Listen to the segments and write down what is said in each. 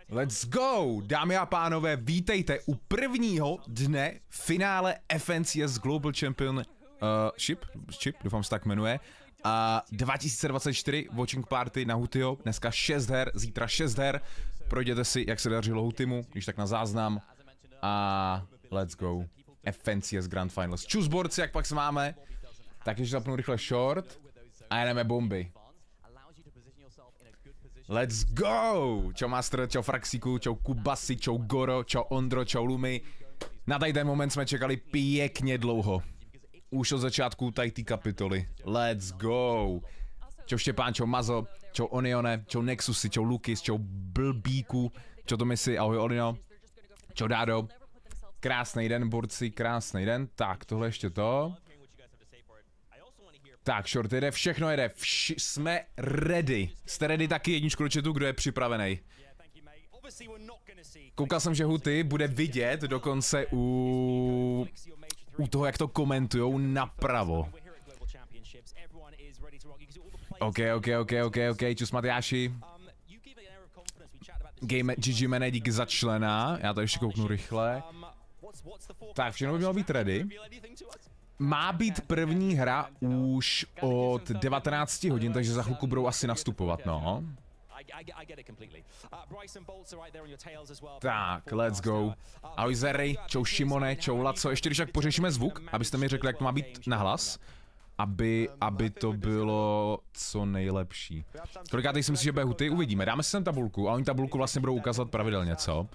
Let's go! Dámy a pánové, vítejte u prvního dne finále FNCS Global Championship, doufám se tak jmenuje, a 2024 Watching Party na Hutyho, dneska 6 her, zítra 6 her, projděte si, jak se dařilo Hutymu, když tak na záznam, a let's go, FNCS Grand Finals. Čus borci, jak pak se máme, tak ještě zapnu rychle short a jedeme bomby. Let's go! Čau Master, čau Fraxíku, čau Kubasi, čau Goro, čau Ondro, čau Lumi. Na tady ten moment jsme čekali pěkně dlouho. Už od začátku tady té kapitoly. Let's go! Čau Štěpán, čau Mazo, čau Onione, čau Nexusy, čau Lukis, čau Blbíku, čau Tomisi, ahoj Onio, čau Dádo. Krásný den, borci, krásný den. Tak, tohle ještě to. Tak, short jede, všechno jede, jsme ready. Jste ready taky, jedničku do chatu, kdo je připravený. Koukal jsem, že Huty bude vidět dokonce u toho, jak to komentujou napravo. OK, čus Matyáši. GG Mene, díky za člena, já to ještě kouknu rychle. Tak, všechno by mělo být ready. Má být první hra už od 19 hodin, takže za chvilku budou asi nastupovat, no. Tak, let's go. Ahoj Zery, čau Šimone, čau Laco, ještě když tak pořešíme zvuk, abyste mi řekli, jak to má být nahlas. Aby to bylo co nejlepší. Kolikátej si myslíš, že bude Huty? Uvidíme, dáme si sem tabulku a oni tabulku vlastně budou ukazovat pravidelně, co?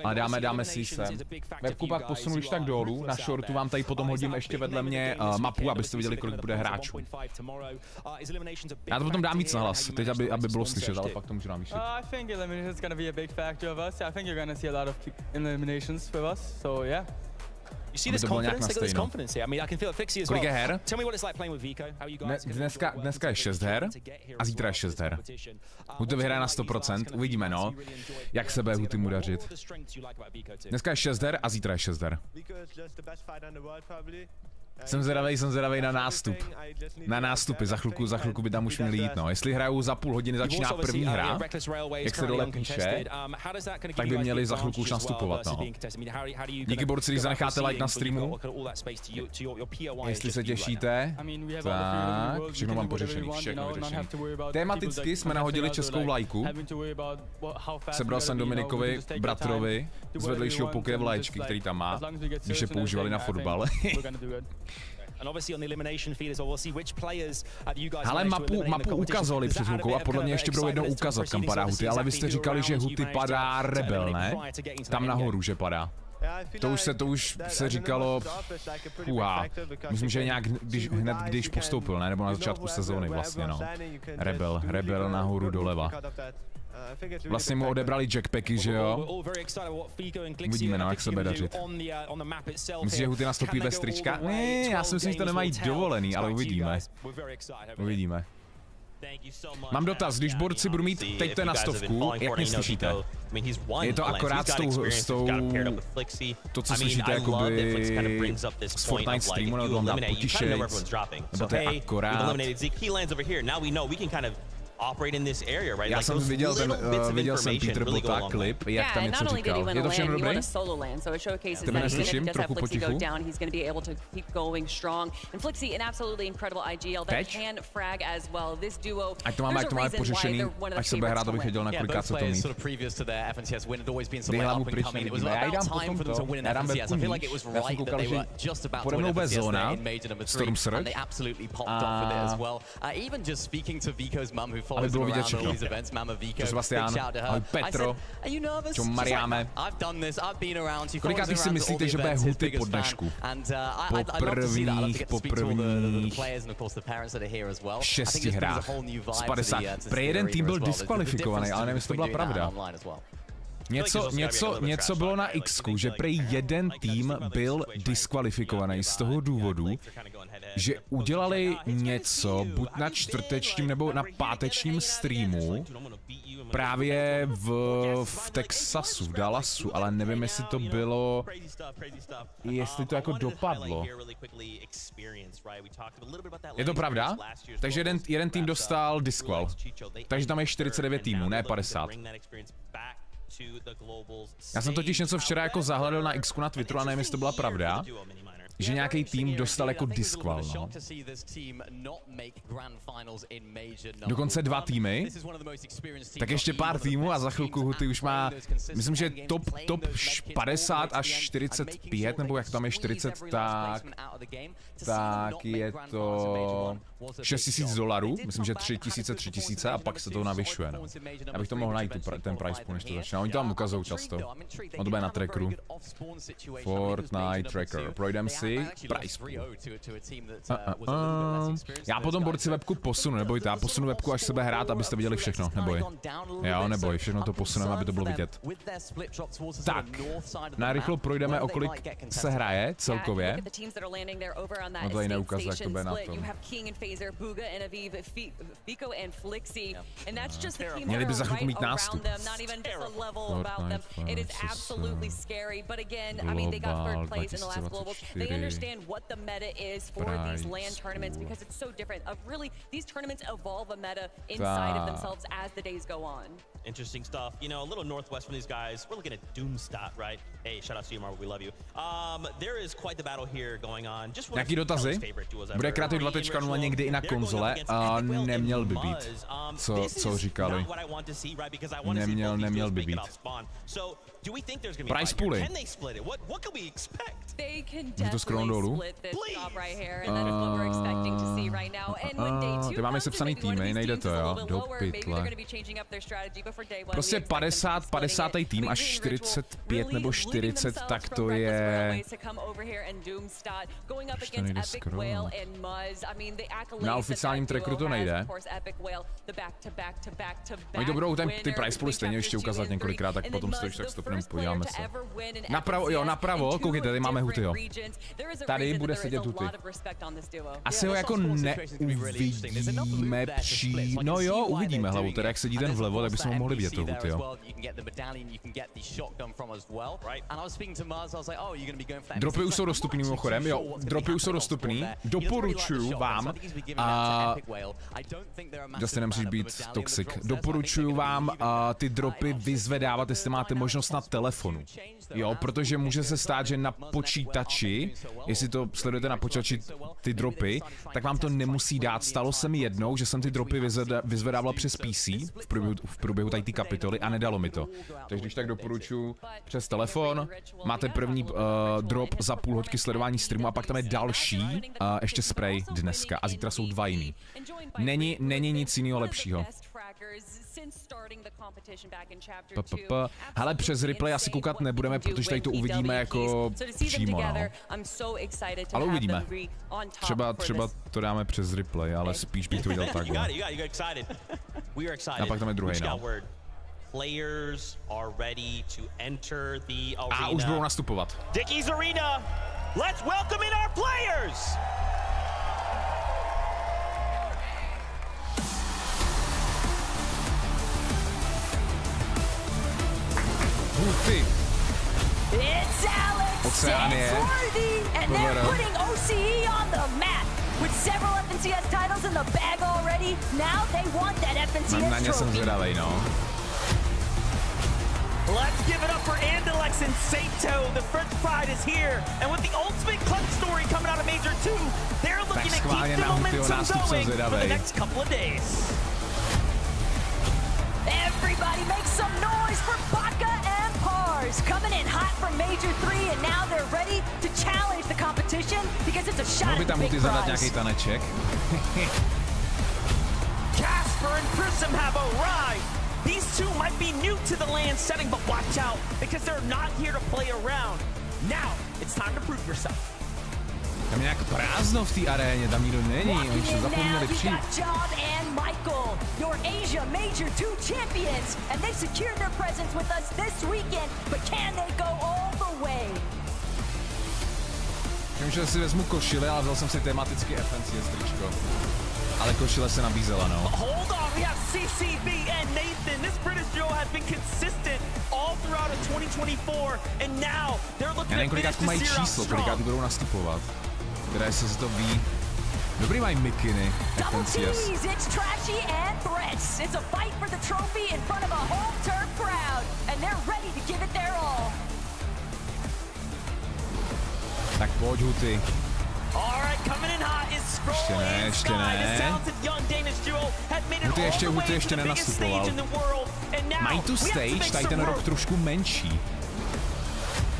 A dáme si sem. Webku pak posunu když tak dolů, na shortu vám tady potom hodím ještě vedle mě mapu, abyste viděli, kolik bude hráčů. Já to potom dám víc na hlas, teď aby bylo slyšet, ale pak to můžu navýšit. I think elimination is gonna be a big factor of us. I think you're gonna see a lot of eliminations with us, so yeah. You see this confidence? Look at this confidence here. I mean, I can feel it Flixie as well. Kolik je her? Tell me what it's like playing with Vico. How you guys? Dneska je 6 her a zítra je 6 her. Huty vyhraje na 100%, uvidíme no, jak se bude Huty mu dařit. Dneska je 6 her a zítra je 6 her. Jsem zvědavej na nástup. Na nástupy, za chvilku by tam už měli jít, no. Jestli hrajou za půl hodiny začíná první hra, jak se dole píše, tak by měli za chvilku už nastupovat, no. Díky borci, když zanecháte like na streamu, jestli se těšíte, tak všechno mám pořešený, všechno vyřešený. Tematicky jsme nahodili českou vlajku, sebral jsem Dominikovi, bratrovi, z vedlejšího pokoje vlaječky, který tam má, když je používali na fotbal. Ale mapu ukazovali před chvilkou a podle mě ještě budou jednou ukazat, kam padá Huty, ale vy jste říkali, že Huty padá Rebel, ne? Tam nahoru, že padá. To už se říkalo, myslím, že nějak hned když postoupil, ne? Nebo na začátku sezóny vlastně, no. Rebel nahoru doleva. Vlastně mu odebrali jackpacky, že jo? Uvidíme, no, jak se bude dařit. Myslíš, že Huty nastoupí bez trička? Ne, já si myslím, že to nemají dovolený, ale uvidíme. Uvidíme. Mám dotaz, když borci budou mít, teď to je na 100, jak mě slyšíte? Je to akorát s tou, to co slyšíte jakoby z Fortnite streamu, nebo to vám dá potišejc, nebo to je akorát. Já jsem viděl jsem Peter Bota klip, jak tam něco říkal. Je to všechno dobré? Tebe neslyším, trochu potichu. Teď? Ať to máme pořešený, až se bude hrát, abych věděl, na kolikrát se to mít. Dej hlavu pryč, nevidíme. Já jí dám potom to, já dám webku níž. Já jsem koukal, že pode mnou bude zóna, Storm Surge, aby bylo vidět všechno. Čau Sebastián, ahoj Petro, čau Mariáme. Kolikátý si myslíte, že bude Huty po dnešku? Po prvních 6 hrách z 50. Pre jeden tým byl diskvalifikovaný, ale nevím, jestli to byla pravda. Něco bylo na X-ku, že prej jeden tým byl diskvalifikovaný z toho důvodu, že udělali něco buď na čtvrtečním nebo na pátečním streamu právě v Texasu, v Dallasu, ale nevím, jestli to bylo, jestli to jako dopadlo. Je to pravda? Takže jeden tým dostal disqual. Takže tam je 49 týmů, ne 50. Já jsem totiž něco včera jako zahledal na Xku na Twitteru a nevím, jestli to byla pravda, že nějaký tým dostal jako disqual, no. Dokonce 2 týmy, tak ještě pár týmů a za chvilku Huty už má, myslím, že top 50 až 45, nebo jak tam je 40, tak je to $6,000, myslím, že 3,000 a pak se to navyšuje, no. Abych to mohl najít, ten price pool, než to začne. Oni to tam ukazují často. On to bude na trackeru. Fortnite tracker. Projdem si price pool. Já potom borci webku posunu, nebojte, já posunu webku, až se bude hrát, abyste viděli všechno, neboj. Jo, neboj, všechno to posuneme, aby to bylo vidět. Tak, narychlo projdeme, o kolik se hraje celkově. No to tady neukazuje, jak to bude na tom. Měli by za chvilku mít nástup. Global 2024. Interesting stuff. You know, a little northwest from these guys. We're looking at Doomstat, right? Hey, shout out to you, Marvel. We love you. There is quite the battle here going on. Just nějaký dotazy? Bude Kratos 2.0 někdy i na konzole? Neměl by být. Co říkali? Neměl by být. Price pooly. Můžu to scrollnout dolů? Ty máme sepsaný týmy, nejde to, jo? Do pytle. Prostě 50. tým až 45 nebo 40, tak to je... Už to nejde scrollnout. Na oficiálním trackeru to nejde. Oni to budou ty price pooly stejně ještě ukázat několikrát, tak potom se to tak stopneme, podíváme se. Napravo, jo, napravo, koukejte, tady máme Hutyho. Tady bude sedět Huty. Asi ho jako neuvidíme no jo, uvidíme hlavu, teda jak sedí ten vlevo, tak bychom ho mohli vidět toho Hutyho. Dropy už jsou dostupný mimochodem, jo, dropy už jsou dostupný. Doporučuju vám, zase nemusíš být toxic, doporučuju vám ty dropy vyzvedávat, jestli máte možnost na telefonu. Jo, protože může se stát, že na počítači, jestli to sledujete na počítači ty dropy, tak vám to nemusí dát. Stalo se mi jednou, že jsem ty dropy vyzvedával přes PC v průběhu tady ty kapitoly a nedalo mi to. Takže když tak doporučuji přes telefon, máte první drop za půl hodky sledování streamu a pak tam je další, ještě spray dneska a zítra jsou 2 jiný. Není nic jiného lepšího. Hele, přes replay asi koukat nebudeme, protože tady to uvidíme jako přímo, no. Ale uvidíme. Třeba to dáme přes replay, ale spíš bych to viděl takhle. A pak tam je druhý, no. A už budou nastupovat. Dickie's Arena. Let's welcome in our players. Huty. It's Alex and Worthy, and they're putting OCE on the map. With several FNCS titles in the bag already, now they want that FNCS trophy. Let's give it up for Andalex and Sato. The French pride is here. And with the ultimate clutch story coming out of Major 2, they're looking to keep the momentum going for the next couple of days. Everybody make some noise for Baka and Pars. Coming in hot from Major 3, and now they're ready to challenge the competition because it's a shot at the big prize. Casper and Prism have arrived. These two might be new to the land setting, but watch out because they're not here to play around. Now it's time to prove yourself. Tam nějak prázdno v té aréně, tam nikdo není, oni se zapomněli přijít. Michael, your Asia Major 2 champions, and they secured their presence with us this weekend, but can they go all the way? Vím, že si vezmu košile, ale vzal jsem si tematicky FNCS tričko. Ale košile se nabízela, no. Hold on, we have CCB and Nathan. This British duo has been consistent all throughout 2024, and now they're looking at finish this mají číslo, kolikátý budou nastupovat. Které se to ví. Dobrý mají mikiny, FNCS. It's trashy and threats. It's a fight for the trophy in front of a home turf crowd, and they're ready to give it their all. Tak pojď, Huty. Ještě ne. Huty ještě nenastupoval. Mají tu stage, tady ten rok trošku menší.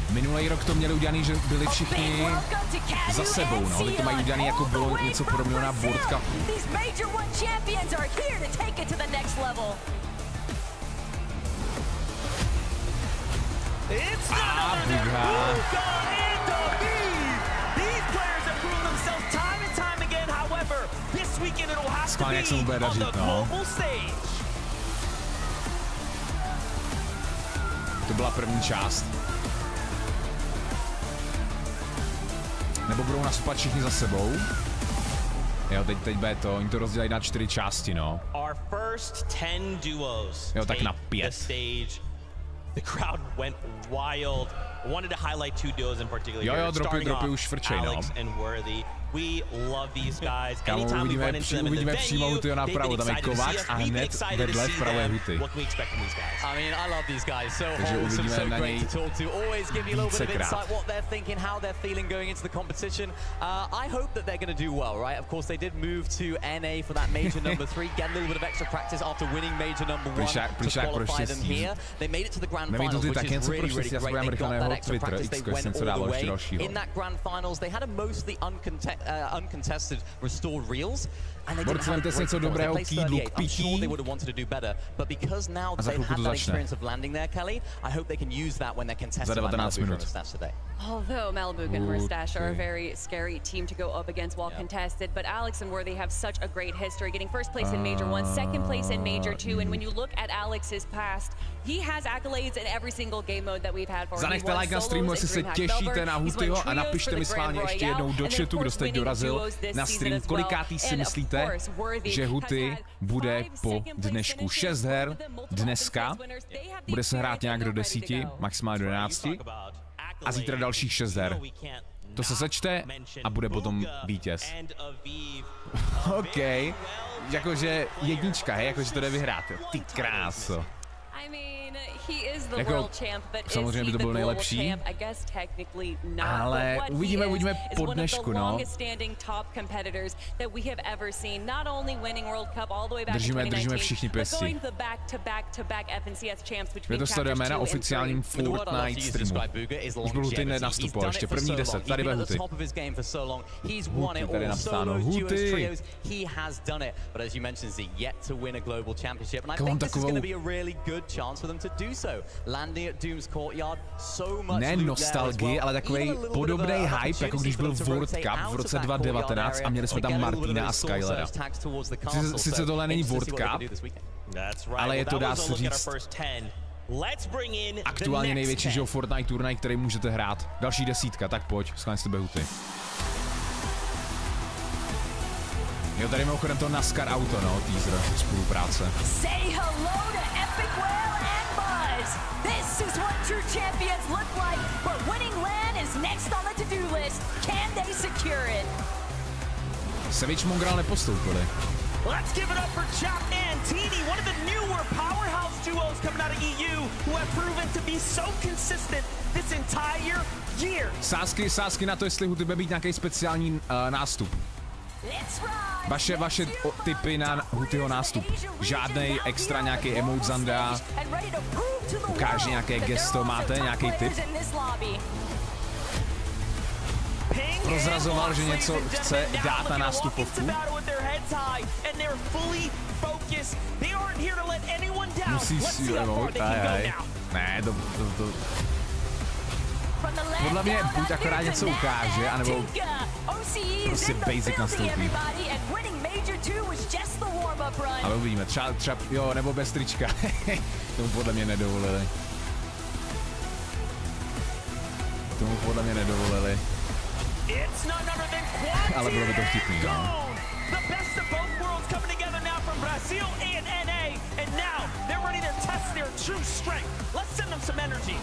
Minulý rok to měli udělaný, že byli všichni za sebou, no. Teď to mají udělaný, jako bylo něco podobného na World Cupu. A Bugha. Schválně, jak se mu bude dařit, no. To byla první část. Nebo budou nastupat všichni za sebou? Jo, teď bude to, oni to rozdělají na 4 části, no. Jo, tak na 5. The crowd went wild. I wanted to highlight 2 duos in particular. Jo, dropy už frčej, no. We love these guys. Kámo, uvidíme přímo Hutyho napravo, tam je Kovac a hned vedle vpravo je Huty. Takže uvidíme na něj vícekrát. I hope that they're going to do well, right? Of course, they did move to NA for that major number 3, get a little bit of extra practice after winning major number 1 to qualify them here. They made it to the grand finals, which is really, really great. They got that extra practice, they went all the way. In that grand finals, they had a mostly uncontested restored reels, and they didn't have a great score. They played 38. I'm sure they would have wanted to do better, but because now they've had that experience of landing there, Kelly, I hope they can use that when they're contesting like Malibu and Mustache today. Although Malibu and Mustache are a very scary team to go up against while contested, but Alex and Worthy have such a great history, getting first place in Major 1, second place in Major 2, and when you look at Alex's past, he has accolades in every single game mode that we've had for him. Zanechte like na streamu, jestli se těšíte na Hutyho, a napište mi schválně ještě jednou do chatu, kdo jste dorazil na stream, kolikátý si myslíte, že Huty bude po dnešku. 6 her dneska, bude se hrát nějak do 10, maximálně do 11, a zítra dalších 6 her. To se sečte a bude potom vítěz. OK, jakože jednička, hej, jakože to jde vyhrát, jo. Ty kráso. Jako, samozřejmě by to byl nejlepší, ale uvidíme po dnešku, no. Držíme všichni pěstí. My to sledujeme na oficiálním Fortnite streamu. Už byl Huty nenastupoval, ještě první 10, tady bude Huty. Huty, tady je napsáno Huty. Mám takovou... Ne nostalgii, ale takový podobný hype, jako když byl World Cup v roce 2019 a měli jsme tam Martina a Skylera. Sice tohle není World Cup, ale je to, dá se říct, aktuálně největší Fortnite turnaj, který můžete hrát. Další 10, tak pojď, schválně s tebe Huty. Jo, tady mimochodem to NASCAR auto, no, teaser, spolupráce. This is what true champions look like, but winning LAN is next on the to-do list. Can they secure it? Savage Mongrel nepostoupili. Let's give it up for Chap and Teeny, one of the newer powerhouse duos coming out of EU who have proven to be so consistent this entire year. Sázky na to, jestli Huty bude být nějaký speciální nástup. Vaše tipy na Hutyho nástup. Žádnej extra nějaký emote zandá. Ukáže nějaké gesto, máte nějaký tip? Prozrazoval, že něco chce dát na nástupovku. Musí si emote, ne, to... Podle mě buď akorát něco ukáže, anebo prostě basic nastoupí. Ale uvidíme, třeba, jo, nebo bez trička. Tomu podle mě nedovolili. Ale bylo by to vtipný, no. The best of both worlds coming together now from Brazil and NA, and now they're ready to test their true strength. Let's send them some energy.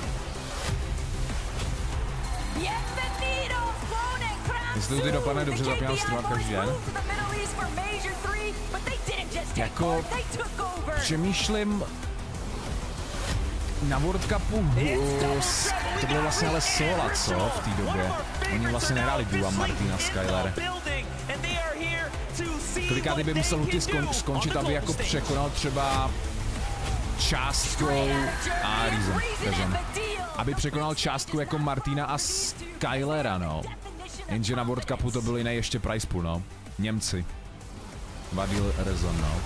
Jestli to ty dopadne dobře, zapínám streamovat každý den. Jako přemýšlím na World Cupu, to bylo vlastně ale sola, co v té době. Oni vlastně nehráli duo Martina Skyler. Kolikátý by musel Huty skončit, aby jako překonal třeba částkou a Reason, aby překonal částku jako Martina a Skylera, no. Jenže na World Cupu to byl jiný ještě prize pool, no. Němci. Vadil Rezon, no.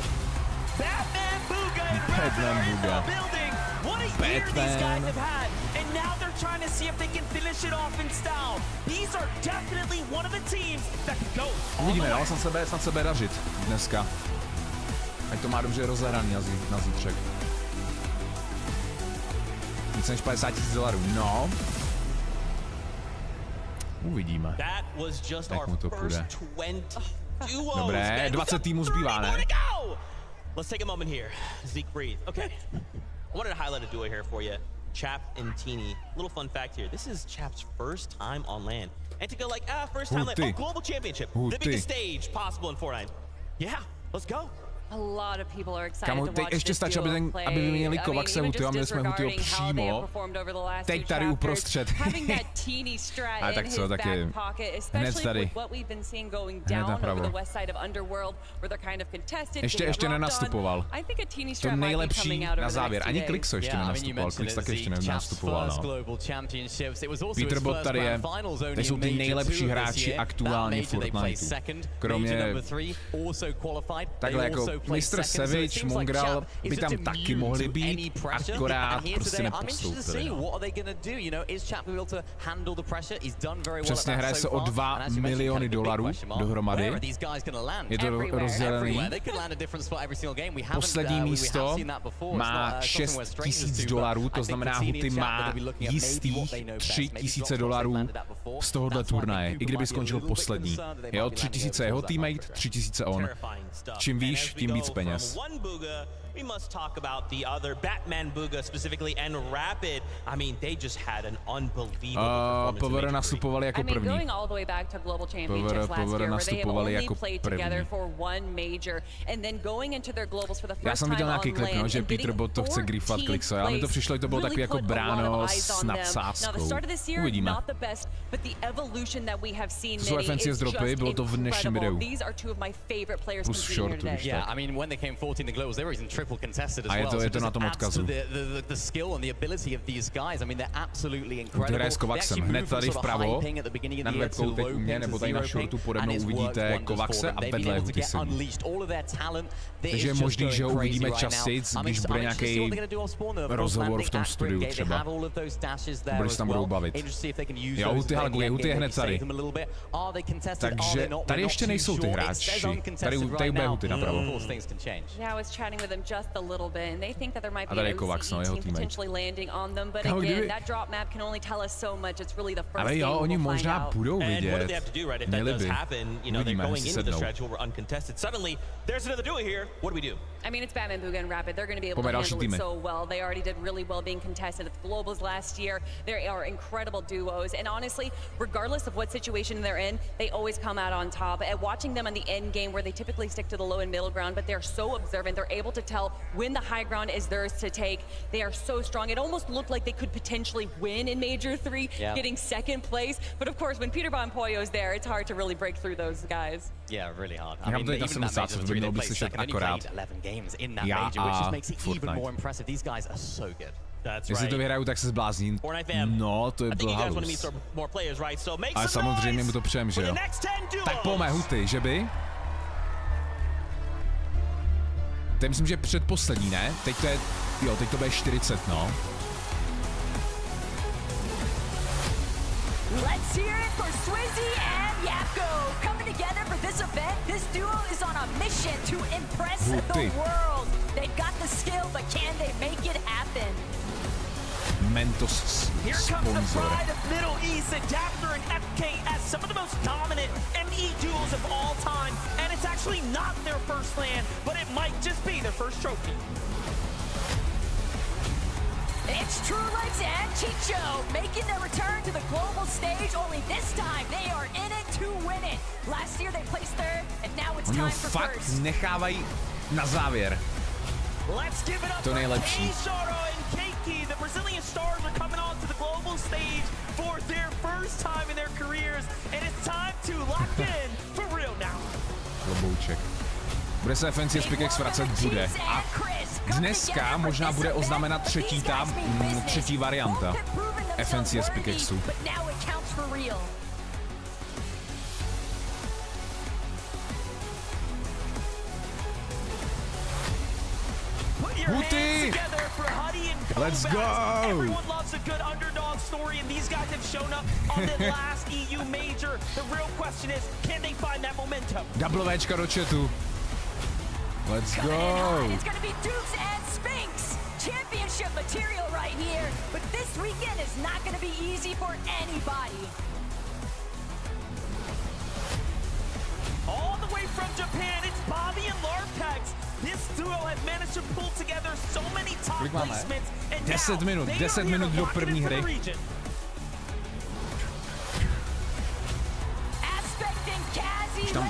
Batman Booga. Batman. Uvidíme, dal snad sebe dařit dneska. Ať to má dobře rozehraný na zítřek. Více než $50,000, no. Uvidíme, jak mu to půjde. Dobré, 20 týmů zbývá, ne? Let's take a moment here. Zeke, breathe. Okay. I wanted to highlight a duo here for you. Chap and Teeny. Little fun fact here. This is Chap's first time on LAN. And to go like, first time LAN. Oh, global championship. The biggest stage possible in Fortnite. Yeah, let's go. Kamu, teď ještě stačí, aby vyměnili Kovaxe Hutyho a měli jsme Hutyho přímo. Teď tady uprostřed. Ale tak co, tak je hned tady. Hned napravo. Ještě nenastupoval. To nejlepší na závěr. Ani Klixo ještě nenastupoval. Klix taky ještě nenastupoval, no. Peterbot tady je. Teď jsou ty nejlepší hráči aktuálně Fortniteu. Kromě takhle jako Mr. Savage, Mongral by tam taky mohli být, akorát prostě nepostoupili. No. Přesně, hraje se o $2 miliony dohromady. Je to rozdělený. Poslední místo má $6,000, to znamená Huty má jistých $3,000 z tohohle turnaje, i kdyby skončil poslední. Jo, 3,000 jeho teammate, 3,000 on. Čím výš, tím víc peněz. We must talk about the other Batman Booga specifically and Rapid. I mean, they just had an unbelievable PVR nastupovali jako první. PVR nastupovali jako první. Já jsem viděl nějaký klip, no, že Peterbot to chce grifat Klixo, ale mi to přišlo, že to bylo takový jako bráno s nadsázkou. Uvidíme. To jsou FNCS dropy, bylo to v dnešním videu. Plus v shortu, když tak. A je to na tom odkazu. Huty hraje s Kovaxem. Hned tady vpravo, nad webkou teď u mě, nebo tady na shortu pode mnou uvidíte Kovaxe a vedle Huty sedí. Takže je možný, že ho uvidíme častěji, když bude nějaký rozhovor v tom studiu třeba. Když se tam budou bavit. Jo, Huty je hned tady. Takže tady ještě nejsou ty hráči. Tady bude Huty napravo. A tady je Kovax, no, jeho teammate. Ale jo, oni možná budou vidět. Měli by. Uvidíme, jestli sednou. I mean, it's Batman Booga and Rapid. They're going to be able to handle it so well. They already did really well being contested at the Globals last year. They are incredible duos. And honestly, regardless of what situation they're in, they always come out on top. And watching them on the end game where they typically stick to the low and middle ground, but they're so observant. They're able to tell when the high ground is theirs to take. They are so strong. It almost looked like they could potentially win in Major 3, getting second place. But of course, when Peterbot and Poyo is there, it's hard to really break through those guys. Yeah, really hard. I mean, even that Major 3, they played 7, only played 11 games in that major, which just makes it even more impressive. These guys are so good. Jestli to vyhraju, tak se zblázním. No, to je byl halus. Ale samozřejmě mu to přejem, že jo. Tak pojďme, Huty, že by? To je, myslím, že předposlední, ne? Teď to je, jo, teď to bude 40, no. Let's hear it for Swizzy and Yapko coming together for this event. This duo is on a mission to impress the world. They've got the skill, but can they make it happen? Mentos Here comes the pride of Middle East, Adapter and FK okay as some of the most dominant ME duos of all time, and it's actually not their first land, but it might just be their first trophy. It's Trulex and Chicho making their return to the global stage, only this time they are in it to win it. Last year they placed third, and now it's time for first. Nechávají na závěr. Let's give it up to nejlepší. The Brazilian stars are coming on to the global stage for their first time in their careers, and it's time to lock in for real now. Klobouček. Bude se FNCS Pickaxe vracet? Bude. A dneska možná bude oznámena třetí varianta FNCS Pickaxeu. Huty! Let's go! Everyone loves a good underdog story, and these guys have shown up on the last EU major. The real question is, can they find that momentum? Double Včka do chatu. Let's go! It's going to be Dukes and Spinks. Championship material right here, but this weekend is not going to be easy for anybody. All the way from Japan, it's Bobby and Larpex. This duo has managed to pull together so many top placements, and 10 minut do první hry.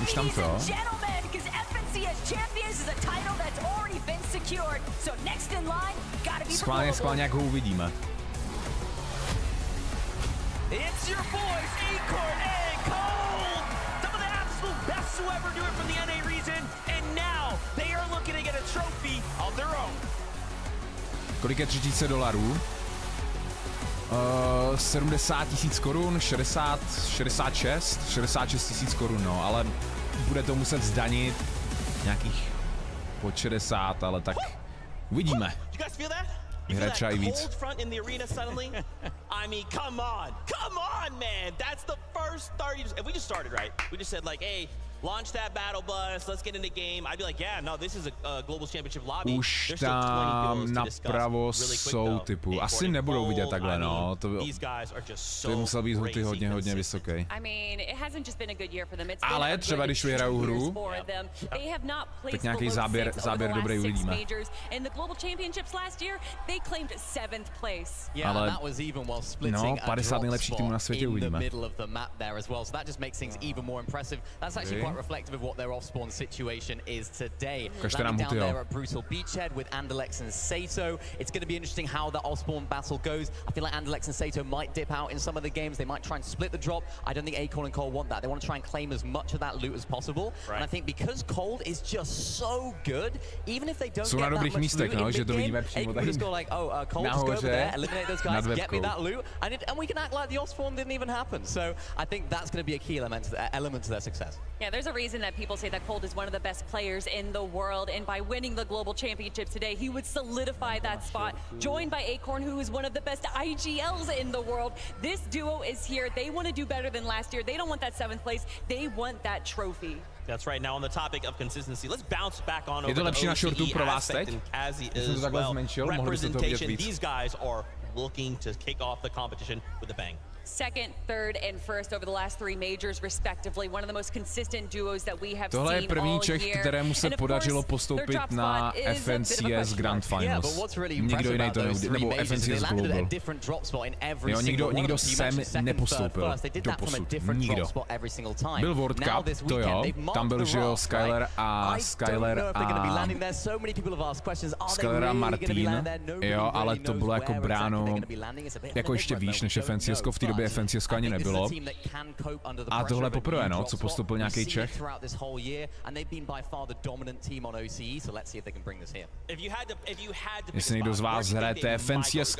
Už tam to. Schválně, jak ho uvidíme. It's your boys, Acorn and Cold! Some of the absolute best to ever do it from the NA region, and now they are looking to get a trophy of their own. Kolik je $3000? 70 000 korun, 66 000 korun, no, ale bude to muset zdanit nějakých pod 60, ale tak uvidíme. Vyhraje třeba i víc. I mean, come on, man. That's the first 30. If we just started, right? We just said like, hey, launch that battle bus, let's get in the game. I'd be like, yeah, no, this is a global championship lobby. Už tam napravo jsou typu. Asi nebudou vidět takhle, no. To by musel být Huty hodně vysoký. Ale třeba když vyhrajou hru, tak nějaký záběr dobrý uvidíme. Ale no, 50 nejlepších týmů na světě uvidíme. Reflective of what their off-spawn situation is today. Down there at Brutal Beachhead with Andalex and Sato. It's going to be interesting how the off-spawn battle goes. I feel like Andalex and Sato might dip out in some of the games. They might try and split the drop. I don't think Acorn and Cole want that. They want to try and claim as much of that loot as possible. Right. And I think because Cold is just so good, even if they don't get that much loot in mid-game, Acorn will just go like, oh, Cold, just go over there, eliminate those guys, get me that loot, and we can act like the off-spawn didn't even happen. So I think that's going to be a key element to their success. Yeah, there's a reason that people say that Cold is one of the best players in the world, and by winning the global championship today, he would solidify that spot, joined by Acorn, who is one of the best IGLs in the world. This duo is here. They want to do better than last year. They don't want that 7th place. They want that trophy. That's right. Now on the topic of consistency, let's bounce back on over to the OCE aspect and Kazi as well. Representation, these guys are looking to kick off the competition with a bang. Second, third, and first over the last 3 majors, respectively. One of the most consistent duos that we have Tohle je první Čech, kterému se podařilo postoupit na FNCS Grand Finals. Nikdo jiný to neudělal, nebo FNCS Global. Jo, nikdo sem nepostoupil doposud. Nikdo. Byl World Cup, to jo, tam byl, že jo, Skyler a Martin, jo, ale to bylo jako bráno, jako ještě výš než FNCS, v té době FNCS ani nebylo. A tohle poprvé, no, co postoupil nějaký Čech. Jestli někdo z vás hrajete FNCS,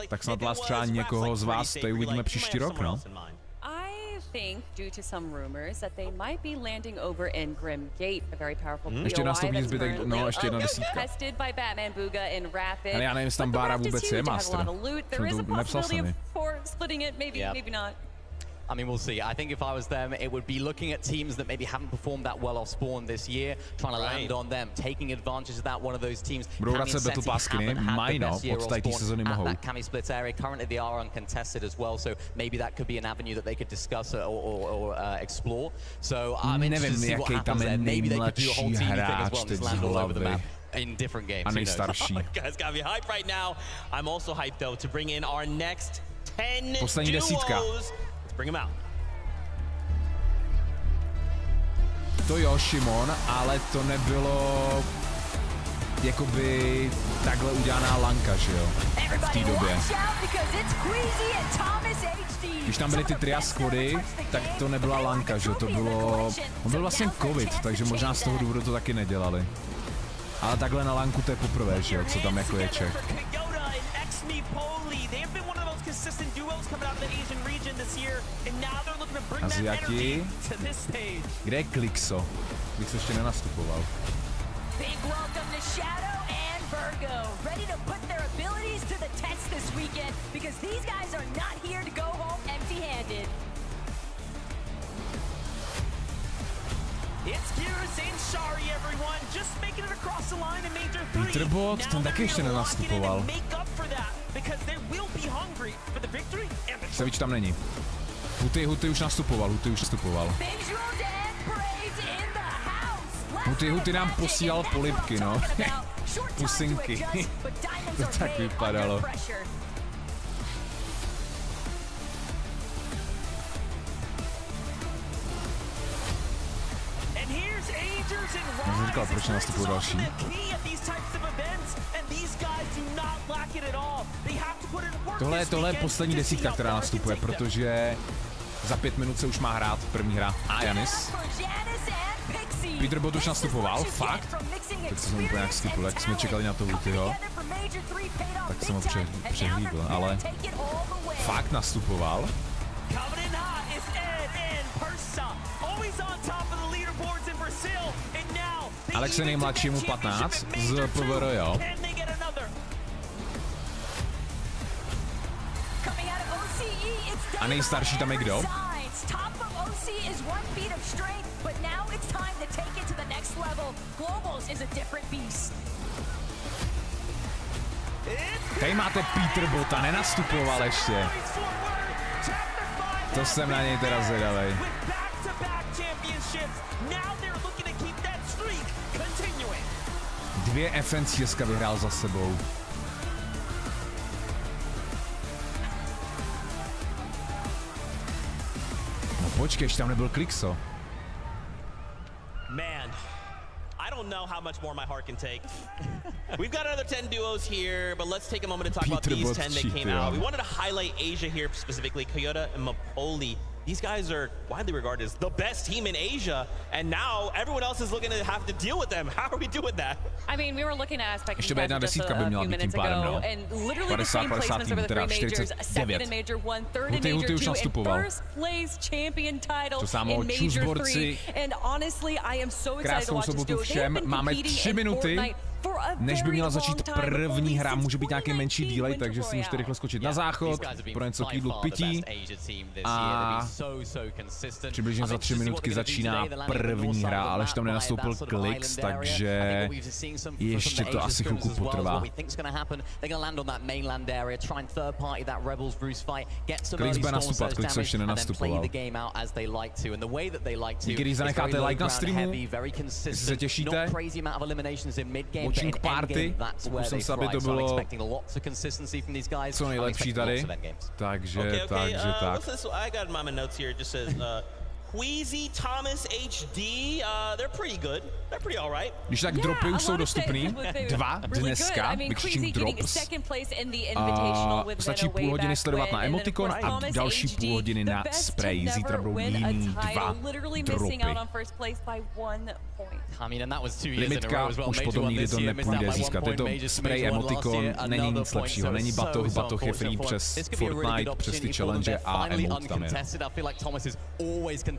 tak snad vás třeba někoho z vás tady uvidíme příští rok, no. I think, due to some rumors, that they might be landing over in Grim Gate, a very powerful POI ještě nástupní zbytek, no, ještě jedna desítka. Ale já nevím, jestli tam Bára vůbec je master. To nepsal jsem mi. I mean, we'll see. I think if I was them, it would be looking at teams that maybe haven't performed that well off spawn this year, trying to land on them, taking advantage of that. One of those teams. Budou vracet battle paskiny, mají no, od té sezóny mohou. That Cami split area, currently they are uncontested as well, so maybe that could be an avenue that they could discuss or explore. So I'm interested to see what happens there. Maybe they could do a whole team thing as well, just land all over the map. In different games. A nejstarší. Guys gotta be hyped right now. I'm also hyped though to bring in our next 10 poslední desítka. Let's bring them out. To jo, Šimon, ale to nebylo jakoby takhle udělaná lanka, že jo? V té době. Když tam byly ty tria squady, tak to nebyla lanka, že jo? To bylo... On byl vlastně covid, takže možná z toho důvodu to taky nedělali. Ale takhle na lanku to je poprvé, že jo, co tam jako je Čech. Aziati. Kde je Klixo? Klixo ještě nenastupoval. Peterbot, ten taky ještě nenastupoval. Sevič tam není. Huty už nastupoval, Huty nám posílal polibky, no. Pusinky. To tak vypadalo. Já jsem říkal, proč nastupují další. Tohle je poslední desítka, která nastupuje, protože za 5 minut se už má hrát první hra. A Janis. Peterbot už nastupoval, fakt? Tak jsem úplně jak skipl, jak jsme čekali na to Hutyho. Tak jsem ho přehlídl, ale fakt nastupoval. Alex je nejmladšímu 15 z PVR, jo. A nejstarší tam je kdo? Tady máte Peterbota, nenastupoval ještě. To jsem na něj teda zvědavej. Dvě FNCSka vyhrál za sebou. No počkej, ještě tam nebyl Klixo. Man, I don't know how much more my heart can take. We've got another 10 duos here, but let's take a moment to talk about these 10 that came out. We wanted to highlight Asia here, specifically Coyote and Mapoli. These guys are widely regarded as the best team in Asia, and now everyone else is looking to have to deal with them. How are we doing that? I mean, we were looking at aspect ještě jedna desítka by měla být tím pádem, no. 50 tým, teda 49. Huty už nastupoval. To samo čuzborci. Krásnou sobotu všem. Máme 3 minuty. Než by měla začít první hra, může být nějaký menší delay, takže si můžete rychle skočit na záchod, pro něco k jídlu, pití a přibližně za 3 minutky začíná první hra, ale ještě tam nenastoupil Klix, takže ještě to asi chvilku potrvá. Klix bude nastupovat, Klix se ještě nenastupoval. Díky, když zanecháte like na streamu, jestli se těšíte, watching party, pokusím se, aby to bylo co nejlepší tady, takže tak. Queasy, Thomas, HD, they're pretty good. They're pretty all right. Když tak dropy už jsou dostupný, 2 dneska, vykřičím drops. Stačí půl hodiny sledovat na emotikon a další půl hodiny na spray. Zítra budou jiný 2 dropy. Limitka už potom nikdy to nepůjde získat. Je to spray, emotikon, není nic lepšího. Není batoh, batoh je free přes Fortnite, přes ty challenge a emot tam je.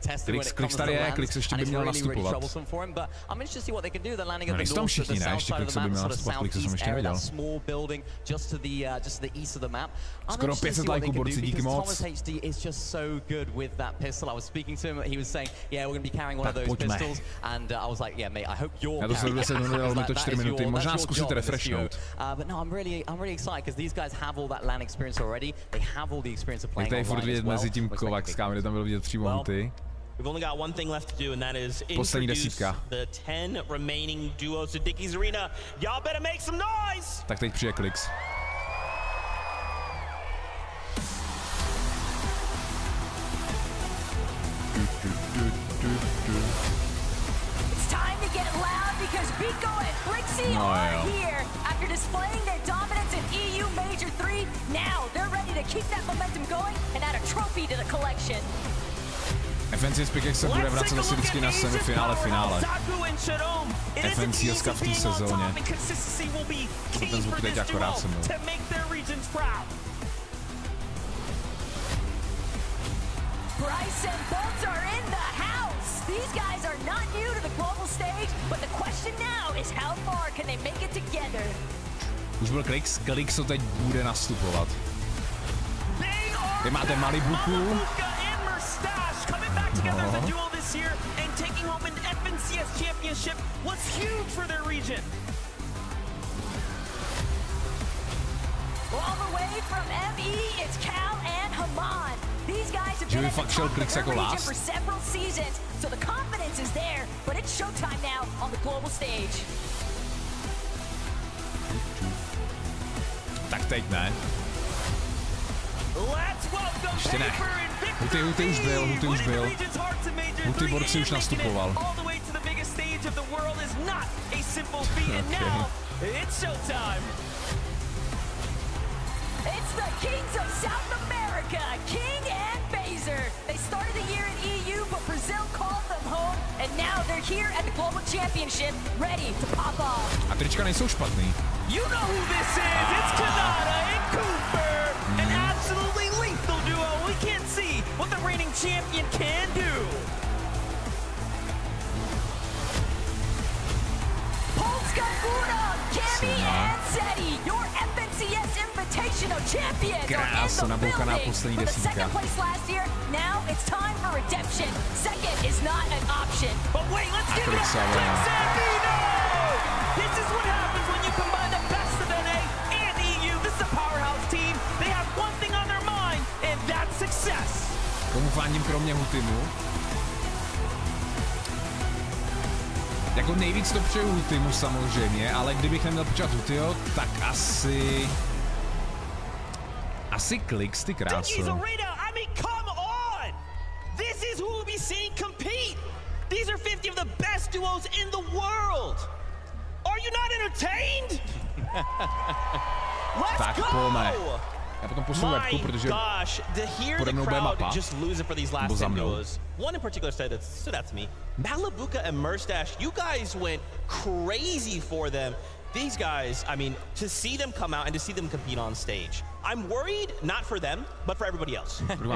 contested when it comes to lands, and it's really, really troublesome for him. But I'm interested to see what they can do. They're landing at the north, to the south side of the map, sort of southeast area, that small building just to the east of the map. I'm interested to see what they can do because Thomas HD is just so good with that pistol. I was speaking to him, he was saying, yeah, we're going to be carrying one of those pistols, and I was like, yeah, mate, I hope you're carrying it. But no, I'm really excited because these guys have all that LAN experience already. They have all the experience of playing online as well. We've only got one thing left to do, and that is introduce the 10 remaining duos to Dickies Arena. Y'all better make some noise! Tak teď přijde Klix. It's time to get loud because Biko and Flixie are here. After displaying their dominance in EU Major 3, now they're ready to keep that momentum going and add a trophy to the collection. FNC Spikek se bude vracet asi vždycky na semifinále, finále. FNC v té sezóně. Ten zvuk teď akorát se mnou. Bryce and Bolts are in the house. These guys are not new to the global stage, but the question now is how far can they make it together? Už byl Klix, co teď bude nastupovat. Vy máte Malibuku. Together as a duo this year and taking home an FNCS championship was huge for their region. All the way from ME, it's Cal and Haman. These guys have been at the top of their region for several seasons, so the confidence is there, but it's showtime now on the global stage. Tak teď ne. Let's welcome ještě ne. Huty už byl. Huty borci už nastupoval. It's the Kings of South America, King and Baser. They started the year in EU, but Brazil called them home, and now they're here at the Global Championship, ready to pop off. A trička nejsou špatný. You know who this is? It's Kanada and Cooper, an absolutely lethal duo. We can't see what the reigning champion can do. Polska Gura, Cammy and Seti, your FNCS Invitational champions are in the building. For the second place last year, now it's time for redemption. Second is not an option. But wait, let's give it up to Sandino! This is what happens when you combine the best of NA and EU. This is a powerhouse team. They have one thing on their mind, and that's success. Komu fandím kromě Hutymu? Jako nejvíc to přeju Hutymu samozřejmě, ale kdybych neměl počítat Hutyho, tak asi Klix, ty kráso. I mean, come on! This is who we'll be seeing compete. These are 50 of the best duos in the world. Are you not entertained? Let's go! Já potom posunu webku, protože pode mnou bude mapa. Nebo za mnou. One in particular stood out to me. Malibuka and Murstache, you guys went crazy for them. These guys, I mean, to see them come out and to see them compete on stage. I'm worried, not for them, but for everybody else. I mean,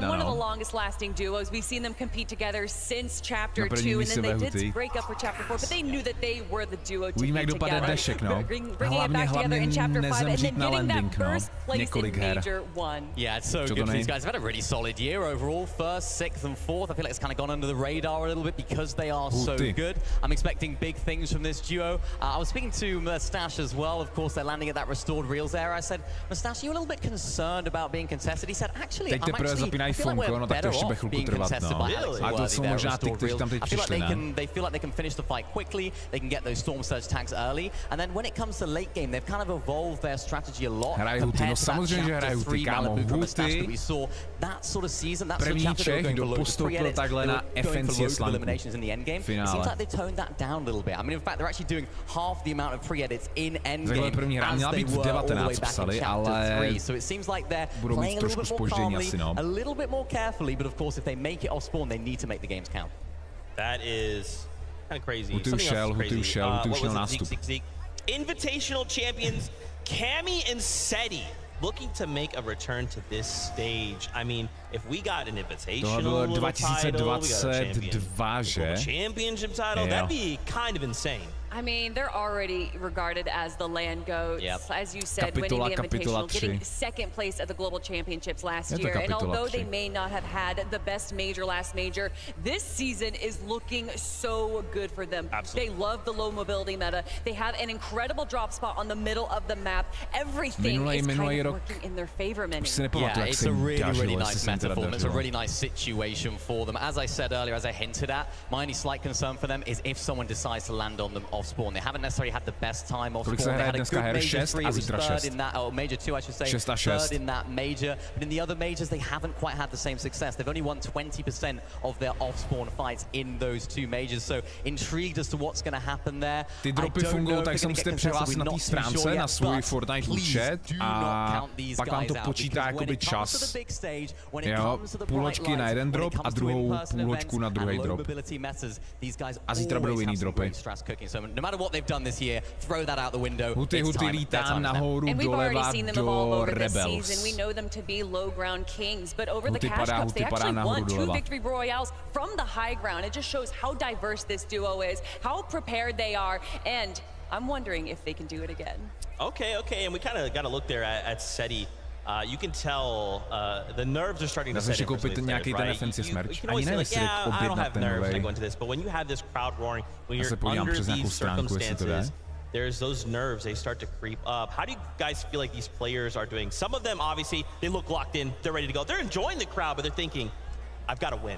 one of the longest lasting duos. We've seen them compete together since Chapter 2, and then they did break up for Chapter 4, but they knew that they were the duo to be together. Bringing it back together in Chapter 5, and then getting that first place in Major 1. Yeah, it's so good for these guys. They've had a really solid year overall. First, 6th, and 4th. I feel like it's kind of gone under the radar a little bit because they are so good. I'm expecting big things from this duo. I was speaking to Mustache as well. Of course, they're landing at that restored reels era. I said, Mustache, are you a little bit concerned about being contested? He said, actually, I'm actually, I feel like we're better off being contested by Alex and Worthy there restored reels. I feel like they feel like they can finish the fight quickly, they can get those Storm Surge tags early, and then when it comes to late game, they've kind of evolved their strategy a lot compared to that Chapter 3 Malibuka Mustache that we saw that sort of season, that sort of chapter they were going for loads of pre-edits, they were going for loads of eliminations in the end game. It seems like they toned that down a little bit. I mean, in fact, they're actually doing half the amount of pre-edits in end game as they were all the way back in Chapter 3. So it seems like they're playing a little bit more calmly, a little bit more carefully, but of course, if they make it off spawn, they need to make the games count. That is kind of crazy. HUTY Nástup. Invitational champions Cammy and Seti looking to make a return to this stage. I mean, if we got an invitational title, we got a championship title, that'd be kind of insane. I mean, they're already regarded as the land goats. As you said, winning the Invitational, getting second place at the Global Championships last year. And although they may not have had the best major last major, this season is looking so good for them. Absolutely. They love the low mobility meta. They have an incredible drop spot on the middle of the map. Everything is kind of working in their favor, Mini. Yeah, it's a really nice meta for them. It's a really nice situation for them. As I said earlier, as I hinted at, my only slight concern for them is if someone decides to land on them off spawn. They haven't necessarily had the best time off spawn. They had a good major 3, it was third in that, or major 2 I should say, third in that major. But in the other majors, they haven't quite had the same success. They've only won 20% of their off spawn fights in those 2 majors. So intrigued as to what's going to happen there. Ty dropy fungují, tak se musíte přihlásit na té stránce, na svůj Fortnite účet a pak vám to počítá jakoby čas. Jo, půločky na jeden drop a druhou půločku na druhý drop. A zítra budou jiný dropy. Huty lítá nahoru doleva do Rebels. Huty padá nahoru doleva. From the high ground. It just shows how diverse this duo is, how prepared they are, and I'm wondering if they can do it again. Okay, and we kind of got to look there at SETI. You can tell the nerves are starting to set in for some of these players, right? You can always say, like, yeah, I don't have nerves when I go into this, but when you have this crowd roaring, when you're under these circumstances, there's those nerves, they start to creep up. How do you guys feel like these players are doing? Some of them, obviously, they look locked in, they're ready to go. They're enjoying the crowd, but they're thinking, I've got to win.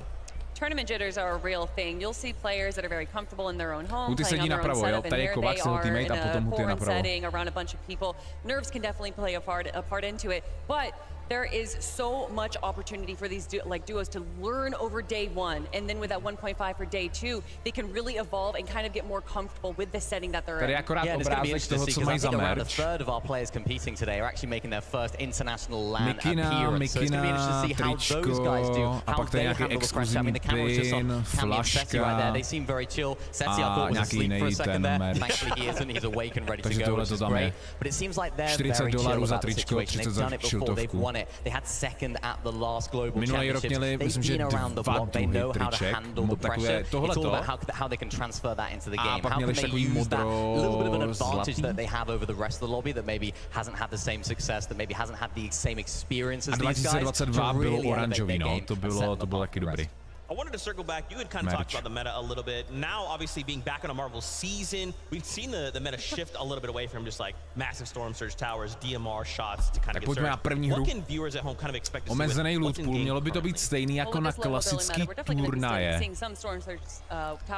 Tournament jitters are a real thing. You'll see players that are very comfortable in their own home, playing on their own setup, and here they are in a foreign setting around a bunch of people. Nerves can definitely play a part into it, but there is so much opportunity for these duos to learn over day 1, and then with that 1.5 for day 2, they can really evolve and kind of get more comfortable with the setting that they're in. Yeah, it's going to be interesting to see, because I think around a third of our players competing today are actually making their first international LAN appearance. So it's going to be interesting to see how those guys do, how they handle the pressure. I mean, the camera was just on Cammy and Seti right there. They seem very chill. Seti, I thought, was asleep for a second there. Thankfully, he isn't. He's awake and ready to go, which is great. But it seems like they're very chill about the situation. They've done it before. They've won it. They had second at the last global championships. They've been around the block. They know how to handle the pressure. It's all about how they can transfer that into the game. How can they use that little bit of an advantage that they have over the rest of the lobby that maybe hasn't had the same success, that maybe hasn't had the same experience as these guys to really elevate their game and set them apart. I wanted to circle back. You had kind of talked about the meta a little bit. Now, obviously, being back on a Marvel season, we've seen the meta shift a little bit away from just like massive storm surge towers, DMR shots to kind of get started. What can viewers at home kind of expect to see? Omezený loot pool, mělo by to být stejný jako na klasický turnaje.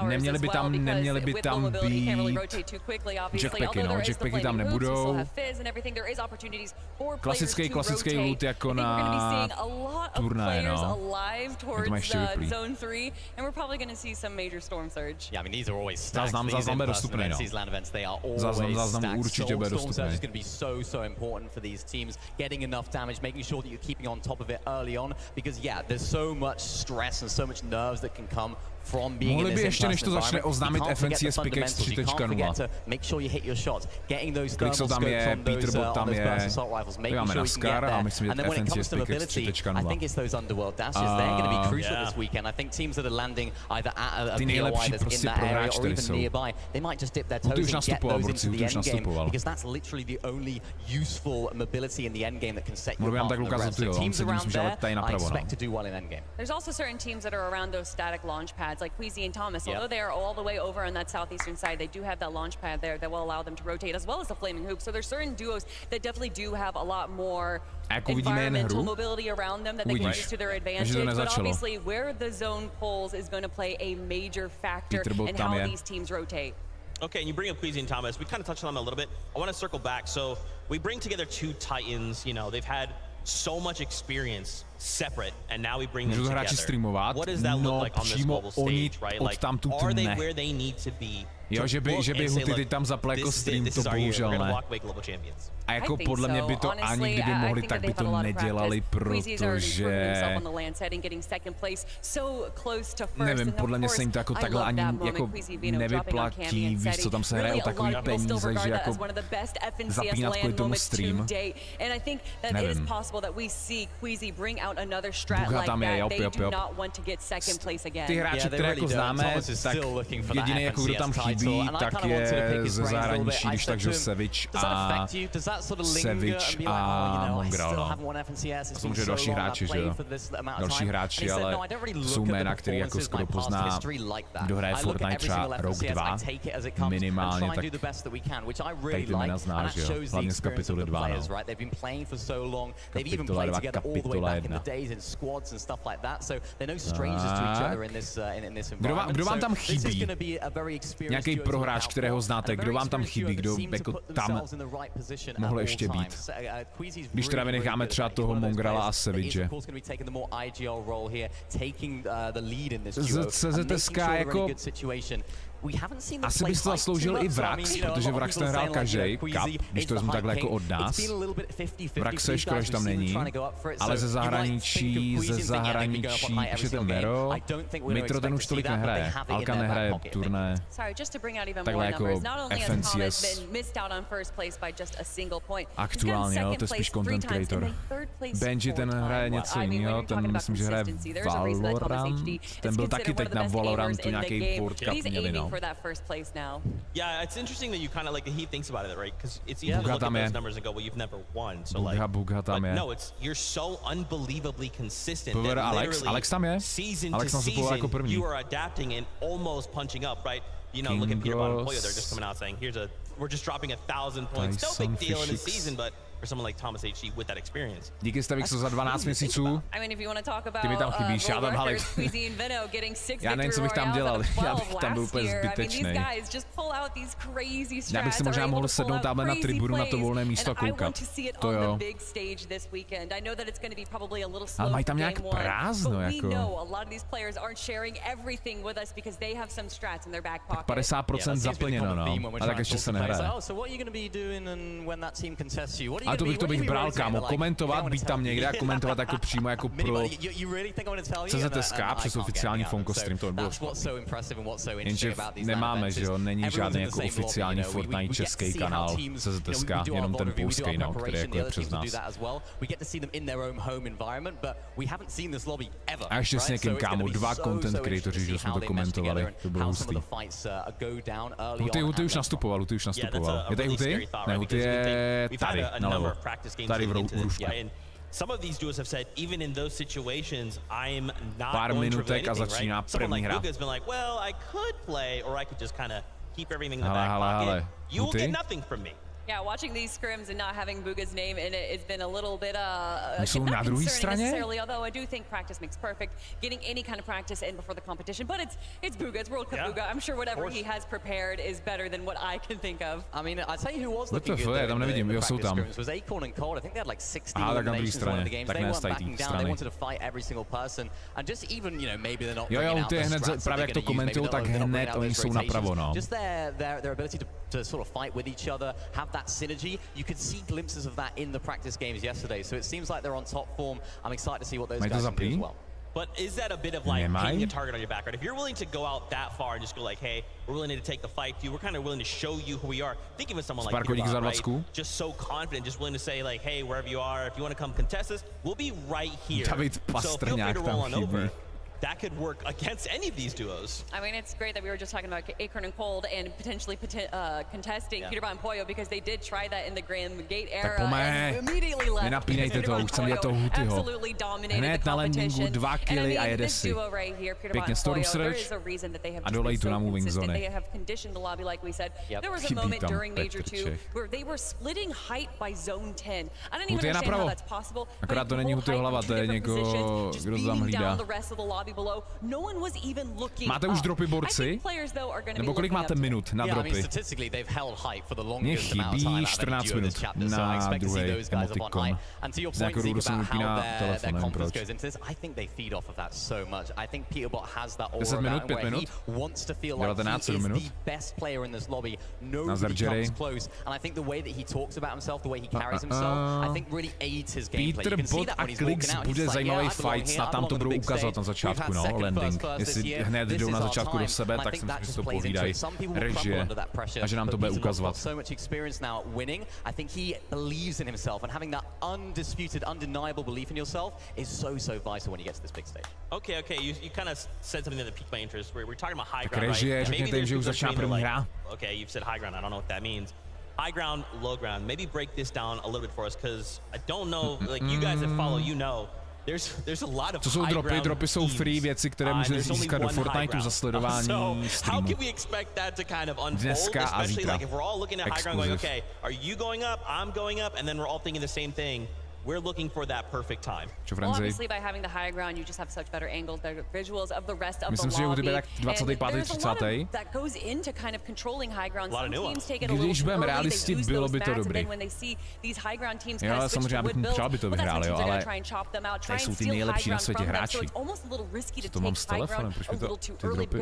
Neměly by tam být jackpacky, no, jackpacky tam nebudou. Klasický loot jako na turnaje, no. Je to má ještě vyplý. Zone 3, and we're probably going to see some major storm surge. Yeah, I mean, these are always stacked. Záznam bude dostupný, no. These LAN events, they are always stacked. Určitě bude Storm surge is dostupný. going to be so important for these teams, getting enough damage, making sure that you're keeping on top of it early on, because yeah, there's so much stress and so much nerves that can come from being in this in-person environment. You can't forget the fundamentals, you can't forget to make sure you hit your shots, getting those thermal scopes on those burst assault rifles, making sure you can get there. And then when it comes to mobility, I think it's those underworld dashes. They're going to be crucial this weekend. I think teams that are landing either at a POI that's in that area or even nearby, they might just dip their toes and get those into the end game, because that's literally the only useful mobility in the end game that can set you apart from the rest. So teams around there, I expect to do well in end game. There's also certain teams that are around those static launch pads, like Queasy and Thomas. Although they are all the way over on that southeastern side, they do have that launch pad there that will allow them to rotate, as well as the flaming hoop. So there's certain duos that definitely do have a lot more environmental mobility around them that they can use to their advantage. But obviously, where the zone pulls is going to play a major factor in how these teams rotate. Okay, and you bring up Queasy and Thomas. We kind of touched on them a little bit. I want to circle back. So we bring together 2 Titans. You know, they've had so much experience separate and now we bring them Můžu to hráči together. streamovat? What does that look like on this přímo global oni stage, right? odtamtud Are they ne. where they need to be? Jo, že by Huty teď tam zapl jako stream, to bohužel ne. A jako podle mě by to ani kdyby mohli, tak by to nedělali, protože... Nevím, podle mě se jim to jako takhle ani jako nevyplatí, víš co, tam se hraje o takový peníze, že jako zapínat kvůli tomu stream. Nevím. Buga tam je, jop. Ty hráči, které jako známe, tak jediný jako kdo tam chybí, tak je ze zahraničí, když takže Sevič a Mongral, no. A samozřejmě další hráči, že jo. Další hráči, ale jsou jména, který jako skoro pozná, kdo hraje Fortnite třeba rok, 2, minimálně, tak tady ty jména zná, že jo. Hlavně z kapitoly 2, no. Kapitola 2, kapitola 1. Kdo vám tam chybí? Nějaký prohráč, kterého znáte, kdo vám tam chybí, kdo jako tam mohl ještě být. Když teda vynecháme třeba toho Mongrala a Sevidže. CZSK jako... Asi bys to zasloužil i Vrax, protože Vrax ten hrál každý cup, když to vezmu takhle jako od nás. Vrax je škoda, že tam není, ale ze zahraničí, píšete Mero, Mitro ten už tolik nehraje, Alka nehraje turné, takhle jako FNCS. Aktuálně, jo, to je spíš content creator. Benji ten hraje něco jiného, ten myslím, že hraje Valorant, ten byl taky teď na Valorantu nějaký World Cup měli, no. For that first place now. Yeah, it's interesting that you kind of like he thinks about it, right? Because it's easy to look at those numbers and go, well, you've never won. So like, but no, it's you're so unbelievably consistent. Alex tam je. Season to season, you are adapting and almost punching up, right? You know, look at Peterbottom Pollo. They're just coming out saying, we're just dropping 1,000 points. No big deal in the season, but for someone like Thomas HG with that experience. Díky Stavixo za 12 měsíců. Ty mi tam chybíš, já tam halek. Já nevím, co bych tam dělal, já bych tam byl úplně zbytečný. Já bych se možná mohl sednout tamhle na tribunu na to volné místo a koukat. To jo. Ale mají tam nějak prázdno, jako. Tak 50% zaplněno, no. A tak ještě se nehraje. A to bych bral, kámo, komentovat, být tam někde a komentovat jako přímo jako pro CZSK přes oficiální Fonko stream, to bylo jenže nemáme, že jo, není žádný jako oficiální Fortnite český kanál CZSK, jenom ten polský, no, který jako je přes nás. A ještě s někým, kámo, 2 content creatoři, že jsme to komentovali, to bylo hustý. Huty už nastupoval, Je tady Huty? Ne, Huty je tady, nalevo. Tady v Rušku. Pár minutek a začíná první hra. Hele. Huty? Yeah, watching these scrims and not having Buga's name in it has been a little bit Jsou na druhé straně? although I do think practice makes perfect. Getting any kind of practice in before the competition, but it's Buga, it's World Cup Buga. I'm sure whatever he has prepared is better than what I can think of. I mean, I tell you who was looking good. Tam nevidím, jo, jsou tam. Was Acorn and Cold. I think they had like 60 eliminations in one of the games. They weren't backing down. They wanted to fight every single person and just even, you know, maybe they're not. Jo, ty hned právě jak to komentujou, tak hned oni jsou napravo, no. Just their ability to sort of fight with each other, have that synergy. You could see glimpses of that in the practice games yesterday, so it seems like they're on top form. I'm excited to see what those guys can do as well. But is that a bit of like hitting a target on your back, right? If you're willing to go out that far and just go like, hey, we're willing to take the fight, dude, we're kind of willing to show you who we are. Think of someone like Peterbottom, right? Just so confident, just willing to say like, hey, wherever you are, if you want to come contest this, we'll be right here. So feel free to roll on over. That could work against any of these duos. I mean, it's great that we were just talking about Acorn and Cold and potentially contesting Peterbottom and Pollo because they did try that in the Grand Gate era and immediately left. Nenapínejte to, už jsem viděl toho Hutyho. Hned na landingu 2 killy a jede si. Pěkně storm search a dolej tu na moving zóny. Chybí tam Petrček. Huty je napravo. Akorát to není Hutyho hlava, to je někoho, kdo to tam hlídá. Máte už dropy, borci? Nebo kolik máte minut na dropy? Mně chybí 14 minut na druhý emotikon. Z nějakého důvodu se mi vypíná telefon, nevím proč. 10 minut, 5 minut, 19, 7 minut. Nazdar, Jerry. Peter, Bot a Klix bude zajímavý fight, snad tam to budou ukazovat na začátku, no, landing. Jestli hned jdou na začátku do sebe, tak si myslím, že to povídají režie a že nám to bude ukazovat. Tak režie, řekněte jim, že už začíná první hra. High ground, low ground. Maybe break this down a little bit for us, because I don't know, like you guys that follow, you know, there's a lot of. Co jsou dropy? Dropy jsou free věci, které můžete získat do Fortniteu za sledování streamu. Dneska a zítra. Okay, are you going up? I'm going up, and then we're all thinking the same thing. We're looking for that perfect time. Well, obviously, by having the high ground, you just have such better angles, better visuals of the rest of the Myslím si, že UTY tak 25. 30. That goes into kind of controlling high ground. Some teams take it a Když budeme realisti, bylo by to dobrý. Jo, ale samozřejmě, abych přál by to vyhráli, jo, ale tady jsou ty nejlepší na světě hráči. Co to mám s telefonem? Proč mi to ty dropy?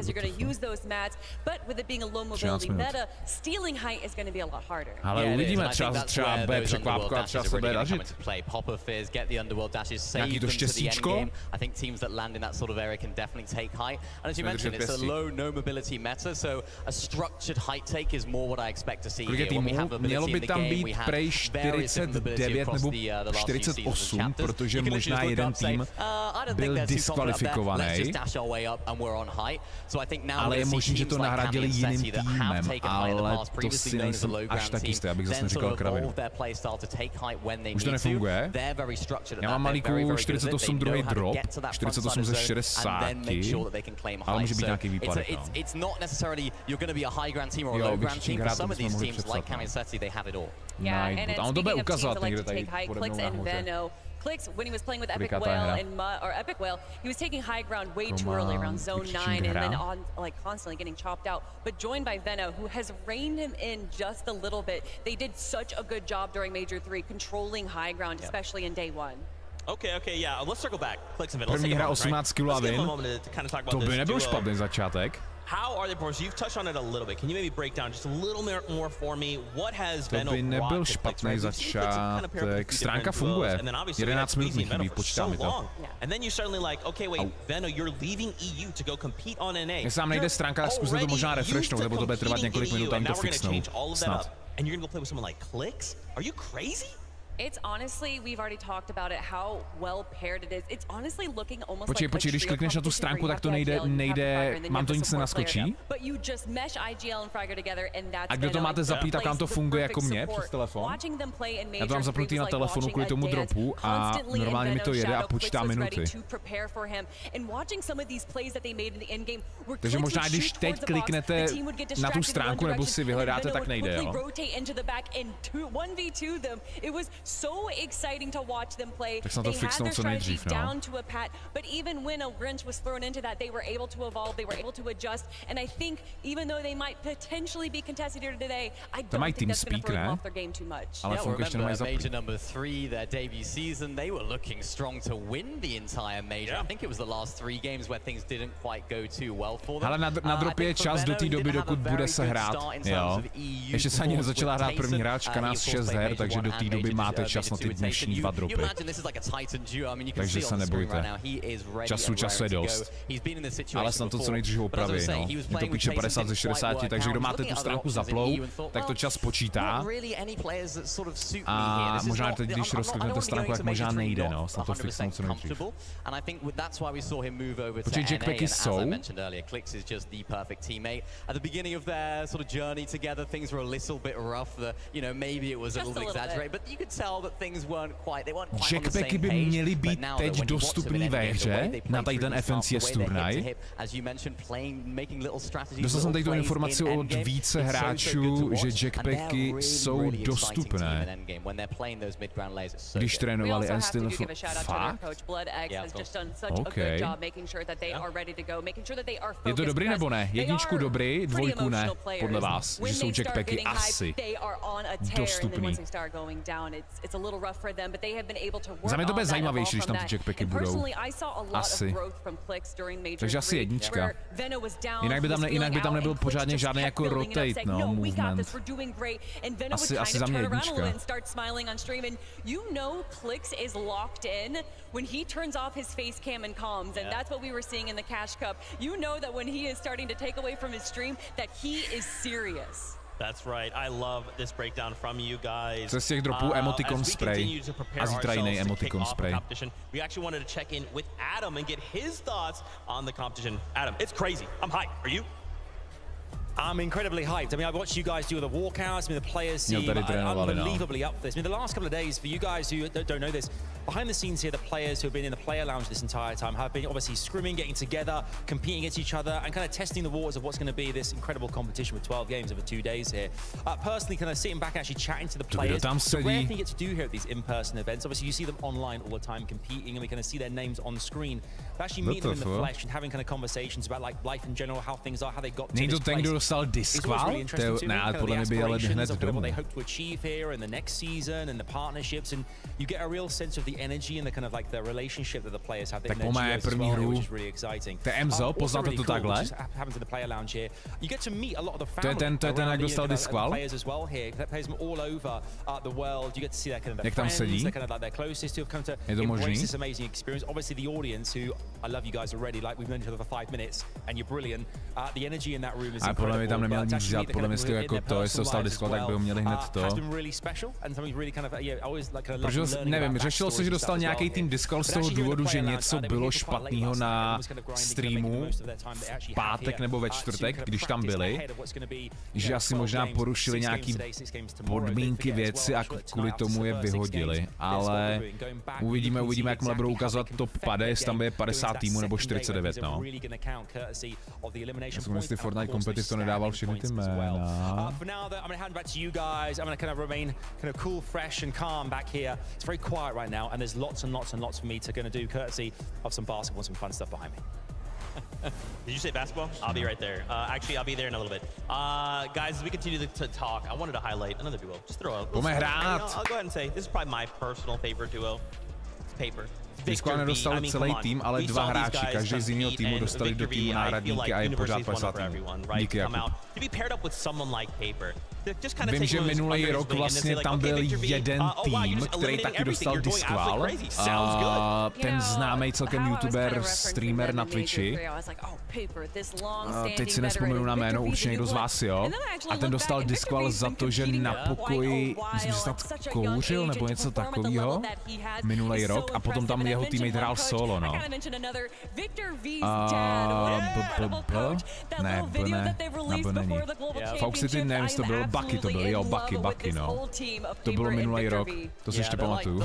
13 minut. Ale uvidíme, třeba bude překvápka a třeba se bude dařit. Nějaký to štěstíčko. Kolik týmů? Mělo by tam být prej 49 nebo 48, protože možná jeden tým byl diskvalifikovaný, ale je možné, že to nahradili jiným týmem, ale to si nejsem až tak jistý, abych zase neříkal kravinu. Už to nefunguje. Já mám malíku 48 druhý drop, 48 ze 60, ale může být nějaký výpadek. Jo, vyčičník hrát, to bychom mohli přepsat. A on to bude ukazovat někde tady pode mnou nahoře. Klix, when he was playing with Epic Whale in Epic Whale, he was taking high ground way too early, around zone 9, and then on like constantly getting chopped out. But joined by Veno, who has reined him in just a little bit. They did such a good job during Major 3, controlling high ground, especially in day 1. Okay, yeah, let's circle back. Klix and Veno. První hra 18 kg a vin. To by nebyl špatný začátek. How are they, Boris? You've touched on it a little bit. Can you maybe break down just a little more for me? What has Veno brought? To by nebyl špatný začátek. Stránka funguje. 11 minut mi chybí, počítáme to. And then you suddenly like, okay, wait, Veno, you're leaving EU to go compete on NA. Jestli nám nejde stránka, tak zkusme to možná refreshnout, nebo to bude trvat několik minut, tam to fixnou. Snad. And you're gonna go play with someone like Klix? Are you crazy? It's honestly, we've already talked about it, how well paired it is. It's honestly looking almost like Počkej, když klikneš na tu stránku, tak to nejde, mám to nic nenaskočí? A kde to máte zapít, tak vám to funguje jako mě přes telefon? Já to mám zapnutý na telefonu kvůli tomu dropu a normálně mi to jede a počítá minuty. Takže možná, když teď kliknete na tu stránku nebo si vyhledáte, tak nejde, jo? So exciting to watch them play. They had their strategy down to a pat, but even when a wrench was thrown into that, they were able to evolve, they were able to adjust, and I think even though they might potentially be contested here today, I don't think that's going to throw them off their game too much. Yeah, well, remember Major number 3, their debut season, they were looking strong to win the entire Major. I think it was the last 3 games where things didn't quite go too well for them. Ale na dropě je čas do té doby, dokud bude se hrát, jo. Ještě se ani nezačala hrát první hráčka, nás 6 her, takže do té doby máte čas na ty dnešní 2 dropy. Takže se nebojte. Času je dost. Ale snad to co nejdřív opraví, no. Mě to píše 50 ze 60, takže kdo máte tu stránku zaplou, tak to čas počítá. A možná teď, když rozkliknete stránku, tak možná nejde, no. Snad to fixnou co nejdřív. Počkej, jackpacky jsou. Jackpacky by měly být teď dostupný ve hře na tady ten FNCS turnaj. Dostal jsem tady tu informaci od více hráčů, že jackpacky jsou dostupné, když trénovali and still fakt? OK. Je to dobrý nebo ne? Jedničku dobrý, dvojku ne, podle vás, že jsou jackpacky asi dostupný. Za mě to bude zajímavější, když tam ty jackpacky budou. Asi. Takže asi jednička. Jinak by tam nebyl pořádně žádný jako rotate, no, movement. Asi za mě jednička. When he turns off his face cam and comms, and that's what we were seeing in the Cash Cup. You know that when he is starting to take away from his stream, that he is serious. That's right. I love this breakdown from you guys. Z těch dropů emoticon spray. A zítra jiný emoticon spray. We actually wanted to check in with Adam and get his thoughts on the competition. Adam, it's crazy. I'm hyped. Are you? I'm incredibly hyped. I mean, I watched you guys do the walkouts. I mean, the players seem unbelievably up for this. I mean, the last couple of days, for you guys who don't know this, behind the scenes here, the players who have been in the player lounge this entire time have been obviously scrimming, getting together, competing against each other, and kind of testing the waters of what's going to be this incredible competition with 12 games over 2 days here. Personally, kind of sitting back and actually chatting to the players. It's a rare thing you get to do here at these in-person events. Obviously, you see them online all the time competing, and we kind of see their names on screen. But actually meeting them in the flesh and having kind of conversations about like life in general, how things are, how they got to this place. Diskval? Ne, podle mě by ale hned domů. They hope to achieve here in the next season and the partnerships, and you get a real sense of the energy and the kind of like the relationship that the players have. Tak po mé první hru. To je Emzo, poznáte to takhle? You get to meet a lot of the fans. To je ten, jak dostal diskval? Players as well here. Players from all over the world. You get to see their kind of jak tam sedí? Their closest who have come to embrace this amazing experience. Obviously the audience, who I love you guys already. Like we've known each other for 5 minutes, and you're brilliant. The energy in that room is incredible. Podle mě jako to, jestli dostal diskval, tak by ho měli hned to. Protože nevím, řešilo se, že dostal nějaký tým diskval z toho důvodu, že něco bylo špatného na streamu v pátek nebo ve čtvrtek, když tam byli, že asi možná porušili nějaký podmínky věci a kvůli tomu je vyhodili, ale uvidíme, jakmile budou ukazovat top 50, jestli tam bude 50 týmů nebo 49, no. Já jsem jestli Fortnite Competitive to nedával všechny ty jména. For now, I'm going to hand back to you guys. I'm going to kind of remain kind of cool, fresh, and calm back here. It's very quiet right now, and there's lots and lots and lots for me to kind of do, courtesy of some basketball and some fun stuff behind me. Did you say basketball? I'll be right there. Actually, I'll be there in a little bit. Guys, as we continue to talk, I wanted to highlight another duo. Just throw out. I'll go ahead and say this is probably my personal favorite duo. It's Paper. Diskval nedostal celý tým, ale 2 hráči, každý z jiného týmu dostali do týmu náhradníky a je pořád 50 týmů. Díky, Jakub. Vím, že minulý rok vlastně tam byl jeden tým, který taky dostal diskval. Ten známý celkem youtuber, streamer na Twitchi. Teď si nespomenu na jméno, určitě někdo z vás, jo. A ten dostal diskval za to, že na pokoji, myslím, že snad kouřil nebo něco takového minulý rok a potom tam jeho teammate hrál solo, no. Ne, na B není. Fox City, nevím, jestli to byl Bucky, to byl, jo, Bucky, no. To bylo minulý rok, to si ještě pamatuju.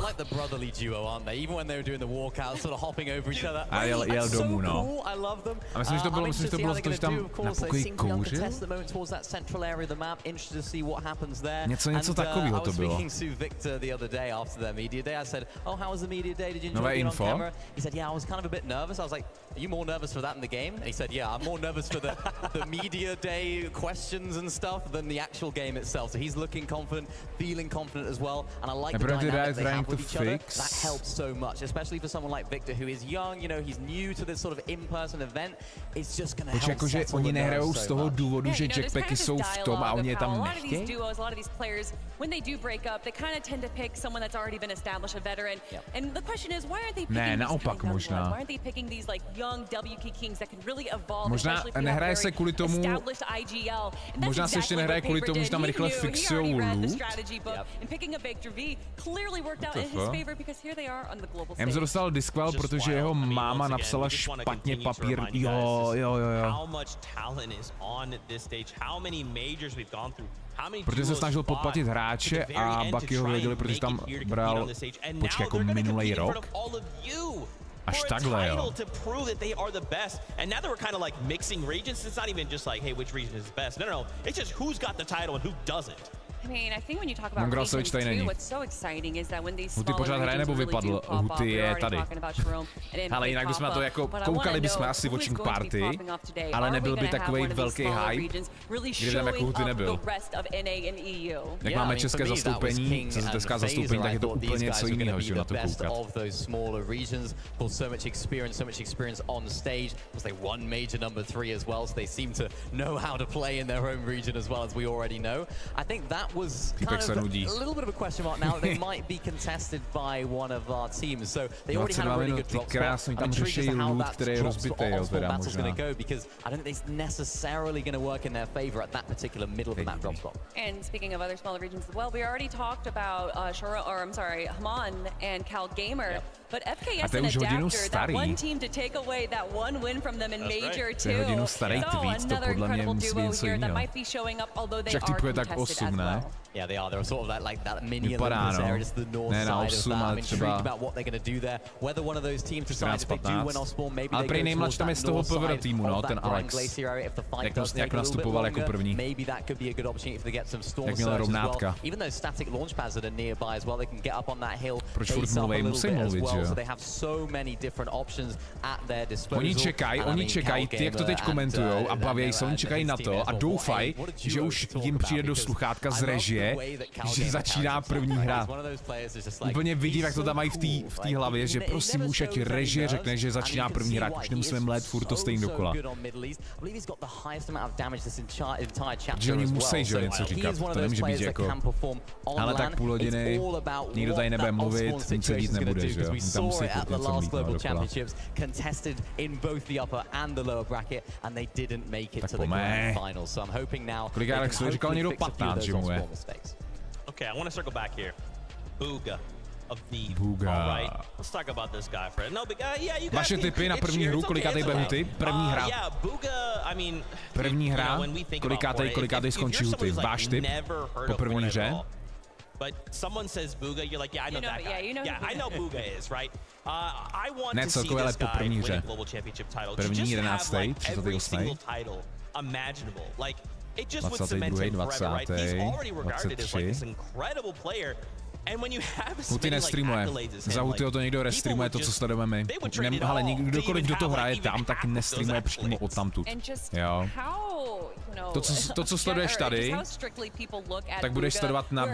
A jel domů, no. A myslím, že to bylo za to, že tam na pokoji kouřil? Něco takového to bylo. Nové info? He said, yeah, I was kind of a bit nervous. I was like, are you more nervous for that in the game? And he said, yeah, I'm more nervous for the media day questions and stuff than the actual game itself. So he's looking confident, feeling confident as well. And I like the dynamic they have with each other. That helps so much, especially for someone like Victor, who is young, you know, he's new to this sort of in-person event. It's just going to help jakože settle oni nehrajou z toho důvodu, že jackpacky jsou v tom a oni je tam nechtějí? When they do break up, they kind of tend to pick someone that's already been established, a veteran. And the question is, why aren't they picking naopak možná. Why aren't they picking these like young WK Kings that can really evolve? Možná nehraje se kvůli tomu, možná se ještě nehraje kvůli tomu, že tam rychle fixujou loot. Emzo dostal diskval, protože jeho máma napsala špatně papír. Jo. Protože se snažil podplatit hráče a Bucky ho věděli, protože tam bral, počkej, jako minulej rok? Až takhle, jo. I mean, I think when you talk about regions too, what's so exciting is that when these smaller regions really do pop up, we're already talking about Jerome. Ale jinak bychom na to jako koukali bychom asi watching party, ale nebyl by takový velký hype, kdyby tam jako Huty nebyl. Jak máme české zastoupení, české zastoupení, tak je to úplně něco jiného, že na to koukat. Was kind of a little bit of a question mark now. They might be contested by one of our teams, so they already had a really good drop spot. I'm intrigued as to how that drop spot battle's going to go, because I don't think it's necessarily going to work in their favor at that particular middle of the map drop spot. And speaking of other smaller regions as well, we already talked about Haman and Cal Gamer. But FKS and Adapter, that one team to take away that one win from them in Major 2. So another incredible duo here that might be showing up, although they are contested as well. Yeah, they are. They're sort of like that mini Olympus area, just the north side of that. I'm intrigued about what they're going to do there. Whether one of those teams decides if they do win off spawn, maybe they go towards that north side of that Grand Glacier area. If the fight does take a little bit longer, maybe that could be a good opportunity for them to get some storm surge as well. Even those static launch pads that are nearby as well, they can get up on that hill, base up a little bit as well. So they have so many different options at their disposal. Oni čekají, ty jak to teď komentujou a baví se, oni čekají na to a doufají, že už jim přijde do sluchátka z režie, že začíná první hra. Úplně vidím, jak to tam mají v té hlavě, že prosím už ať režie řekne, že začíná první hra, už nemusíme mlét furt to stejně dokola. Že oni musí, že něco říkat, to nemůže být jako, ale tak půl hodiny, nikdo tady nebude mluvit, nic se dít nebude, že jo, tam musí furt něco mít dokola. Tak pomé. Kolik Alex říkal někdo 15, že mu je. Okay, I want to circle back here. Booga of Need. Booga. All right, let's talk about this guy for it. No, but yeah, you got vaše tipy na první hru, kolikátej bude Huty? První hra. Yeah, Booga, I mean, první hra, kolikátej skončí Huty? Váš tip po první hře? But someone says Booga, you're like, yeah, I know that guy. Yeah, I know Booga is, right? I want to see this guy win a global championship title. První 11. Every single title imaginable. Like, it just would cement him forever, right? He's already regarded as like this incredible player. Huty nestreamuje. Za Hutyho to někdo restreamuje, to, co sledujeme my. Ale kdokoliv, kdo to hraje tam, tak nestreamuje přímo odtamtud. Jo. To, co sleduješ tady, tak budeš sledovat na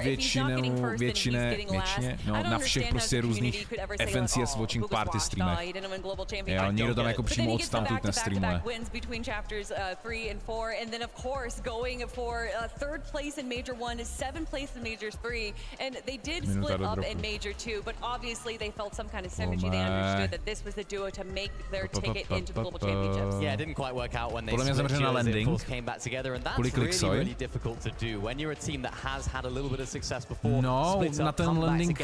na všech prostě různých FNCS Watching Party streamech. Jo, někdo tam jako přímo odtamtud nestreamuje. Split up in Major 2, but obviously they felt some kind of synergy. They understood that this was the duo to make their ticket into the Global Championships. Yeah, it didn't quite work out when they came back together, and that's really difficult to do when you're a team that has had a little bit of success before. No, na ten landing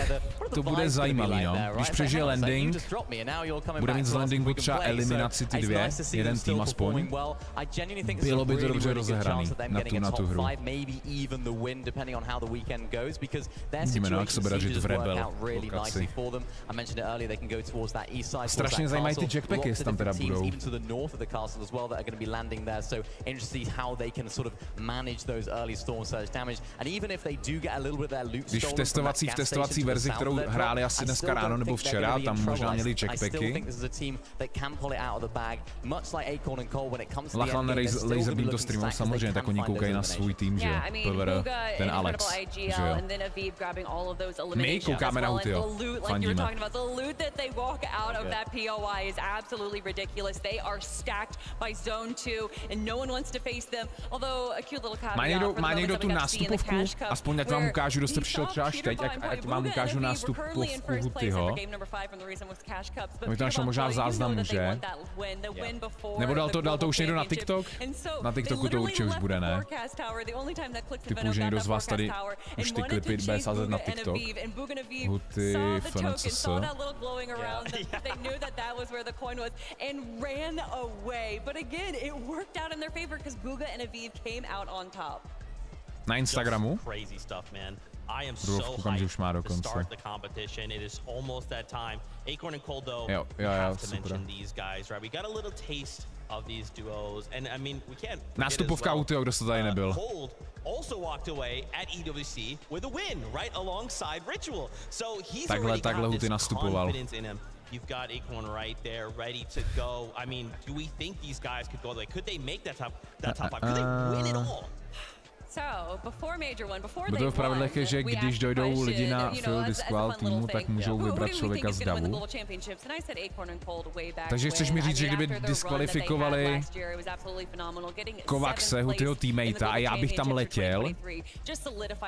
to bude zajímavý, no. Když přežije landing, bude mít z landingu třeba eliminaci ty dvě, jeden tým aspoň. Bylo by to dobře rozehraný na tu hru. Vidíme, no, jak se bude dařit v Rebel lokaci. Strašně zajímají ty jackpacky, jestli tam teda budou. Když v testovací verzi, kterou hráli asi dneska ráno nebo včera, tam možná měli jackpacky. Lachlan Laserbeam to streamoval samozřejmě, tak oni koukají na svůj tým, že? PVR, ten Alex, že jo? of those eliminations. My koukáme na Hutyho. Like you were talking about, the loot that they walk out of that POI is absolutely ridiculous. They are stacked by Zone 2, and no one wants to face them. Although a cute little caveat. Má někdo tu nástupovku? Aspoň ať vám ukážu, kdo jste přišel třeba až teď, ať vám ukážu nástupovku Hutyho. Aby to našel možná v záznamu, že? Nebo dal to už někdo na TikTok? Na TikToku to určitě už bude, ne? Typu, že někdo z vás tady už ty klipy bude sázet na TikTok. Huty, FNCS. Na Instagramu? I am so hyped to start the competition. It is almost that time. Acorn and Cold, though, have to mention these guys, right? We got a little taste of these duos, and I mean, we can't. Nástupovka Hutyho, kdo se tady nebyl. Cold also walked away at EWC with a win, right alongside Ritual. So he's already got this confidence in him. You've got Acorn right there, ready to go. I mean, do we think these guys could go? Like, could they make that top five? Could they win it all? Bylo v pravidlech, že když dojdou lidi na field squall týmu, tak můžou vybrat člověka z davu. Takže chceš mi říct, že kdyby diskvalifikovali Kovaxe, Hutyho teammatea, a já bych tam letěl,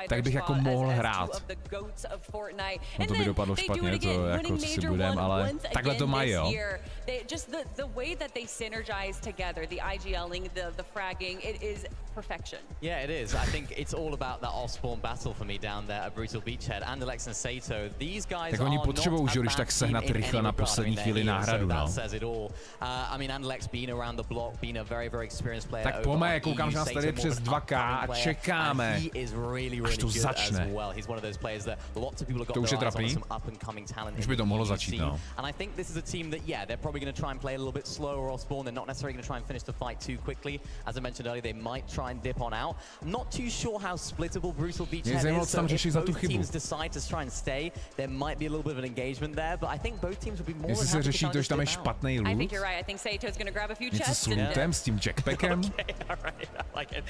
tak bych jako mohl hrát. No to by dopadlo špatně, to jako co si budem, ale takhle to mají, jo. Yeah, it is. I think it's all about that off-spawn battle for me down there at Brutal Beachhead. Andalex and Sato, these guys tak oni potřebují, že když tak sehnat rychle na poslední chvíli náhradu, no. I mean, Andalex being around the block, being a very, very experienced player. Tak pojďme, koukám, že nás tady přes 2K a čekáme, až to začne. To už je trapný. Už by to mohlo začít, no. And I think this is a team that, yeah, they're probably going to try and play a little bit slower off-spawn. They're not necessarily going to try and finish the fight too quickly. As I mentioned earlier, they might try and dip on out. I'm not too sure how splittable Brutal Beachhead is, so if both teams decide to try and stay, there might be a little bit of an engagement there, but I think both teams will be more than happy to try and že tam je špatný loot. I think you're right. I think Sato's going to grab a few chests. Něco s lootem, s tím jackpackem. Okay, all right, I like it.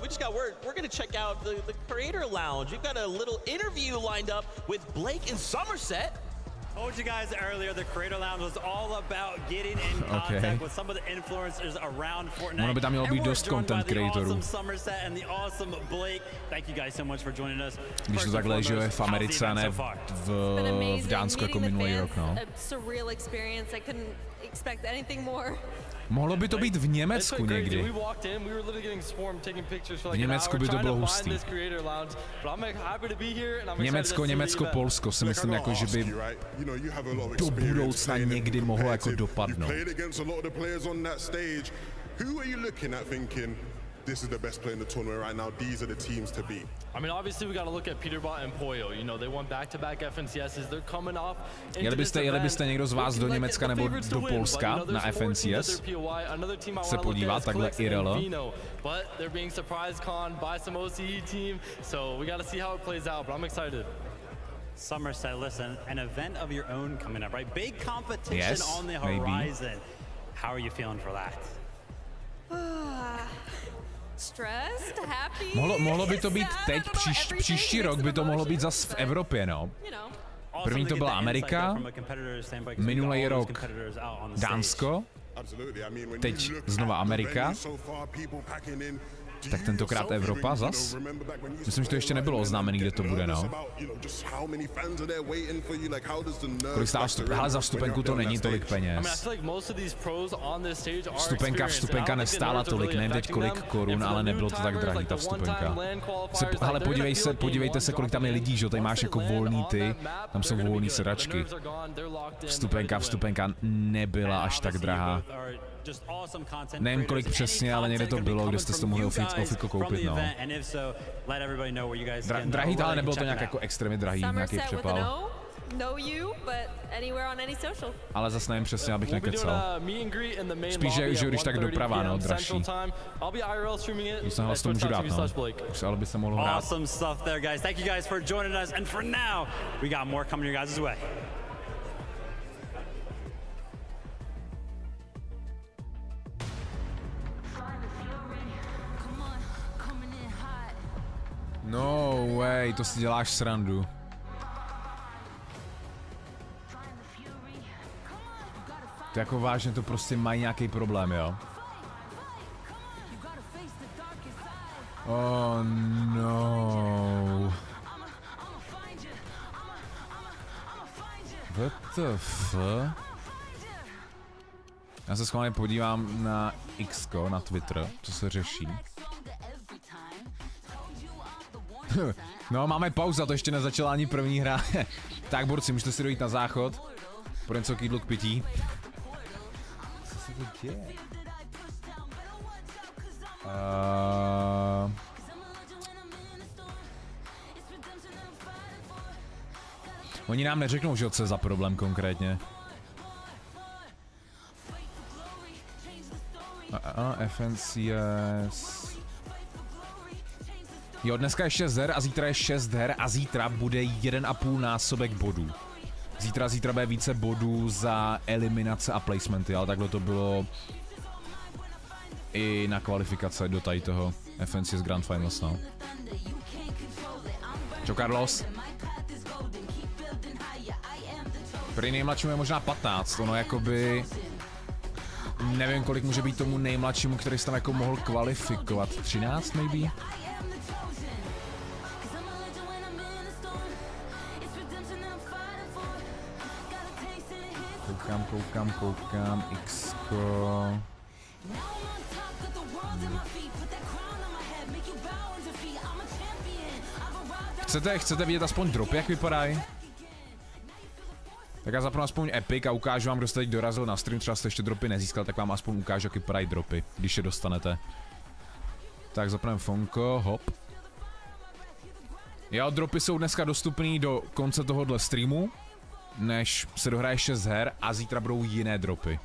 We just got word. We're going to check out the Creator Lounge. We've got a little interview lined up with Blake in Somerset. Told you guys earlier, the Creator Lounge was all about getting in contact with some of the influencers around Fortnite. Ono by tam mělo být dost content creatorů. Když to takhle žije v Americe a ne v Dánsku jako minulý rok, no. Mohlo by to být v Německu někdy. V Německu by to bylo hustý. Německo, Polsko si myslím, jako, že by do budoucna někdy mohlo jako dopadnout. This is the best player in the tournament right now. These are the teams to beat. I mean, obviously we got to look at Peterbot and Poyo. You know, they won back-to-back FNCSs. They're coming off. Jeli byste někdo z vás do Německa nebo do Polska na FNCS se podívat takhle IRL? But they're being surprised by some OCE team, so we got to see how it plays out. But I'm excited. Somerset, listen, an event of your own coming up, right? Big competition on the horizon. Maybe. How are you feeling for that? Stressed, happy. Mohlo by to být teď, příští rok by to mohlo být zas v Evropě, no. První to byla Amerika, minulý rok Dánsko, teď znova Amerika, tak tentokrát Evropa zas. Myslím, že to ještě nebylo oznámený, kde to bude, no. Kolik stála vstupenka? Ale za vstupenku to není tolik peněz. Vstupenka nestála tolik, nevím teď kolik korun, ale nebylo to tak drahý, ta vstupenka. Ale podívejte se, kolik tam je lidí, že tady máš jako volný ty, tam jsou volný sedačky. Vstupenka nebyla až tak drahá. Nevím kolik přesně, ale někde to bylo, kde jste to mohli ofiko koupit, no. Drahý, ale nebylo to nějak jako extrémně drahý, nějaký přepal. Ale zase nevím přesně, abych nekecal. Spíš, že když tak doprava, no, dražší. Když jsem hlas to můžu dát, no. Už ale by se mohlo hrát. Awesome stuff there, guys. Thank you guys for joining us, and for now, we got more coming your guys' way. No. No way, to si děláš srandu. To jako vážně to prostě mají nějaký problém, jo? Oh no. What the f? Já se schválně podívám na X-ko, na Twitter, co se řeší. No, máme pauza, to ještě nezačala ani první hra. Tak, borci, můžete si dojít na záchod. Pro něco k jídlu k pití. Co se to děje? Oni nám neřeknou, že co je za problém konkrétně. FNCS. Jo, dneska je 6 her a zítra je 6 her a zítra bude 1,5 násobek bodů. Zítra bude více bodů za eliminace a placementy, ale takhle to bylo i na kvalifikace do tady toho FNCS Grand Finals, no. Čo, Carlos? Prý nejmladšímu je možná 15, ono jakoby... Nevím, kolik může být tomu nejmladšímu, který se tam jako mohl kvalifikovat. 13 maybe? Koukám, X-ko... Chcete vidět aspoň dropy, jak vypadají? Tak já zapnu aspoň Epic a ukážu vám, kdo jste teď dorazil na stream, třeba jste ještě dropy nezískal, tak vám aspoň ukážu, jak vypadají dropy, když je dostanete. Tak zapneme Fonko, hop. Jo, dropy jsou dneska dostupný do konce tohohle streamu, než se dohraje 6 her a zítra budou jiné dropy.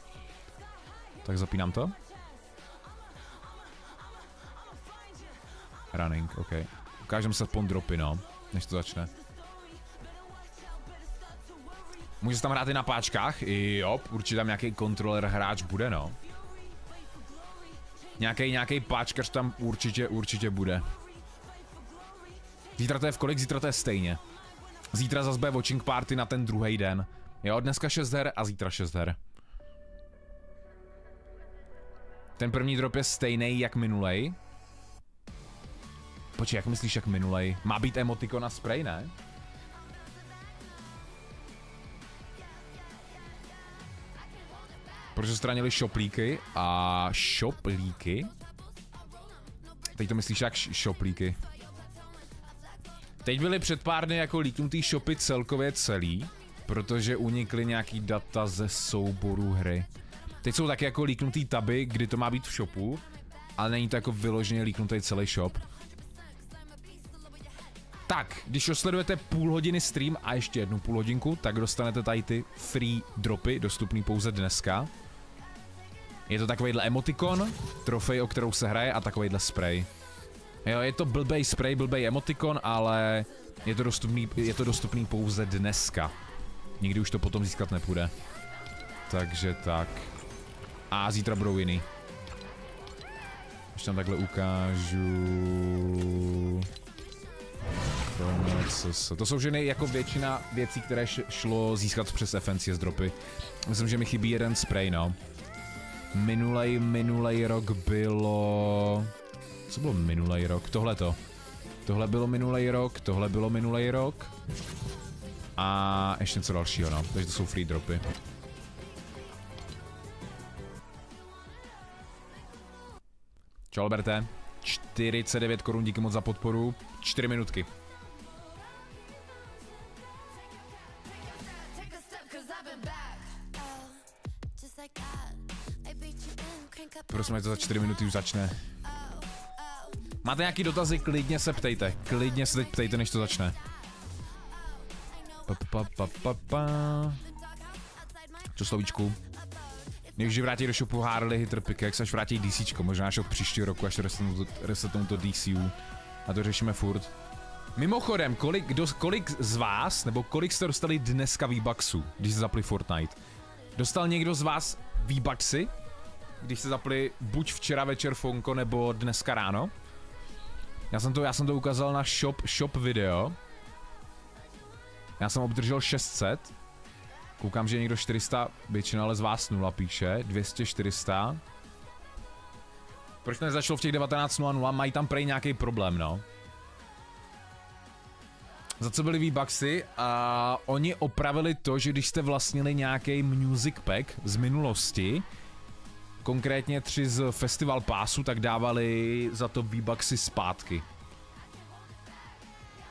Tak zapínám to. Running, ok. Ukážeme se aspoň dropy, no, než to začne. Může se tam hrát i na páčkách, jo, určitě tam nějaký kontroler hráč bude, no. Nějaký páčkař tam určitě bude. Zítra to je v kolik? Zítra to je stejně. Zítra zase bude watching party na ten druhý den. Jo, dneska 6 her a zítra 6 her. Ten první drop je stejný jak minulej. Počkej, jak myslíš jak minulej? Má být emotikon a spray, ne? Protože stranili šoplíky a šoplíky? Teď to myslíš jak šoplíky? Teď byly před pár dny jako líknutý shopy celkově celý, protože unikly nějaký data ze souboru hry. Teď jsou taky jako líknutý taby, kdy to má být v shopu, ale není to jako vyloženě líknutý celý shop. Tak, když osledujete půl hodiny stream a ještě jednu půl hodinku, tak dostanete tady ty free dropy, dostupný pouze dneska. Je to takovejhle emotikon, trofej, o kterou se hraje, a takovejhle spray. Jo, je to blbej spray, blbej emotikon, ale je to dostupný pouze dneska. Nikdy už to potom získat nepůjde. Takže tak. A zítra budou jiný. Když tam takhle ukážu... To jsou ženy jako většina věcí, které šlo získat přes FNCS dropy. Myslím, že mi chybí jeden spray, no. Minulej rok bylo... Co bylo minulej rok? Tohleto. Tohle bylo minulej rok, tohle bylo minulej rok. A ještě něco dalšího, no. Takže to jsou free dropy. Čau, Alberte. 49 korun, díky moc za podporu. 4 minutky. Prosím, to za 4 minuty už začne. Máte nějaký dotazy? Klidně se ptejte. Klidně se teď ptejte, než to začne. Co slovíčku? Když vrátí do shopu Harley Hitter Pickaxe, až vrátí DCčko, možná až od příštího roku, až resetnou to DCU. A to řešíme furt. Mimochodem, kolik z vás, nebo kolik jste dostali dneska V-Bucksů, když jste zapli Fortnite? Dostal někdo z vás V-Bucksy, když jste zapli buď včera večer Fonko, nebo dneska ráno? Já jsem to ukázal na shop video. Já jsem obdržel 600. Koukám, že je někdo 400, většina ale z vás 0 píše. 200, 400. Proč to nezačalo v těch 19:00? Mají tam prej nějaký problém, no. Za co byly V-Bucksy? A oni opravili to, že když jste vlastnili nějaký music pack z minulosti, konkrétně 3 z Festival Passu, tak dávali za to V-Bucksy zpátky.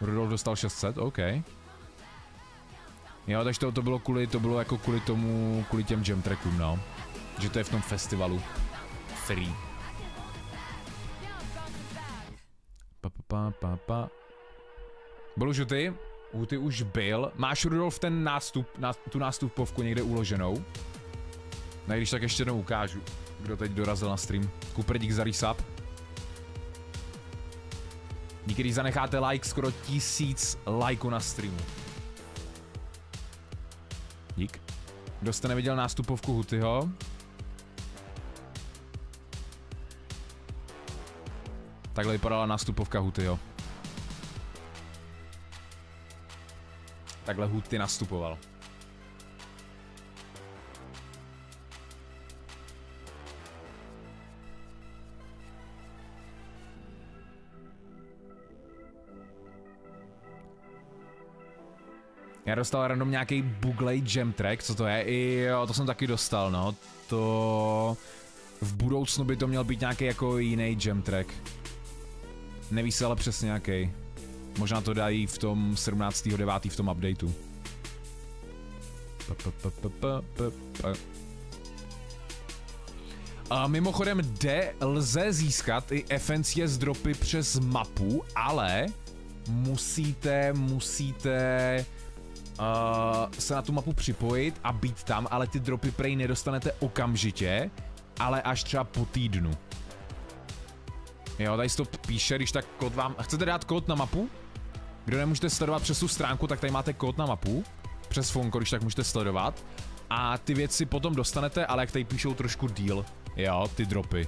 Rudolf dostal 600, OK. Jo, takže to bylo jako kvůli těm jam trackům, no. Že to je v tom festivalu. Free. Byl už Huty? Huty už byl. Máš, Rudolf, ten nástup, tu nástupovku někde uloženou? Ne, když tak ještě jednou ukážu, kdo teď dorazil na stream. Cooper, dík za resub. Díky, když zanecháte like, skoro 1000 lajků na streamu. Dík. Kdo jste neviděl nástupovku Hutyho? Takhle vypadala nástupovka Hutyho. Takhle Huty nastupoval. Já dostal random nějaký buglej jam track, co to je? I jo, to jsem taky dostal, no. To... V budoucnu by to měl být nějaký jako jiný jam track. Neví se ale přesně jaký. Možná to dají v tom 17.9. v tom updateu. A mimochodem lze získat i FNCS dropy přes mapu, ale musíte se na tu mapu připojit a být tam, ale ty dropy prej nedostanete okamžitě, ale až třeba po týdnu. Jo, tady se to píše, když tak kód vám... Chcete dát kód na mapu? Kdo nemůžete sledovat přes tu stránku, tak tady máte kód na mapu. Přes fonko, když tak můžete sledovat. A ty věci potom dostanete, ale jak tady píšou trošku díl. Jo, ty dropy.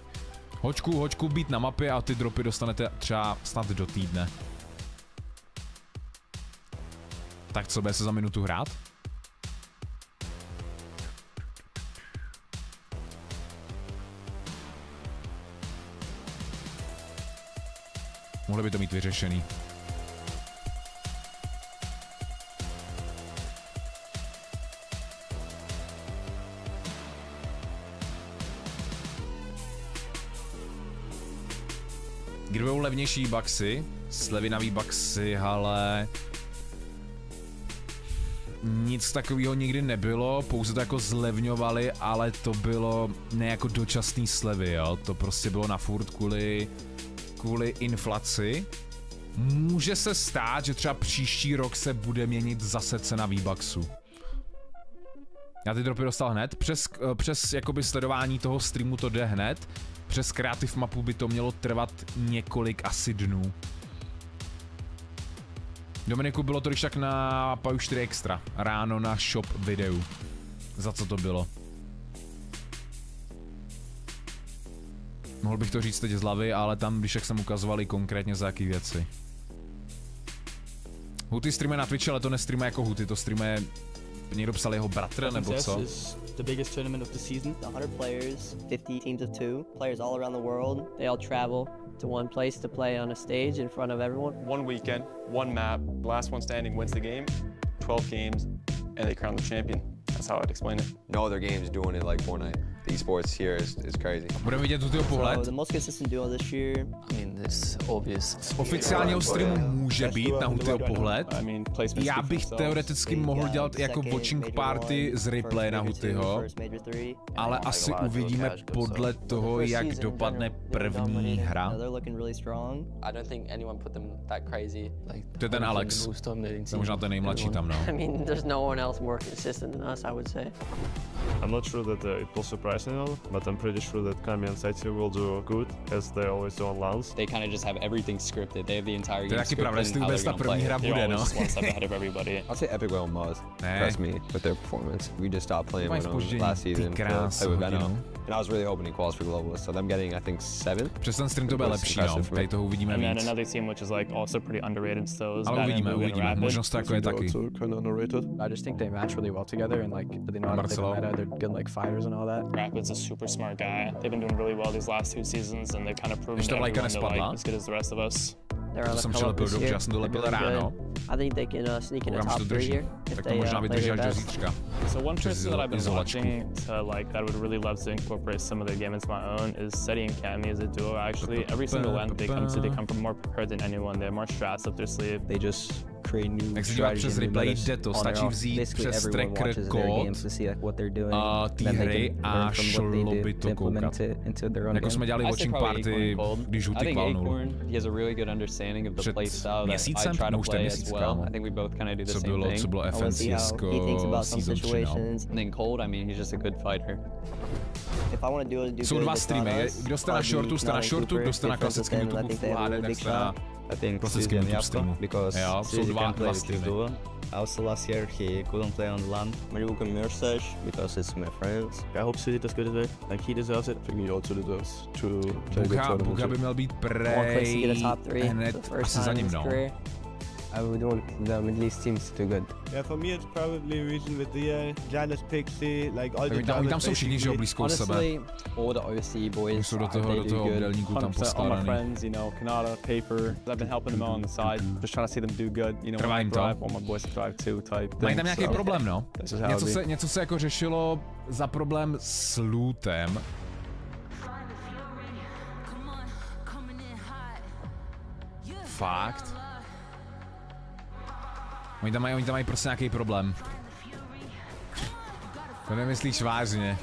Hoďku být na mapě a ty dropy dostanete třeba snad do týdne. Tak co, bude se za minutu hrát? Mohli by to mít vyřešený. Kdyby budou levnější V-Bucksy, slevy na V-Bucksy, ale... Nic takového nikdy nebylo, pouze to jako zlevňovali, ale to bylo ne jako dočasný slevy, jo. To prostě bylo na furt kvůli inflaci. Může se stát, že třeba příští rok se bude měnit zase cena V-Bucksů. Já ty dropy dostal hned, přes jakoby sledování toho streamu to jde hned. Přes Creative Mapu by to mělo trvat několik asi dnů. Dominiku, bylo to když tak na Pajus4 Extra, ráno na shop videu. Za co to bylo? Mohl bych to říct teď z hlavy, ale tam když jak jsem ukazovali konkrétně za jaký věci. Huty streamuje na Twitchi, ale to nestreamuje jako Huty, to streamuje... Někdo psal jeho bratr, nebo co? The biggest tournament of the season. 100 players, 50 teams of 2, players all around the world. They all travel to one place to play on a stage in front of everyone. One weekend, one map, the last one standing wins the game, 12 games, and they crown the champion. That's how I'd explain it. No other games doing it like Fortnite. The esports here is crazy. Budeme vidět Hutyho pohled. So the most consistent duo this year. I mean, this obvious. Oficiálního streamu může být na Hutyho pohled. Já bych teoreticky mohl dělat jako watching party z replay na Hutyho, ale asi uvidíme podle toho, jak dopadne první hra. To je ten Alex. To je možná ten nejmladší tam, no. I mean, there's no one else more consistent than us. I would say. I'm not sure that it will surprise anyone, but I'm pretty sure that Kami and Saito will do good, as they always do on LANs. They kind of just have everything scripted. They have the entire game scripted pravda, and how they're going to play. They're always one step ahead of everybody. I'll say Epic Whale Muzz impressed me with their performance. We just stopped playing with them last season to play with Venom. And I was really hoping he qualifies for Globalist, so them getting, I think, 7. Přes ten stream to bude lepší, no. Tady toho uvidíme víc. And then another team which is like also pretty underrated still is ale uvidíme. Možnost jako je taky. I just think they match really well together and like they know how to play the meta. They're good like fighters and all that. Rapid's a super smart guy. They've been doing really well these last 2 seasons and they've kind of proven that everyone they're like as good as the rest of us. They're on the come up this year. I think they can sneak in a top 3 here if they play their best. So one person that I've been watching to like that I would really love to incorporate some of their game into my own is Seti and Kami as a duo. Actually, every single land that they come to, they come from more prepared than anyone. They have more strats up their sleeve. They just create new jak se dívat přes replay, jde to, stačí vzít přes tracker kód té hry a šlo by to koukat. Jako jsme dělali watching party, když Huty kvalnul. Před měsícem, no už ten měsíc, kámo. Co bylo FNCSko, Season 3, no. Jsou 2 streamy, kdo jste na shortu, kdo jste na klasickém YouTube Full HD, tak jste na klasickém YouTube streamu. Jo, jsou 2 streamy. Also last year he couldn't play on the LAN. Mariuka Mirsash because it's my friends. I hope City does good today. Like he deserves it. I think he also deserves to play good tournament. Buka by měl být prej hned asi za ním, no. I would want the Middle East teams to good. Yeah, for me it's probably Region with the Janus, Pixie, like all the Oni tam jsou všichni, že jo, blízko sebe. All the OC boys, jsou do toho obdélníku tam poskládaný. friends, you know, Canada, Paper. I've been helping them out on the side, just trying to see them do good, you know, when I drive, all my boys drive too type. Mají tam nějaký problém, no. Něco se jako řešilo za problém s lootem. Fakt. Oni tam mají prostě nějaký problém. To nemyslíš vážně.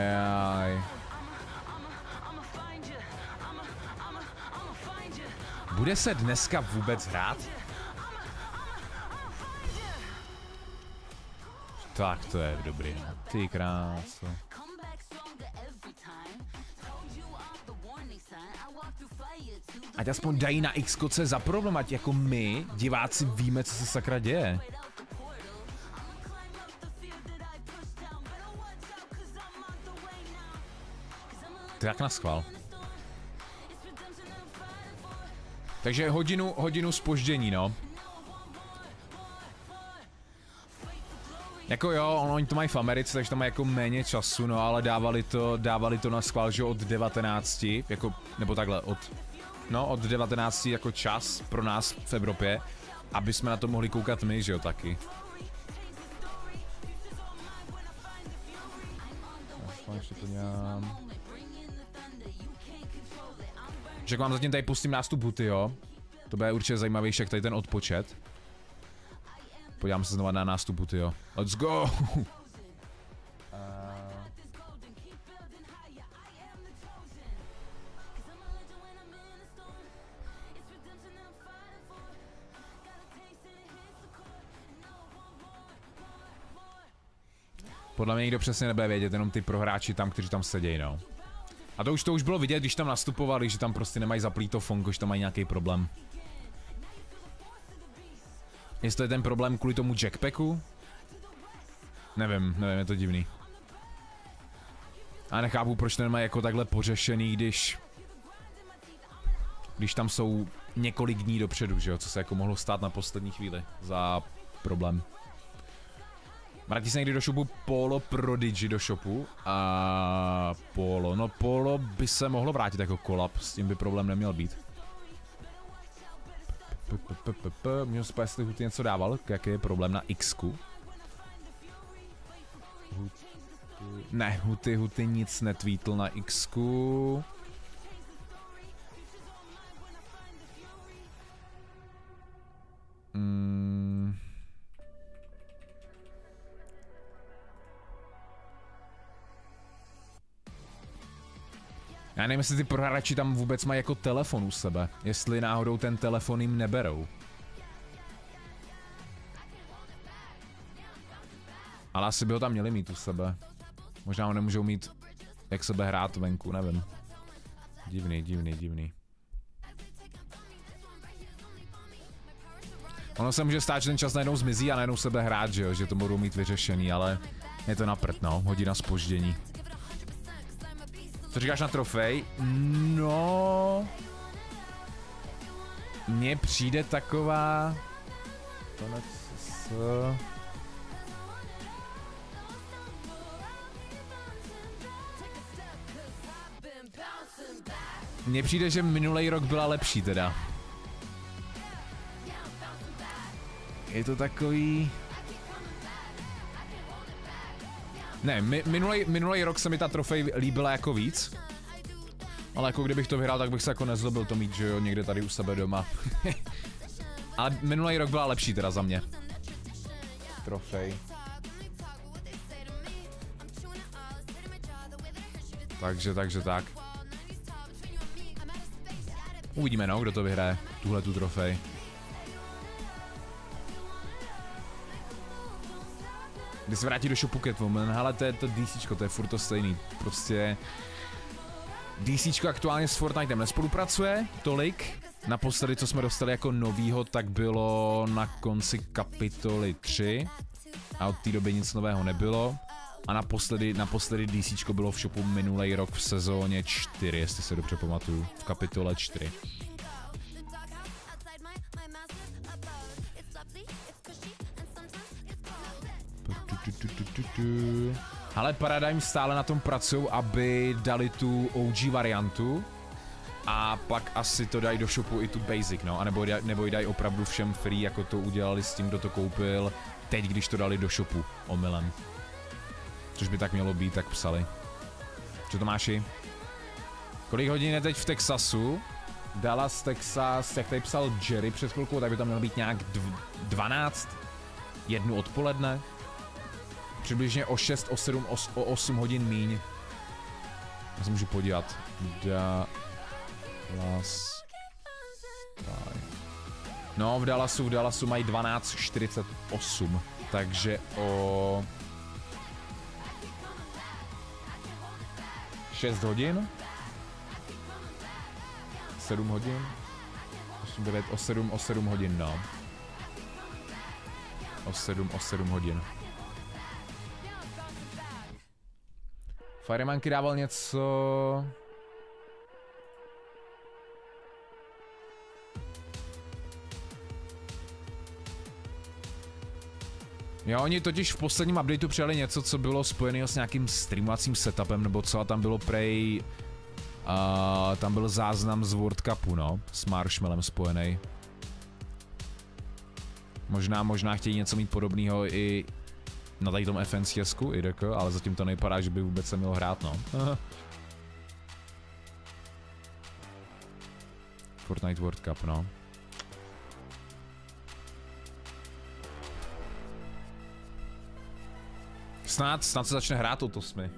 Jaj. Bude se dneska vůbec hrát? Tak to je dobrý, no. Ty kráso. Ať aspoň dají na X, co je za problém, ať jako my, diváci, víme, co se sakra děje. To jak naschvál. Takže hodinu zpoždění, no. Jako jo, oni to mají v Americe, takže tam mají jako méně času, no, ale dávali to na schvál, že od 19, jako, nebo takhle, od 19 jako čas pro nás v Evropě, aby jsme na to mohli koukat my, že jo, taky. Ještě to dělám. Že vám zatím tady pustím nástup Hutyho. To bude určitě zajímavější, jak tady ten odpočet. Podívám se znovu na nástup Hutyho. Let's go! Podle mě nikdo přesně nebude vědět, jenom ty prohráči tam, kteří tam sedějí, no. A to už bylo vidět, když tam nastupovali, že tam prostě nemají zaplý to fonko, že tam mají nějaký problém. Jestli to je ten problém kvůli tomu jackpacku? Nevím, je to divný. A nechápu, proč to nemají jako takhle pořešený, když tam jsou několik dní dopředu, že jo, co se jako mohlo stát na poslední chvíli za problém. Vrátí se někdy do shopu Polo Prodigy do shopu a Polo by se mohlo vrátit jako kolab, s tím by problém neměl být. Můžu se jestli Huty něco dával, jaký je problém na X-ku? Ne, Huty nic netweetl na X-ku. Já nevím, jestli ty prohráči tam vůbec mají jako telefon u sebe. Jestli náhodou ten telefon jim neberou. Ale asi by ho tam měli mít u sebe. Možná ho nemůžou mít jak sebe hrát venku, nevím. Divný. Ono se může stát, že ten čas najednou zmizí a najednou sebe hrát, že jo? Že to budou mít vyřešený, ale je to na prd, no. Hodina zpoždění. Co říkáš na trofej? No... Mně přijde taková... Konec s... Mně přijde, že minulý rok byla lepší teda. Je to takový... Ne, minulý rok se mi ta trofej líbila jako víc. Ale jako kdybych to vyhrál, tak bych se jako nezlobil to mít, že jo, někde tady u sebe doma. Ale minulý rok byla lepší teda za mě. Trofej. Takže tak. Uvidíme, no, kdo to vyhraje, tuhletu trofej. Když se vrátí do shopu Catwoman, ale to je to DCčko, to je furt to stejný. Prostě... DCčko aktuálně s Fortnitem nespolupracuje tolik. Naposledy, co jsme dostali jako novýho, tak bylo na konci kapitoly 3. A od té doby nic nového nebylo. A naposledy DCčko bylo v shopu minulý rok v sezóně 4, jestli se dobře pamatuju. V kapitole 4. Ale Paradigm stále na tom pracují, aby dali tu OG variantu a pak asi to dají do shopu i tu basic, no, a nebo ji dají opravdu všem free, jako to udělali s tím, kdo to koupil teď, když to dali do shopu omylem. Což by tak mělo být, tak psali. Co Tomáši? Kolik hodin je teď v Texasu? Dallas, Texas, jak tady psal Jerry před chvilkou, tak by tam mělo být nějak 12, 1 odpoledne. Přibližně o 6, o 7, o 8 hodin míň. Já se můžu podívat. Dallas. No, v Dallasu mají 12:48, takže o 6 hodin. 7 hodin. 8, 9, o 7 hodin, no. O 7 hodin. Firemanky dával něco... Jo, oni totiž v posledním updateu přijali něco, co bylo spojeného s nějakým streamovacím setupem, nebo co, a tam bylo prej... tam byl záznam z World Cupu, no, s Marshmallem spojený. Možná chtějí něco mít podobného i na tady tom FNCSku, ale zatím to nevypadá, že by vůbec se mělo hrát, no. Fortnite World Cup, no. Snad se začne hrát o to smy.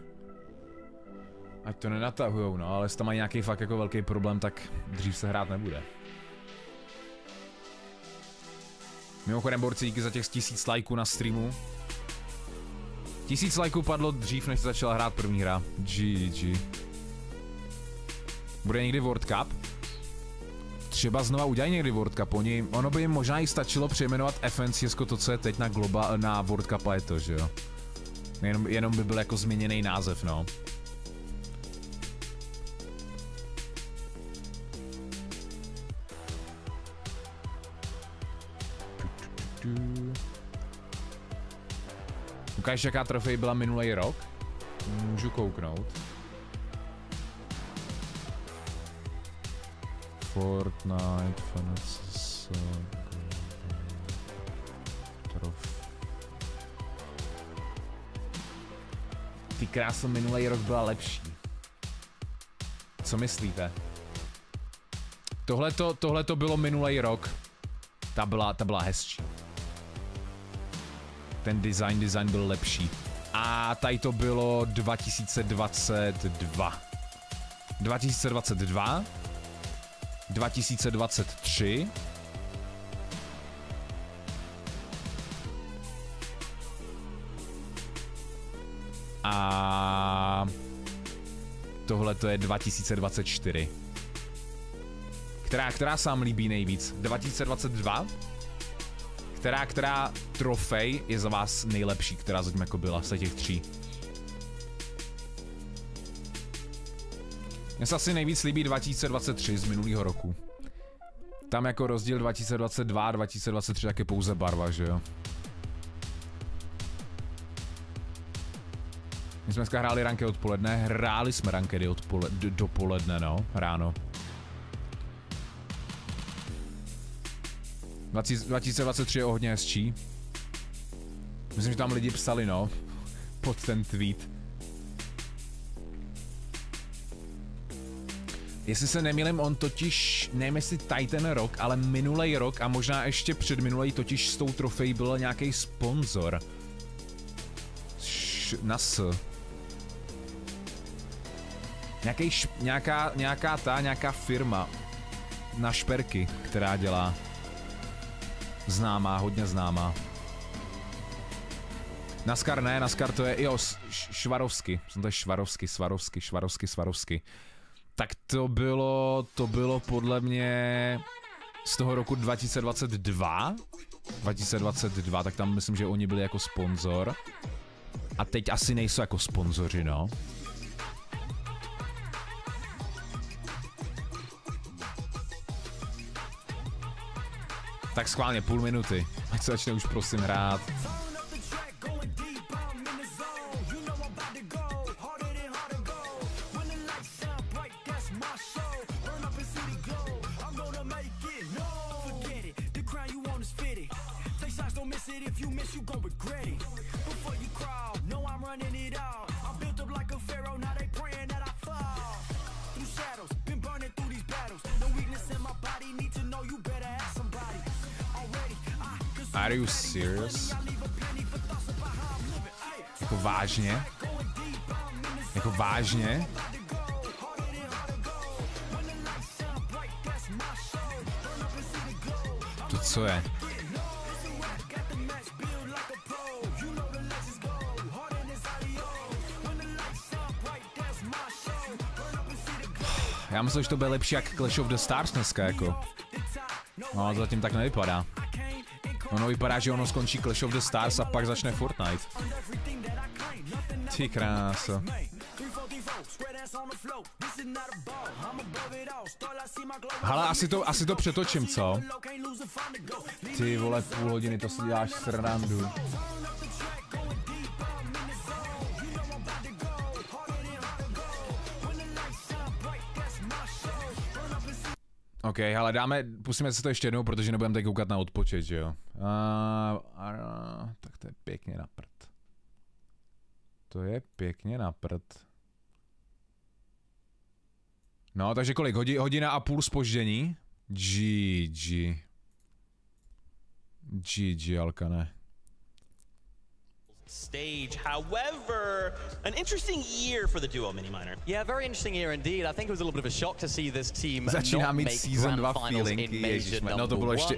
Ať to nenatahujou, no, ale jestli tam mají nějaký fakt jako velký problém, tak dřív se hrát nebude. Mimochodem, borci, díky za těch 1000 lajků na streamu. 1000 lajků padlo dřív, než se začala hrát první hra. GG. Bude někdy World Cup? Třeba znova udělají někdy World Cup. Ono by jim možná i stačilo přejmenovat FNCSko to, co je teď na World Cup, a je to, že jo? Jenom by byl jako změněný název, no. Ukážeš, jaká trofej byla minulý rok? Můžu kouknout. Fortnite, Konec, Ty kráso, minulý rok byla lepší. Co myslíte? Tohleto bylo minulý rok. Ta byla hezčí. Ten design byl lepší. A tady to bylo 2022. 2022. 2023. A tohle to je 2024. Která se vám líbí nejvíc? 2022? Která trofej je za vás nejlepší, která zatím jako byla z těch 3? Mně se asi nejvíc líbí 2023 z minulého roku. Tam jako rozdíl 2022 a 2023 tak je pouze barva, že jo? My jsme dneska hráli ranky odpoledne, hráli jsme rankedy dopoledne, no, ráno. 2023 je o hodně hezčí. Myslím, že tam lidi psali, no, pod ten tweet. Jestli se nemýlím, on totiž, nevím jestli tady ten rok, ale minulej rok a možná ještě předminulej totiž s tou trofejí byl nějaký sponzor. Nějaká firma na šperky, která dělá. Známá, hodně známá. Naskar ne, Naskar to je, jo, Švarovsky. Jsem to Švarovsky. Tak to bylo podle mě z toho roku 2022, tak tam myslím, že oni byli jako sponzor. A teď asi nejsou jako sponzoři, no. Tak schválně, půl minuty. Ať se začne už prosím hrát. Are you serious? Jako vážně? Jako vážně? To co je? Já myslím, že to bude lepší jak Clash of the Stars dneska jako. No, to zatím tak nevypadá. Ono vypadá, že ono skončí Clash of the Stars a pak začne Fortnite. Ty krása. Hele, asi to přetočím, co? Ty vole, půl hodiny, to si děláš srandu. OK, ale pustíme se to ještě jednou, protože nebudeme teď koukat na odpočet, že jo? Tak to je pěkně na prd. To je pěkně na prd. No, takže kolik? Hodina a půl zpoždění? GG, Alkane. Stage. However, an interesting year for the duo, Mini Miner. Yeah, very interesting year indeed. I think it was a little bit of a shock to see this team Začíná mít season 2 feeling. No to bylo ještě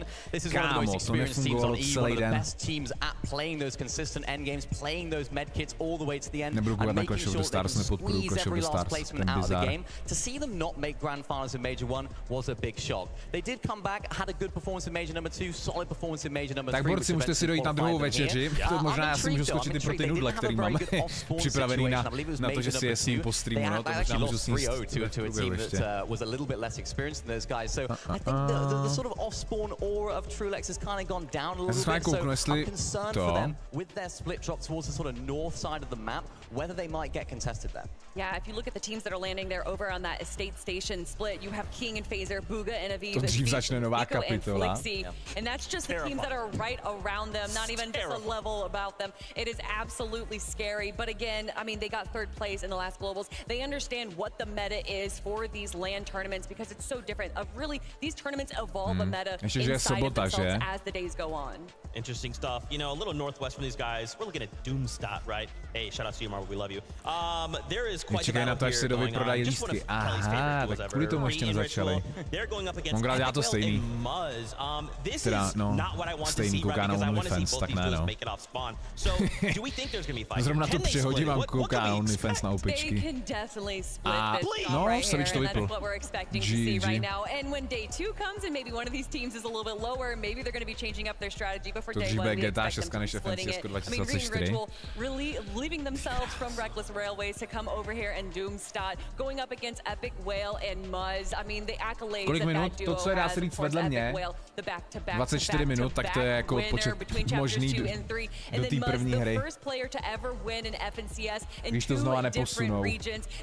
kámo, to nefungovalo celý den. Best teams at playing those consistent end games, playing those med kits all the way to the end. Nebudu koukat na Clash of the Stars, nepodporuji Clash of the Stars, ten bizar. To see them not make grand finals in Major 1 was a big shock. They did come back, had a good performance in Major number 2, solid performance in Major number 3. Tak borci, můžete si dojít na druhou večeři. To možná já si můžu skočit i pro ty nudle, který máme připravený na to, že si je s ním po streamu, no, to možná můžu sníst průběhu ještě. Já se s vámi kouknu, jestli to... Yeah, if you look at the teams that are landing there over on that estate station split, you have King and Phaser, Bugha and Aviv, to dřív začne nová kapitola. And that's just the teams that are right around them, not even just a level about them. It is absolutely scary, but again, I mean, they got third place in the last Globals. They understand what the meta is for these LAN tournaments because it's so different. Really, these tournaments evolve a meta inside of themselves as the days go on. Interesting stuff. You know, a little northwest from these guys. We're looking at Doomstat, right? Hey, shout out to you, Marvel. We love you. There is quite a battle here going on. Just one of Kelly's favorite duos ever. Ree and Ritual. They're going up against Epic and Muzz. This is not what I want to see, right? Because I want to see both these duos make it off spawn. So Zrovna to přihodím a kouká na OnlyFans na opičky. A no, Savič to vypl. GG. To dříve GTA 6 než FNCS 2024. Leaving themselves from Reckless Railways to come over here and Doomstot, going up against Epic Whale and Muzz. I mean, the accolades kolik minut? To, co je dá se říct vedle mě, 24 minut, tak to je jako počet možný do té první hry. Když to znova neposunou.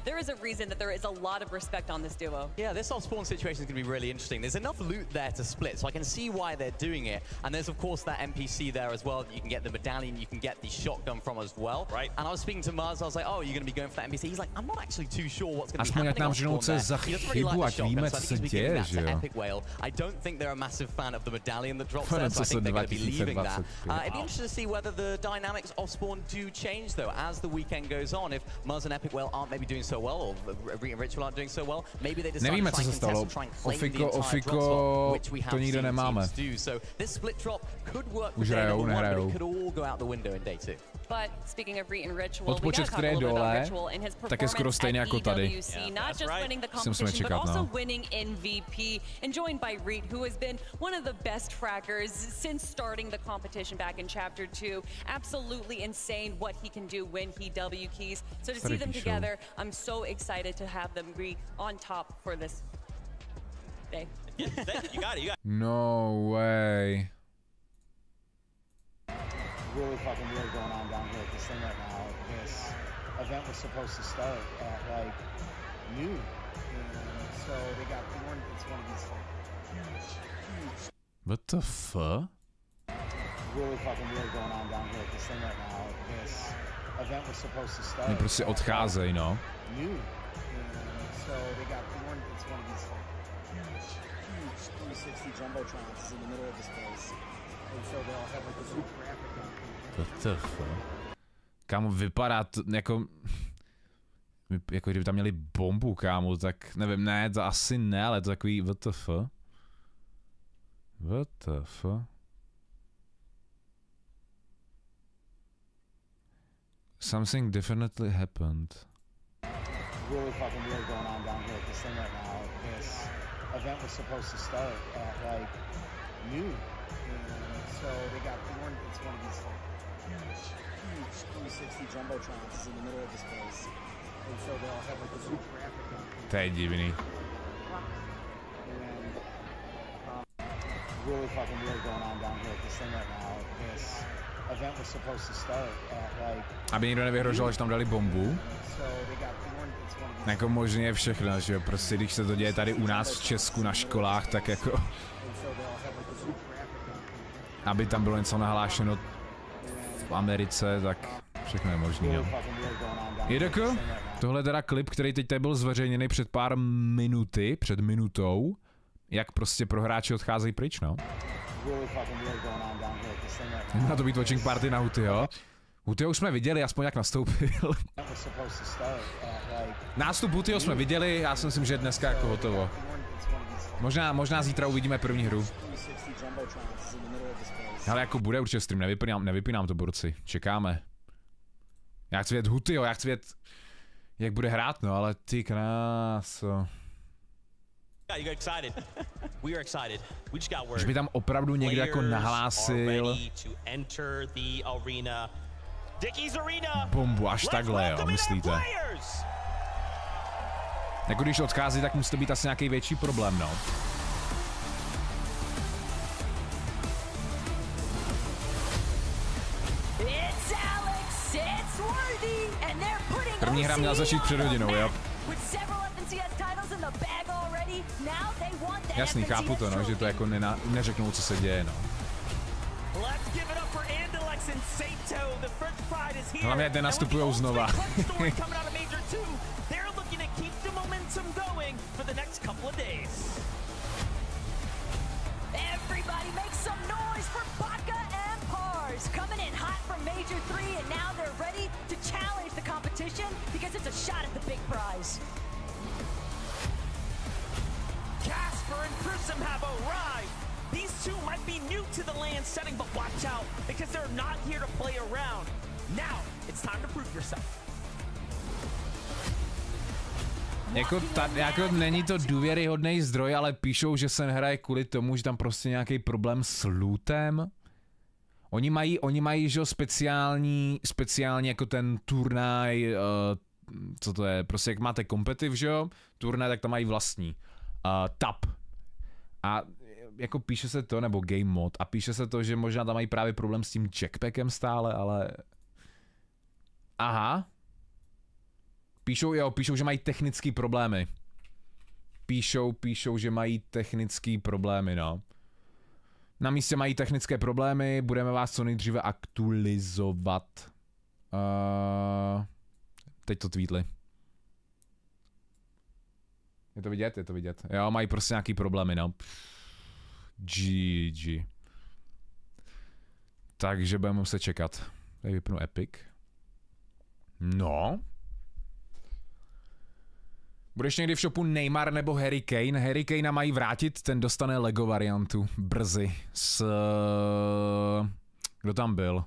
There is a reason that there is a lot of respect on this duo. Yeah, this off-spawn situation is going to be really interesting. There's enough loot there to split, so I can see why they're doing it. And there's of course that NPC there as well. You can get the medallion, you can get the shotgun from as well. Right. And I was speaking to Muzz, I was like, oh, you're going to be going for that NPC. He's like, I'm not actually too sure what's going to be happening on spawn there. He doesn't really like the shotgun, so I think he's been giving that to Epic Whale. I don't think they're a massive fan of the medallion that drops there, so I think they're going to be leaving that. It'd be interesting to see whether the dynamics off spawn do change though as the weekend goes on. If Muzz and Epic Whale aren't maybe doing so well, or Reet and Ritual aren't doing so well, maybe they decide to try and contest and try and claim the entire drop spot, which we have seen teams do. So this split drop could work for day number 1, but it could all go out the window in day 2. But speaking of Reet and Ritual, odpočet, který je dole, tak je skoro stejně jako tady. Not just winning the competition, but also winning MVP, and joined by Reet, who has been one of the best fraggers since starting the competition back in Chapter 2. Absolutely insane what he can do when he W keys. So to see them together, I'm so excited to have them be on top for this day. You got it. No way. Really fucking weird going on down here at this thing right now. This event was supposed to start at like noon, and so they got warned it's one of these huge. What the fuck? Really fucking weird going on down here at this thing right now. This event was supposed to start. Oni prostě odcházejí, no. Noon, and so they got warned it's one of these huge 360 jumbotrons in the middle of this place, and so they all have like this huge graphic. What the fuck? Kámo, vypadá to jako kdyby tam měli bombu, kámo, tak nevím, ne, to asi ne, ale to takový what the fuck? What the fuck? Something definitely happened. Really fucking weird going on down here at this thing right now. This event was supposed to start at like noon, and so they got warned it's one of these huge 360 jumbotrons in the middle of this place, and so they all have like this huge graphic. To je divný. Really fucking weird going on down here at this thing right now. This event was supposed to start at like. Aby nikdo nevyhrožoval, že tam dali bombu. Jako možně všechno, že jo, prostě když se to děje tady u nás v Česku na školách, tak jako. Aby tam bylo něco nahlášeno v Americe, tak všechno je možný, jo. Jedeko, tohle je teda klip, který teď tady byl zveřejněný před pár minuty, před minutou, jak prostě pro hráči odcházejí pryč, no. Má to být watching party na Hutyho. Hutyho už jsme viděli, aspoň jak nastoupil. Nástup Hutyho jsme viděli, já si myslím, že dneska jako hotovo. Možná zítra uvidíme první hru. Ale jako bude určitě stream, nevypínám to, borci, čekáme. Já chci vědět Hutyho, já chci vědět, jak bude hrát, no, ale ty kráso. Už by tam opravdu někdo jako nahlásil bombu až takhle, jo, myslíte? Jako když odchází, tak musí to být asi nějaký větší problém, no. První hra měla začít před hodinou, jo. Jasný, chápu to, no, že to jako neřeknou, co se děje, no. Hlavně ty nastupujou znova. Everybody make some noise for Baka and Pars coming in hot from Major 3, and now they're ready to challenge the competition because it's a shot at the big prize. Casper and Prism have arrived. These two might be new to the land setting, but watch out because they're not here to play around. Jako není to důvěryhodný zdroj, ale píšou, že se nehraje kvůli tomu, že tam prostě nějaký problém s lootem. Oni mají, že speciální jako ten turnaj, co to je, prostě jak máte competitive, že jo, turnaj, tak tam mají vlastní. Tap. A jako píše se to, nebo game mod, a píše se to, že možná tam mají právě problém s tím jackpackem stále, ale... Aha. Píšou, že mají technické problémy. Píšou, že mají technické problémy, no. Na místě mají technické problémy, budeme vás co nejdříve aktualizovat. Teď to tweetli. Je to vidět? Je to vidět. Jo, mají prostě nějaký problémy, no. GG. Takže budeme muset čekat. Tady vypnu Epic. No. Budeš někdy v shopu Neymar nebo Harry Kane? Harry Kanea mají vrátit, ten dostane Lego variantu brzy. Kdo tam byl?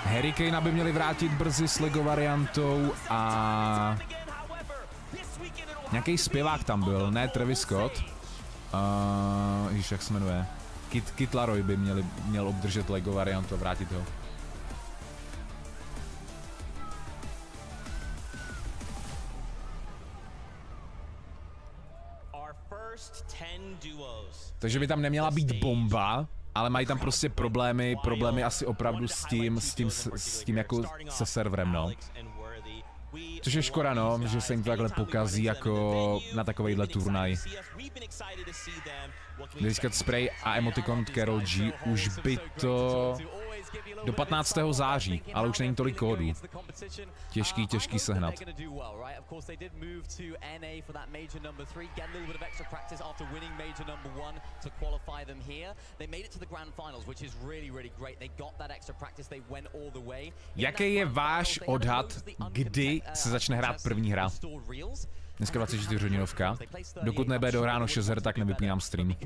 Harry Kanea by měli vrátit brzy s Lego variantou a... Nějaký zpěvák tam byl, ne Travis Scott. Ježiš, jak se jmenuje? Kid Laroi by měl obdržet Lego variantu a vrátit ho. Takže by tam neměla být bomba, ale mají tam prostě problémy asi opravdu s tím jako se serverem, no. Což je škoda, no, že se jim to takhle pokazí jako na takovejhle turnaj. Získat spray a emotikon Karol G, už by to do 15. září, ale už není tolik kódů. Těžký sehnat. Jaký je váš odhad, kdy se začne hrát první hra? Dneska 24 hodinovka. Dokud nebude dohráno 6 her, tak nevypínám stream.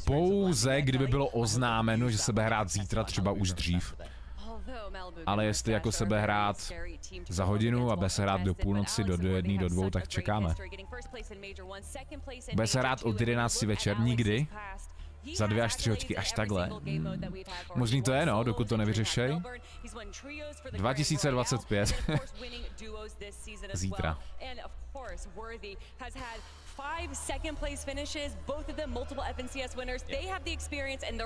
Pouze kdyby bylo oznámeno, že se bude hrát zítra, třeba už dřív. Ale jestli jako se bude hrát za hodinu a bude se hrát do půlnoci, do 1, do 2, tak čekáme. Bude se hrát od 11 večer, nikdy. Za 2 až 3 hoďky, až takhle. Možný to je, no, dokud to nevyřešej. 2025. Zítra.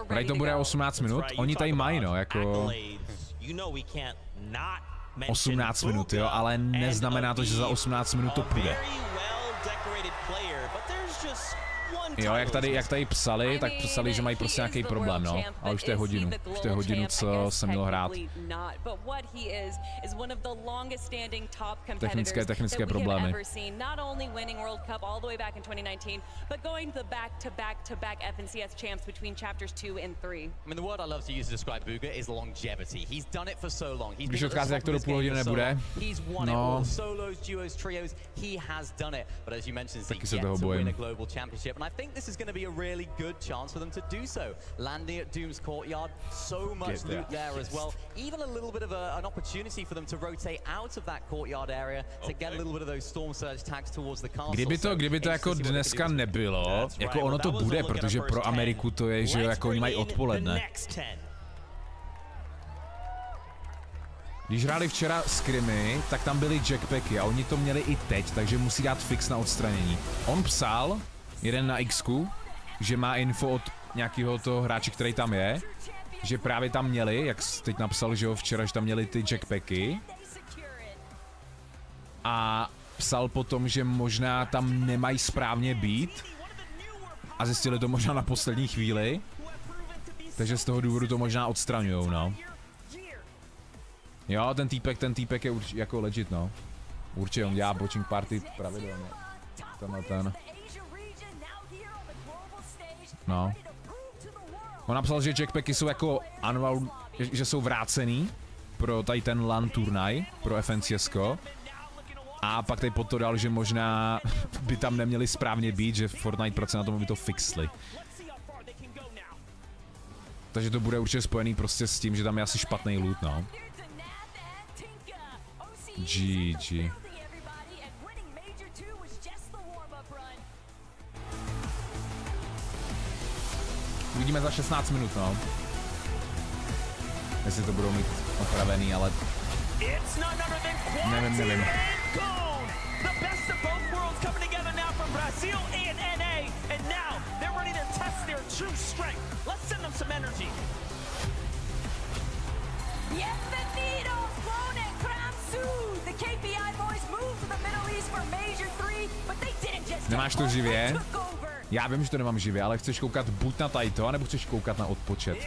Tady to bude 18 minut, oni tady mají, no, jako... 18 minut, jo, ale neznamená to, že za 18 minut to půjde. Jo, jak tady psali, tak psali, že mají prostě nějaký problém, no. Ale už to je hodinu. Už to je hodinu, co jsem měl hrát. Technické problémy. Když odchází, jak to do půl hodiny nebude. No. Taky se toho bojím. And I think this is going to be a really good chance for them to do so. Landing at Doom's courtyard, so much loot there as well. Even a little bit of an opportunity for them to rotate out of that courtyard area to get a little bit of those storm surge tags towards the castle. Kdyby to jako dneska nebylo, jako ono to bude, protože pro Ameriku to je, že jako oni mají odpoledne. Když hráli včera skrimy, tak tam byly jackpacky a oni to měli i teď, takže musí dát fix na odstranění. On psal, jeden na X-ku, že má info od nějakého toho hráče, který tam je, že právě tam měli, jak teď napsal, že jo, včera, že tam měli ty jackpacky. A psal potom, že možná tam nemají správně být. A zjistili to možná na poslední chvíli. Takže z toho důvodu to možná odstraňujou, no. Jo, ten týpek je jako legit, no. Určitě on dělá watching party pravidelně. Ten. No. On napsal, že jackpacky jsou jako annual, že jsou vrácený pro tady ten LAN turnaj, pro FNCSko. A pak tady pod to dal, že možná by tam neměli správně být, že Fortnite pracuje na tom, aby to fixli. Takže to bude určitě spojený prostě s tím, že tam je asi špatný loot, no. GG. Uvidíme za 16 minut, no. Jestli to budou mít opravený, ale... Nevím. Nemáš to živě? Já vím, že to nemám živě, ale chceš koukat buď na tajto, anebo chceš koukat na odpočet.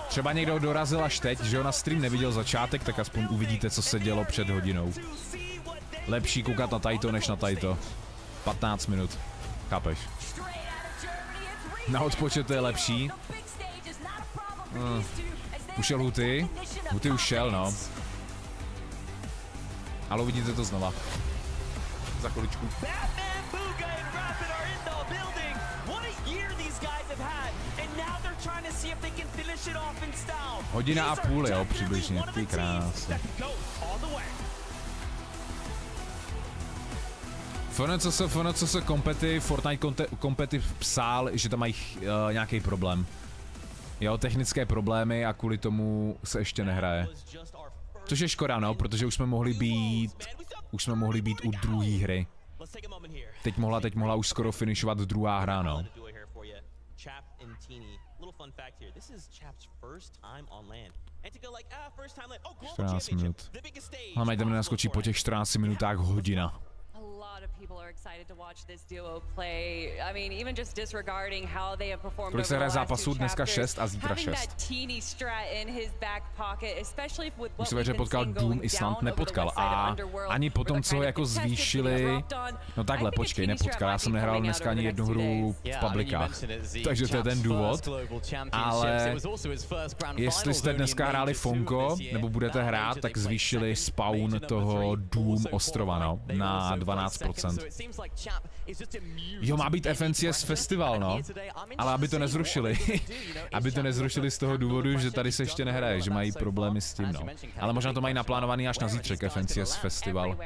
Třeba někdo dorazil až teď, že ho na stream neviděl začátek, tak aspoň uvidíte, co se dělo před hodinou. Lepší koukat na tajto, než na tajto. 15 minut. Chápeš? Na odpočet to je lepší. Ušel Huty? Huty už šel, no. Ale uvidíte to znova. Za chviličku. Hodina a půl, jo, přibližně, ty krásy. FNCS Fortnite Competitive psal, že tam mají nějaký problém. Jo, technické problémy a kvůli tomu se ještě nehraje. Což je škoda, no, protože už jsme mohli být u druhé hry. Teď mohla už skoro finišovat druhá hra, no. 14 minut. Ale jdeme naskočit po těch 14 minutách hodina. Kolik se hraje zápasů? Dneska 6 a zítra 6. Už se že potkal Doom Island, nepotkal. A ani potom, co jako zvýšili... No takhle, počkej, nepotkal. Já jsem nehrál dneska ani jednu hru v publikách. Takže to je ten důvod. Ale jestli jste dneska hráli Fonko, nebo budete hrát, tak zvýšili spawn toho Doom ostrova, no, na 12%. Jo, má být FNCS festival, no, ale aby to nezrušili. Aby to nezrušili z toho důvodu, že tady se ještě nehraje, že mají problémy s tím, no. Ale možná to mají naplánovaný až na zítřek FNCS festival.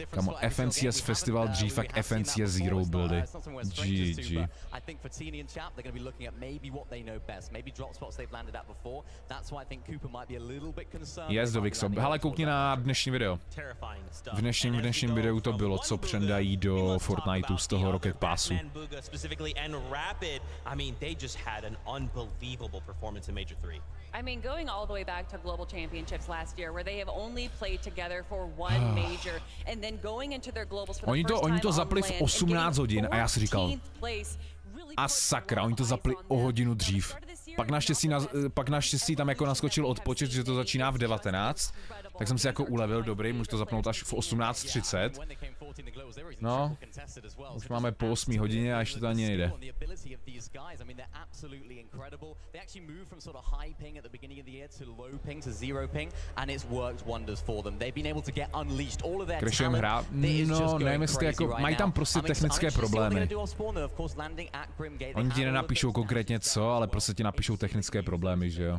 Kamo, FNCS festival dřív, jak FNCS Zero buildy. GG. Yes, do Vixo. Hele, koukni na dnešní video. V dnešním videu to bylo, co přendají do Fortniteu z toho Rocket Passu. I mean, going all the way back to Global Championships last year, where they have only played together for one major, and then going into their globals for the first time Oni to zapli v 18 hodin a já si říkal, a sakra, oni to zapli o hodinu dřív. Pak naštěstí tam jako naskočil odpočet, že to začíná v 19, tak jsem si jako ulevil, dobrý, můžu to zapnout až v 18:30. No, už máme po 8 hodině a ještě to ani nejde. Crashujem hra? No, nevím jestli jako, mají tam prostě technické problémy. Oni ti nenapíšou konkrétně co, ale prostě ti napíšou technické problémy, že jo.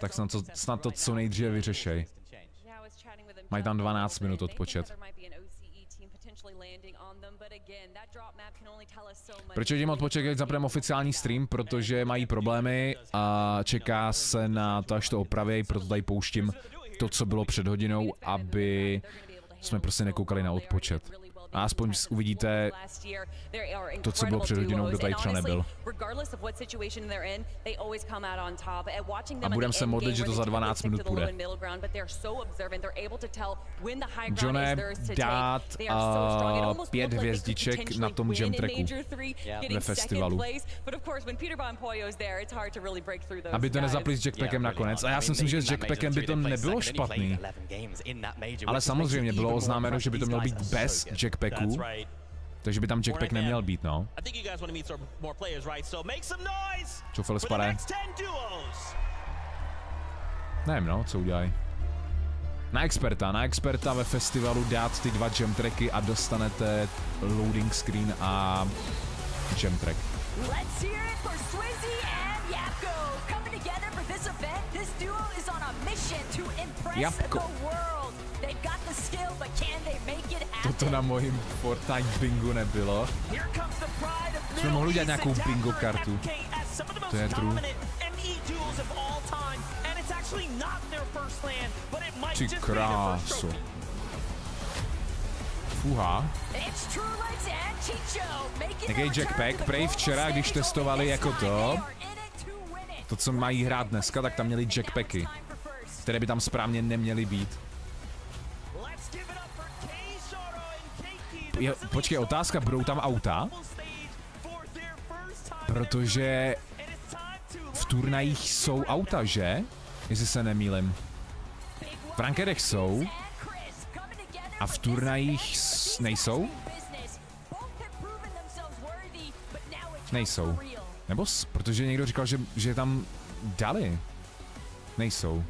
Tak snad to co nejdříve vyřešej. Mají tam 12 minut odpočet. Proč hodím odpočet, jak zapneme oficiální stream? Protože mají problémy a čeká se na to, až to opraví, proto tady pouštím to, co bylo před hodinou, aby jsme prostě nekoukali na odpočet. A aspoň uvidíte to, co bylo před hodinou, kdo tady třeba nebyl. A budeme se modlit, že to za 12 minut půjde. Johne, dát 5 hvězdiček na tom jam tracku ve festivalu. Aby to nezapli s jackpackem nakonec. A já si myslím, že s jackpackem by to nebylo špatný. Ale samozřejmě bylo oznámeno, že by to mělo být bez jackpacku. Takže by tam jackpack neměl být, no. Čofel spadá. Nevím, no, co udělají. Na experta ve festivalu dát ty 2 jam tracky a dostanete loading screen a jam track. Let's hear it for Swizzy and Yapko. Coming together for this event, this duo is on a mission to impress the world. They've got the skill, but can they make it happen? Toto na mojím Fortnite bingu nebylo. Jsme mohli udělat nějakou bingo kartu. To je true. Ty kráso. Fuha. Jaký jackpack? Prej včera, když testovali jako to, co mají hrát dneska, tak tam měli jackpacky, které by tam správně neměly být. Počkej, otázka, budou tam auta? Protože v turnajích jsou auta, že? Jestli se nemýlim. V rankedech jsou. A v turnajích nejsou? Nejsou. Nebo protože někdo říkal, že tam dali. Nejsou.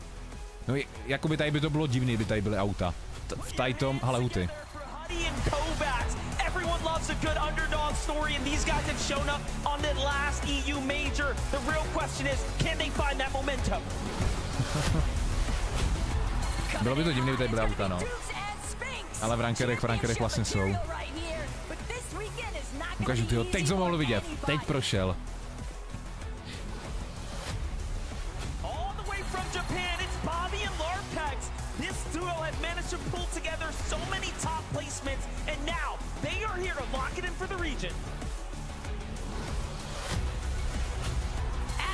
No jakoby tady by to bylo divný, by tady byly auta. V tajtom, hele Huty. Everyone loves a good underdog story, and these guys have shown up on the last EU major. The real question is, can they find that momentum? Bylo by to divný, by tady byly auta, no. Ale v rankerech vlastně jsou. Ukážu tyho, teď jsem mohl vidět, teď prošel. This duo has managed to pull together so many top placements, and now they are here to lock it in for the region.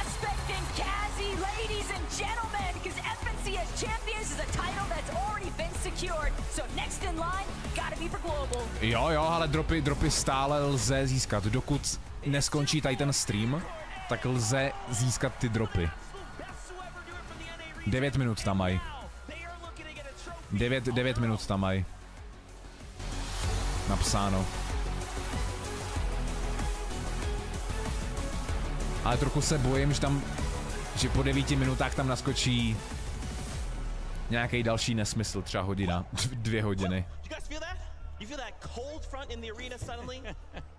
Aspect and Kazi, ladies and gentlemen, because FNC as champions is a title that's already been secured. So next in line, gotta be for global. Jo, ale dropy stále lze získat. Dokud neskončí tady ten stream, tak lze získat ty dropy. 9 minut tam mají. 9 minut tam mají. Napsáno. Ale trochu se bojím, že po 9 minutách tam naskočí nějaký další nesmysl, třeba hodina, 2 hodiny. You feel that cold front in the arena suddenly?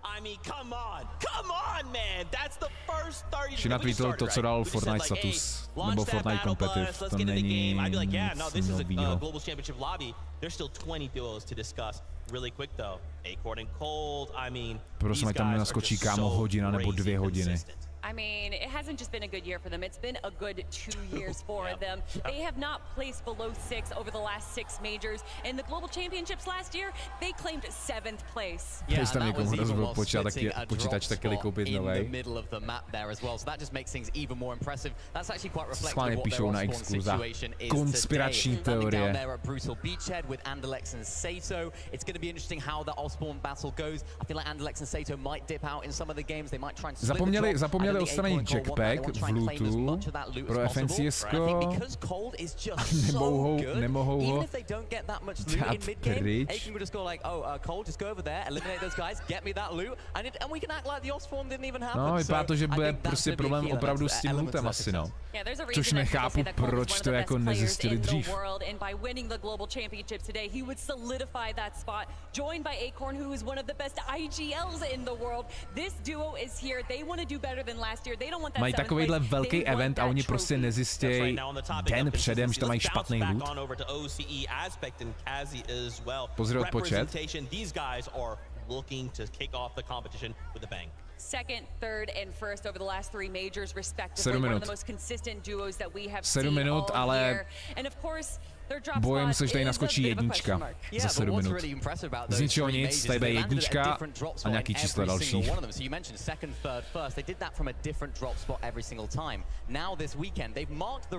I mean, come on, man! That's the first 30 Šina tweetil to, co dal Fortnite status, nebo Fortnite competitive, to není nic novýho. Prosím, ať tam nenaskočí kámo hodina nebo 2 hodiny. I mean, it hasn't just been a good year for them, it's been a good 2 years for them. They have not placed below 6 over the last 6 majors. In the Global Championships last year, they claimed 7th place. Yeah, and that was even while sitting a drop spot in the middle of the map there as well. So that just makes things even more impressive. That's actually quite reflective of what their on-spawn situation is konspirační teorie. Down there at Brutal Beachhead with Andalex and Sato. It's going to be interesting how the off-spawn battle goes. I feel like Andalex and Sato might dip out in some of the games. They might try and split the drop. Odstranit jackpack v lootu pro FNCSko. Nemohou ho dát pryč. No, vypadá to, že bude prostě problém opravdu s tím lootem asi, no. Což nechápu, proč to jako nezjistili dřív. Mají takovýhle velký event a oni prostě nezjistějí den předem, že tam mají špatný loot. Pozri odpočet. Second, third, and first over the last 3 majors, respectively. 7 minut. One of the most consistent duos that we have 7 minut, ale bojím se, že tady naskočí jednička za 7 minut. Z ničeho nic, tady bude jednička a nějaký číslo další.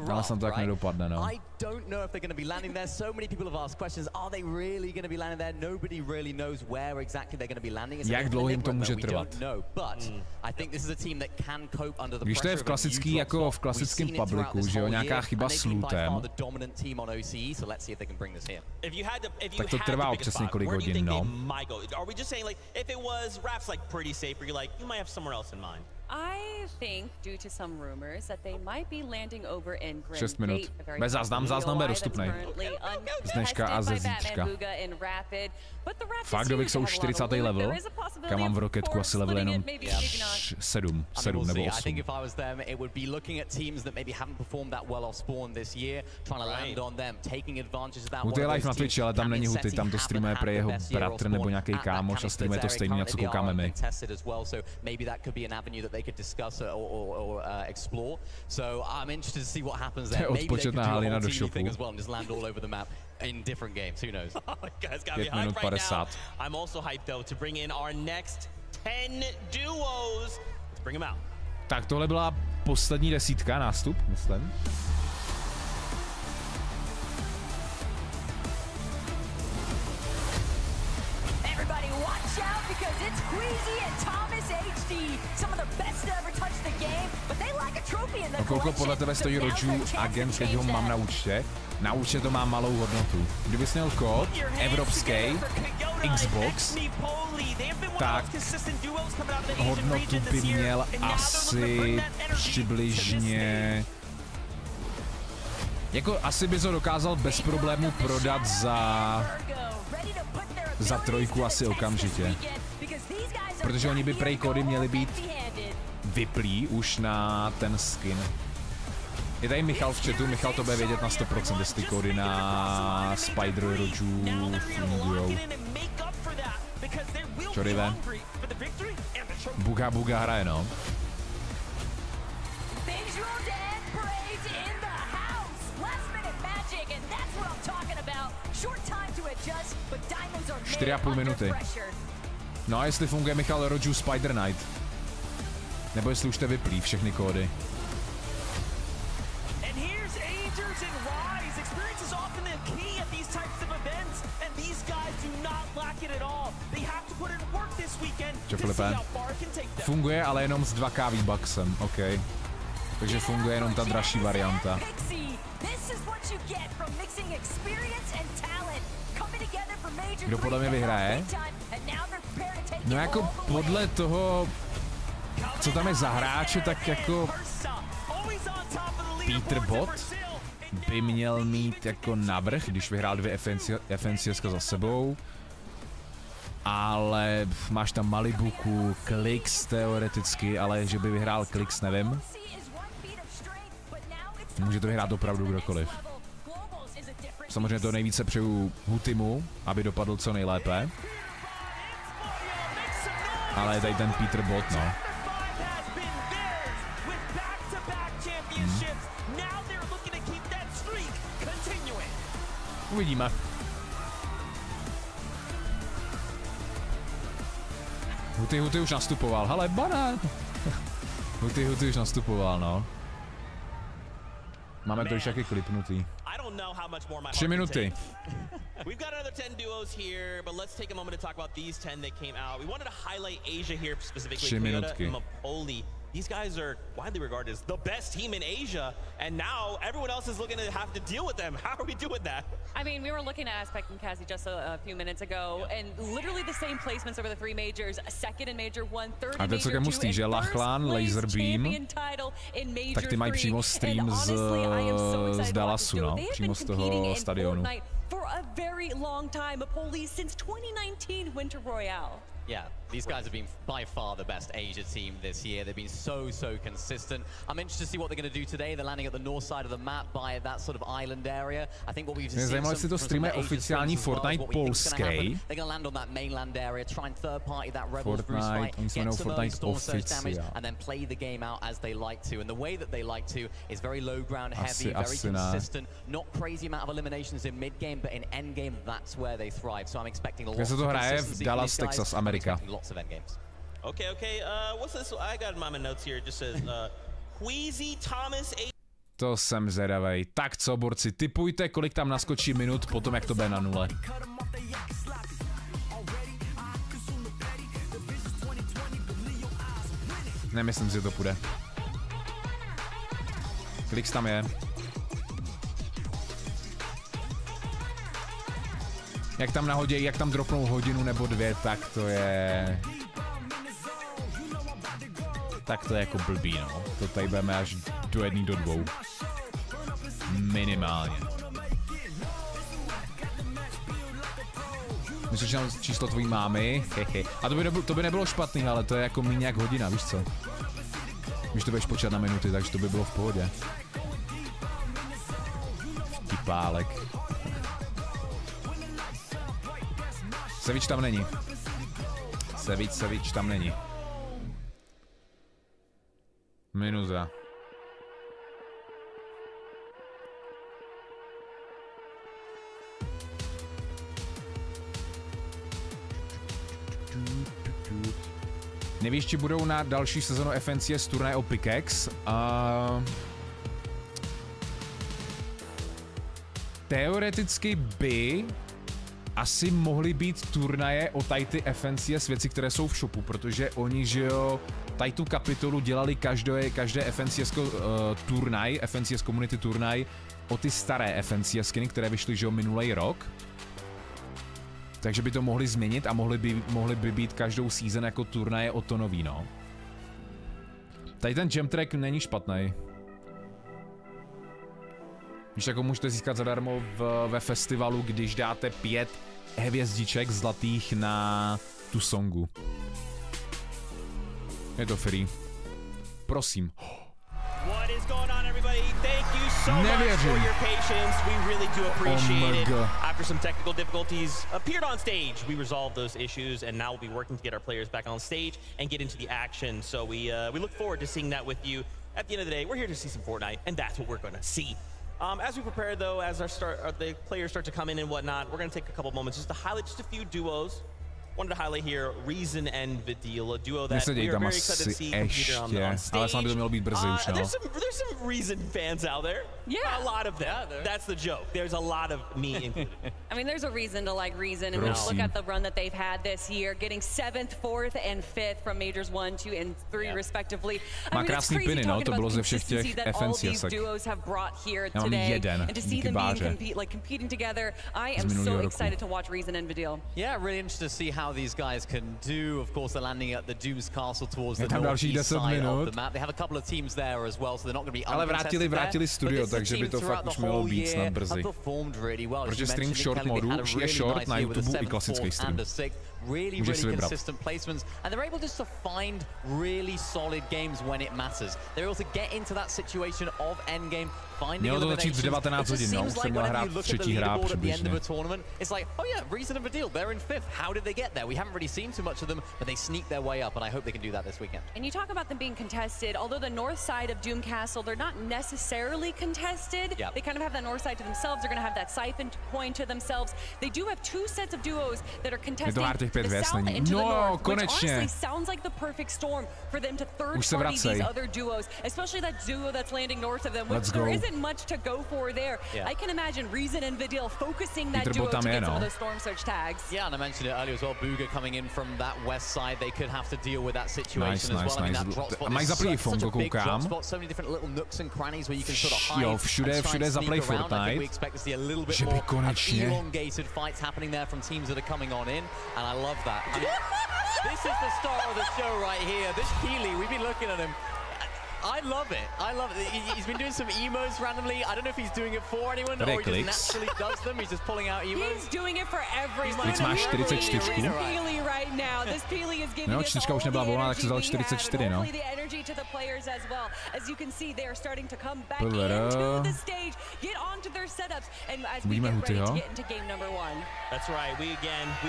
Ale snad to tak nedopadne, no. Jak dlouho jim to může trvat? Když to je v klasický, jako v klasickém publiku, že jo, nějaká chyba s lootem, tak to trvá občas několik hodin, no. I think due to some rumors that they might be landing over in 6 minut. Bez záznam je dostupný. Z dneška a ze zítřka. Fakt, jsi už 40. level, kam mám v roketku asi level jenom 7 nebo 8. Huty je live na Twitchi, ale tam není Huty, tam to streamuje pro jeho bratr nebo nějaký kámoš a streamuje to stejně, na co koukáme my. To je odpočetná halina do shopu. 5 minut 50. I'm also hyped though to bring in our next 10 duos. Let's bring them out. Tak tohle byla poslední desítka nástup, myslím. Everybody watch out because it's Queasy and Thomas HD. Some of the best to ever touch the game, but they lack a trophy in the kolko podle tebe stojí Roju agent, keď ho mám na účtě? Na účtě to má malou hodnotu. Kdybys měl kód evropský Xbox, tak hodnotu by měl asi přibližně... Jako asi bys ho dokázal bez problémů prodat za 3 asi okamžitě. Protože oni by prej kódy měly být vyplý už na ten skin. Je tady Michal v chatu, Michal to bude vědět na 100%, jestli kódy na Spider Roju fungujou. Čo rive? Buga hraje, no. Čtyři a půl minuty. No a jestli funguje Michal Roju Spider Knight? Nebo jestli už jste vyplý všechny kódy? Čo, Filipe? Funguje, ale jenom s 2K V-Bucksem, OK. Takže funguje jenom ta dražší varianta. Kdo podle mě vyhraje? No jako podle toho, co tam je za hráče, tak jako Peter Bot by měl mít jako navrch, když vyhrál 2 FNCS za sebou. Ale máš tam Malibuku, Klix teoreticky, ale že by vyhrál Klix, nevím. Může to vyhrát opravdu kdokoliv. Samozřejmě to nejvíce přeju Hutymu, aby dopadl co nejlépe. Ale je tady ten Peter Bot, no. Uvidíme. Huty už nastupoval, hele, banán! Huty už nastupoval, no. Máme to už taky klipnutý. 3 minuty. We've got another 10 duos here, but let's take a moment to talk about these 10 that came out. We wanted to highlight Asia here specifically. These guys are widely regarded as the best team in Asia, and now everyone else is looking to have to deal with them. How are we doing that? I mean, we were looking at Aspect and Cassie just a few minutes ago, and literally the same placements over the 3 majors, second in major 1, third in major 2, and Lachlan, Laser Beam, tak ty mají přímo stream z Dallasu, no, přímo z toho stadionu. For a very long time, a police since 2019 Winter Royale. Yeah, these guys have been by far the best Asia team this year. They've been so consistent. I'm interested to see what they're going to do today. They're landing at the north side of the map by that sort of island area. I think what we've seen zajímavé, jestli to streamuje oficiální Fortnite polský. They're going to land on that mainland area, try and third party that Rebels Bruce fight, get some early storm surge damage, and then play the game out as they like to. And the way that they like to is very low ground heavy, very consistent. Not crazy amount of eliminations in mid game, but in end game, that's where they thrive. So I'm expecting a lot of consistency. Dallas, Texas, America. Lots of end games. Okay. What's this? I got my notes here. It just says Queasy Thomas. To jsem zvědavej. Tak co, borci, tipujte, kolik tam naskočí minut potom, jak to bude na 0. Nemyslím si, že to půjde. Klix tam je. Jak tam nahodí, jak tam dropnou hodinu nebo 2, tak to je... tak to je jako blbý, no. To tady budeme až do 1 do 2. Minimálně. Myslíš, že číslo tvojí mámy? Hehe. A to by nebylo špatný, ale to je jako míň jak hodina, víš co? Když to budeš počítat na minuty, takže to by bylo v pohodě. Vtipálek. Sevič tam není. Sevič tam není. Minuza. Nevíš, či budou na další sezonu FNCS turnaje o pickaxe? Teoreticky by asi mohly být turnaje o tady ty FNCS věci, které jsou v shopu, protože oni, že jo, tady tu kapitolu dělali každé FNCS turnaj, FNCS community turnaj o ty staré FNCS skiny, které vyšly, že jo, minulý rok. Takže by to mohli změnit a mohli by být každou season jako turnaje o to nový, no. Tady ten jam track není špatný. Víš, jako můžete získat zadarmo ve festivalu, když dáte 5 hvězdiček zlatých na tu songu. Je to free. Prosím. What is going on, everybody? Thank you so much for your patience. We really do appreciate it. After some technical difficulties appeared on stage, we resolved those issues, and now we'll be working to get our players back on stage and get into the action. So we look forward to seeing that with you. At the end of the day, we're here to see some Fortnite, and that's what we're going to see. As we prepare, though, as the players start to come in and whatnot, we're going to take a couple moments just to highlight just a few duos. Wanted to highlight here Reason and Vidil, a duo that we are very excited to see compete on stage. Ale sám by to mělo být brzy už, no. There's some Reason fans out there. Yeah. A lot of them. Yeah, that's the joke. There's a lot of me included. I mean, there's a reason to like Reason, and when you look at the run that they've had this year, getting 7th, 4th, and 5th from Majors 1, 2, and 3 respectively. Má krásný piny, no, to bylo ze všech těch FNCS. Já mám jeden, díky báře. Competing together. I am so excited to watch Reason and Vidil. Yeah, really interested to see how these guys can do. Of course, they're landing at the Doom's Castle towards the northeast side of the map. They have a couple of teams there as well, so they're not going to be uncontested there. Ale vrátili studio, takže by to fakt už mělo být snad brzy. Protože stream v short modu už je short na YouTube i klasický stream. Really consistent placements, and they're able just to find really solid games when it matters. They're able to get into that situation of endgame, finding eliminations. It seems like whenever you look at the leaderboard at the end of a tournament, it's like, oh yeah, Reason and Vidil, they're in 5th. How did they get there? We haven't really seen too much of them, but they sneak their way up, and I hope they can do that this weekend. And you talk about them being contested, although the north side of Doom Castle, they're not necessarily contested. Yep. They kind of have that north side to themselves. They're going to have that siphon point to themselves. They do have 2 sets of duos that are contesting the south and to the north, which honestly sounds like the perfect storm for them to third-party these other duos, especially that duo that's landing north of them, which there isn't much to go for there. Yeah. I can imagine Reason and Vidil focusing that duo to get some of those Storm Surge tags. Yeah, and I mentioned it earlier as well, Booga coming in from that west side, they could have to deal with that situation as well. I mean, that drop spot is such a big drop spot, so many different little nooks and crannies where you can sort of hide and try and sneak around. I think we expect to see a little bit more elongated fights happening there from teams that are coming on in, and I love that. I mean, this is the star of the show right here. This Peely, we've been looking at him. I love it. I love it. He's been doing some emos randomly. I don't know if he's doing it for anyone or he just naturally does them. He's just pulling out emos. He's doing it for everyone. Teď máš 44. Peely right now. This Peely is giving us all už nebyla volná, tak si vzal 44, no. The energy to the players as well. As you can see, they are starting to come back into the stage, get onto their setups, and as we get ready to get into game number 1. That's right. We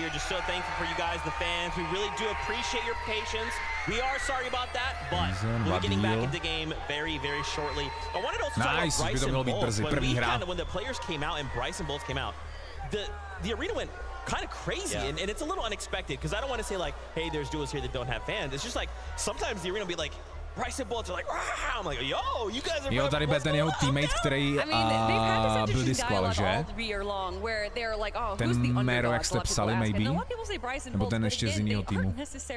are just so thankful for you guys, the fans. We really do appreciate your patience. We are sorry about that, but we'll be getting back into game very, very shortly. I wanted to also talk about Bryson Bolt. When the players came out and Bryson Bolt came out, the arena went kind of crazy, and it's a little unexpected because I don't want to say like, hey, there's duos here that don't have fans. It's just like sometimes the arena will be like, Bryson Bolts are like, ah! I'm like, yo, you guys are. Jo, tady byl ten jeho teammate, který byl diskval, že? Ten jméno, jak jste psali, maybe? Nebo ten ještě z jiného týmu,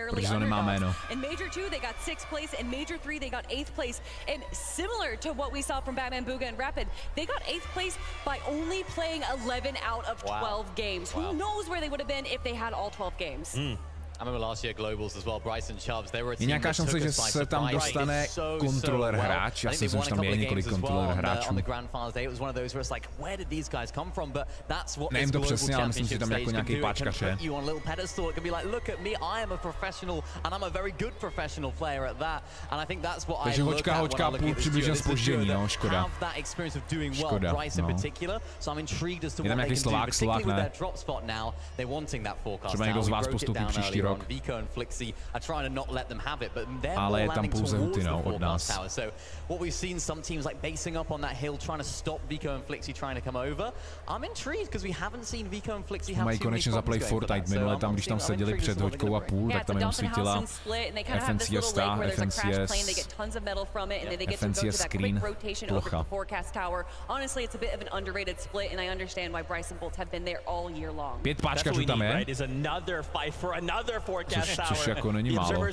protože to nemá jméno. In Major 2, they got 6th place. In Major 3, they got 8th place. And similar to what we saw from Batman, Booga, and Rapid, they got 8th place by only playing 11 out of 12 games. Who knows where they would have been if they had all 12 games? Je nějaká šance, že se tam dostane kontroler hráč? Já si myslím, že tam je několik kontroler hráčů. Nevím to přesně, ale myslím, že tam jako nějaký páčkař je. Takže hoďka, půl přibližně zpoždění, no, škoda. Škoda, no. Je tam nějaký Slovák ne? Třeba někdo z vás postupí příští rok. Ale je tam pouze Huty, no, od nás. Mají konečně zaplay Fortnite, minule tam, když tam seděli před hoďkou a půl, tak tam jenom svítila FNCS star, FNCS screen, plocha. Pět páčkařů tam je, což jako není málo.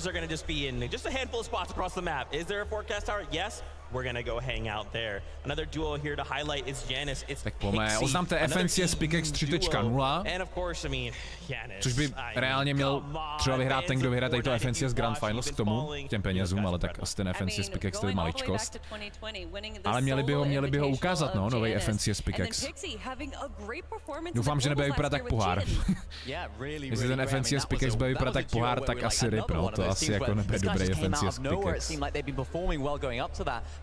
We're gonna go hang out there. Another duo here to highlight is Janice. It's tak pojďme, oznamte FNCS Pickaxe 3.0, což by reálně měl třeba vyhrát ten, kdo vyhraje tady to FNCS Grand Finals k tomu, těm penězům, ale tak asi ten FNCS Pickaxe to je maličkost. Ale měli by ho ukázat, no, novej FNCS Pickaxe. Doufám, že nebude vypadat tak pohár. Jestli ten FNCS Pickaxe bude vypadat tak pohár, tak asi rip, no, to asi jako nebude dobrý FNCS Pickaxe.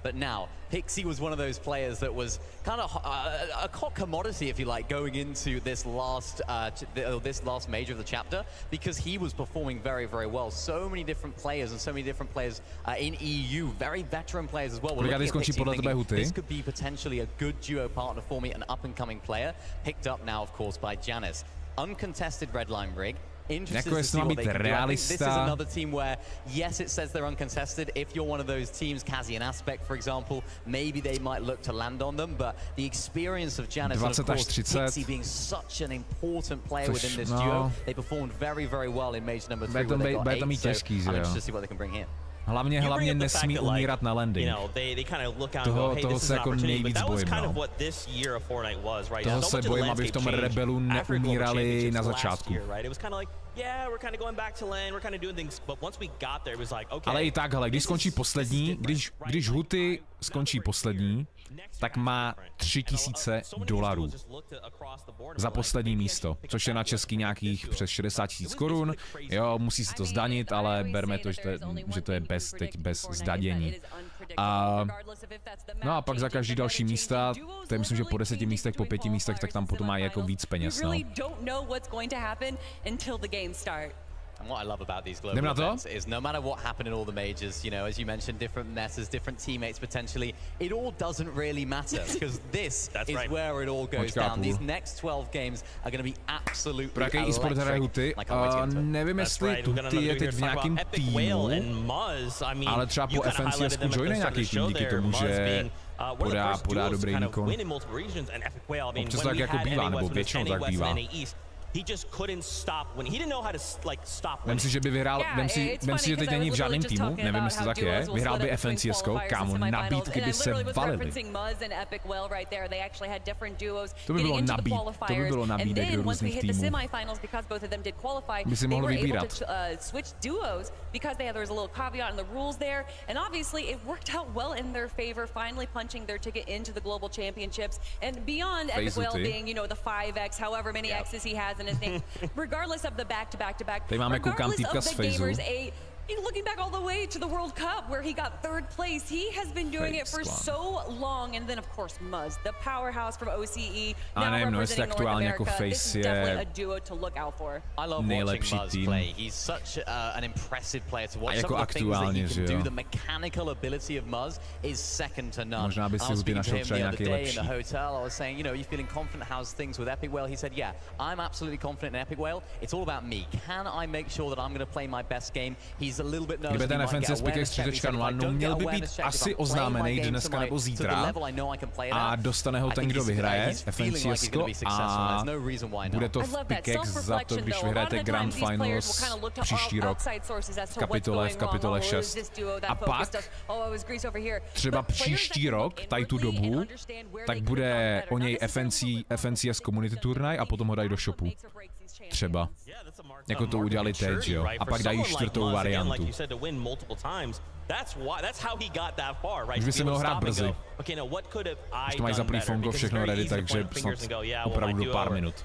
But now, Pixie was one of those players that was kind of a hot commodity, if you like, going into this last major of the chapter, because he was performing very, very well. So many different players and so many different players in EU, very veteran players as well. We're looking at Pixie thinking this could be potentially a good duo partner for me, an up-and-coming player, picked up now, of course, by Janice. Uncontested redline rig. Jako jestli má být realista. This is another team where, yes, it says they're uncontested. If you're one of those teams, Kazi and Aspect, for example, maybe they might look to land on them. But the experience of Janice and of course Pixie being such an important player within this duo, they performed very, very well in Major number 3 where they got 8. So I'm interested to see what they can bring here. Hlavně nesmí umírat na landing. Toho se jako nejvíc bojím, no. Toho se bojím, aby v tom Rebelu neumírali na začátku. Ale i tak, hele, když skončí poslední, když Huty skončí poslední, tak má $3000 za poslední místo, což je na český nějakých přes 60 000 korun. Jo, musí se to zdanit, ale berme to, že to je bez zdanění. No a pak za každý další místa, to je myslím, že po 10 místech, po 5 místech, tak tam potom má jako víc peněz, no. And what I love about these global events is no matter what happened in all the majors, you know, as you mentioned, different messes, different teammates potentially, it all doesn't really matter because this is where it all goes down. These next 12 games are going to be absolutely electric. Nevím, jestli Huty je teď v nějakým týmu, ale třeba po FNCSku joine nějaký tým díky tomu, že podá dobrý výkon. Občas tak jako bývá, nebo většinou tak bývá. Vem si, že by vyhrál, vem si, že teď není v žádném týmu, nevím, jestli to tak je, vyhrál by FNCSko, kámo, nabídky by se valily. To by bylo nabídek do různých týmů. By si mohl vybírat. Because there was a little caveat in the rules there, and obviously it worked out well in their favor, finally punching their ticket into the global championships. And beyond Epic Whale being, you know, the 5x, however many X's he has in his name, regardless of the back-to-back-to-back, regardless of the gamers, looking back all the way to the World Cup where he got 3rd place, he has been doing it for so long. And then of course Muzz, the powerhouse from OCE, now representing North America. This is definitely a duo to look out for. I love watching Muzz play. He's such an impressive player to watch. Some of the things that he can do, the mechanical ability of Muzz is second to none. I was speaking to him the other day in the hotel. I was saying, you know, you feeling confident? How's things with Epic Whale? He said, yeah, I'm absolutely confident in Epic Whale. It's all about me. Can I make sure that I'm going to play my best game? He's Kdyby ten FNCS Pickaxe 3.0, no měl by být asi oznámený dneska nebo zítra a dostane ho ten, kdo vyhraje FNCS a bude to v Pickaxe za to, když vyhrajete Grand Finals příští rok v kapitole 6. A pak třeba příští rok, tady tu dobu, tak bude o něj FNCS Community turnaj a potom ho dají do shopu. Třeba. Jako to udělali teď, jo. A pak dají čtvrtou variantu. Už by se mělo hrát brzy. Už to mají zaplý Fongo, všechno ready, takže snad opravdu do pár minut.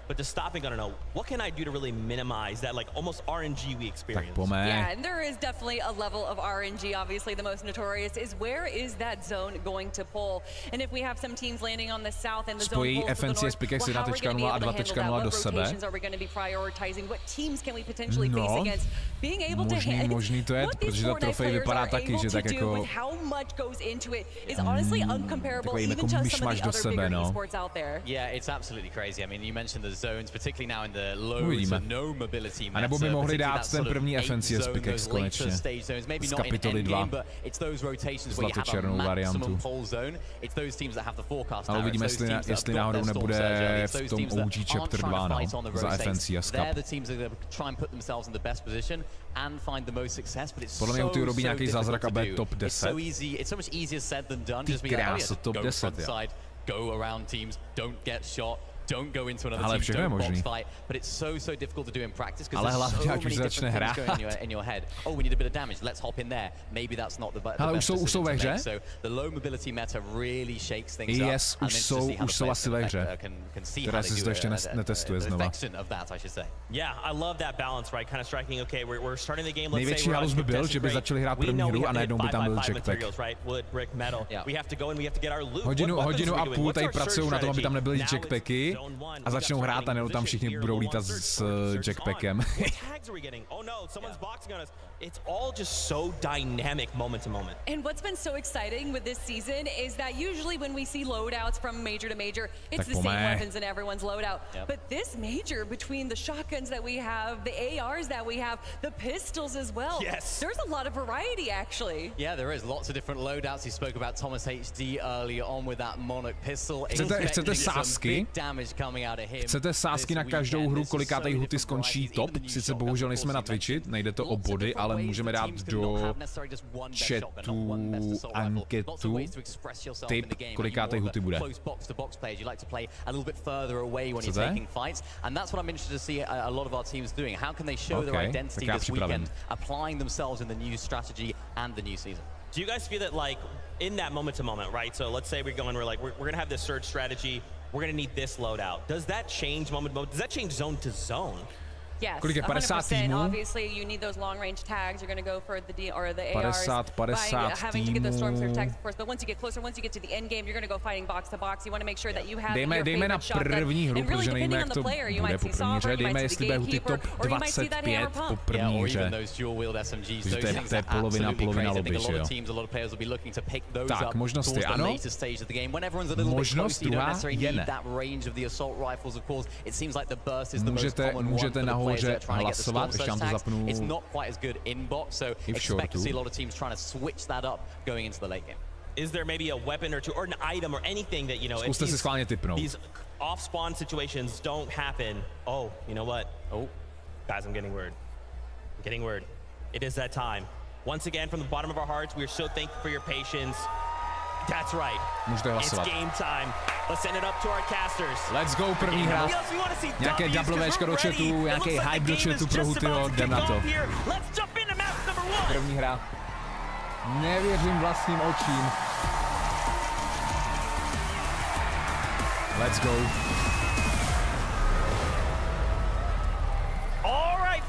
But to stop and go, no, what can I do to really minimize that, like, almost RNG we experience? Tak pome. Yeah, and there is definitely a level of RNG. Obviously, the most notorious is where is that zone going to pull? And if we have some teams landing on the south and the zone pulls to the north, well, how are we going to be able to handle that? What rotations are we going to be prioritizing? What teams can we potentially face against? Being able to hit možný to je, protože ta trofej vypadá taky, že tak jako how much goes into it is honestly uncomparable even to some of the other bigger esports out there. Yeah, it's absolutely crazy. I mean, you mentioned the zones, particularly now in the loads and no mobility meta. A nebo by mohli dát ten první FNCS Pickaxe konečně z kapitoly 2 za tu černou variantu. Ale uvidíme, jestli náhodou nebude v tom OG Chapter 2, no, za FNCS Cup. Podle mě HUTY robí nějaký zázrak a bude top 10. Ty krása, top 10, jo. Don't go into another team, don't box fight, but it's so difficult to do in practice because there's so many different things going in your head. Oh, we need a bit of damage, let's hop in there. Maybe that's not the best decision to make. So the low mobility meta really shakes things up. Yes, už jsou asi ve hře. Která si to ještě netestuje znova. Yeah, I love that balance, right? Kind of striking, okay, we're starting the game, let's největší halus by byl, že by začali hrát první hru a najednou by tam byl jackpack. Hodinu a půl tady pracují na tom, aby tam nebyly jackpacky. A začnou hrát a nebo tam všichni budou lítat s jackpackem. It's all just so dynamic moment to moment. And what's been so exciting with this season is that usually when we see loadouts from major to major, it's the same weapons in everyone's loadout. But this major, between the shotguns that we have, the ARs that we have, the pistols as well. Yes. There's a lot of variety actually. Yeah, there is lots of different loadouts. He spoke about Thomas HD earlier on with that Monarch pistol. Chcete sázky? Chcete sázky na každou hru, kolikátej HUTY skončí top? Sice bohužel nejsme na Twitchi, nejde to o body, ale můžeme dát do chatu anketu tip, kolikátej HUTY bude. Chcete? Tak já připravím. Do you guys feel that, like, in that moment to moment, right? So let's say we're gonna have this surge strategy. We're gonna need this loadout. Does that change moment to moment? Does that change zone to zone? Yes, kolik je 50 týmů? Obviously, you need those long range tags. You're going to go for the ARs 50 by having to get those storm surge tags, of course. But once you get closer, once you get to the end game, you're going to go fighting box to box. You want to make sure that you have your favorite shotgun. And really, depending on the player, you might see Sovereign, you might see the Gatekeeper, or you might see that hammer pump. Yeah, or even those dual wield SMGs. Those things are absolutely crazy. I think a lot of teams, a lot of players will be looking to pick those up towards the later stage of the game. When everyone's a little bit closer, you don't necessarily need that range of the assault rifles, of course. It seems like the burst is the most common one for the players that are trying to get the it's not quite as good in box, so expect to see a lot of teams trying to switch that up going into the late game. Is there maybe a weapon or two, or an item, or anything that, you know, if these off-spawn situations don't happen? Oh, you know what? Oh, guys, I'm getting word. I'm getting word. It is that time. Once again, from the bottom of our hearts, we are so thankful for your patience. That's right. It's game time. Let's send it up to our casters. Let's go, první hra. Nějaké doublečko do chatu, nějaký hype do chatu pro HUTYho, jdem na to. První hra. Nevěřím vlastním očím. Let's go.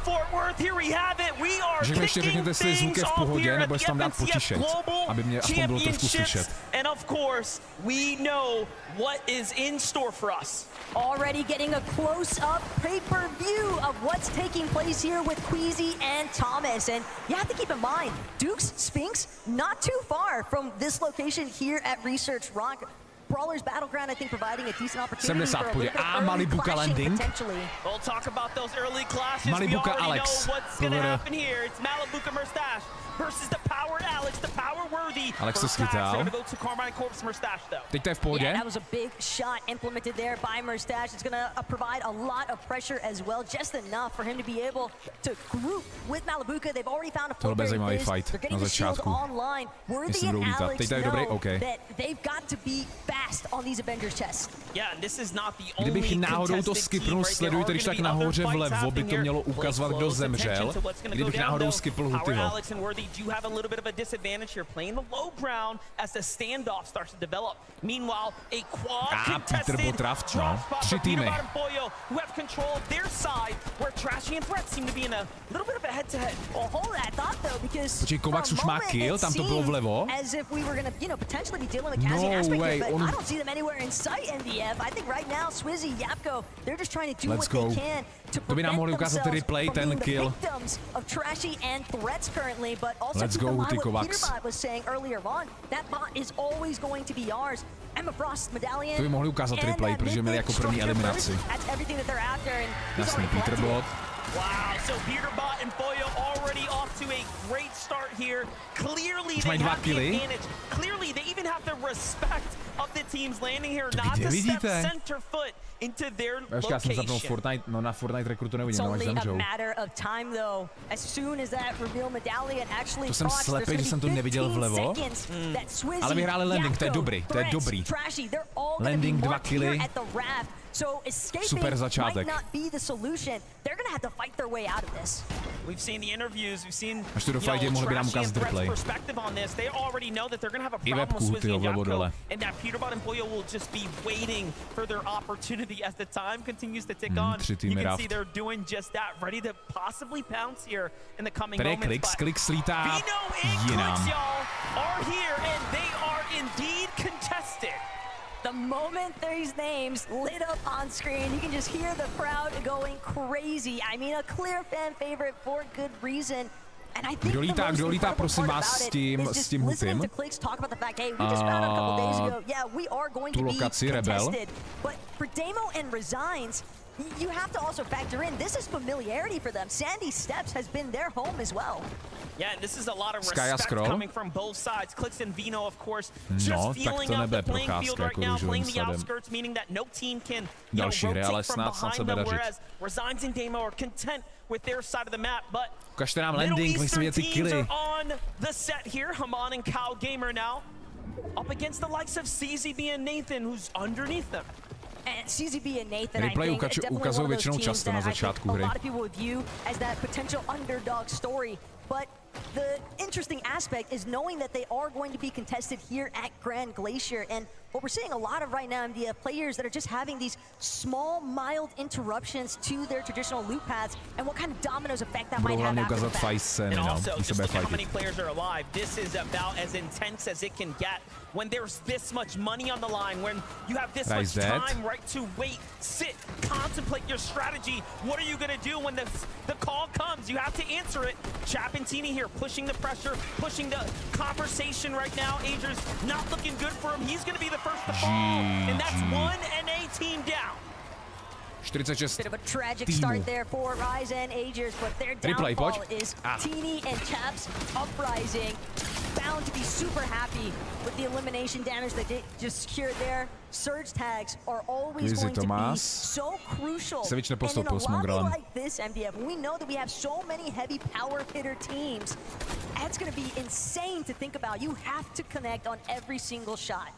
Fort Worth, here we have it. We are kicking things off here at the FNCS Global Championships. And of course, we know what is in store for us. Already getting a close-up pay-per-view of what's taking place here with Queasy and Thomas. And you have to keep in mind, Duke's Sphinx not too far from this location here at Research Rock. Brawlers Battleground, I think, providing a decent opportunity 70 for a půjde. little bit A of Malibuka landing. We'll talk about those early clashes. Malibuka We already Alex. know what's going to happen here. It's Malibuka Murstache versus the power Alex, the power worthy. Alex to schytal. Teď to je v pohodě. Yeah, that was a big shot implemented there by Murstache. It's going to provide a lot of pressure as well, just enough for him to be able to group with Malibuka. They've already found a Tohle bude zajímavý fight na začátku. Jestli budou lítat. Teď to je dobrý, OK. Kdybych náhodou to skipnul, sledujte, když tak nahoře vlevo by to mělo ukazovat, kdo zemřel. Kdybych náhodou skipl Hutyho. A Peter Botraft, no. 3 týmy. Počkej, Kovacs už má kill, tam to bylo vlevo. No way, on... Let's go. To by nám mohli ukázat replay, ten kill. Let's go, Huty Kovacs. To by mohli ukázat replay, protože měli jako první eliminaci. Jasný, Peter Bot. Wow, so Peterbot and Boyo already off to a great start here. Clearly they have the advantage. Clearly they even have the respect of the teams landing here, not to step center foot into their location. Já jsem zapnul Fortnite, no na Fortnite rekrutu nevidím, no až zemřou. To jsem slepej, že jsem to neviděl vlevo. Ale vyhráli landing, to je dobrý, to je dobrý. Landing 2 killy. Super začátek. Až to do fightě mohli by nám ukázat replay. I webku Hutyho vlevo dole. Tři týmy raft. Tady je Klix slítá jinam. The moment these names lit up on screen, you can just hear the crowd going crazy. I mean, a clear fan favorite for good reason. And I think kdo lítá, prosím vás, s tím Hutym? Tu lokaci Rebel. But for Damo and Resigns, you have to also factor in, this is familiarity for them. Sandy Steps has been their home as well. Yeah, and this is a lot of respect coming from both sides. Clix and Vino, of course, just feeling out the playing field right now, playing the outskirts, meaning that no team can rotate from behind them, whereas Resigns and Damo are content with their side of the map, but Middle Eastern teams are on the set here. Haman and Cow Gamer now up against the likes of CZB and Nathan, who's underneath them. And CZB and Nathan, I replay think, ukazují většinou často na začátku hry. A lot of people would view as that potential underdog story, but the interesting aspect is knowing that they are going to be contested here at Grand Glacier, and what we're seeing a lot of right now in the players that are just having these small, mild interruptions to their traditional loop paths, and what kind of dominoes effect that might have after the fact. And also, just look at how many players are alive. This is about as intense as it can get when there's this much money on the line, when you have this much time, right, to wait, sit, contemplate your strategy. What are you going to do when the call comes? You have to answer it. Chapentini here pushing the pressure, pushing the conversation right now. Ager's not looking good for him. He's going to be the first to fall, and that's one NA team down. 46 Bit of a tragic start there for Rise and Agers, but their downfall is Teeny and Chaps Uprising. Bound to be super happy with the elimination damage that they just secured there. Surge tags are always going to be so crucial. And in a lobby like this, MDF, we know that we have so many heavy power hitter teams. That's going to be insane to think about. You have to connect on every single shot.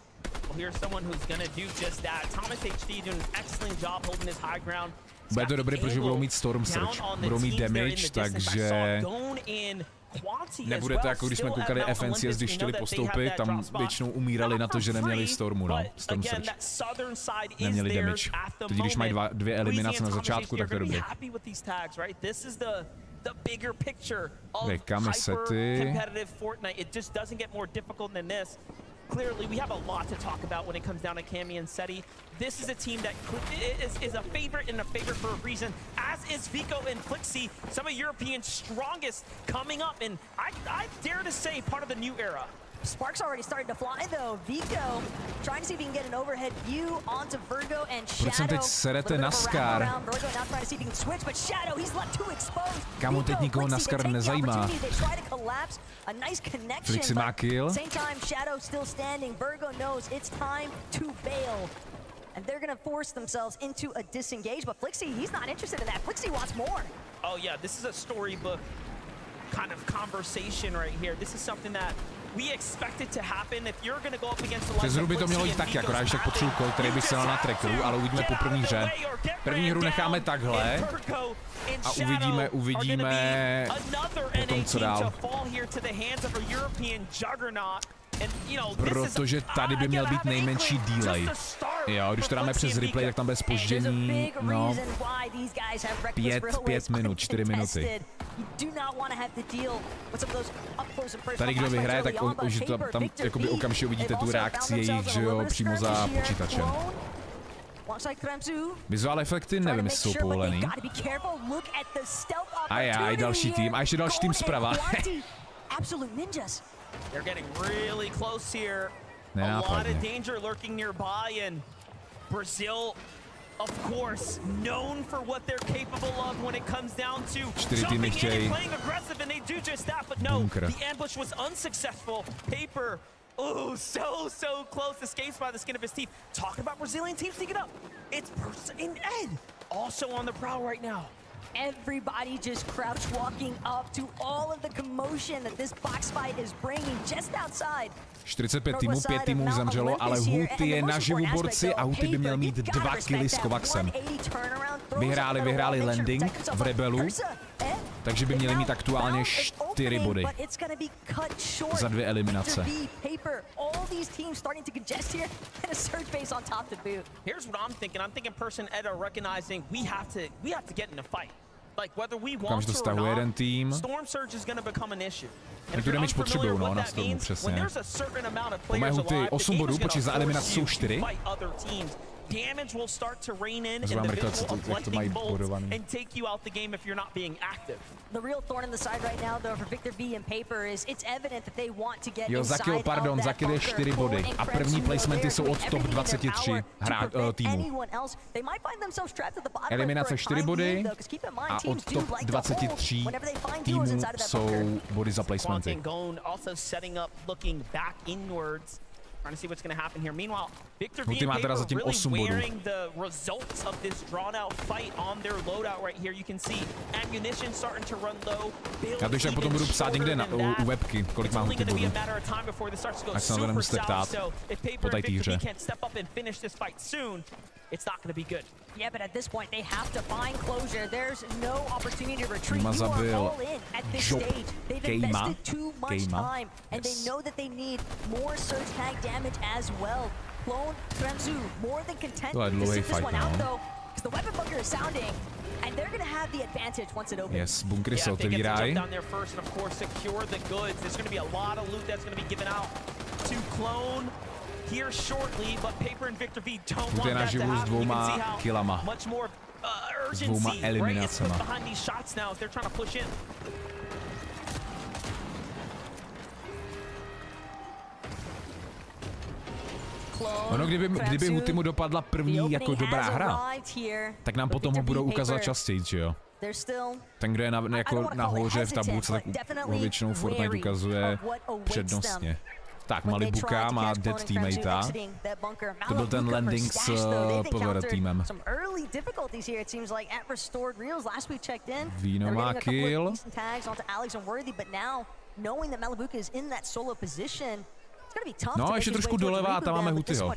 Well, here's someone who's going to do just that. Thomas HD doing an excellent job holding his high ground. Bude to dobré, protože budou mít Storm Surge, budou mít damage, takže nebude to jako když jsme koukali FNCS, když chtěli postoupit, tam většinou umírali na to, že neměli Stormu, no, Storm Surge. Neměli damage. Teď když mají dvě eliminace na začátku, tak to je dobré. The bigger picture of hyper-competitive Fortnite. It just doesn't get more difficult than this. Clearly, we have a lot to talk about when it comes down to Cammy and Seti. This is a team that is a favorite and a favorite for a reason, as is Vico and Flixie, some of Europeans' strongest coming up, and I dare to say part of the new era. Sparks already started to fly though. Vico trying to see if he can get an overhead view onto Virgo and Shadow. Teď serete NASCAR. Virgo now trying to see if he can switch, but Shadow, he's left too exposed. Kámo, teď nikoho NASCAR nezajímá. A nice connection. Flixi má kill. Same time, Shadow still standing. Virgo knows it's time to bail. And they're gonna force themselves into a disengage, but Flixi, he's not interested in that. Flixi wants more. Oh yeah, this is a storybook kind of conversation right here. This is something that we expected to happen if you're going to go up against the Přes hru by to mělo jít taky, akorát že tak potřebuji kol, který by se dal na trackeru, ale uvidíme po první hře. První hru necháme takhle a uvidíme potom co dál. Protože tady by měl být nejmenší delay. Jo, když to dáme přes replay, tak tam bude zpoždění, no, 5 minut, 4 minuty. Tady kdo vyhraje, tak už tam jakoby okamžitě uvidíte tu reakci jejich, že jo, přímo za počítačem. Vizuál efekty, nevím, jestli jsou povolený. A další tým, a ještě další tým zprava. They're getting really close here. A lot of danger lurking nearby, and Brazil, of course, known for what they're capable of when it comes down to jumping in and playing aggressive, and they do just that. But no, the ambush was unsuccessful. Paper, oh, so close, escapes by the skin of his teeth. Talking about Brazilian teams sneaking up. It's Persa and Ed also on the prowl right now. Everybody just crouch walking up to all of the commotion that this box fight is bringing just outside. 45 týmů, 5 týmů zemřelo, ale HUTY je naživu borci a HUTY by měl mít 2 killy s Kovaxem. Vyhráli Landing v Rebelu, takže by měli mít aktuálně 4 body za 2 eliminace. Here's what I'm thinking. I'm thinking Person Ed are recognizing we have to get in a fight. Like whether we want to or not, Storm Surge is going to become an issue. Jak tu damage potřebuju, no, na Stormu, přesně. Po mé HUTY 8 bodů, počít za eliminaci jsou 4. Damage will start to rain in the visual of lightning bolts and take you out the game if you're not being active. The real thorn in the side right now, though, for Victor V and Paper is it's evident that they want to get za kill, pardon, za kill je 4 body a první placementy jsou od top 23 týmů. Eliminace 4 body a od top 23 týmů jsou body za placementy. Trying to see what's going to happen here. Meanwhile, Victor HUTY má teda zatím 8 bodů. The results of this drawn-out fight on their loadout right here. You can see ammunition starting to run low. Já to ještě potom budu psát někde u webky, kolik má HUTY bodů. Ať se na to nemusíte ptát po té hře. It's not going to be good. Yeah, but at this point they have to find closure. There's no opportunity to retreat. You are all in at this stage. They've invested too much time, and they know that they need more surge tag damage as well. Clone, Kremzu, more than content to sit this one out though, because the weapon bunker is sounding, and they're going to have the advantage once it opens. Yes, bunkry se otevírají. Down there first, and of course secure the goods. There's going to be a lot of loot that's going to be given out to Clone here shortly, but Paper and Victor V don't want that to happen. You can see how much more urgency, right, is put behind these shots now as they're trying to push in. Ono, kdyby HUTY mu dopadla první jako dobrá hra, tak nám potom ho budou ukazovat častěji, že jo? Ten, kdo je jako nahoře v tabulce, tak ho většinou Fortnite ukazuje přednostně. Tak, Malibuka má dead teammatea. To byl ten landing s PVR týmem. Víno má kill. No, ještě trošku doleva a tam máme HUTYho.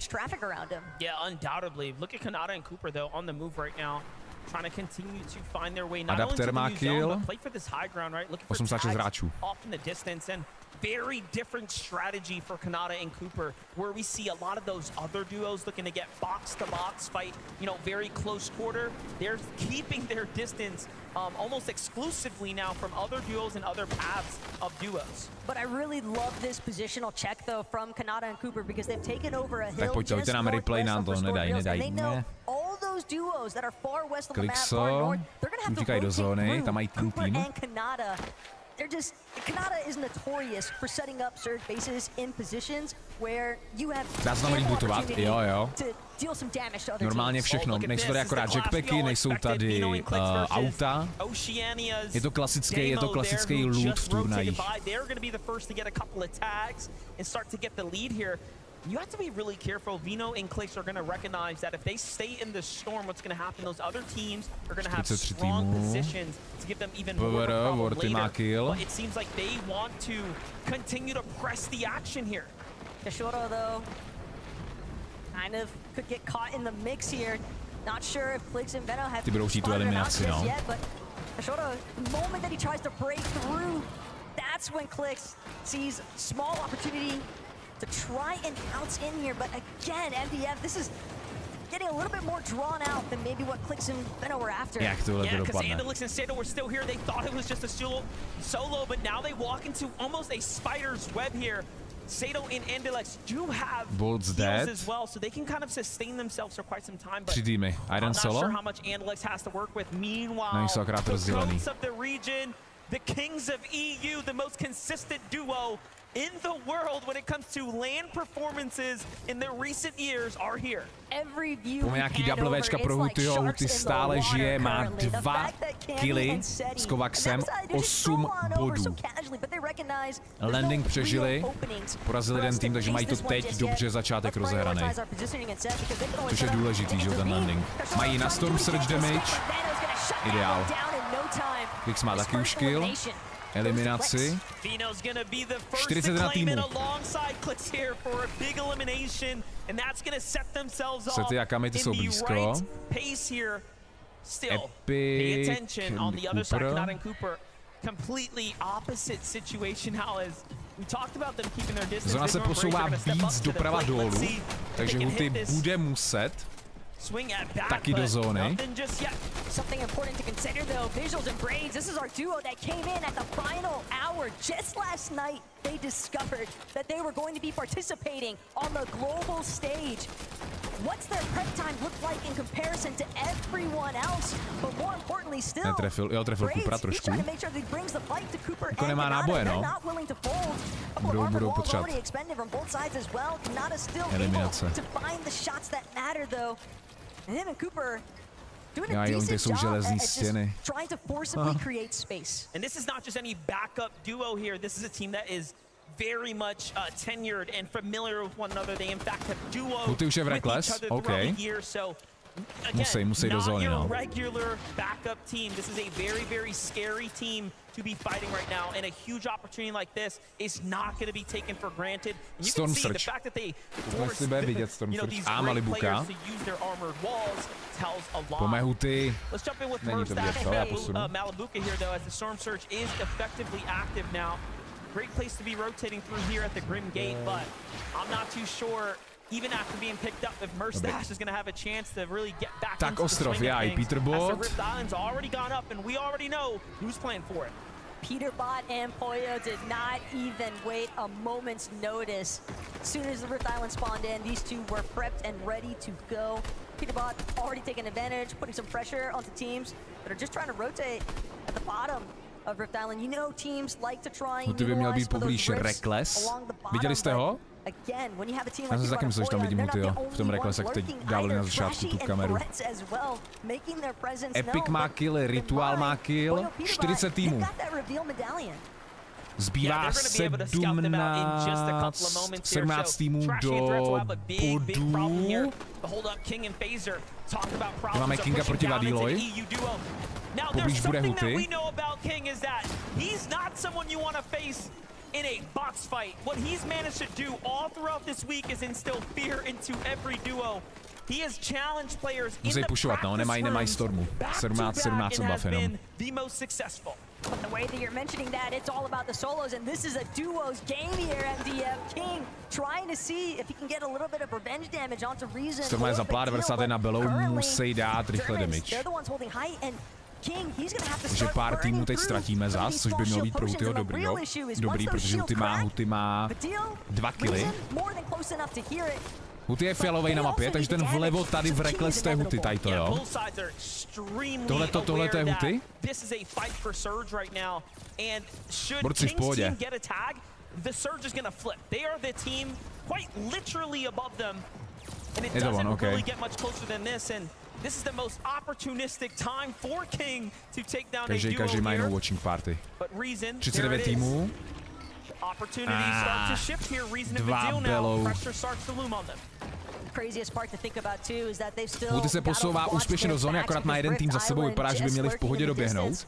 Yeah, undoubtedly. Look at Kanata and Cooper though on the move right now. Trying to continue to find their way not only to the new zone, but play for this high ground, right? Looking for 86 hráčů. Off in the distance, and very different strategy for Kanata and Cooper, where we see a lot of those other duos looking to get box-to-box fight, you know, very close quarter. They're keeping their distance almost exclusively now from other duos and other paths of duos. But I really love this positional check, though, from Kanata and Cooper, because they've taken over a hill tak pojďte nám replay, nám to nedají. All those duos that are far west of the map, far north, they're going to have to do zóny, tam mají tým. they're just, Kanata is notorious for setting up surge bases in positions where you have dá se tam rebootovat, jo. to deal some damage to other Normálně všechno, nejsou tady akorát jackpacky, nejsou tady auta. Je to klasický loot v turnajích. You have to be really careful. Vino and Clicks are going to recognize that if they stay in the storm, what's going to happen? Those other teams are going to have strong positions to give them even more of a problem later. But it seems like they want to continue to press the action here. Kashoro, though, kind of could get caught in the mix here. Not sure if Clicks and Veno have spotted him out just yet, but Kashoro, the moment that he tries to break through, that's when Clicks sees small opportunity to try and bounce in here, but again, MDF, this is getting a little bit more drawn out than maybe what Clicks and Veno were after. Yeah, because Andalix and Sato were still here. They thought it was just a solo, but now they walk into almost a spider's web here. Sato and Andalix do have heals as well, so they can kind of sustain themselves for quite some time. But I'm not sure how much Andalix has to work with. Meanwhile, the goats of the region, the kings of EU, the most consistent duo in the world when it comes to LAN performances in the recent years are here. Po nějaký doublevečka pro Hutyho, Huty stále žije, má 2 killy s Kovaxem, 8 bodů. Landing přežili, porazili jeden tým, takže mají to teď dobře začátek rozehraný. Což je důležitý, že ten Landing. Mají na Storm Surge damage, ideál. Vix má taky už kill. Eliminaci. 41 týmů. Sety a Kamy, ty jsou blízko. Epic, Cooper. Zóna se posouvá víc doprava dolů, takže Huty bude muset taky do zóny. Something important to consider though, Visuals and Braids, this is our duo that came in at the final hour. Just last night, they discovered that they were going to be participating on the global stage. What's their prep time look like in comparison to everyone else? But more importantly still, trefil Coopera trošku. Jako nemá náboje, no. Budou potřebovat eliminace. Já jenom ty jsou železní stěny. And this is not just any backup duo here. This is a team that is very much tenured and familiar with one another. They in fact have duo with each other throughout the year. So again, not your regular backup team. This is a very, very scary team to be fighting right now, and a huge opportunity like this is not going to be taken for granted. And you can see the fact that they forced these great players to use their armored walls tells a lot. Let's jump in with Malibuka here, though, as the Storm Surge is effectively active now. Great place to be rotating through here at the Grim Gate, but I'm not too sure, even after being picked up, if Merstash is going to have a chance to really get back into the swing of things. As the Rift Island's already gone up, and we already know who's playing for it. Peterbot and Pollo did not even wait a moment's notice. As soon as the Rift Island spawned in, these two were prepped and ready to go. Peterbot already taking advantage, putting some pressure onto teams that are just trying to rotate at the bottom of Rift Island. You know teams like to try and utilize for those rifts along the bottom. Viděli jste ho? Again, when you have a team Já like jsem taky myslel, že tam vidím Hutyho v tom Reckless, jak teď dávali na začátku tu kameru. Epic má kill, Rituál má kill, 40 týmů. Zbývá 17 týmů do bodů. Máme Kinga proti Vadiloj. Poblíž bude Huty. In a box fight, what he's managed to do all throughout this week is instill fear into every duo. He has challenged players in the practice Stormu. 17 buff jenom. The most successful. But the way that you're mentioning that, it's all about the solos, and this is a duos game here, MDF. King trying to see if he can get a little bit of revenge damage onto Reason. Storm je zaplá 91 belou, musí dát rychle damage. They're the ones holding height, and Takže pár týmů teď ztratíme zas, což by mělo být pro Hutyho dobrý, protože Huty má 2 killy. Huty je fialovej na mapě, takže ten vlevo tady v Reckless to je Huty, tady to jo. Tohle to je Huty? Borci v pohodě. Je to on, okej. Každý má jinou watching party. 39 týmů. Dva belou. Huty se posouvá úspěšně do zóny, akorát má jeden tým za sebou, vypadá, že by měli v pohodě doběhnout.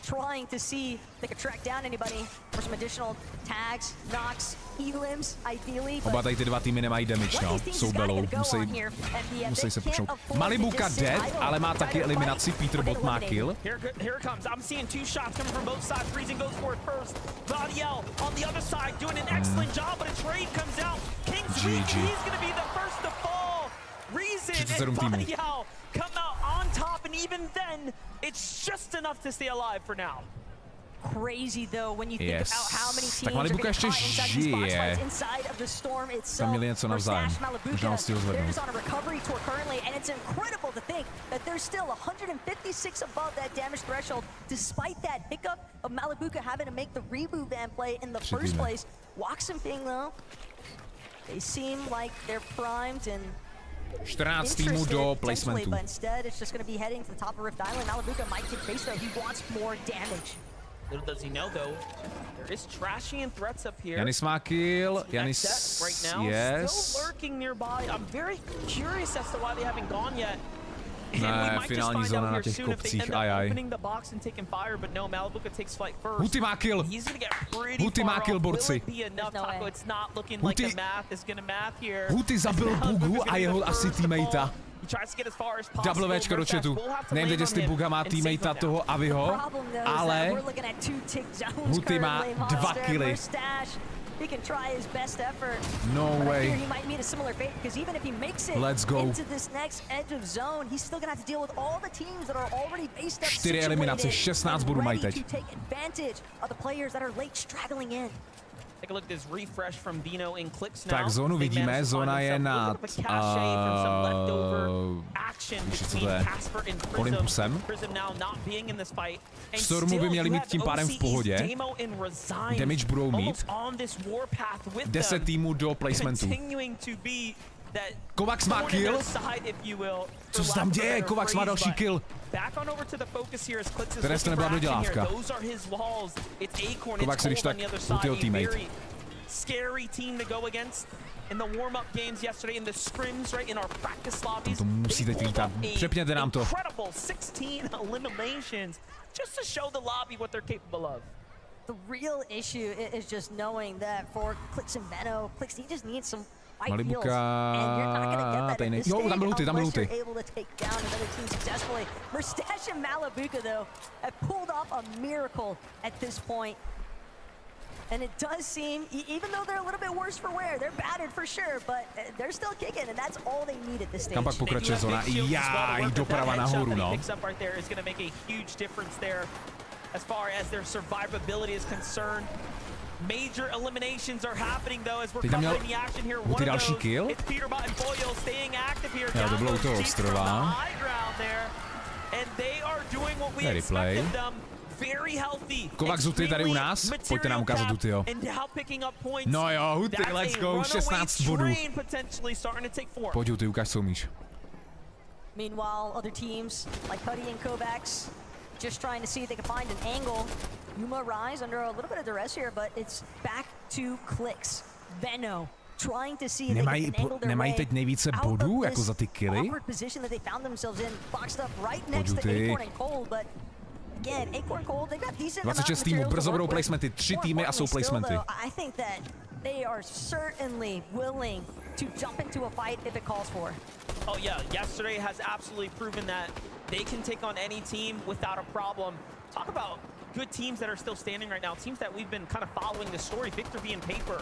Trying to see if they could track down anybody for some additional tags, knocks, elims, ideally. Oba tady ty dva týmy nemají damage, no. Jsou belou, musí se pušnout. Malibuka dead, ale má taky eliminaci, Peterbot má kill. Here comes, I'm seeing two shots coming from both sides. Freezing goes for it first. Vadiel on the other side doing an excellent job, but a trade comes out. King's weak, he's gonna be the first to fall. Reason and Vadiel come out on top, and even then, it's just enough to stay alive for now. Crazy though when you think about how many teams are Malibuka ještě žije. Tam měli něco navzájem. Možná ho stihl zvednout. On a recovery tour currently, and it's incredible to think that there's still 156 above that damage threshold, despite that hiccup of Malibuka having to make the reboot van play in the first place. Wax and Ping though, they seem like they're primed and 14 týmů do placementu. Janis má kill, Janis, yes. Ne, finální zóna na těch kopcích, ajaj. Huty má kill! Huty má kill, borci. Huty zabil Bugu a jeho asi teammatea. Double Včko do chatu. Nevím teď, jestli Buga má teammatea toho Aviho, ale Huty má 2 killy. He can try his best effort. No way. He might meet a similar fate because even if he makes it into this next edge of zone, he's still gonna have to deal with all the teams that are already based up. 4 eliminace, 16 bodů mají teď. To take advantage of the players that are late straggling in. Tak zónu vidíme, zóna je nad co to je? Olympusem. Stormu by měli mít tím pádem v pohodě. Damage budou mít. 10 týmů do placementu. Kovax má kill. Co se tam děje? Kovax má další kill. Teraz to nebyla dodělávka. Kovax když tak Hutyho teammate. Scary team to go against in the warm-up games yesterday, in the scrims, right in our practice lobbies. To musíte lítat. Přepněte nám to. Incredible 16 eliminations just to show the lobby what they're capable of. The real issue is just knowing that for Clix and Veno, Clix, he just needs some Malibuka, jo, tam byl Huty. Mustache and Malibuka though have pulled off a miracle at this point. And it does seem, even though they're a little bit worse for wear, they're battered for sure, but they're still kicking, and that's all they need at this stage. Kam pak pokračuje zóna? Jaj, doprava nahoru, no. As far as their survivability is concerned. Major eliminations are happening though as we're covering the action here. Huty další kill? It's Peterbot and Boyle staying active here. Já to bylo u toho ostrova. And they are doing what we expected them. Very healthy. Kovax Huty tady u nás. Pojďte nám ukázat Hutyho. No jo, Huty, let's go, 16 bodů. Pojď Huty, ukáž, co umíš. Meanwhile, other teams like HUTY and Kovacs just trying to see if they can find an angle. Yuma Rise under a little bit of duress here, but it's back to Clix. Veno trying to see if they can angle their way teď nejvíce bodů jako za ty killy? Awkward position that they found themselves in, boxed up right next to Acorn and Cold, but again, Acorn Cold, they've got decent amount of 26 týmů, brzo budou placementy, 3 týmy a jsou placementy. I think that they are certainly willing to jump into a fight if it calls for. Oh yeah, yesterday has absolutely proven that they can take on any team without a problem. Talk about good teams that are still standing right now, teams that we've been kind of following the story. Victor V and Paper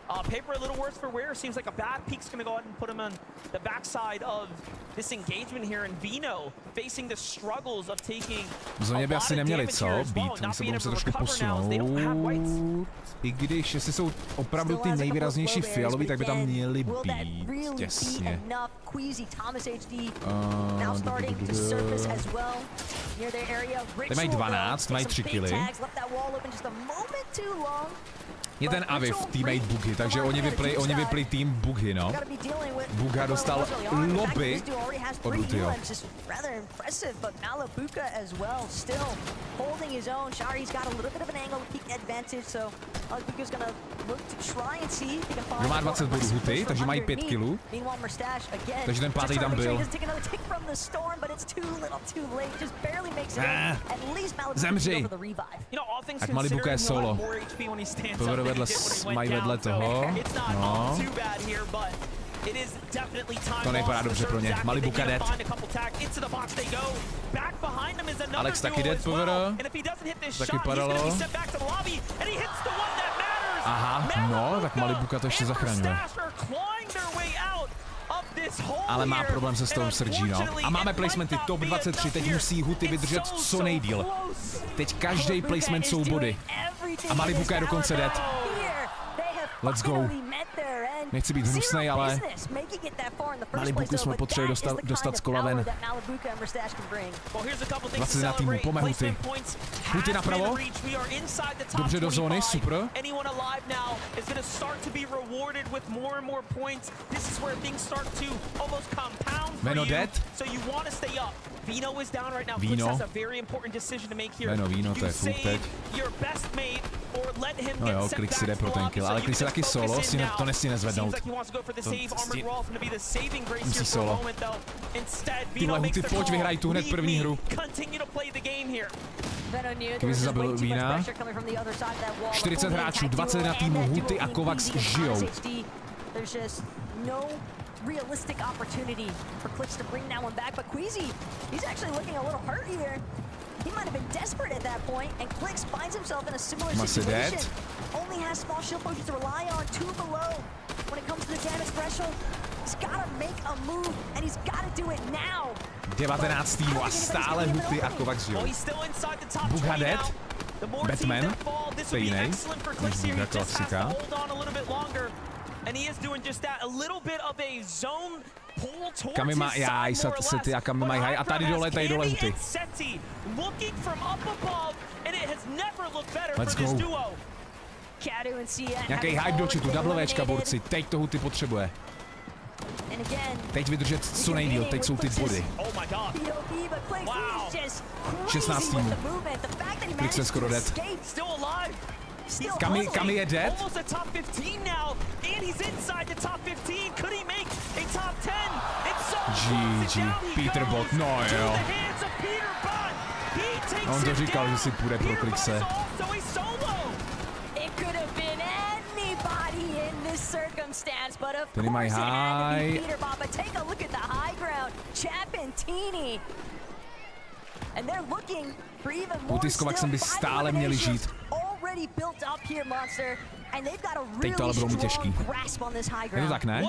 Paper a little worse for wear. Seems like a bad peek's gonna go ahead and put him on the backside of this engagement here, and Vino facing the struggles of taking v zóně by asi neměli co být, oni se budou se trošku posunout. I když, jestli jsou opravdu ty nejvýraznější fialoví, tak by tam měli být těsně. Tady mají 12, mají 3 killy. Je ten Aviv, teammate Bugy, takže oni vypli tým Bugy, no. Buga dostal lobby od Hutyho. Kdo má 20 bodů Huty, takže mají 5 killů. Takže ten pátý tam byl. Zemři! Tak Malibuka je solo. Mají vedle toho, no. To nevypadá dobře pro ně. Malibuka dead. Alex taky dead, PVR. Tak vypadalo. Aha, no, tak Malibuka to ještě zachraňuje. Ale má problém se Storm Surge, no. A máme placementy top 23, teď musí Huty vydržet co nejdýl. Teď každý placement jsou body. A Malibuka je dokonce dead. Let's go. Nechci být hnusnej, ale Malibuku jsme potřebovali dostat z kola ven. 21 týmů, pojďme Huty. Huty napravo. Dobře do zóny, super. Veno dead. Vino. Vino, to je fuk teď. No jo, Klik si jde pro ten kill, ale Klik si taky solo, to nesmí nezvednout. Musí solo. Tyhle Huty, pojď, vyhrají tu hned první hru. Kdyby se zabil Vína. 40 hráčů, 21 týmů, Huty a Kovacs žijou. Realistic opportunity for Clips to bring that one back, but Queasy, he's actually looking a little hurt here. He might have been desperate at that point, and Clicks finds himself in a similar situation. Only has small shield potions to rely on, 2 below. When it comes to the damage threshold, he's got to make a move, and he's got to do it now. 19 týmů a stále Huty a Kovacs žijou. Buga dead, Batman, stejnej, než Buga klasika. And he is doing just that, a little bit of a zone pull towards Kami má jaj, Sety a Kami mají high a tady dole Huty. Let's go. Nějaký hype do chatu, doublevečka borci, teď to Huty potřebuje. Teď vydržet co nejdýl, teď jsou ty body. 16 týmů. Klik se skoro dead. Kami je dead. GG, Peterbot, no jo. On to říkal, že si půjde pro Klikse. Tady mají high. Huty s Kovacsem by stále měli žít. Teď to ale budou mít těžký. Je to tak, ne?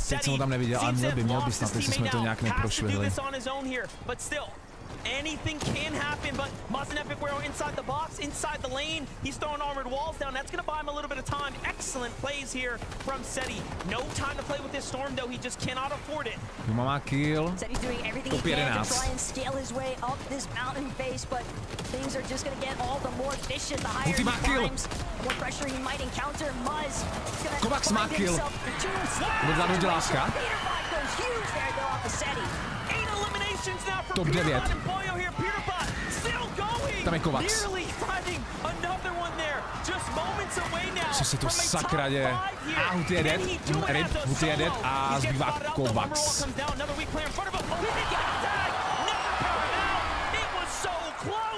Teď jsem ho tam neviděl, ale měl by snad, jestli jsme to nějak neprošvihli. Anything can happen, but Mustn't Epic Warrior inside the box, inside the lane. He's throwing armored walls down. That's going to buy him a little bit of time. Excellent plays here from Seti. No time to play with this storm, though. He just cannot afford it. Má kill. Seti's doing everything he can to try and scale his way up this mountain face, but things are just going to get all the more vicious. The higher he climbs, the more pressure he might encounter. Muzz Kovacs má kill. Vyzadu děláska. Peterbot goes huge there, though, off of Seti. Top 9. Tam je Kovacs. Co se to sakra děje? A Huty je dead. Huty je dead a zbývá Kovacs.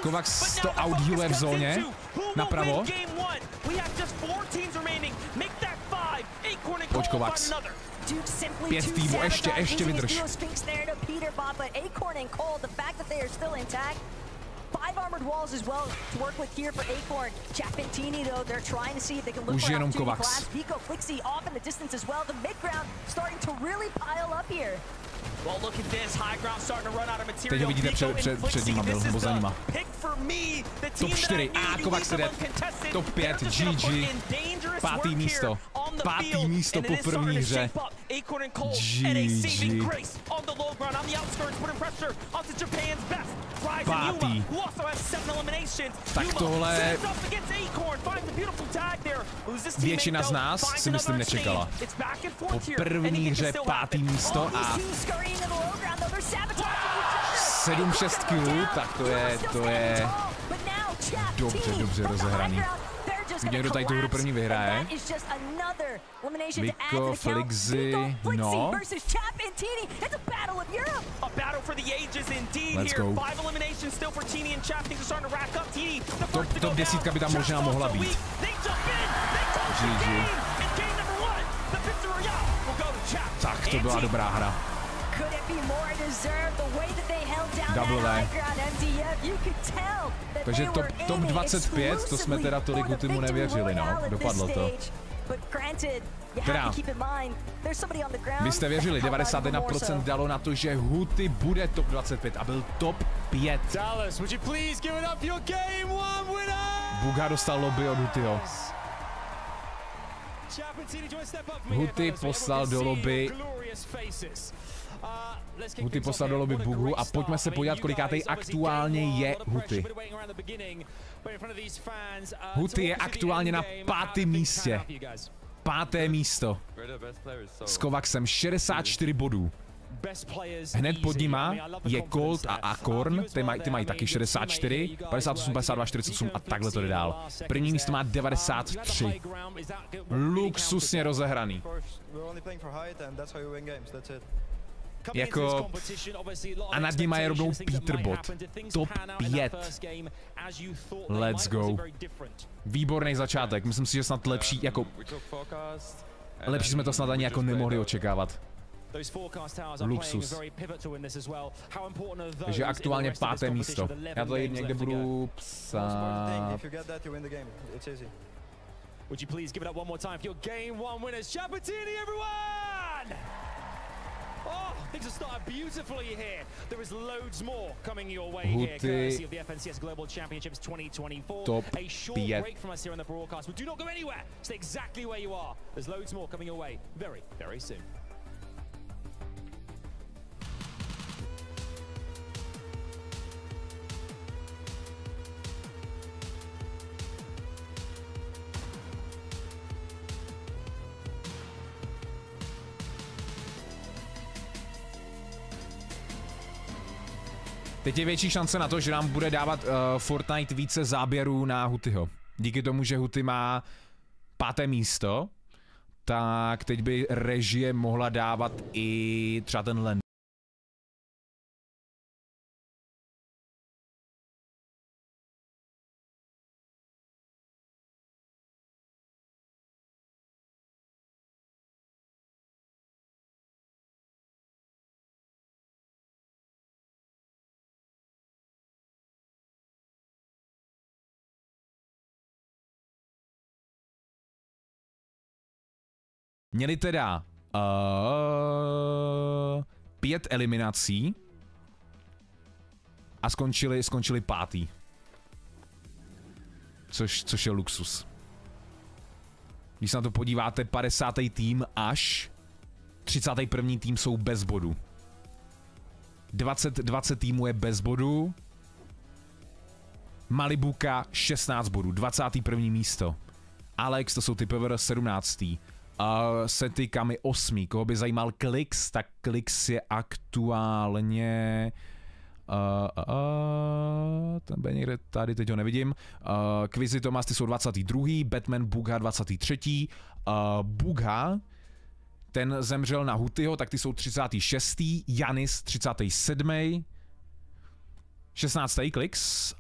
Kovacs to outhealuje v zóně. Napravo. Pojď Kovacs. 5 týmů, ještě vydrž. Už jenom Kovacs. Teď ho vidíte před nima byl, nebo za nima. Top 4, Kovacs jde. Top 5, GG. Pátý místo. Pátý místo po první hře. GG. Pátý. Tak tohle většina z nás si myslím nečekala. Po první hře pátý místo a 7-6 killů, tak to je dobře rozehraný. Někdo tady tu hru první vyhraje. Viko, Flixy, no. Let's go. Top 10 by tam možná mohla být. GG. Tak, to byla dobrá hra. Double. Takže top 25, to jsme teda tolik Hutymu nevěřili, no. Dopadlo to. Teda, vy jste věřili, 91% dalo na to, že Huty bude top 25 a byl top 5. Buga dostal lobby od Hutyho. Huty poslal do lobby Bugu a pojďme se podívat, kolikátej aktuálně je Huty. Huty je aktuálně na 5. místě. 5. místo. S Kovacsem 64 bodů. Hned pod nima je Colt a Akorn, ty mají taky 64, 58, 52, 48 a takhle to jde dál. První místo má 93. Luxusně rozehraný. Jako, a nad nima je rovnou Peterbot. Top 5. Let's go. Výborný začátek, myslím si, že snad lepší, jako... Lepší jsme to snad ani jako nemohli očekávat. Luxus. Takže aktuálně 5. místo. Já to tady někde budu psát. Oh, things have started beautifully here. There is loads more coming your way Huty, here, courtesy of the FNCS Global Championships 2024. Top a short 5. break from us here on the broadcast, but do not go anywhere. Stay exactly where you are. There's loads more coming your way very, very soon. Teď je větší šance na to, že nám bude dávat Fortnite více záběrů na Hutyho. Díky tomu, že Huty má 5. místo, tak teď by režie mohla dávat i třeba ten Landing. Měli teda 5 eliminací a skončili 5. Což je luxus. Když se na to podíváte, 50. tým až 31. tým jsou bez bodu. 20 týmů je bez bodu. Malibuka 16 bodů, 21. místo. Alex, to jsou ty PVR 17. Sety Kami 8. Koho by zajímal Klix, tak Klix je aktuálně... ten bude někde tady, teď ho nevidím. Quizy Tomas, ty jsou 22. Batman Bugha 23. Bugha, ten zemřel na Hutyho, tak ty jsou 36. Janis 37. 16. Klix.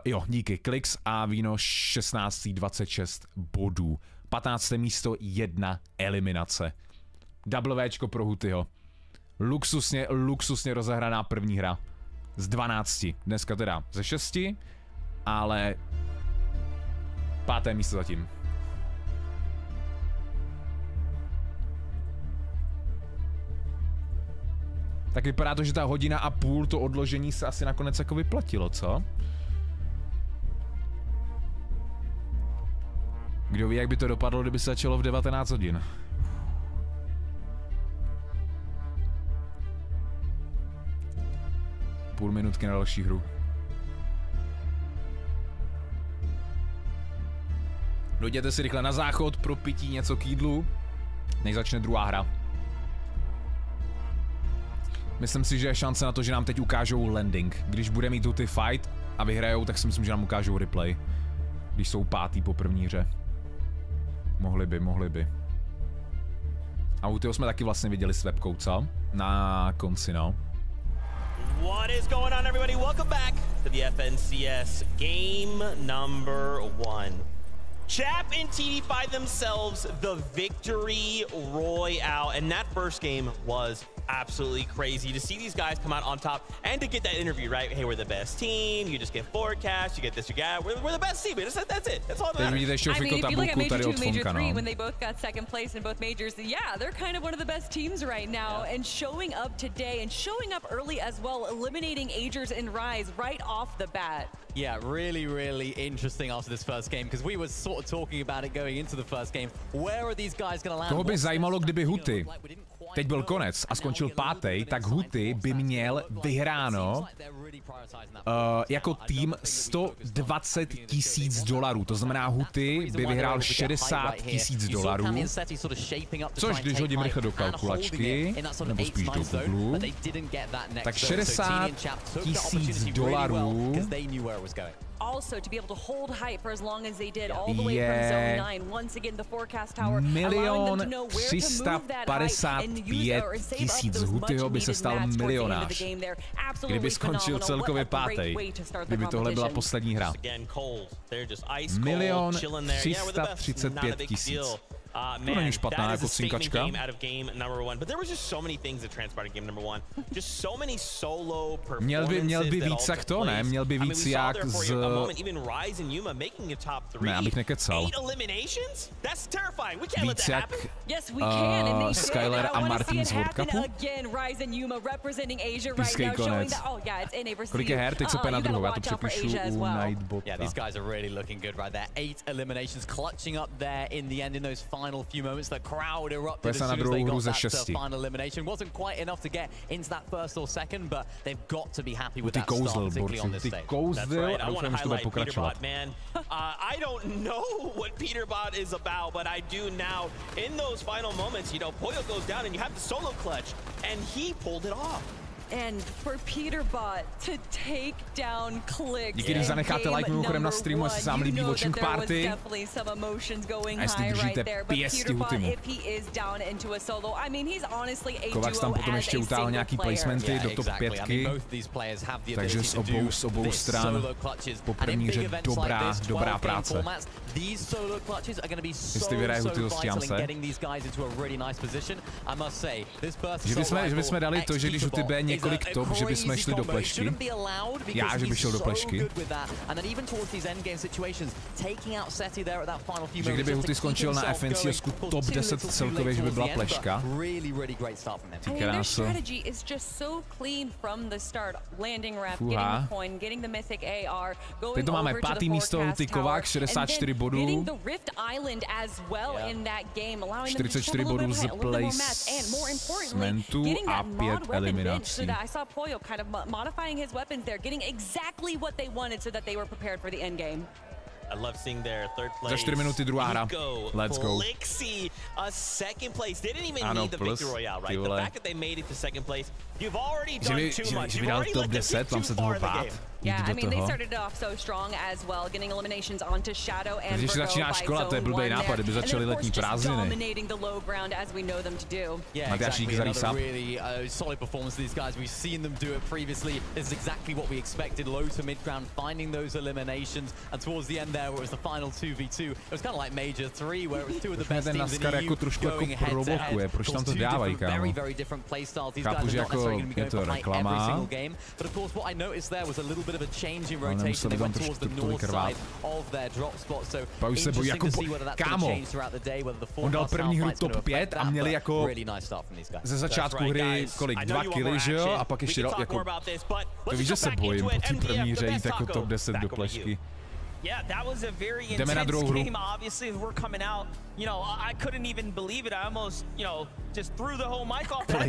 Jo, díky. Klix a Víno 16. 26 bodů. 15. místo, 1 eliminace. Double Včko pro Hutyho. Luxusně rozehraná první hra. z 12. Dneska teda ze 6, ale 5. místo zatím. Tak vypadá to, že ta 1,5 hodiny to odložení se asi nakonec jako vyplatilo, co? Kdo ví, jak by to dopadlo, kdyby se začalo v 19 hodin. Půl minutky na další hru. Dojděte si rychle na záchod, pro pití něco k jídlu, než začne druhá hra. Myslím si, že je šance na to, že nám teď ukážou landing. Když bude mít HUTY fight a vyhrajou, tak si myslím, že nám ukážou replay. Když jsou 5. po první hře. Mohli by. A HUTYho jsme taky vlastně viděli s webkou, co? Na konci, no. What is going on, everybody? Welcome back to the FNCS game number 1. Chap and TD find themselves the victory royale, and that first game was absolutely crazy to see these guys come out on top and to get that interview, right? Hey, we're the best team. You just get forecast, you get this, you get. We're the best team. That's it. That's all that matters. I mean, if you look at Major 2, Major 3, when they both got second place in both majors, yeah, they're kind of one of the best teams right now. And showing up today and showing up early as well, eliminating Agers and Rise right off the bat. Yeah, really interesting after this first game, because we were sort of talking about it going into the first game. Where are these guys going to land? Toho by zajímalo, kdyby HUTY teď byl konec a skončil 5. tak HUTY by měl vyhráno jako tým $120,000. To znamená, HUTY by vyhrál $60,000. Což když hodím rychle do kalkulačky, nebo spíš do Google, tak $60,000 also to be able to hold height for as long as they did all the way from zone 9. Once again, the forecast tower allowing them to know where to move that height and use or save up those much needed mats towards the end of the game there. Absolutely skončil celkově 5. Kdyby tohle byla poslední hra. 1,335,000. To není špatná jako cinkačka. Měl by víc jak to, ne? Měl by víc jak z... Ne, abych nekecal. Víc jak Skyler a Martin z World Cupu? Pískej konec. Kolik je her? Teď se půjde na druhou, já to přepíšu u Nightbota. Yeah, these guys are really looking good right there. 8 eliminations clutching up there in the end in those final few moments. The crowd erupted as soon as they got that final elimination. Wasn't quite enough to get into that first or second, but they've got to be happy with that start, particularly on this stage. That's right. I want to highlight Peterbot, man. I don't know what Peterbot is about, but I do now. In those final moments, you know, Poyo goes down and you have the solo clutch, and he pulled it off. And for Peterbot to take down Click. Díky, když zanecháte like mimochodem na streamu, jestli se vám líbí Watching Party. A jestli držíte pěsti HUTYmu. Kovacs tam potom ještě utáhl nějaký placementy do top 5. Takže z obou stran po první hře dobrá práce. Jestli vyhraje HUTY, dostříhám se. Že bychom dali to, že když HUTY B několik top, že bychom šli do plešky. Já, že bych šel do plešky. Že kdyby HUTY skončil na FNCS top 10 celkově, že by byla pleška. Ty kráso. Fuha. Teď to máme 5. místo, HUTY Kovacs, 64 bodů. 44 bodů z placementu a 5 eliminací. I saw Poyo kind of modifying his weapons there, getting exactly what they wanted so that they were prepared for the end game. I love seeing their third place. Za 4 minuty druhá hra. Let's go. Plixie, a second place. They didn't even need the victory royale, right? The fact that they made it to second place, you've already done too much. Že vydal top 10, mám se toho bát. Yeah, I mean they started off so strong as well, getting eliminations onto Shadow and Když začíná škola, to je blbý nápad, kdyby začaly letní prázdniny. Dominating the low ground as we know them to do. Yeah, exactly. Another really solid performance of these guys. We've seen them do it previously. This is exactly what we expected. Low to mid ground, finding those eliminations, and towards the end there, where it was the final 2v2, it was kind of like Major 3, where it was two of the best teams in the EU going head to head. Proč tam to dávají, kámo? Very, very different playstyles. These guys are not necessarily going to be going for fight every single game. But of course, what I noticed there was a little bit of a change in rotation. They went towards the north side of their drop spot. So interesting to see whether that's going to change throughout the day. Whether the forecast half fight's going to affect that. But really nice start from these guys. Ze začátku hry kolik 2 killy, že jo? A pak ještě jako to víš, že se bojím po té první hře jít jako top 10 do plešky. Yeah, that was a very intense game. Obviously, as we're coming out, you know, I couldn't even believe it. I almost, you know, just threw the whole mic off. I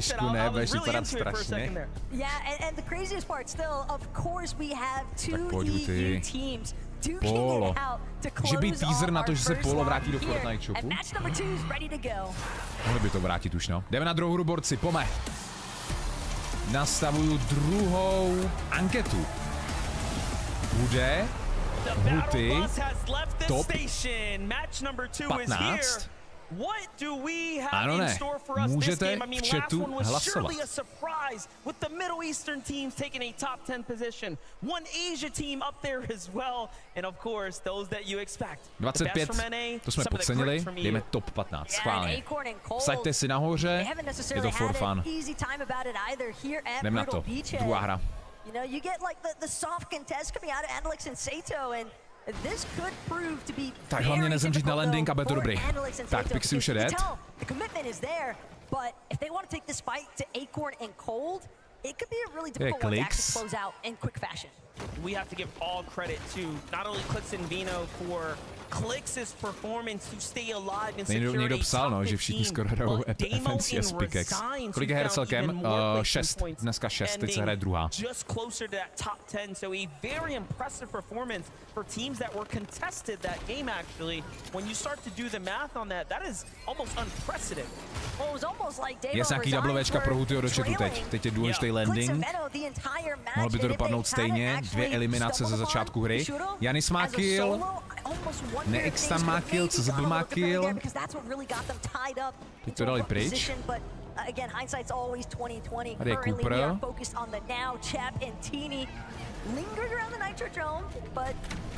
was really into it for a second there. Yeah, and the craziest part still, of course, we have two EU teams duking it out to close teaser na to, že se Polo vrátí do Fortnite shopu. And match number 2 is ready to go. Mohli by to vrátit už, no. Jdeme na druhou hru, borci, pome. Nastavuju druhou anketu. Bude Huty top 15? Ano, ne. Můžete v chatu hlasovat. 25, to jsme podcenili, jdeme top 15, schválně. Vsaďte si nahoře, je to for fun. Jdeme na to, druhá hra. You know, you get like the soft contest coming out of Alex and Sato, and this could prove to be tak hlavně nezemřít na landing, aby to dobrý. Tak, Pixie už je dead. The commitment is there, but if they want to take this fight to Acorn and Cold, it could be a really difficult one to actually close out in quick fashion. We have to give all credit to not only Clix and Vino for Clix's performance to stay alive and secure někdo psal, no, že všichni skoro hrajou FNCS Pickaxe. Kolik je her celkem? 6. Dneska 6, teď se hraje druhá. Just closer to that top 10, so a very impressive performance for teams that were contested that game actually. When you start to do the math on that, that is almost unprecedented. Well, it was almost like Davo je nějaký Wčka pro Hutyho do chatu teď. Teď je důležitý landing. Mohl by to dopadnout stejně. 2 eliminace ze začátku hry. Janis má kill. Nex tam má kill, CZB má kill. Teď to dali pryč. Tady je Cooper. Lingered around the Nitrodrome, but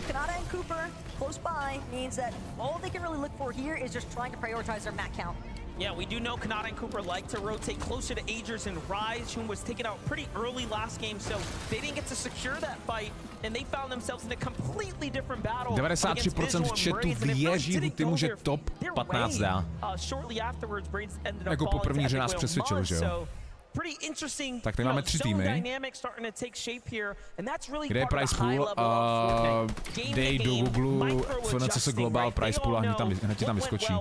Kanata and Cooper close by means that all they can really look for here is just trying to prioritize their mat count. Yeah, we do know Kanata and Cooper like to rotate closer to Agers and Rise, who was taken out pretty early last game, so they didn't get to secure that fight, and they found themselves in a completely different battle. 93% v chatu věří, Huty může top 15 dá. Jako po první hře nás přesvědčil, že jo? Tak tady máme 3 týmy. Kde je price pool? Dej do Google FNCS Global price pool a hned ti tam vyskočí.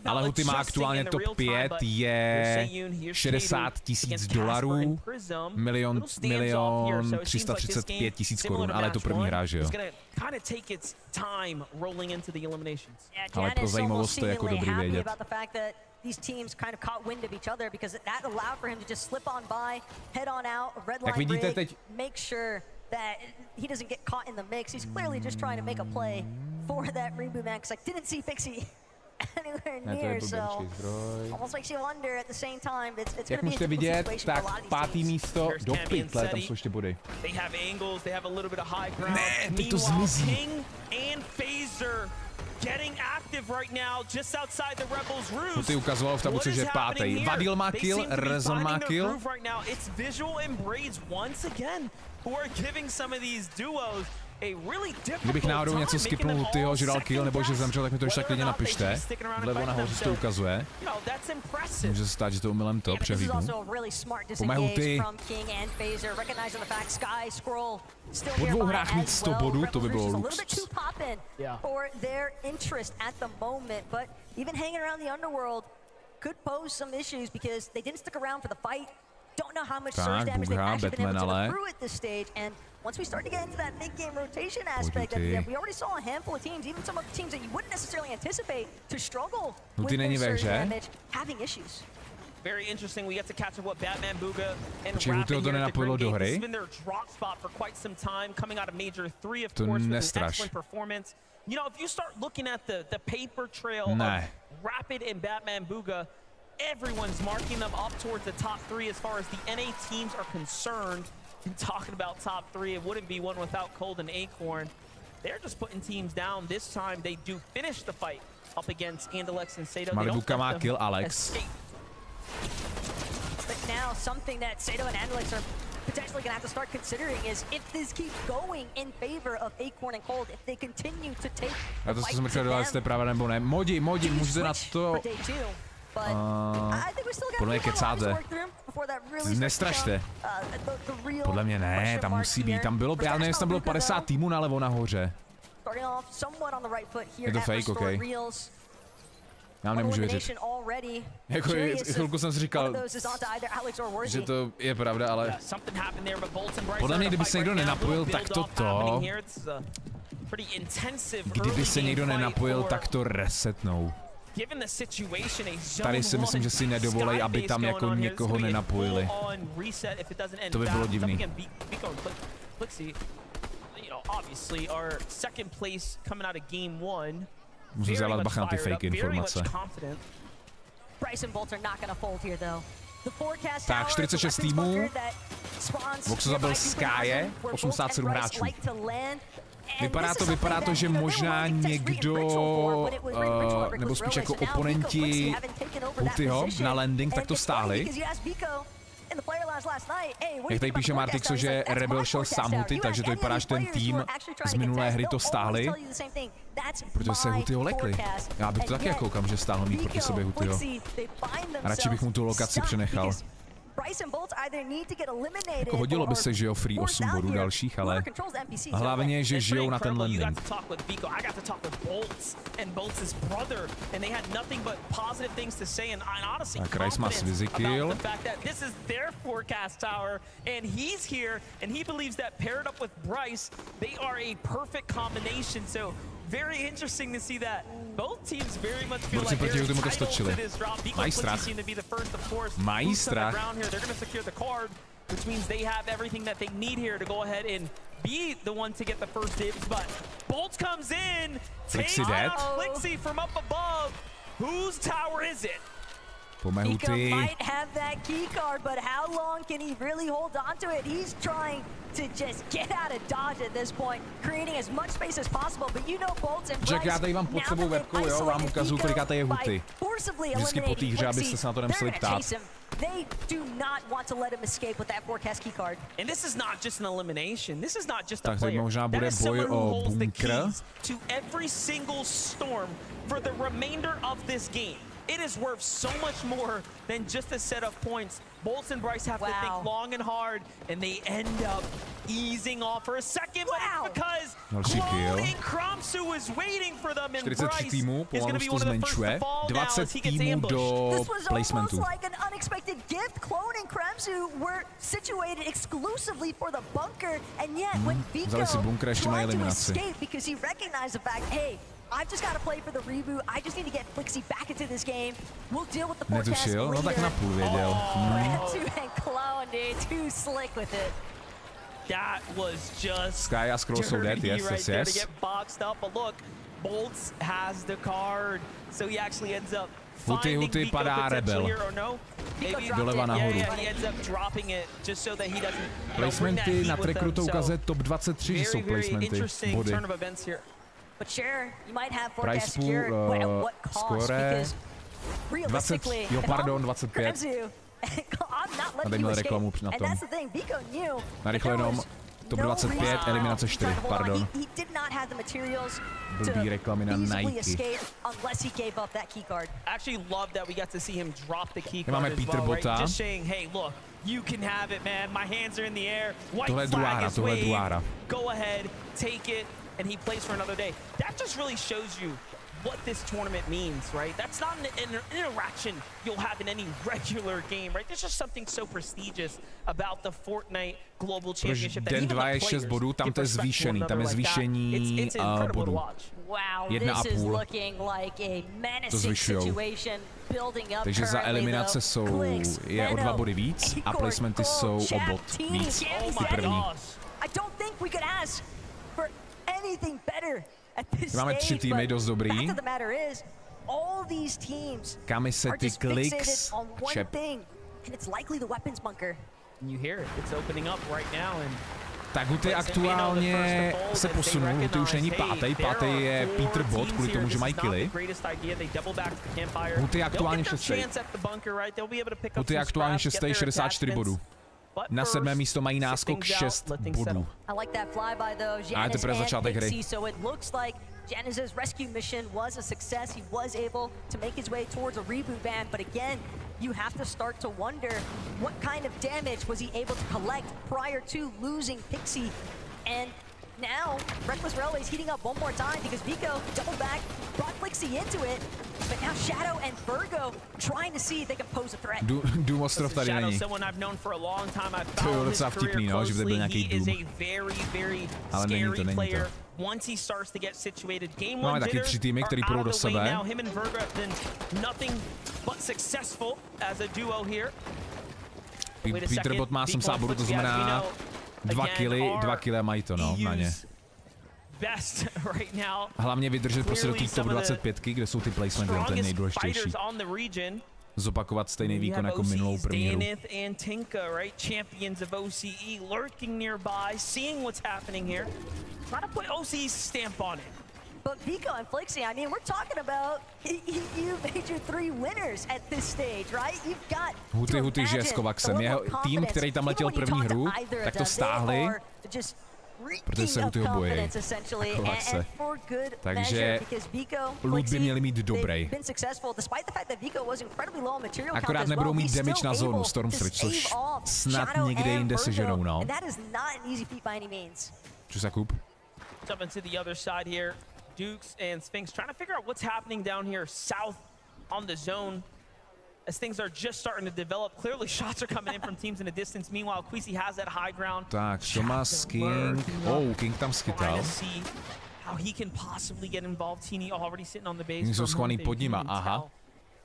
Ale Huty má aktuálně top 5, je $60 000, milion 335 000 korun, ale je to první hra, že jo? Ale pro zajímavost to je jako dobrý vědět. These teams kind of caught wind of each other because that allowed for him to just slip on by, head on out, red line rig, make sure that he doesn't get caught in the mix. He's clearly just trying to make a play for that reboot man, because I didn't see Pixie anywhere near, so almost makes you wonder at the same time. It's jak můžete vidět, tak 5. místo do pytle, tam jsou ještě body. Ne, teď to zmizí. Getting active right now just outside the Rebels' roost. Huty ukazoval v tabulce, že je 5. Vadil má kill, Rezon má kill. It's Visual and Braids once again who are giving some of these duos a really difficult. Kdybych náhodou něco skipnul Hutyho, že dal kill nebo že zemřel, tak mi to ještě tak klidně napište. Vlevo nahoře se to ukazuje. Může se stát, že to omylem to přehlídnu. Pojďme Huty. Po 2 hrách mít 100 bodů, to by bylo luxus. Tak, Bugra, Batman ale. Once we start to get into that mid game rotation aspect, that we already saw a handful of teams, even some of the teams that you wouldn't necessarily anticipate to struggle with their surge damage, having issues. Very interesting. We get to catch up what Batman Booga and Hutyho to nenapojilo do hry? been their drop spot for quite some time, coming out of Major 3, of course, with an excellent performance. You know, if you start looking at the paper trail of Rapid and Batman Booga, everyone's marking them up towards the top 3 as far as the NA teams are concerned. And talking about top 3, it wouldn't be one without Cold and Acorn. They're just putting teams down. This time, they do finish the fight up against Andalex and Sato. Malibuka má kill Alex. But now something that Sato and Andalex are potentially going to have to start considering is if this keeps going in favor of Acorn and Cold, if they continue to take the fight to them. Jste práva nebo ne. Modi, můžete na to... Podle mě kecáte. Nestrašte. Podle mě ne, tam musí být. Tam bylo, já nevím, jestli tam bylo 50 týmů nalevo nahoře. Je to fake, OK. Já nemůžu věřit. Jako chvilku jsem si říkal, že to je pravda, ale podle mě, kdyby se někdo nenapojil, tak to. Kdyby se někdo nenapojil, tak to resetnou. Tady si myslím, že si nedovolej, aby tam jako někoho nenapojili. To by bylo divný. Musím si dát bacha na ty fake informace. Tak, 46 týmů. Voxo zabil Skáje, 87 hráčů. Vypadá to, že možná někdo, nebo spíš jako oponenti Hutyho na landing, tak to stáhli. Jak tady píše Martixo, že Rebel šel sám Huty, takže to vypadá, že ten tým z minulé hry to stáhli, protože se Hutyho lekli. Já bych to taky jako koukám, že stáhl mít proti sobě Hutyho. A radši bych mu tu lokaci přenechal. Jako hodilo by se, že jo, free 8 bodů dalších, ale hlavně je, že žijou na ten landing. Tak Rice má svizy kill. Very interesting to see that both teams very much feel like they're entitled to this drop. Beacon seem to be the first, of course. Around here, they're going to secure the card, which means they have everything that they need here to go ahead and be the one to get the first dibs. But Bolt comes in, takes out Flixie from up above. Whose tower is it? Pico might have that key card, but how long can he really hold on to it? He's trying to just get out of dodge at this point, creating as much space as possible, but you know Bolts and Bryce, já tady vám pod sebou webkou, jo, vám ukazuju, kolikáte je Huty. Vždycky po té hře, abyste se na to nemuseli ptát. They do not want to let him escape with that forecast key card. And this is not just an elimination. This is not just a player. Tak možná bude boj o bunkr. To every single storm for the remainder of this game. It is worth so much more than just a set of points. Bolts and Bryce have to think long and hard, and they end up easing off for a second, but because Claude and Kromsu was waiting for them, and Bryce is going to be one of the first to fall now as he gets ambushed. This was almost like an unexpected gift. Claude and Kromsu were situated exclusively for the bunker, and yet when Vico tried to escape because he recognized the fact, hey, I've just got to play for the reboot. I just need to get Flixie back into this game. We'll deal with the forecast later. No tak napůl věděl. And Clown, dude, too slick with it. That was just Sky a Scroll so dead, yes, right there to get boxed up. But look, Bolts has the card, so he actually ends up finding Vico potential here or no. Doleva nahoru. He ends up dropping it just so that he doesn't placementy na trackeru to ukazuje top 23, že jsou placementy, body. But sure, you might have forecast here, but at what cost? Because realistically, 25. I'm not letting you escape. And that's the thing, Vico knew that there was top 25, eliminace 4, pardon. He did not have the materials Blbý reklamy na Nike. Unless he gave up that key card. I actually love that we got to see him drop the key card Máme as Peter well, right? Bota. Just saying, hey, look, you can have it, man. My hands are in the air. White tohle flag is waved. Duara. Go ahead, take it. And he plays for another day. That just really shows you what this tournament means, right? That's not an interaction you'll have in any regular game, right? There's just something so prestigious about the Fortnite Global Championship that even the players bodů, tam to je zvýšený, tam je zvýšení bodů. 1,5. To zvyšujou. Takže za eliminace je o 2 body víc a placementy jsou o bod víc. Ty první. Máme 3 týmy dost dobrý. Kamisety, Kliks, Čep. Tak Huty aktuálně se posunul, Huty už není pátý je Peter Bot, kvůli tomu, že mají killy. Huty aktuálně 6. Huty aktuálně 6. 64 bodů. Na 7. místo mají náskok 6 bodů. A je teprve začátek hry. Janiz's rescue mission was a success. He was able to make his way towards a reboot ban, but again, you have to start to wonder what kind of damage was he able to collect prior to losing Pixie. And now, Reckless Railway's heating up one more time because Vico doubled back, brought Flixie into it, but now Shadow and Virgo trying to see if they can pose a threat. Doom ostrov tady není. To je docela vtipný, no, že by byl nějaký Doom. Ale není to. Máme taky 3 týmy, který půjdou do sebe. Peter Bot má 70 bodů, to znamená 2 killy mají to, no, na ně. Hlavně vydržet prostě do té top 25, kde jsou ty placementy, to je nejdůležitější. Zopakovat stejný výkon jako minulou premiéru. But Vico and Flixie, I mean, we're talking about you major 3 winners at this stage, right? You've got Huty žije s Kovaxem. Jeho tým, který tam letěl první hru, tak to stáhli, protože se Hutyho bojí. Kovaxe. Takže loot by měli mít dobrý. Akorát nebudou mít damage na zónu Stormsurge, což snad někde jinde seženou, no. Čusakup. Dukes and Sphinx trying to figure out what's happening down here south on the zone as things are just starting to develop. Clearly shots are coming in from teams in the distance. Meanwhile, Queasy has that high ground. Tak, Thomas King. King tam schytal. How he can possibly get involved. Teeny already sitting on the base. Oni jsou schovaný pod nima, aha.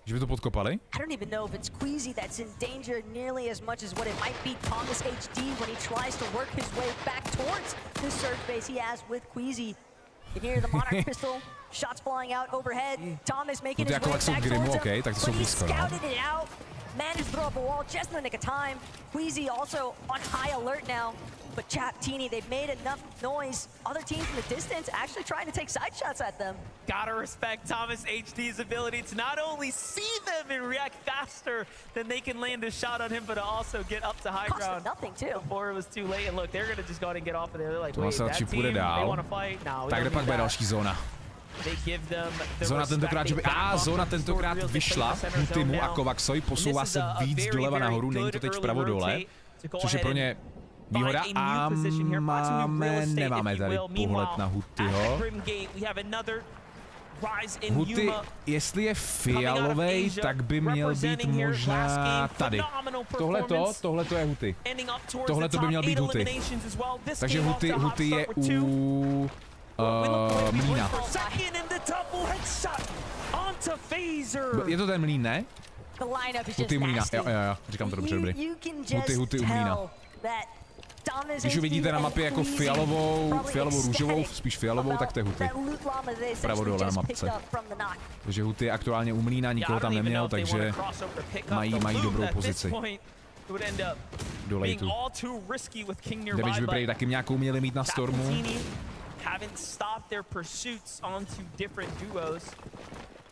Že by to podkopali? I don't even know if it's Queasy that's in danger nearly as much as what it might be Thomas HD when he tries to work his way back towards the surge base he has with Queasy. You can hear the Monarch pistol, shots flying out overhead. Thomas making his way back towards him, but he scouted it out. Managed to throw up a wall just in the nick of time. Queasy also on high alert now. But Chap, Teeny, they've made enough noise. Other teams in the distance actually trying to take side shots at them. Gotta respect Thomas HD's ability to not only see them and react faster than they can land a shot on him, but to also get up to high ground nothing too. Before it was too late. And look, they're gonna just go ahead and get off of there. They're like, wait, that team, they want to fight? No, tak kde pak bude další zóna? Zóna tentokrát, zóna tentokrát vyšla Hutymu a Kovaxovi, posouvá se víc doleva nahoru, není to teď vpravo dole, což je pro ně výhoda a nemáme tady pohled na Hutyho. Huty, jestli je fialovej, tak by měl být možná tady. Tohleto je Huty. Tohleto by měl být Huty. Takže Huty je u mlína. Je to ten mlín, ne? Huty mlína, jo, říkám to dobře, dobrý. Huty u mlína. Když uvidíte na mapě jako fialovou, růžovou, spíš fialovou, tak to je Huty. Vpravo dole na mapce. Takže Huty je aktuálně u mlína, nikoho tam neměl, takže mají dobrou pozici. Do lateu. Damage by taky nějakou měli mít na Stormu. Haven't stopped their pursuits onto different duos.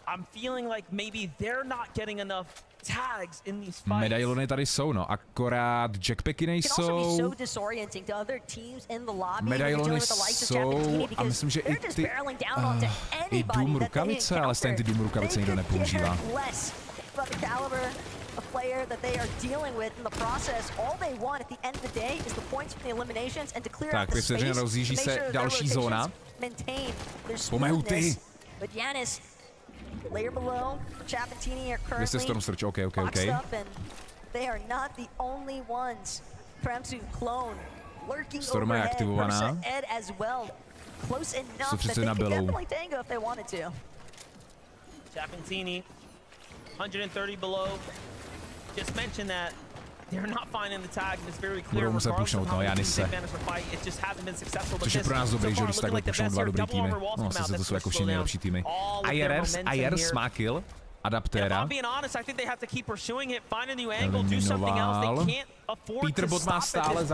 I'm feeling like maybe they're not getting enough tags in these fights. Medailony tady jsou, no, akorát jackpacky nejsou. Medailony jsou a myslím, že i Doom rukavice, ale stejně ty Doom rukavice nikdo nepoužívá. A player that they are dealing with in the process. All they want at the end of the day is the points from the eliminations and to clear out the space. Rozjíždí se další zóna. Pome Huty. But Yanis, layer below, Chap and Teeny are currently Stormsurge, okay. They are not the only ones. Premsu clone lurking Storm je aktivovaná. Ed as well. close enough that they could definitely tango if they wanted to. Chapentini, 130 below. Just mentioned that they're not finding the tag, and it's very clear. Budou muset pušnout, no, Janise. Což je pro nás dobrý, že když takhle pušnou dva dobrý týmy. No, sice to jsou jako všichni nejlepší týmy. Ayers má kill. Adaptéra. Eliminoval. Peterbot má stále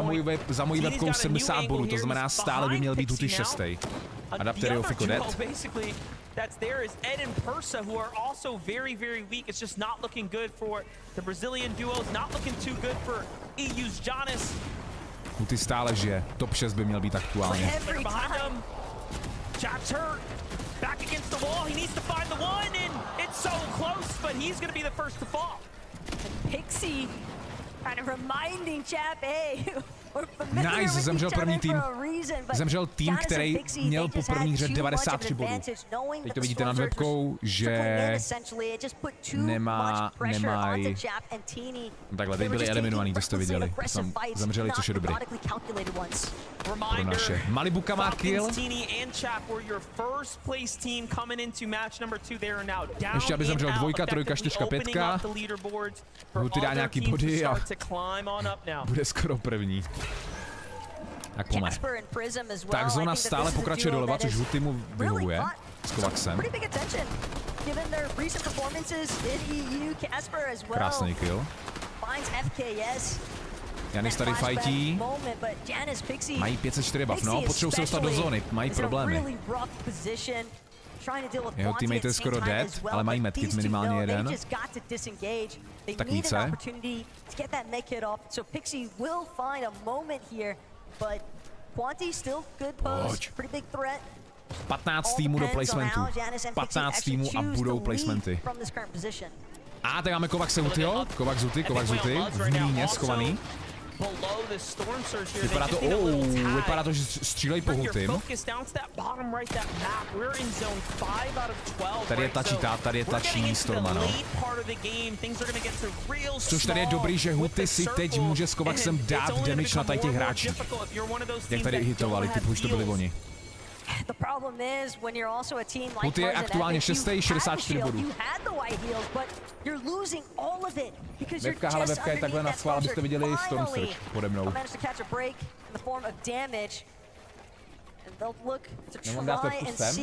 za mojí webkou 70 bodů, to znamená stále by měl být HUTY 6. Adaptér je Fiko dead. That's there is Ed and Persa, who are also very, very weak. It's just not looking good for the Brazilian duos, not looking too good for EU's Jonas. HUTY stále žije. Top 6 by měl být aktuálně. Chap's hurt. Back against the wall. He needs to find the one, and it's so close, but he's going to be the first to fall. Pixie kind of reminding Chap, hey, nice, zemřel první tým. Zemřel tým, který měl po první hře 93 bodů. Teď to vidíte nad webkou, že nemají... Takhle, teď byli eliminovaní, to jste viděli. Zemřeli, což je dobrý. Pro naše. Malibuka má kill. Ještě aby zemřel 2, 3, 4, 5. HUTY dá nějaký body a bude skoro první. Tak pojďme. Tak zóna stále pokračuje doleva, což HUTY mu vyhovuje s Kovaxem. Krásný kill. Janis tady fightí. Mají 504 buff, no, potřebují se dostat do zóny, mají problémy. Jeho teammate je skoro dead, ale mají medkit minimálně jeden. Tak více. Pojď. 15 týmů do placementu. 15 týmů a budou placementy. A teď máme Kovaxe HUTYho. Kovax HUTY v mlíně schovaný. Vypadá to, že střílejí po HUTym. Tady je tlačí Storma, no. Což tady je dobrý, že HUTY si teď může s Kovaxem dát damage na tady těch hráčích. Jak tady hitovali, typu už to byli oni. HUTY je aktuálně 6. 64 bodů. Webka je takhle na schvál, abyste viděli Storm Surge pode mnou. Nemám dát webku sem.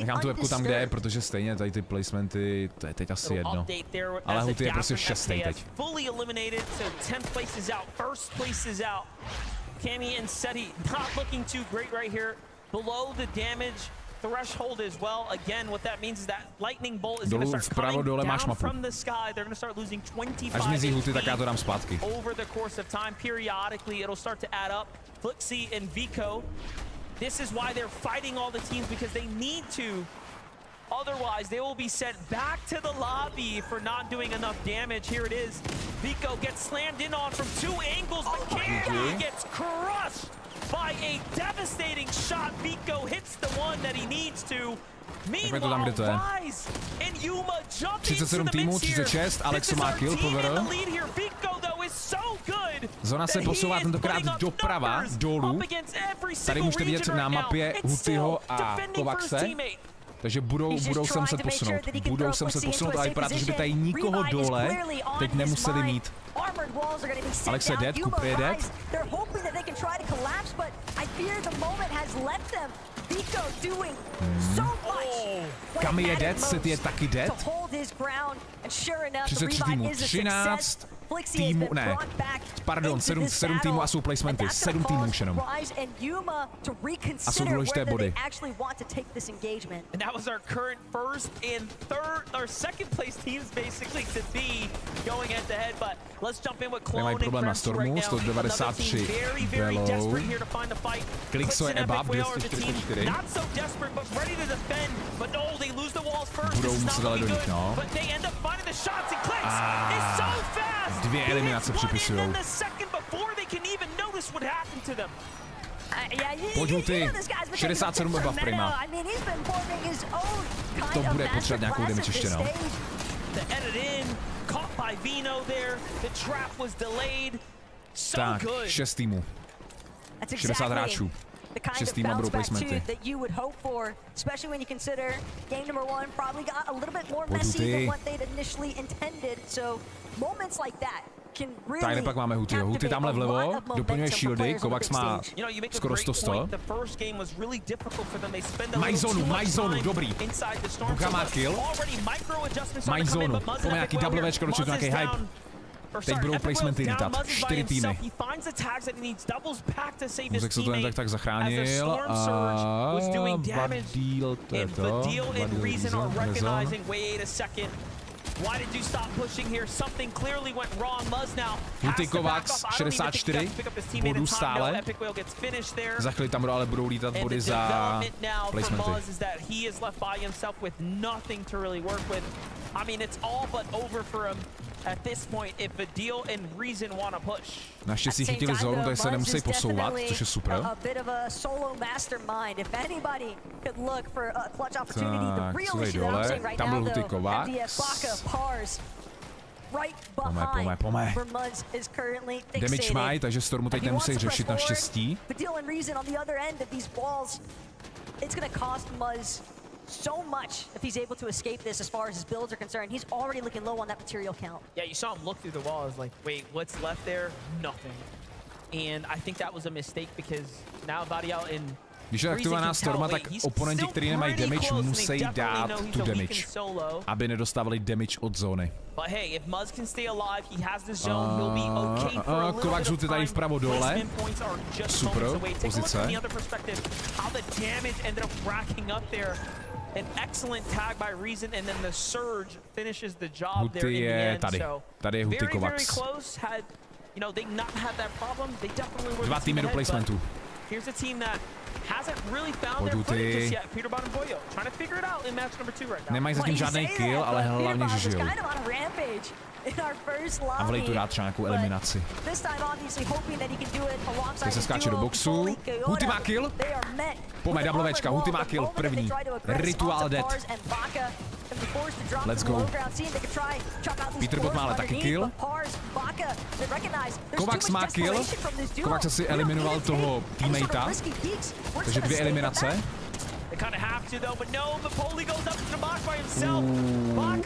Nechám tu webku tam, kde je, protože stejně tady ty placementy, to je teď asi jedno. Ale HUTY je prostě 6. teď. Dolů vpravo dole máš mapu. Až zmizí HUTY, tak já to dám zpátky. This is why they're fighting all the teams, because they need to. Otherwise, they will be sent back to the lobby for not doing enough damage. Here it is. Vico gets slammed in on from 2 angles, but Candy gets crushed by a devastating shot. Vico hits the one that he needs to. Meanwhile, Rise and Yuma jump 37 týmů, 36, Alexo má kill, cover. Zóna se posouvá tentokrát doprava, dolů. Tady můžete vidět na mapě HUTYho a Kovaxe. Takže budou se muset posunout. Budou se muset posunout, ale vypadá to, že by tady nikoho dole teď nemuseli mít. Alex je dead, Cooper je dead. Kami je dead, Set je taky dead. 33 týmů, 13 týmů, ne, pardon, 7 týmů a jsou placementy, 7 týmů už jenom. A jsou důležité body. And that was our current first and second place teams basically to be going head to head, but let's jump in with Clone. Mají problém na Stormu, 193 Bellow. Klixo je above, 244. Budou muset ale do nich, no. Dvě eliminace připisují. Pojď HUTY, 67 obav prima. To bude potřebovat nějakou damage ještě, no. Tak, 6 týmů. 60 hráčů. 6 týmů budou placementy. Tady pak máme Hutyho. Huty tamhle vlevo, doplňuje shieldy, Kovacs má skoro 100. Mají zónu, dobrý. Buka má kill. Mají zónu, pojďme nějaký double Včko, dočet nějaký hype. Teď budou placementy lítat, 4 týmy. Muzek se to jen tak zachránil a Vadíl, to je to. Huty Kovacs 64 bodů stále. Za chvíli tam ale budou lítat body za placementy. Naštěstí chytili zónu, takže se nemusí posouvat, což je super. Tak, co tady dole? Tam byl Huty Kovacs. Pojďme. Damage mají, takže Stormu teď nemusí řešit naštěstí. So much if he's able to escape this as far as his builds are concerned. He's already looking low on that material count. Yeah, you saw him look through the wall. I was like, wait, what's left there? Nothing. And I think that was a mistake because now Varial in Když je aktivovaná Storma, tak oponenti, kteří nemají damage, musí dát tu damage, aby nedostávali damage od zóny. Kovacs Huty tady vpravo dole. Super, pozice. Huty je tady. Tady je Huty Kovacs. 2 týmy do placementu. Nemají zatím žádný kill, ale hlavně, že žijou. A vlej tu dát třeba nějakou eliminaci. Teď se skáče do boxu. Huty má kill. Pojďme, double Včka, Huty má kill, první. Ritual dead. Let's go. Peterbot má ale taky kill. Kovacs má kill. Kovacs asi eliminoval toho teammatea. Takže 2 eliminace.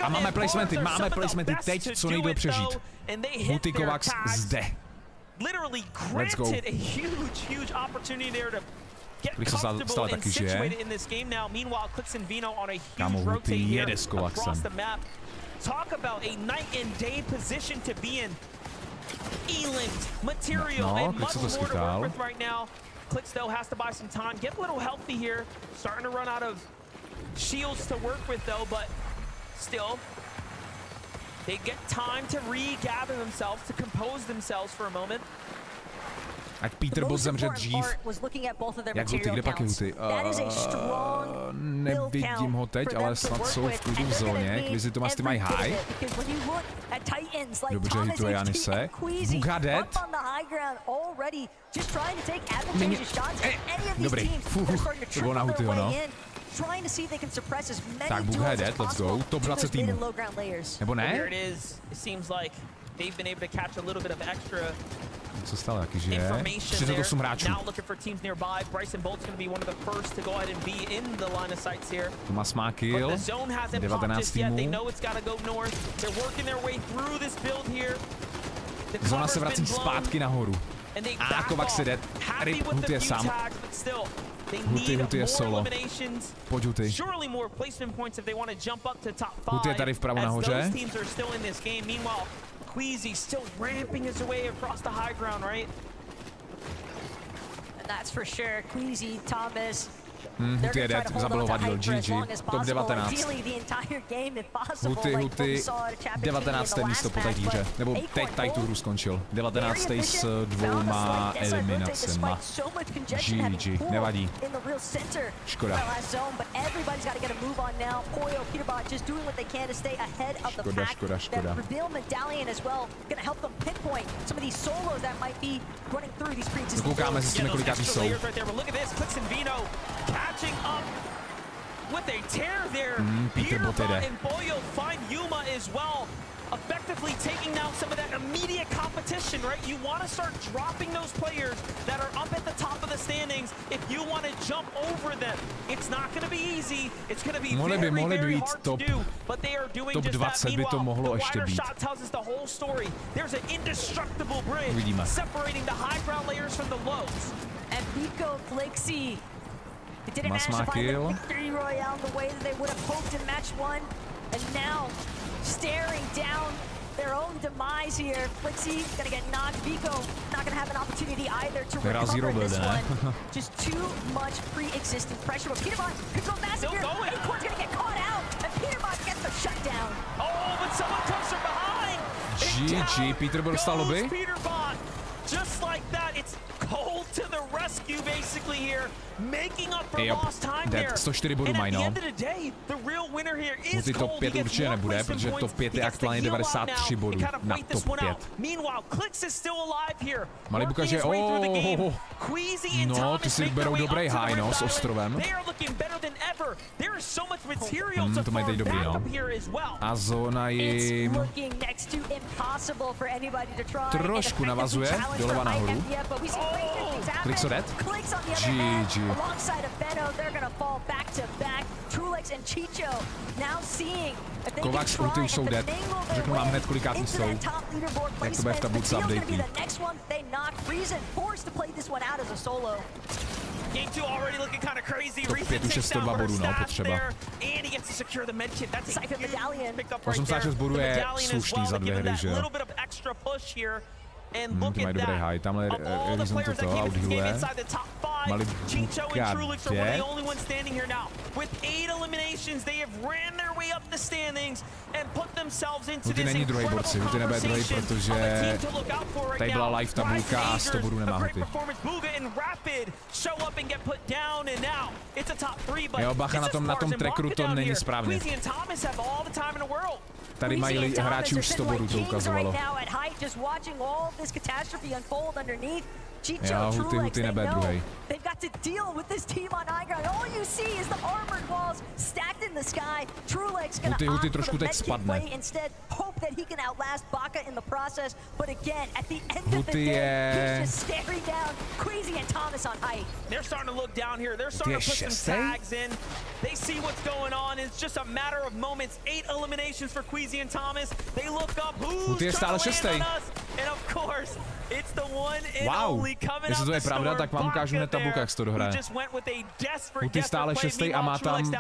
A máme placementy teď, co nejde přežít. Huty Kovacs zde. Let's go. Když se stále taky žije. Kámo, Huty jede s Kovacsem. No, když se to schytal. Clicks though has to buy some time, get a little healthy here, starting to run out of shields to work with though, but still they get time to regather themselves, to compose themselves for a moment. Ať Peterbot zemře dřív. Jak Huty, kde pak je Huty? Nevidím ho teď, ale snad jsou v klidu v zóně. Kvizitomasti mají high. Dobře, hituje Janise. Buka dead. Dobrý. To bylo na Hutyho, no. Tak, Buka je dead, let's go. Top 20 týmů. Nebo ne? Co stalo, taky že 38 hráčů. Tomas má kill, 19 týmů. Zóna se vrací zpátky nahoru. A Kovacs je dead. Huty je sám. Huty je solo. Pojď Huty. Huty je tady vpravo nahoře. Queasy still ramping his way across the high ground, right? And that's for sure. Queasy, Thomas. Huty je dead, zabil ho Vadíl, GG, top 19. Huty, 19. místo po té díře, nebo teď tady tu hru skončil. 19. s 2 eliminacema. GG, nevadí. Škoda. Škoda. Dokoukáme, zjistíme, kolikátý jsou. Catching up with a tear there. Peterbot jede. And Boyo find Yuma as well. effectively taking down some of that immediate competition, right? You want to start dropping those players that are up at the top of the standings if you want to jump over them. It's not going to be easy. It's going to be very hard to do, but they are doing just that. Meanwhile, the wider shot tells us the whole story. There's an indestructible bridge separating the high ground layers from the lows. And Vico, Flixie, it didn't manage to find the victory royale the way that they would have hoped in match 1, and now staring down their own demise here. Flixie gonna get knocked. Vico not gonna have an opportunity either to recover this one. Just too much pre-existing pressure. But Peterbot controls massive here. Acorn's gonna get caught out, and Peterbot gets the shutdown. Oh, but someone comes from behind. GG, Peterbot dostal lobby. Peterbot, just like that, it's Cold to the rescue basically here, making up for lost time there. 104 bodů mají, no. Huty top 5 určitě nebude, protože top 5 je aktuálně 93 bodů na top 5. Malibuka, že no, ty si berou dobrý high, no, s ostrovem. To mají teď dobrý, no. A zóna jim trošku navazuje doleva nahoru. Clicks dead. GG. Kovac s Huty už jsou dead. Řeknu vám hned, kolikátý jsou. Jak to bude v tabulce updatey. Top 5 už je 102 bodů, no, potřeba. 86 bodů je slušný za 2 hry, že jo. Ty mají dobrý high, tamhle Horizon toto a odhyluje. Malibuka jde. Huty není druhý borci, Huty nebude druhý, protože tady byla live tabulka a 100 bodů nemá Huty. Jo, bacha, na tom trackeru to není správně. Tady mají hráči už 100 bodů, to ukazovalo. Jo, Huty nebude druhý. Huty trošku teď spadne. Huty je... Huty je 6. Huty je stále 6. Wow, jestli to je pravda, tak vám ukážu hned tabulku, jak se to dohraje. Huty stále 6. a má tam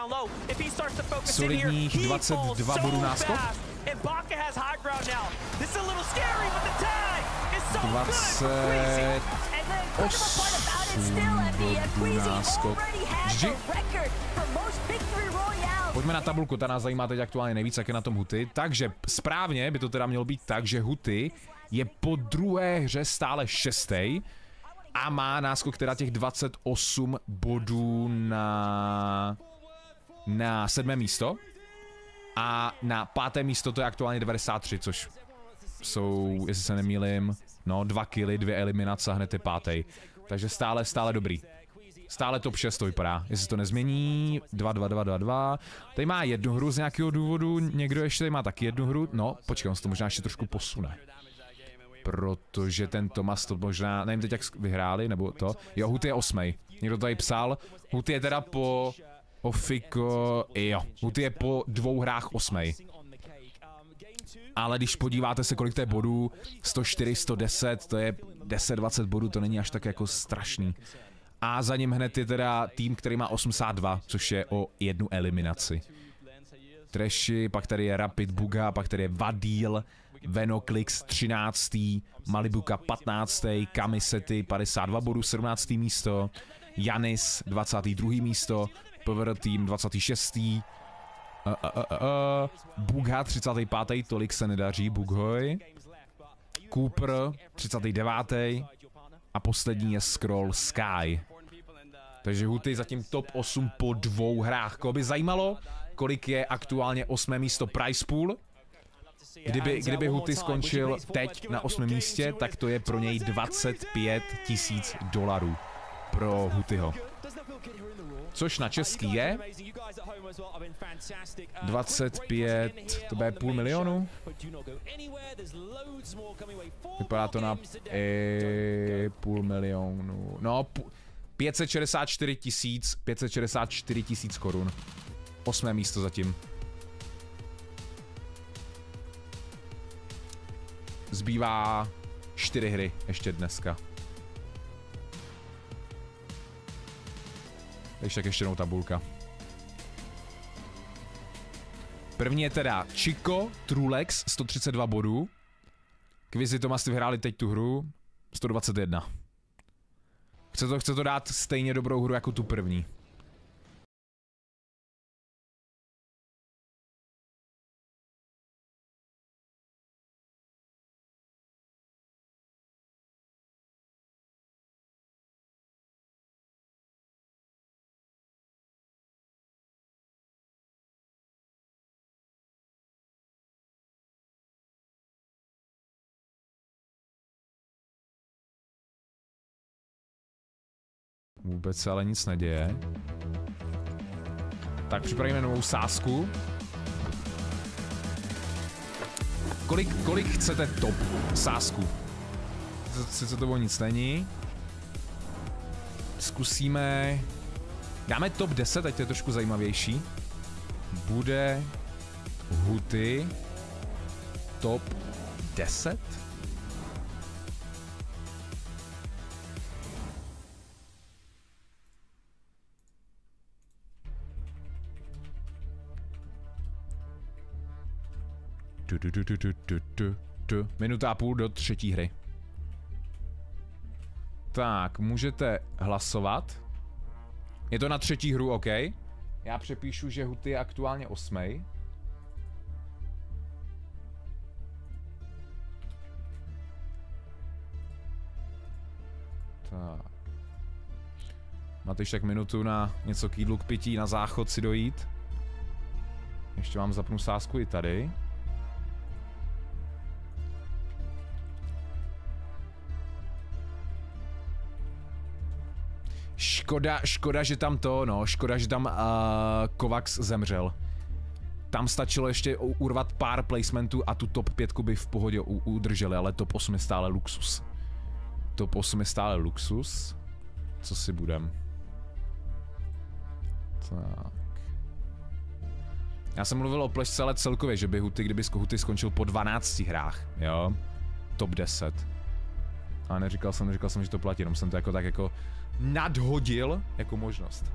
solidních 22 bodů náskok. 28 bodů náskok. Pojďme na tabulku, ta nás zajímá teď aktuálně nejvíc, jak je na tom Huty. Takže správně by to teda mělo být tak, že Huty je po druhé hře stále 6. a má náskok teda těch 28 bodů na 7. místo. A na 5. místo to je aktuálně 93, což jsou, jestli se nemýlím, no 2 killy, 2 eliminace a hned je 5. Takže stále dobrý. Stále top 6 to vypadá, jestli to nezmění, 2. Tady má jednu hru z nějakého důvodu, někdo ještě tady má taky jednu hru, no počkej, on se to možná ještě trošku posune. Protože ten Tomas to možná, nevím teď jak vyhráli, nebo to, jo, Huty je 8. Někdo tady psal, Huty je teda po Ofiko, jo, Huty je po 2 hrách 8. Ale když podíváte se, kolik to je bodů, 104, 110, to je 10-20 bodů, to není až tak jako strašný. A za ním hned je teda tým, který má 82, což je o 1 eliminaci. Trashy, pak tady je Rapid Buga, pak tady je Vadil, Venoclix 13. Malibuka 15. Kamisety 52 bodů, 17. místo. Janis 22. místo. Power Team 26. Bugha 35. Tolik se nedaří, Bughoj. Cooper 39. A poslední je Scroll Sky. Takže Huty zatím top 8 po 2 hrách. Koho by zajímalo, kolik je aktuálně 8. místo prize pool? Kdyby Huty skončil teď na 8. místě, tak to je pro něj $25 000 pro Hutyho. Což na český je 25, to bude 500 000. Vypadá to na 500 000. No, 564 000 korun. 8. místo zatím. Zbývá 4 hry ještě dneska. Takže tak ještě jednou tabulka. První je teda Chico, Trulex, 132 bodů. Kvizy Tomas vyhráli teď tu hru, 121. Chce to dát stejně dobrou hru jako tu první. Vůbec se ale nic neděje. Tak připravíme novou sázku. Kolik chcete top sázku? Sice to nic není. Zkusíme... Dáme top 10, ať to je trošku zajímavější. Bude Huty top 10? Minuta a půl do třetí hry. Tak, můžete hlasovat. Je to na třetí hru, OK. Já přepíšu, že Huty je aktuálně 8. Tak. Máte ještě tak minutu na něco k jídlu, k pití, na záchod si dojít. Ještě vám zapnu sázku i tady. Škoda, že tam škoda, že tam Kovacs zemřel. Tam stačilo ještě urvat pár placementů a tu top 5 by v pohodě udrželi, ale top 8 je stále luxus. Top 8 je stále luxus. Co si budem? Tak. Já jsem mluvil o plešce, ale celkově, že by kdyby Huty skončil po 12 hrách, jo? Top 10. A neříkal jsem, že to platí, jenom jsem to tak jako nadhodil jako možnost.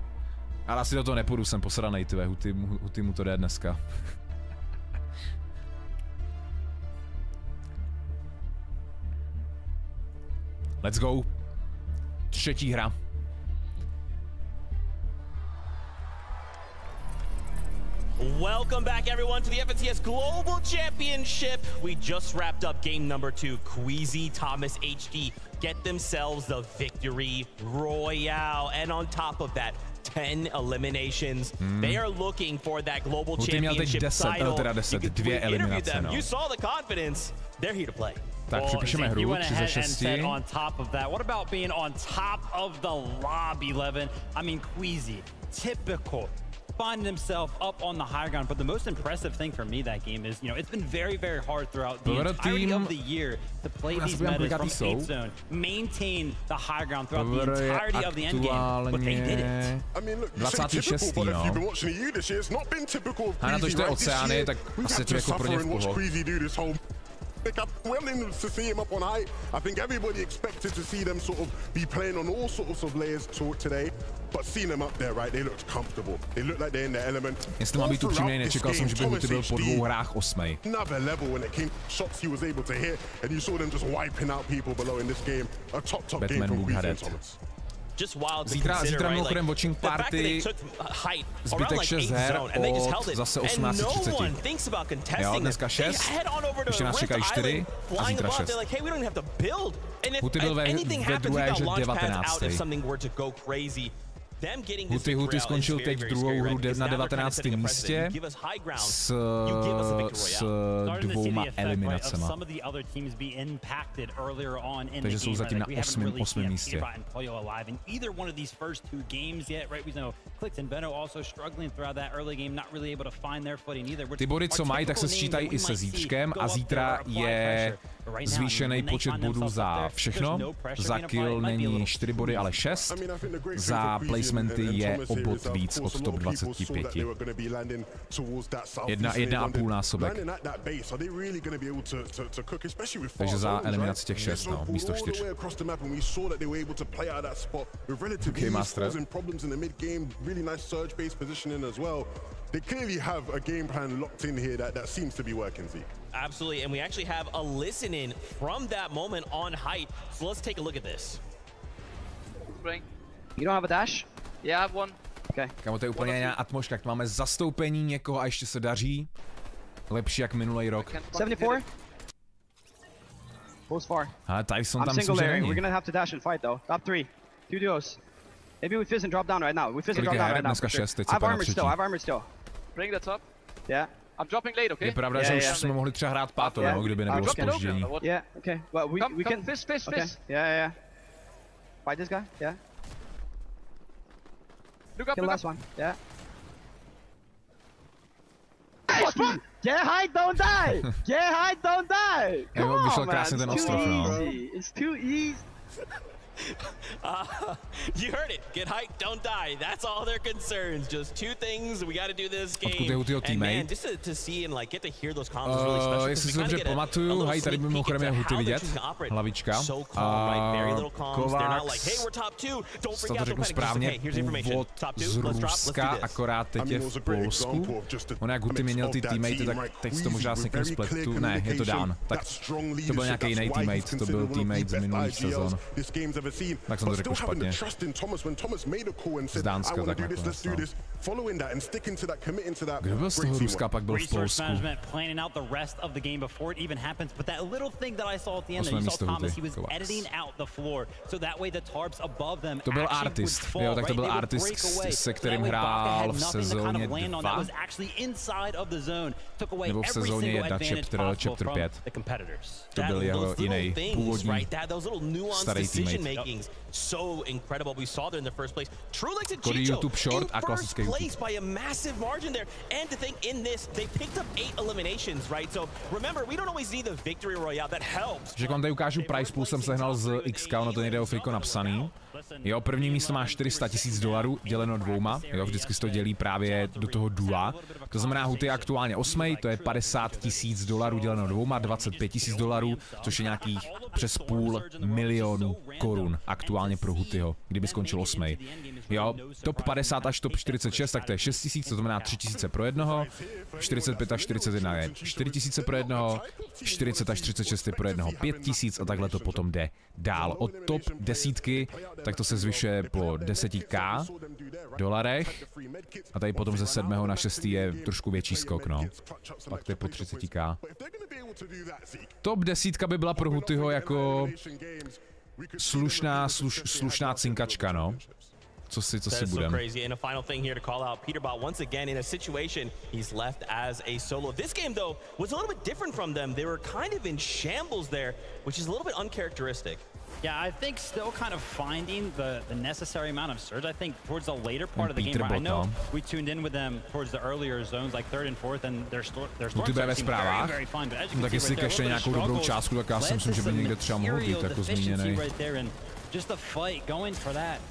Ale asi do toho nepůjdu, jsem posranej, tyve, Huty mu to jde dneska. Let's go. Třetí hra. Welcome back, everyone, to the FNCS Global Championship. We just wrapped up game number 2. Queasy, Thomas, HD get themselves the victory royale. And on top of that, 10 eliminations. They are looking for that global championship title. You could interview them. You saw the confidence. They're here to play. Tak připíšeme hru, 3 ze 6. On top of that, what about being on top of the lobby, Levin? I mean, Queasy, typical. Finding himself up on the higher ground, but the most impressive thing for me that game is, it's been very, very hard throughout the entirety of the year to play these metas from 8th zone, maintain the higher ground throughout the entirety of the end game, but they did it. I mean, look, you say typical, but if you've been watching EU this year, it's not been typical of Queasy, right? This year, we've had to suffer and watch Queasy do this whole... willing to see him up on high. I think everybody expected to see them sort of be playing on all sorts of layers today, but seeing them up there, right, they looked comfortable. They looked like they're in their element. Jestli mám být upřímnej, nečekal jsem, že by Huty byl po 2 hrách 8. Another level when it came shots he was able to hit, and you saw them just wiping out people below in this game. A top game from Queasy and Thomas. Zítra mimochodem watching party, zbytek 6 her od zase 18:30. Jo, dneska 6, ještě nás čekají 4 a zítra 6. Huty byl ve druhé hře 19. Huty skončil teď druhou hru na 19. místě s 2 eliminacema. Takže jsou zatím na 8. místě. Ty body, co mají, tak se sčítají i se zítřkem a zítra je zvýšený počet bodů za všechno. Za kill není 4 body, ale 6. Za placementy je o bod víc od top 25. 1,5 násobek. Takže za eliminaci těch 6, no, místo 4. Okay, Master. They clearly have a game plan locked in here that seems to be working, Zeke. Absolutely, and we actually have a listen-in from that moment on height. So let's take a look at this. You don't have a dash? Yeah, I have one. Okay. Kámo, to je úplně jiná atmosféra, máme zastoupení někoho a ještě se daří. Lepší jak minulý rok. 74? Goes far. A Tyson tam single není. We're gonna have to dash and fight though. Top 3. 2 duos. Maybe we fizz and drop down right now. We fizz and drop down right now. I have armored still. Bring that up. Yeah. I'm dropping late, okay? Je pravda, že už jsme mohli třeba hrát pátou, no, kdyby nebylo zpoždění. Yeah, okay. Well, we can fizz. Okay. Yeah. Fight this guy. Yeah. Kill last one. Yeah. Get high, don't die! Get high, don't die! Come on, man. It's too easy. You heard it. Get hyped, don't die. That's all their concerns. Just 2 things. We got to do this game. And man, just to see and like get to hear those comments is really special. Jestli si dobře pamatuju, hej, tady by mimochodem je Huty vidět. Hlavička. Kovax. To řeknu správně, původ z Ruska, akorát teď je v Polsku. On jak Huty měnil ty teammate, tak teď to možná s někým spletu. Ne, je to Dan. Tak to byl nějaký jiný teammate. To byl teammate z minulých sezon. Tak jsem to řekl špatně. Z Dánska tak nakonec, no. Kdo byl z toho Ruska, pak byl v Polsku? 8. místo Huty, To byl artist, jo, tak to byl artist, se kterým hrál v sezóně 2. Nebo v sezóně 1, chapter 5. To byl jeho jiný, původní, starý teammate. So incredible. We saw there in the first place. Kody YouTube short a klasický place by a massive margin there. And to think in this, they picked up 8 eliminations, right? So remember, we don't always need the victory royale. That helps. Že vám tady ukážu price pool, jsem sehnal z XK, ono to někde o friko napsaný. Jo, první místo má $400 000 děleno 2, jo, vždycky se to dělí právě do toho dua. To znamená, Huty je aktuálně 8, to je $50 000 děleno 2, $25 000, což je nějakých přes $500 000 korun aktuálně pro Hutyho, kdyby skončil 8. Jo, top 50 až top 46, tak to je 6 000, to znamená 3 000 pro jednoho, 45 až 41 je 4 000 pro jednoho, 40 až 36 je pro jednoho 5 000 a takhle to potom jde dál. Od top 10, tak to se zvyšuje po 10k dolarech a tady potom ze 7. na 6. je trošku větší skok, no. Pak to je po 30k. Top 10 by byla pro Hutyho jako slušná cinkačka, no. Co si budem. Crazy. And a final thing here to call out Peterbot once again in a situation he's left as a solo. This game though was a little bit different from them. They were kind of in shambles there, which is a little bit uncharacteristic. Yeah, I think still kind of finding the necessary amount of surge. I think towards the later part of the game, I know we tuned in with them towards the earlier zones, like 3rd and 4th, and their storm seemed very fine. But as you tak can see right there, nějakou dobrou částku, tak já si myslím, že by někde třeba mohl být jako zmíněný. Just the fight going for that.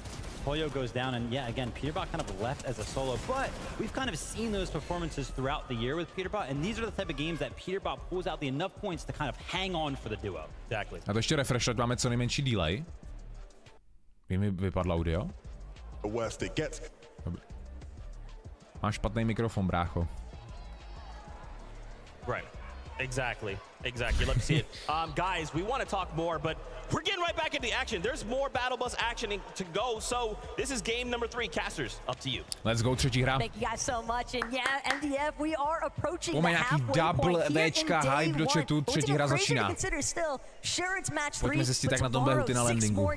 Pollo goes down, and yeah, again, Peterbot kind of left as a solo, but we've kind of seen those performances throughout the year with Peterbot, and these are the type of games that Peterbot pulls out the enough points to kind of hang on for the duo. Exactly. A to ještě refreshat, máme co nejmenší delay. Mi vypadl audio. Máš špatný mikrofon, brácho. Right. Exactly. Love to see it. Guys, we want to talk more, but we're getting right back into the action. There's more battle bus action to go. So this is game number 3. Casters, up to you. Let's go, třetí hra. Thank you guys so much. And yeah, MDF, we are approaching the halfway point here in day 1. Do chatu, třetí hra začíná. Pojďme zjistit, jak na tom bude Huty na landingu.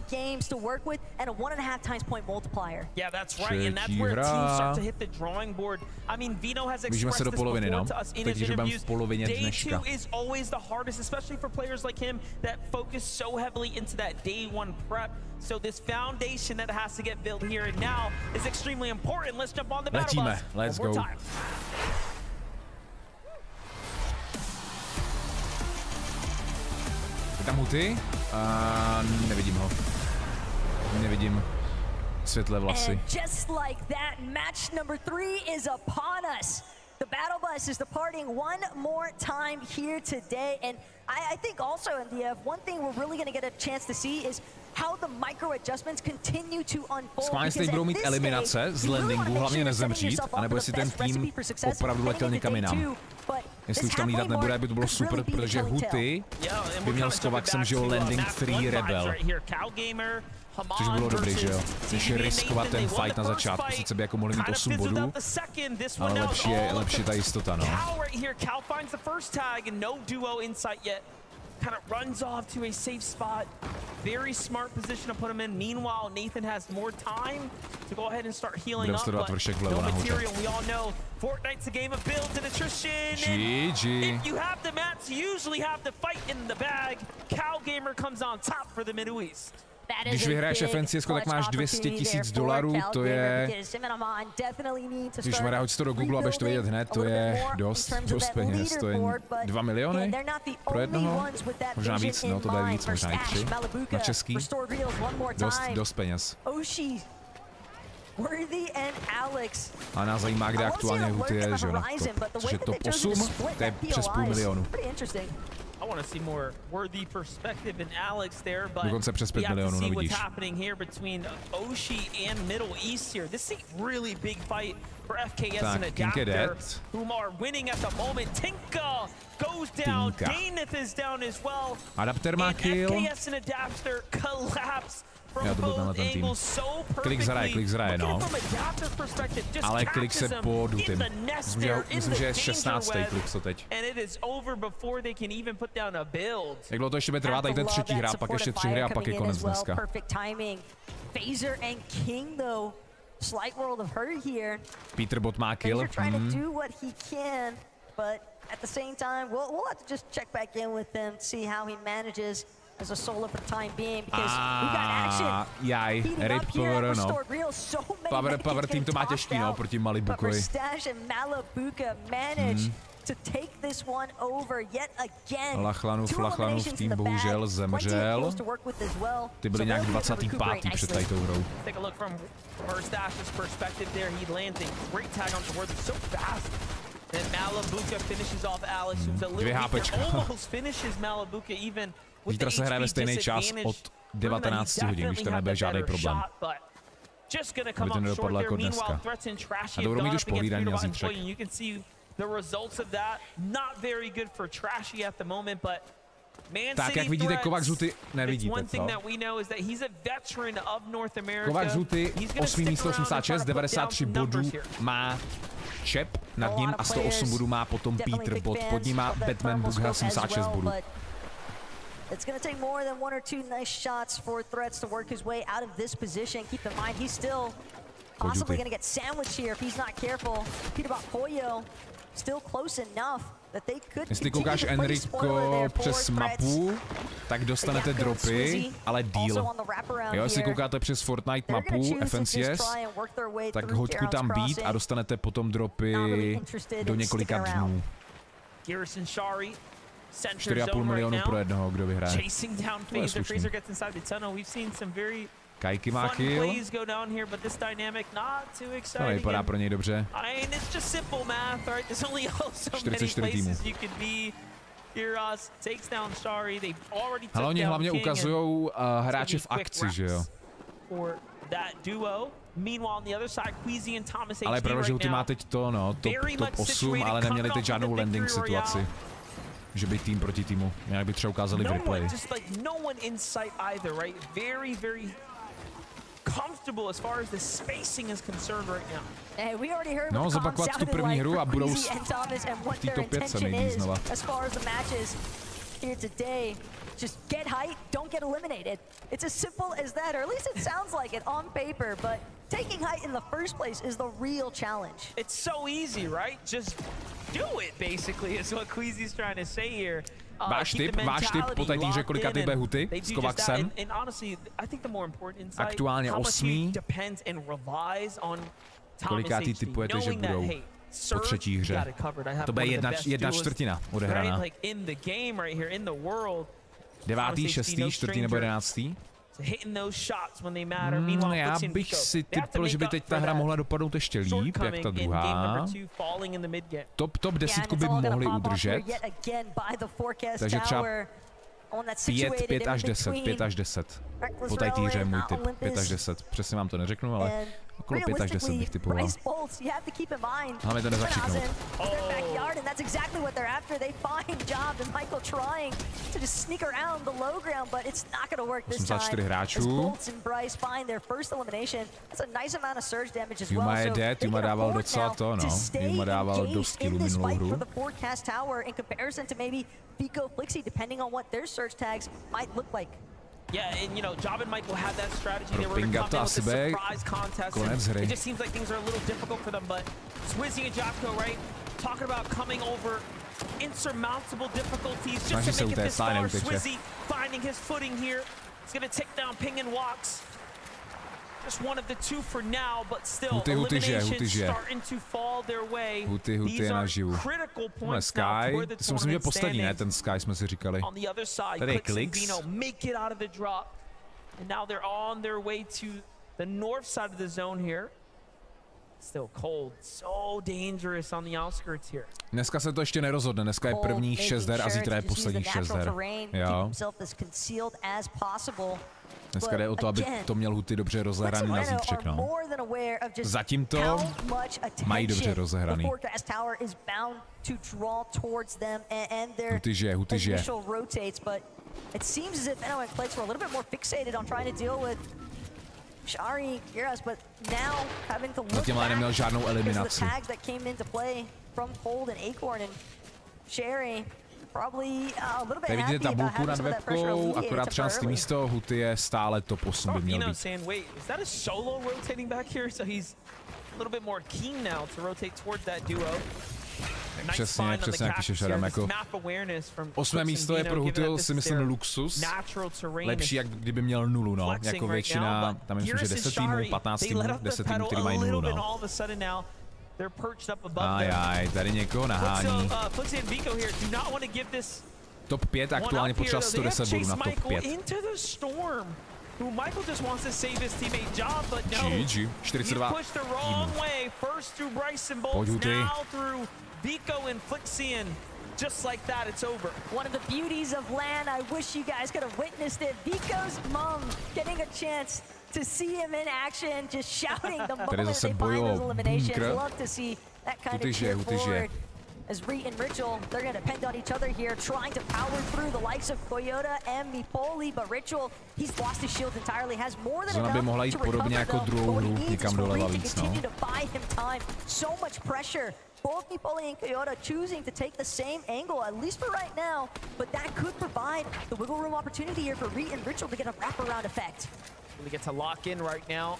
Yeah, that's right, and that's where teams start to hit the drawing board. I mean, Vino has expressed this before to us in his interviews. Day 2 is always the hardest, especially for players like him that focus so heavily into that day 1 prep. So this foundation that has to get built here and now is extremely important. Let's jump on the battle bus. Let's go. Je tam Huty? Nevidím ho. Nevidím světlé vlasy. And just like that, match number 3 is upon us. The battle bus is departing one more time here today, and I think also, MDF, one thing we're really going to get a chance to see is how the micro adjustments continue to unfold. Schválně stejně budou mít eliminace z landingu, hlavně nezemřít, anebo jestli ten tým opravdu letěl někam jinam. Jestli už tam lítat nebude, by to bylo super, protože Huty by měl s Kovaxem, že jo, landing 3 rebel. Což bylo dobrý, že jo? Chceš riskovat ten fight na začátku, sice by jako mohli mít 8 bodů, ale lepší ta jistota, no. Kind of runs off to a safe spot. Very smart position to put him in. Meanwhile, Nathan has more time to go ahead and start healing up. But no material. We all know Fortnite's a game of builds and attrition. GG. If you have the mats, you usually have the fight in the bag. Calgamer comes on top for the Middle East. Když vyhraješ FNCS, tak máš $200,000, to je... Když má hoď to do Google, abys to vědět hned, to je dost peněz, to je 2 miliony pro jednoho, možná víc, no to bude víc, možná i 3 na český, dost peněz. A nás zajímá, kde aktuálně Huty je, že jo, na top, což je top 8, to je přes $500 milionu. I want to see more worthy perspective in Alex there, but dokonce přes 5 milionů, no vidíš. What's happening here between Oshi and Middle East here. This is a really big fight for FKS and Adapter, whom are winning at the moment. Tinka goes down, Daneth is down as well. Adapter má kill. FKS and Adapter collapse. Já to byl tenhle ten tým. Klik zraje, no. Ale klik se pod Hutym. Myslím, že je 16. klik co teď. Jak dlouho to ještě bude trvat, tady ten třetí hra, pak ještě 3 hry a pak je konec dneska. Peterbot má kill. At the same time, we'll have to just check back in with him, see how he manages as a solo for the time being, because we got action. Jaj, rip power, no. Power team to má těžký, no, proti Malibukovi. Lachlanův tým bohužel zemřel. Ty byli nějak 25. před tady tou hrou. And Malabuka finishes off Alex, who's a little weaker, almost finishes Malabuka even with the HP disadvantage. Od 19 hodin, když to nebude žádný problém. Aby to nedopadlo jako dneska. A to budou mít už pohlídaný na zítřek. Tak, jak vidíte, Kovax Huty nevidíte, co? Kovax Huty 8 místo 86, 93 bodů má Čep nad ním a 108 bodů má potom Peterbot, pod ním má Batman Bugha 76 bodů. It's going to take more than 1 or 2 nice shots for Threats to work his way out of this position. Keep in mind, he's still possibly going to get sandwiched here if he's not careful. Peterbot Pollo still close enough that they could. Jestli koukáš Enrico přes mapu, tak dostanete dropy, ale deal. Jo, jestli koukáte přes Fortnite mapu FNCS, tak hoďku tam být a dostanete potom dropy do několika dnů. 4,5 milionu pro jednoho, kdo vyhraje. To je slušný. Kajky má kill. To nevypadá pro něj dobře. 44 týmů. Ale oni hlavně ukazujou hráče v akci, že jo? Ale pravda, že Huty má teď to, no, top 8, ale neměli teď žádnou landing situaci. že by tým proti týmu. Nějak by třeba ukázali v replay. No, zopakovat tu první hru a budou v této 5 nejvíc znova. Just get height, don't get eliminated. It's as simple as that, or at least it sounds like it on paper, but taking height in the first place is the real challenge. It's so easy, right? Just do it, basically, is what Queasy's trying to say here. Váš tip po té týře, kolika ty bude Huty s Kovaxem? Aktuálně 8. Kolika ty typujete, že budou po třetí hře? To bude jedna čtvrtina odehraná. 9., 6., 4. nebo 11. Já bych si tipl, že by teď ta hra mohla dopadnout ještě líp, jak ta druhá. Top 10 by mohli udržet. Takže třeba 5 až 10. Po té týře můj tip. 5 až 10. Přesně vám to neřeknu, ale okolo 5 až 10 bych typoval. Máme to nezačítnout. 84 hráčů. Yuma je dead, Yuma dával docela to, no. Yuma dával dost killů minulou hru. Depending on what their search tags might look like. Yeah, and you know, Job and Michael had that strategy. They were going to come in with a surprise contest. It just seems like things are a little difficult for them, but Swizzy and Jocko, right, talking about coming over insurmountable difficulties just to make it this far. Swizzy finding his footing here. He's going to take down Ping and Walks. Just one of the two for now, but still eliminations starting to fall their way. These are critical points now for the tournament standings. Ten Sky jsme si říkali. On the other side, Clix and Vino make it out of the drop. And now they're on their way to the north side of the zone here. Still cold, so dangerous on the outskirts here. Dneska se to ještě nerozhodne, dneska je prvních 6 her a zítra je posledních 6 her. Jo. Dneska jde o to, aby to měl Huty dobře rozehraný na zítřek, no. Zatím to mají dobře rozehraný. Huty žije. Zatím ale neměl žádnou eliminaci. Tady vidíte tabulku nad webkou, akorát 13. místo, Huty je stále top 8 by měl být. Přesně jak píšeš, Adam, jako 8. místo je pro Hutyho, si myslím, luxus. Lepší, jak kdyby měl 0, no. Jako většina, tam myslím, že 10 týmů, 15 týmů, 10 týmů, který mají 0, no. Ajaj, tady někoho nahání. Top 5 aktuálně potřeba 110 bodů na top 5. GG, 42 týmů. Pojď Huty. Just like that, it's over. One of the beauties of LAN, I wish you guys could have witnessed it. Vico's mom getting a chance to see him in action, just shouting the moment they find those eliminations. Love to see that kind of cheer forward. As Reet and Ritual, they're going to depend on each other here, trying to power through the likes of Toyota and Mipoli, but Ritual, he's lost his shield entirely, has more than enough to recover though. What he needs is for Reet to continue to buy him time. So much pressure. Both Mipoli and Toyota choosing to take the same angle, at least for right now, but that could provide the wiggle room opportunity here for Reet and Ritual to get a wraparound effect. Really get to lock in right now.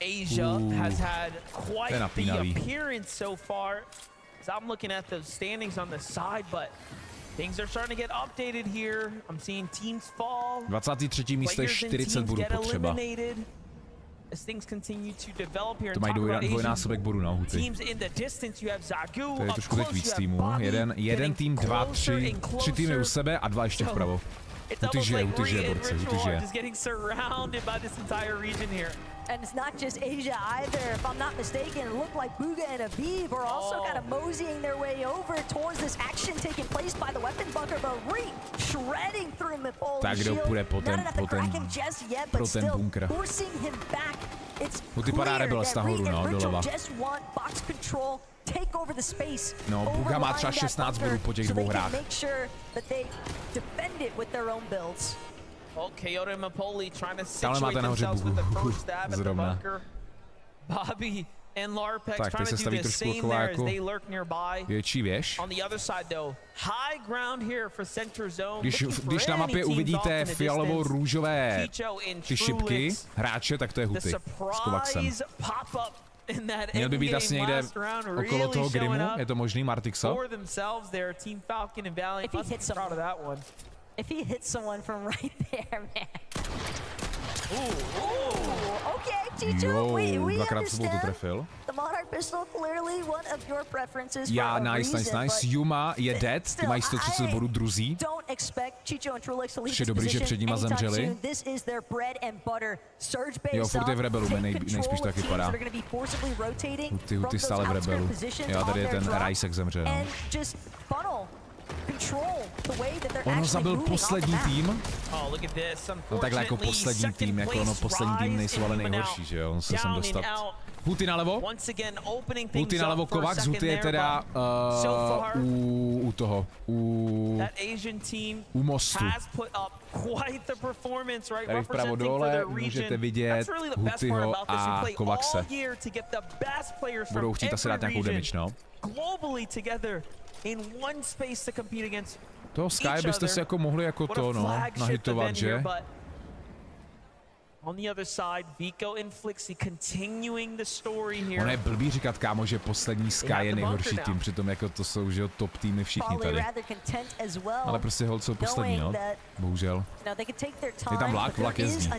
Asia has had quite the appearance so far. As I'm looking at the standings on the side, but things are starting to get updated here. I'm seeing teams fall. 23. místo je 40 bodů potřeba. As things continue to develop here. To mají dvojnásobek bodů na Huty. To je trošku teď víc týmů. Jeden tým, 2, 3 týmy u sebe a 2 ještě vpravo. Huty žije, borci, Huty žije. And it's not just Asia either. If I'm not mistaken, it looked like Bugha and Aviv are also kind of moseying their way over towards this action taking place by the weapon bunker, but Reet shredding through Mipoli's shield. Not enough to crack him just yet, but still forcing him back. It's clear that Reet and Ritual just want box control take over the space. No, Buga má třeba 16 bodů po těch dvou hrách. Stále máte nahoře Bugu. Zrovna. Bobby and Larpex tak, trying to do the same there as they lurk nearby. Větší věž. On the other side though, high ground here for center zone. Když na mapě uvidíte fialovo-růžové ty šipky hráče, tak to je Huty s Kovaxem. Měl by být asi někde okolo toho Grimu, je to možný, Martixo? If he hits someone from right there, man. Okay, Chicho, we understand. The Monarch pistol clearly one of your preferences. Já, nice. Yuma je dead, ty mají 130 bodů druzí. Don't expect Chicho and Trulix to leave this dobrý, že před nima zemřeli. This is their bread and butter. Surge base. Jo, furt je v Rebelu, nejspíš to tak vypadá. Huty stále v Rebelu. Jo, tady je ten Rajsek zemřel. Ono zabil poslední tým. No takhle jako poslední tým, jako ono poslední tým nejsou ale nejhorší, že jo, on se sem dostat. Huty nalevo. Huty nalevo, Kovax, Huty je teda u toho, u mostu. Tady vpravo dole můžete vidět Hutyho a Kovaxe. Budou chtít asi dát nějakou damage, no. Toho Sky byste si jako mohli jako to, no, nahitovat, že? Ono je blbý říkat, kámo, že poslední Sky je nejhorší tým, přitom jako to jsou, že top týmy všichni tady. Ale prostě hold jsou poslední, no, bohužel. Je tam vlak jezdí.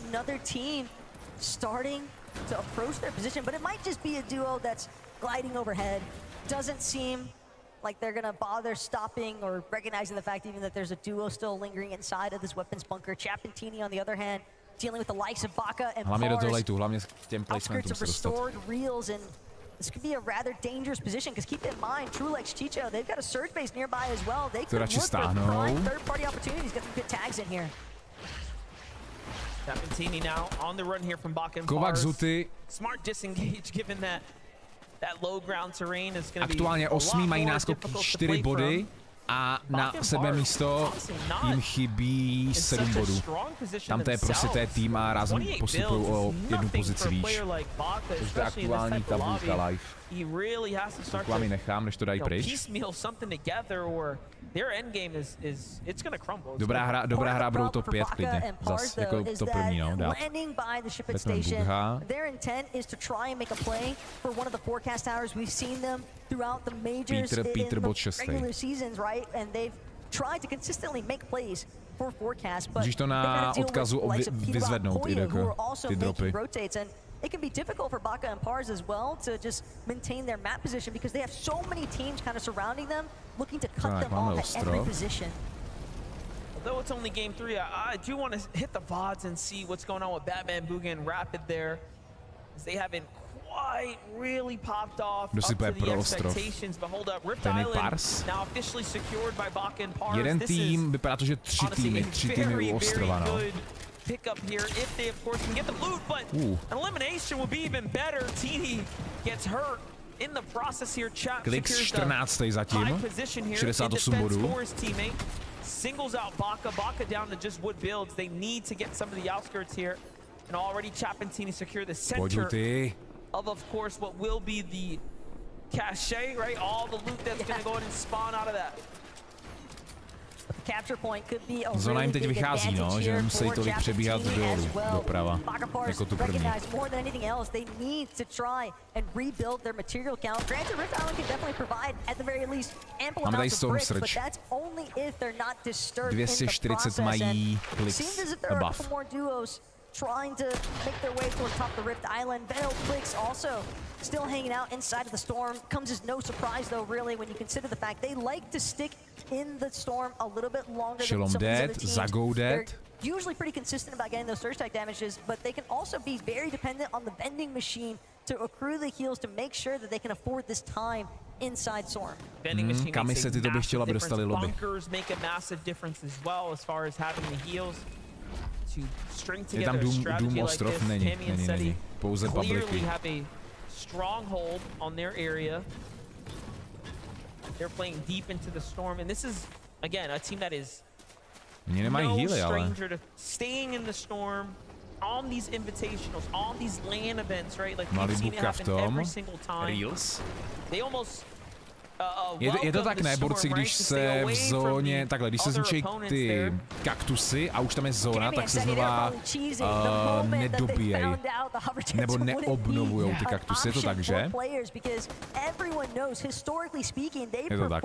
Like they're gonna bother stopping or recognizing the fact even that there's a duo still lingering inside of this weapons bunker. Chapentini on the other hand, dealing with the likes of Baka and hlavně do toho lejtu, hlavně k těm placementům se dostat. Reels and this could be a rather dangerous position because keep in mind, Trulix, Chicho, they've got a surge base nearby as well. They could look for prime third-party opportunities, get some good tags in here. Chapentini now on the run here from Baka and Kovax, Huty. Smart disengage given that aktuálně 8. mají náskok 4 body a na 7. místo jim chybí 7 bodů. Tam to je prostě té tým a rázem postupují o 1 pozici výš. To je aktuální tabulka live. Tak vám ji nechám, než to dají pryč. Dobrá hra, budou top 5 klidně. Zas jako to první, no, dát. Batman Bugha. Peter bod 6. Můžeš to na odkazu vyzvednout i jako ty dropy. It can be difficult for Baka and Pars as well to just maintain their map position because they have so many teams kind of surrounding them, looking to cut them off at every position. Although it's only game 3, I do want to hit the VODs and see what's going on with Batman, Bugha, and Rapid there, as they haven't quite really popped off up to the expectations. But hold up, Rift Island now officially secured by Baka and Pars. Jeden tým, vypadá to, že 3 týmy u ostrova, no. Pick up here if they of course can get the loot, but an elimination would be even better. Teeny gets hurt in the process here. Chap Klix 14. zatím, 68 bodů. Singles out Baka down to just wood builds. They need to get some of the outskirts here, and already Chapentini secure the center of course what will be the cache, right? All the loot that's gonna go in and spawn out of that. Zona jim teď vychází, no, že musí tolik přebíhat dolů, doprava, jako tu první. Máme tady Storm Surge. 240 mají Klix a buff. Trying to make their way towards top of the Rift Island. Veno Klix also still hanging out inside of the storm. Comes as no surprise though, really, when you consider the fact they like to stick in the storm a little bit longer than some of these other teams. Zago dead. They're usually pretty consistent about getting those surge tag damages, but they can also be very dependent on the vending machine to accrue the heals to make sure that they can afford this time inside Storm. Kami se ty to bych chtěl, aby dostali lobby. Bunkers make a massive difference as well as far as having the heals. Je tam Doom ostrov? Není. Pouze publiky. They're playing deep into the storm, and this is again a team that is no stranger to staying in the storm on these invitationals, on these LAN events, right? Like we've seen it happen every single time. Reels. They almost Je to tak, ne, borci, když se v zóně, takhle, když se zničí ty kaktusy a už tam je zóna, tak se znova nedobíjej, nebo neobnovujou ty kaktusy, je to tak, že? Je to tak.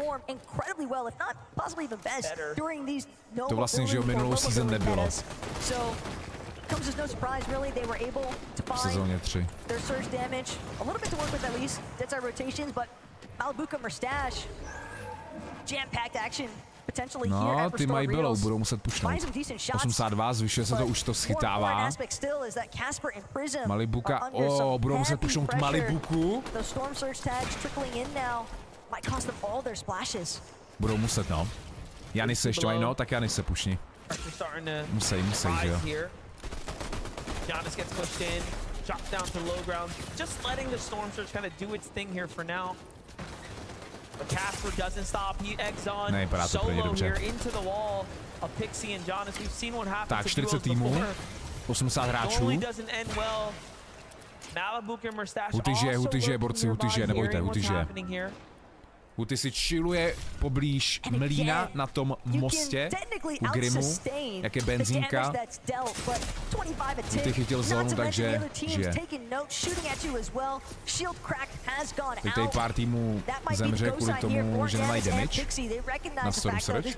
To vlastně, že minulou season nebylo. Comes as no surprise, really. They were able to find their surge damage, a little bit to work with at least. That's our rotations, but Malabuka Mustache, jam-packed action potentially here. No, ty mají bylou, budou muset pušnout. 82, zvyšuje se to, už to schytává. Malibuka, budou muset pušnout Malibuku. Budou muset, no. Janis se ještě mají, no, tak Janis se pušni. Musí, že jo. Giannis gets pushed in, drops down to low ground, just letting the Storm Surge kind of do its thing here for now. But Casper doesn't stop. He eggs on solo here into the wall of Pixie and Giannis. We've seen what happens. Tak 40 týmů, 80 hráčů. Huty žije, borci, Huty žije, nebojte, Huty žije. Huty si chilluje poblíž mlýna na tom mostě u Grimu, jak je benzínka. Huty chytil zónu, takže žije. Teď tady pár týmů zemře kvůli tomu, že nemají damage na Storm Surge.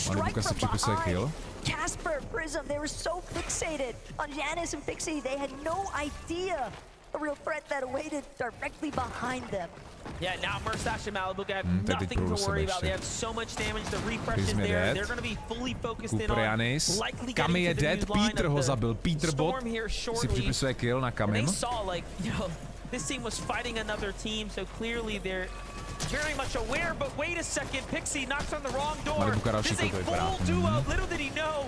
Malibuka se připisuje kill. Casper, Prism, they were so fixated on Janis and Pixie, they had no idea the real threat that awaited directly behind them. Yeah, now Mustache and Malabuka have nothing to worry about. They have so much damage. The refresh is there. They're going to be fully focused in on likely Kami je getting dead. to the new line Peter ho zabil. Peter bot si připisuje kill na Kamim. They saw, like, you know, this team was fighting another team, so clearly they're very much aware, but wait a second, Pixie knocks on the wrong door. This is a full duo. Little did he know.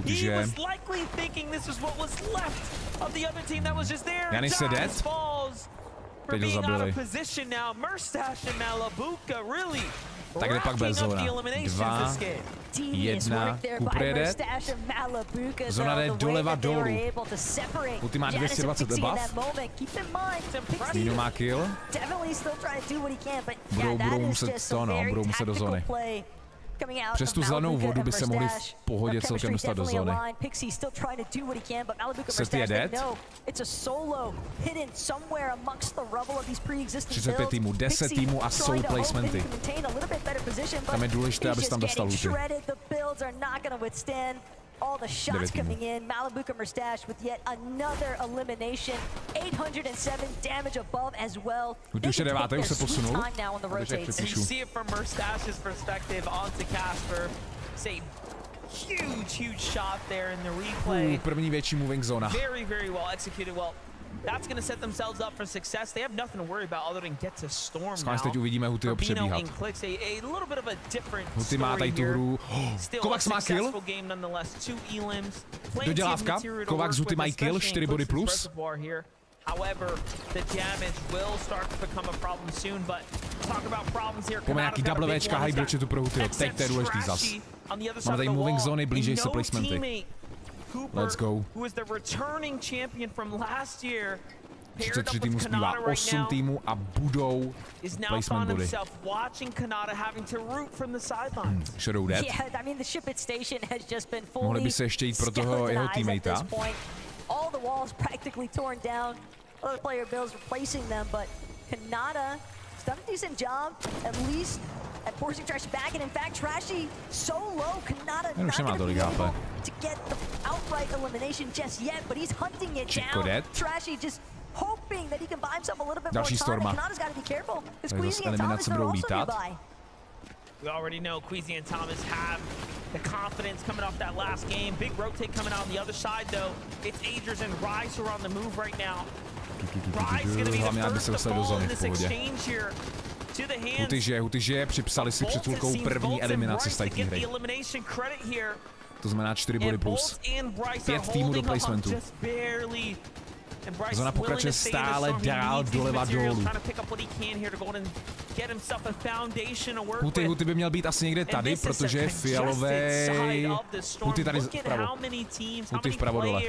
He was likely thinking this was what was left of the other team that was just there. Giannis falls for being out of position now. Mustache and Malabuka really racking up the eliminations this game. 1, Cooper je dead. Zóna jde doleva dolů. Huty má 220 debuff. Nino má kill. Budou muset to, no, budou muset do zóny. Přes tu zelenou vodu by se mohli v pohodě celkem dostat do zóny. Sety je dead. 35 týmů, 10 týmů a soul placementy. Tam je důležité, abys tam dostal Huty. All the shots coming in. Malabuka Mustache with yet another elimination. 807 damage above as well. Huty už je 9, už se posunul. You see it from Mustache's perspective onto Casper. Say huge shot there in the replay. První větší moving zóna. Very well executed. Well, that's going to set themselves up for success. They have nothing to worry about other than get to Storm now. Teď uvidíme Hutyho přebíhat. Huty má tady tu hru. Kovax má kill. Dodělávka. Kovax, Huty mají kill, 4 body plus. However, the damage will start to become a problem soon, but talk about problems here. Pojďme nějaký double Včka high budgetu pro Hutyho. Teď to je důležitý zas. Máme tady moving zóny, blíží se placementy. Let's go. Who is the returning champion from last year? 33 týmů zbývá, 8 týmů a budou placement body. Shadow dead. Mohli by se ještě jít pro toho jeho teammatea. All the walls practically torn down. Other player builds replacing them, but Kanata done a decent job, at least at forcing Trashy back, and in fact, Trashy so low, Kanata not gonna be able to get the outright elimination just yet, but he's hunting it down. Trashy just hoping that he can buy himself a little bit more time, and Kanata's got to be careful, because Queasy and Thomas are also nearby. We already know Queasy and Thomas have the confidence coming off that last game. Big rotate coming out on the other side, though. It's Agers and Rise who are on the move right now. Rise going to be the first to fall in this exchange here. Huty žije, připsali si před chvilkou první eliminaci z této hry. To znamená 4 body plus. 5 týmů do placementu. Zóna pokračuje stále dál doleva dolů. Huty by měl být asi někde tady, protože je fialovej. Huty tady vpravo. Huty vpravo dole.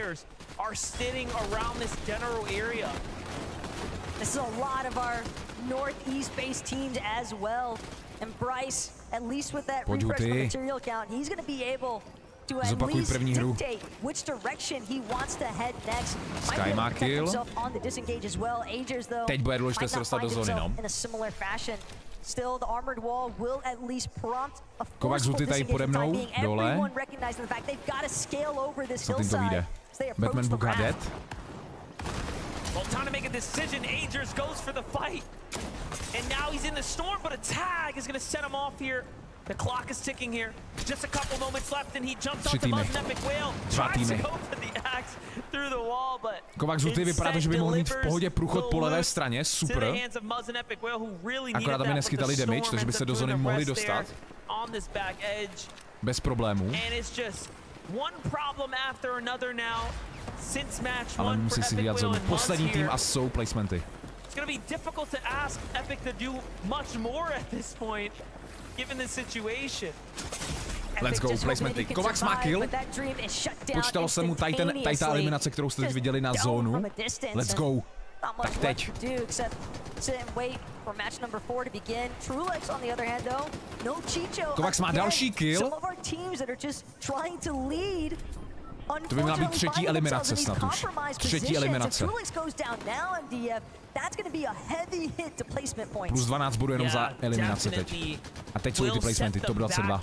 This is a lot of our northeast-based teams as well. And Bryce, at least with that refresh for material count, he's going to be able to at least dictate which direction he wants to head next. Sky má kill. On the disengage as well. Agers, though, teď bude důležité se dostat do zóny, no. In a similar fashion. Still, the armored wall will at least prompt a forceful disengage for being. Everyone recognizing the fact they've got to scale over this hillside. Batman Buka dead. Well, time to make a decision. Agers goes for the fight. And now he's in the storm, but a tag is going to set him off here. The clock is ticking here. Just a couple moments left, and he jumps onto Buzz and Epic Whale. Tries to go for the axe through the wall, but Kovac Huty vypadá to, že by mohl mít v pohodě průchod po levé straně. Super. Akorát aby neschytali damage, takže by se do zóny mohli dostat. Bez problémů. Ale musí si hlídat zónu. Poslední tým a jsou placementy. It's going to be difficult to ask Epic to do much more at this point, given the situation. Let's go, placementy. Kovacs má kill. Počítalo se mu tady ta eliminace, kterou jste teď viděli na zónu. Let's go. Tak teď. Kovacs má další kill. To by měla být třetí eliminace snad už. Třetí eliminace. Plus 12 bodů jenom za eliminace teď. A teď jsou ty placementy, top 22.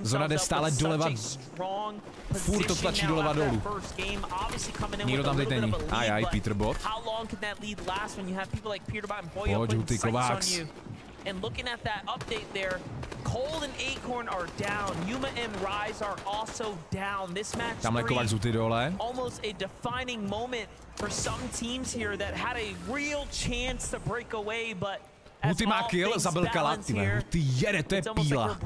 Zona jde stále doleva. Furt to tlačí doleva dolů. Nikdo tam teď není. Ajaj, Peterbot. Pojď, Huty, Kovacs. And looking at that update there, Cold and Acorn are down. Yuma and Rise are also down. This match almost a defining moment for some teams here that had a real chance to break away, but Huty má kill, zabil Kala. Huty jede, to je píla.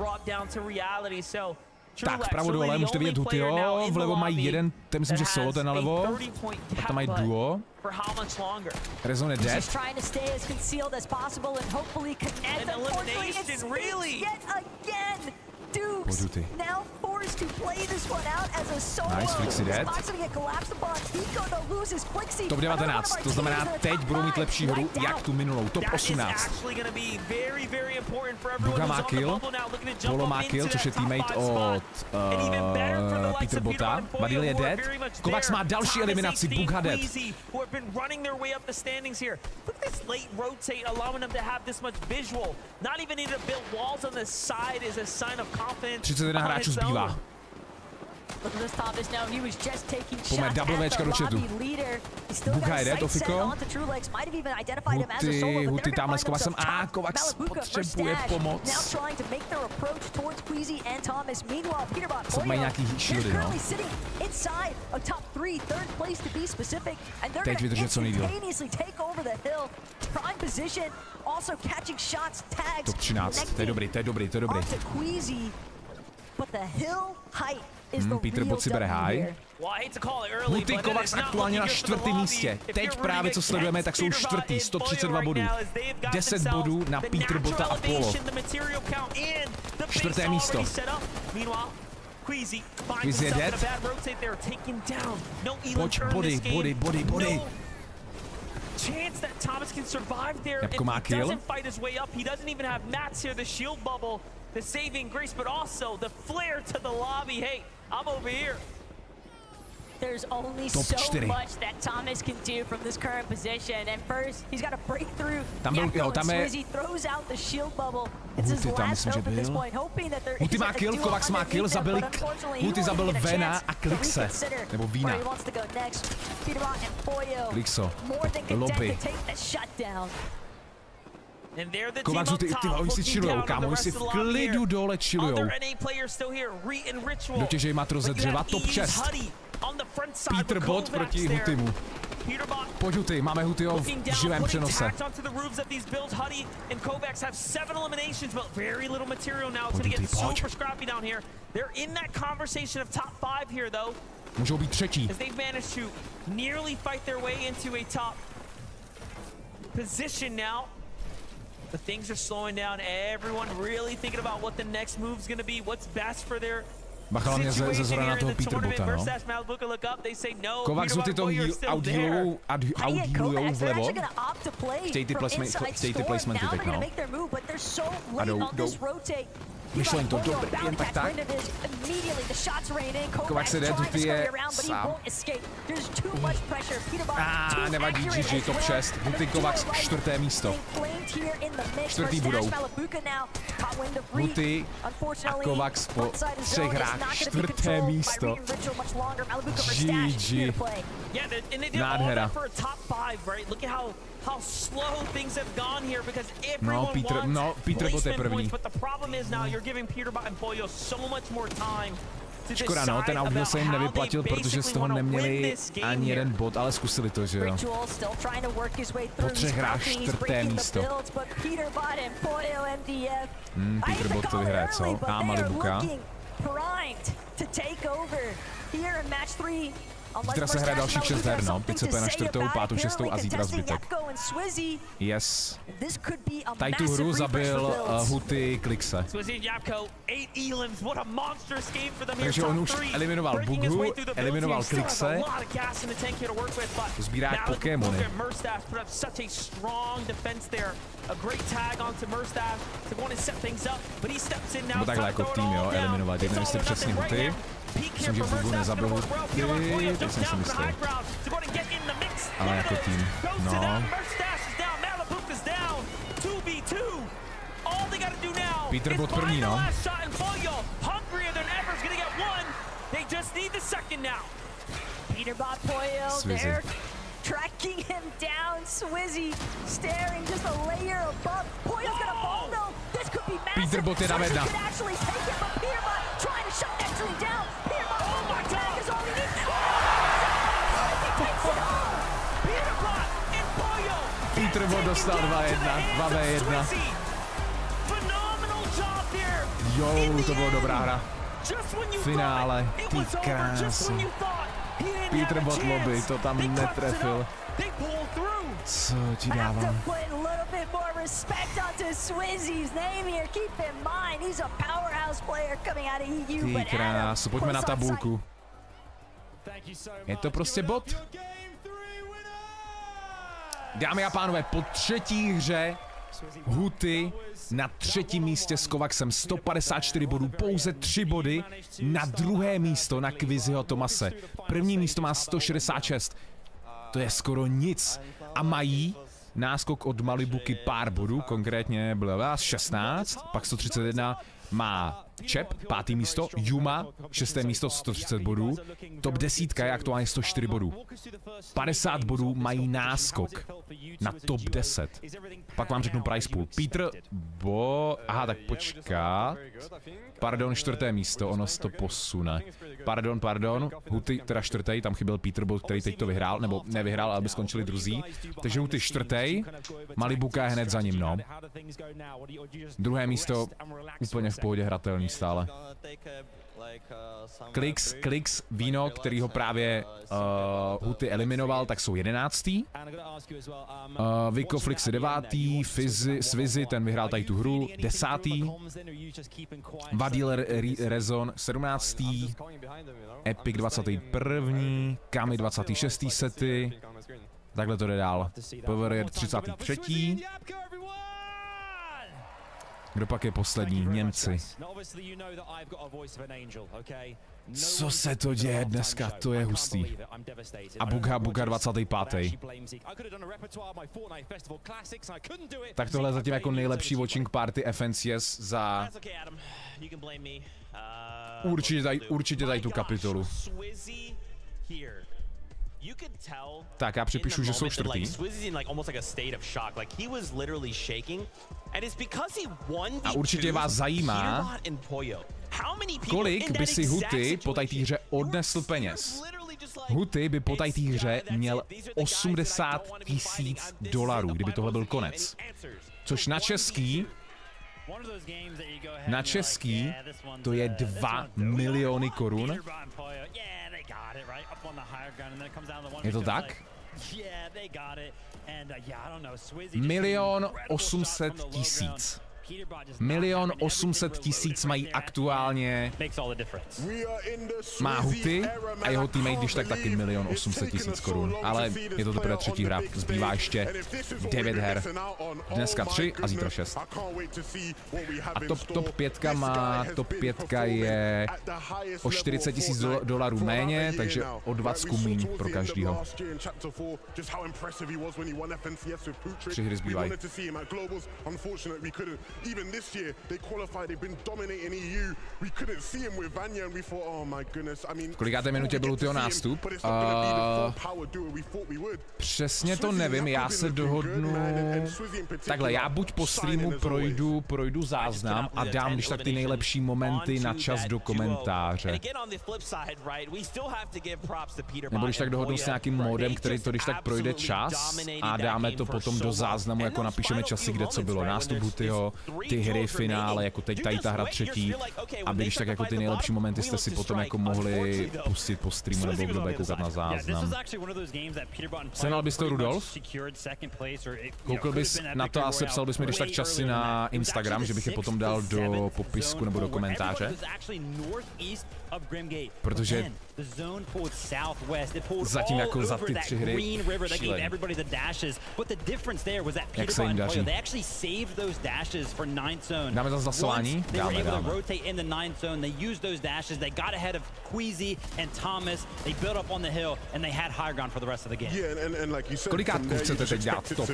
Tak, vpravo dole, můžete vidět Hutyho, vlevo mají jeden, ten myslím, že solo, ten nalevo. A tam mají duo. Rezon je dead. Pojď Huty. Nice, Flixi dead. Top 19, to znamená, teď budou mít lepší hru, jak tu minulou, top 18. Buka má kill, Polo má kill, což je teammate od Peterbota. Badil je dead. Kovacs má další eliminaci, Buka dead. 31 hráčů zbývá. Pojďme double Včka do chatu. Buka je dead, Ofiko. Huty tamhle s Kovacsem. A Kovacs potřebuje pomoc. Snad mají nějaký shieldy, no. Teď vydržet co nejdýl. Top 13, to je dobrý, to je dobrý, to je dobrý. Peterbot si bere high. Huty, Kovacs aktuálně na 4. místě. Teď právě co sledujeme, tak jsou 4. 132 bodů. 10 bodů na Peterbota a Polo. 4. místo. Queasy je dead. Pojď, body. Jabko má kill. The saving grace, but also the flare to the lobby. Hey, I'm over here. There's only so much that Thomas can do from this current position. And first, he's got to break through. He throws out the shield bubble. It's his last hope at this point, hoping that there is Huty má kill, Kovacs má kill, Huty zabil Vena a Klixe. Nebo Vína. Klixo. Lobby. Kovacs, Huty, oni si chillujou, kámo, oni si v klidu dole chillujou. Dotěžej matro ze dřeva, top 6. Peterbot proti Hutymu. Pojď Huty, máme Hutyho v živém přenose. Pojď Huty, pojď. Můžou být třetí. The things are slowing down. Everyone really thinking about what the next move's gonna be, what's best for their Bacha hlavně ze zhora na toho Peterbota, no. Kovac Huty to outhealujou vlevo. Chtějí ty placementy teď, no. A jdou. Vyšlo jim to dobrý, jen tak. Kovac se jde, Huty je sám. Nevadí, GG, top 6. Huty, Kovac, 4. místo. 4. budou. Huty a Kovac po 3 hrách 4. místo. GG. Nádhera. No, Peterbot je první. Škoda, no, ten outdeal se jim nevyplatil, protože z toho neměli ani jeden bod, ale zkusili to, že jo. Po 3 hrách 4. místo. Peterbot to vyhraje, co? A Malibuka. Zítra se hraje dalších 6 her, no. Teď se půjde na 4., 5., 6. a zítra zbytek. Yes. Tady tu hru zabil Huty Klixe. Takže on už eliminoval Bughu, eliminoval Klixe. Sbírá Pokémony. Nebo takhle jako tým, jo, eliminovat. Jednou jste přesně Huty. Myslím, že Bughu nezabil Huty, teď jsem si myslel. Ale jako tým, no. Peterbot první, no. Swizzy. Tracking him down, Swizzy staring just a layer above. Poyo's got a ball though. This could be massive. Peterbot je na jedna. Could actually take it, but Peterbot trying to shut Nextly down. Peterbot, oh my God, is all he needs. He takes it home. Peterbot and Poyo. Peterbot dostal 2v1. Phenomenal job there. Jo, to byla dobrá hra. Finále, ty krásy. Peterbot lobby, to tam netrefil. Co ti dávám? Ty krásu, pojďme na tabulku. Je to prostě bot. Dámy a pánové, po 3. hře Huty na 3. místě s Kovaxem 154 bodů, pouze 3 body na 2. místo na Quizyho Tomase. 1. místo má 166, to je skoro nic. A mají náskok od Malibuky pár bodů, konkrétně byla 16, pak 131 má Čep, 5. místo, Yuma, 6. místo, 130 bodů, top 10 je aktuálně 104 bodů. 50 bodů mají náskok na top 10. Pak vám řeknu price pool. Peter aha, tak počkat. Pardon, 4. místo, ono se to posune. Pardon, Huty, teda 4. tam chyběl Peterbot, který teď to vyhrál, nebo nevyhrál, ale by skončili druzí. Takže Huty 4. Malibuka je hned za ním, no. 2. místo, úplně v pohodě hratelný stále. Kliks, Víno, který ho právě Huty eliminoval, tak jsou 11. Vikoflix je 9. Swizzy, ten vyhrál tady tu hru, 10. Vadil Rezon 17. Epic 21. Kami 26. sety. Takhle to jde dál. Power je 33. Kdo pak je poslední? Němci. Co se to děje dneska? To je hustý. A Bugha 25. Tak tohle je zatím jako nejlepší watching party FNCS za... Určitě tady tu kapitolu. Tak já připíšu, že jsou 4. A určitě vás zajímá, kolik by si Huty po té hře odnesl peněz. Huty by po té hře měl $80 000, kdyby tohle byl konec. Což na český to je 2 miliony korun. Je to tak? 1 800 000. 1 800 000 mají aktuálně má Huty a jeho teammate když tak taky 1 800 000 korun. Ale je to teprve třetí hra, zbývá ještě 9 her. Dneska 3 a zítra 6. A top 5 má, top 5 je o 40 000 dolarů méně, takže o 20 míň pro každýho. 3 hry zbývají. Even this year, they qualified, they've been dominating EU. We couldn't see him with Vanya and we thought, oh my goodness, I mean... V kolikáté minutě byl HUTYho nástup? Přesně to nevím, já se dohodnu... Takhle, já buď po streamu projdu záznam a dám když tak ty nejlepší momenty na čas do komentáře. Nebo když tak dohodnu s nějakým modem, který to když tak projde čas a dáme to potom do záznamu, jako napíšeme časy, kde co bylo. Nástup HUTYho, ty hry, finále, jako teď tady ta hra třetí, aby když tak jako ty nejlepší momenty jste si potom jako mohli pustit po streamu nebo kdo bude koukat na záznam. Sehnal bys to, Rudolf? Koukl bys na to a sepsal bys mi když tak časy na Instagram, že bych je potom dal do popisku nebo do komentáře? Protože zatím jako za ty 3 hry šílený. Jak se jim daří? Dáme zase hlasování? Dáme. Kolikátku chcete teď dát top?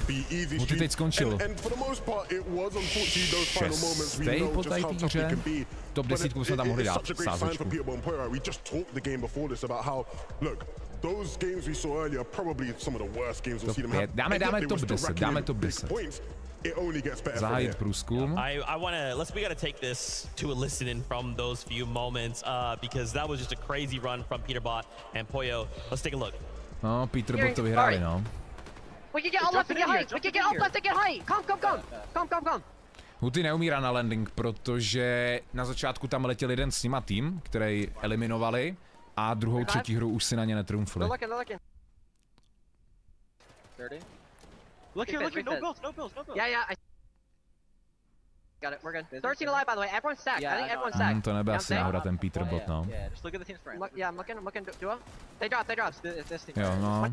HUTY teď skončil 6. po tady týře. Top 10 jsme tam mohli dát sázečku. Those games we saw earlier are probably some of the worst games we'll see them have. Dáme top 10, dáme top 10. It only gets better. Zahájit průzkum. We gotta take this to a listening from those few moments because that was just a crazy run from Peterbot and Poyo. Let's take a look. No, Peterbot to vyhráli, no. We can get all left and get height. We can get all left and get height. Come. HUTY neumírá na landing, protože na začátku tam letěl jeden s nima tým, který eliminovali a druhou, třetí hru už si na ně netrumfli. Look here, no bills. Yeah, I got it, we're good. 13 alive, by the way, everyone's stacked. I think everyone's stacked. To nebyl asi náhoda ten Peterbot, no. Just look at the team's frame. Yeah, I'm looking, duo. They dropped. Jo, no.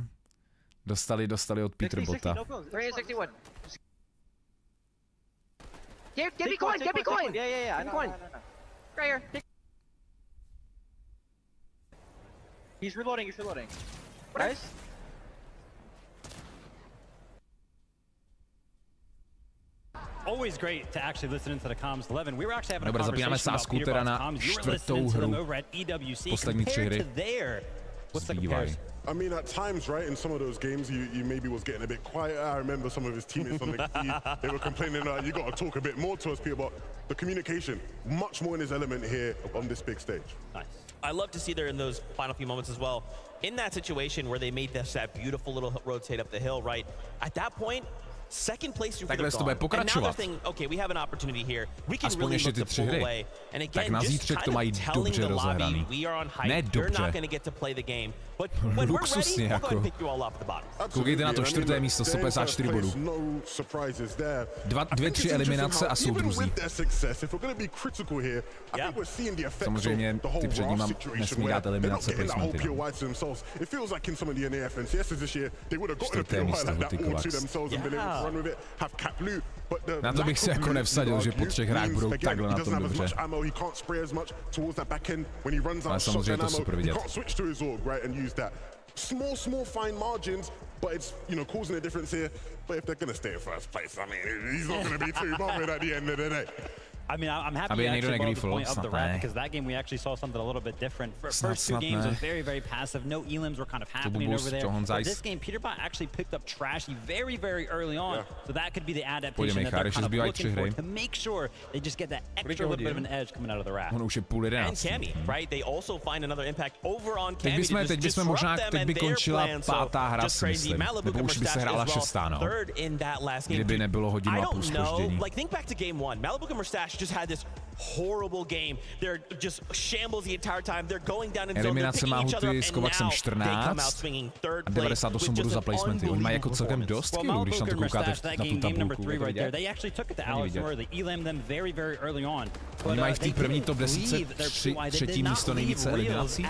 Dostali od Peterbota. 360 wood. Get me coin! Yeah, I know. Right here. He's reloading. Nice. Always great to actually listen into the comms 11. We were actually having a Dobre, zapínáme sázku teda na čtvrtou hru. Poslední 3 hry. Zbývají. I mean, at times, right, in some of those games, you maybe was getting a bit quiet. I remember some of his teammates on the key, they were complaining, you got to talk a bit more to us, Peter, but the communication, much more in his element here on this big stage. Nice. I love to see there in those final few moments as well. In that situation where they made that beautiful little rotate up the hill, right, at that point, second place you could have gone. And now they're thinking, okay, we have an opportunity here. We can really look to pull away. And again, just kind of telling the lobby, we are on hype. You're not going to get to play the game. But when we're ready, we'll go and pick you all up at the bottom. Koukejte na to, 4. místo, 154 bodů. 2-3 eliminace a soudruzí. Samozřejmě ty před nima nesmí dát eliminace placementy. 4. místo, HUTY Kovacs. Na to bych se jako nevsadil, že po 3 hrách budou takhle na tom dobře. Ale samozřejmě to super vidět. Small fine margins, but it's, causing a difference here. But if they're going to stay in first place, I mean, he's not going to be too bothered at the end of the day. I mean, I'm happy you actually brought up the point of the rat, because that game we actually saw something a little bit different. First 2 games was very passive. No elims were kind of happening over there. But this game, Peterbot actually picked up Trashy very early on. So that could be the adaptation that they're kind of looking for to make sure they just get that extra little bit of an edge coming out of the rat. And Cammy, right? They also find another impact over on Cammy to teď disrupt možná, them teď and by their končila plan. 5. hra, si myslím. Nebo už by se hrála 6. no. Third in that last game. Kdyby nebylo hodinu a půl zpoždění. Like, think back to game 1. Malibu and Mustache just had this horrible game. They're just shambles the entire time. They're going down in zone. Eliminace má Huty s Kovaxem 14 a 98 bodů za placementy. Oni mají jako celkem dost killů, když na to koukáte na tu tabulku. Oni mají v té první top 10 třetí místo nejvíce eliminací.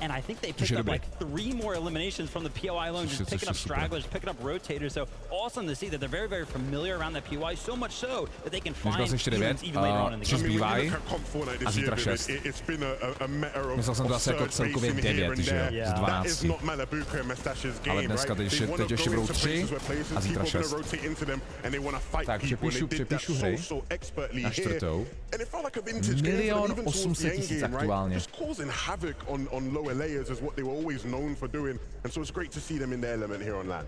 And I think they picked up like 3 more eliminations from the POI alone, just picking up stragglers, picking up rotators. So awesome to see that they're very, very familiar around that POI, so much so that they can find evens even later on in the game. 3 zbývají a zítra 6. Myslel jsem to asi jako celkově 9, že jo, z 12. Ale dneska teď ještě budou 3 a zítra 6. Tak přepíšu hry na čtvrtou. 1 800 000 aktuálně. Layers is what they were always known for doing, and so it's great to see them in their element here on LAN.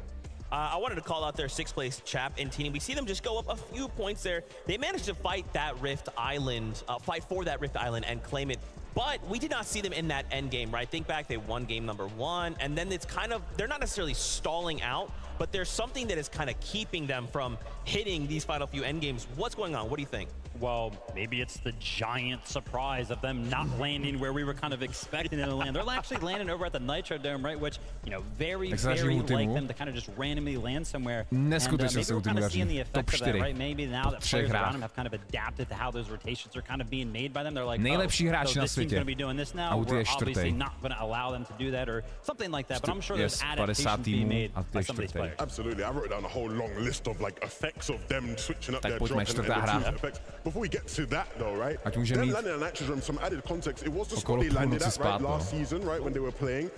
I wanted to call out their 6th place chap in team. We see them just go up a few points there. They managed to fight that Rift Island, fight for that Rift Island and claim it. But we did not see them in that end game, right? Think back, they won game number 1, and then it's kind of, they're not necessarily stalling out, but there's something that is kind of keeping them from hitting these final few end games. What's going on? What do you think? Well, maybe it's the giant surprise of them not landing where we were kind of expecting them to land. They're actually landing over at the Nitro Dome, right? Which, you know, very like them to kind of just randomly land somewhere. And maybe we're kind of seeing the effects of that, right? Maybe now that players around them have kind of adapted to how those rotations are kind of being made by them. They're like, oh, so this team's going to be doing this now. We're obviously not going to allow them to do that or something like that. But I'm sure there's adaptations being made by some of these players. Absolutely. I wrote down a whole long list of like effects of them switching up their job and effects. Before we get to that though, right? Them landing on Nitrodrome, some added context. It was the spot they landed at, right, last season, right, when they were playing.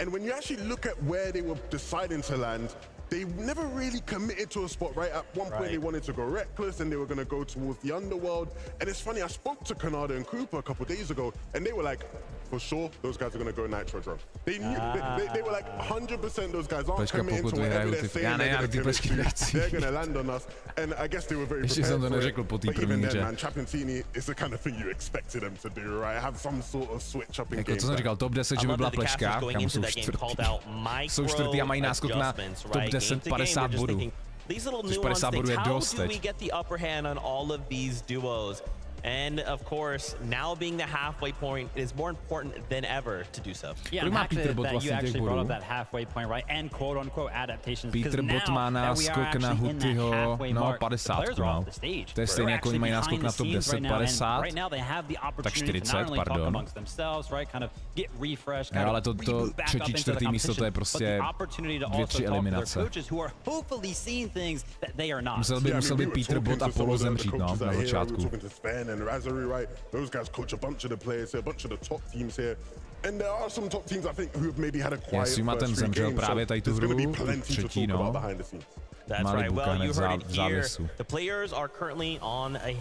And when you actually look at where they were deciding to land, they never really committed to a spot, right? At one point they wanted to go reckless and they were going to go towards the underworld. And it's funny, I spoke to Kanada and Cooper a couple of days ago and they were like, for sure, those guys are going to go Nitrodrome. They knew, they were like 100% those guys aren't committing to whatever they're saying they're going to land on us. And I guess they were very prepared for it. But even then, man, Chapentini is the kind of thing you expected them to do, right? Have some sort of switch up in game. To jsem říkal, top 10, že by byla plečka, kam jsou čtvrtý. Jsou čtvrtý a mají náskok na top 10 50 bodů. Což 50 bodů je dost teď. And of course, now being the halfway point, it is more important than ever to do so. Yeah, and that you actually brought up that halfway point, right? And quote-unquote adaptations. Peter Bot má náskok na Hutyho, no 50, no. To je stejně jako oni mají náskok na top 10, 50, tak 40, pardon. No, ale to třetí, čtvrtý místo, to je prostě 2-3 eliminace. Musel by Peter Bot a Polo zemřít, no, na začátku. And Razari, right? Those guys coach a bunch of the players here, a bunch of the top teams here. And there are some top teams I think who have maybe had a quiet first 3 games, so there's going to be plenty to talk about behind the scenes. That's right. Well, you heard it here. The players are currently on a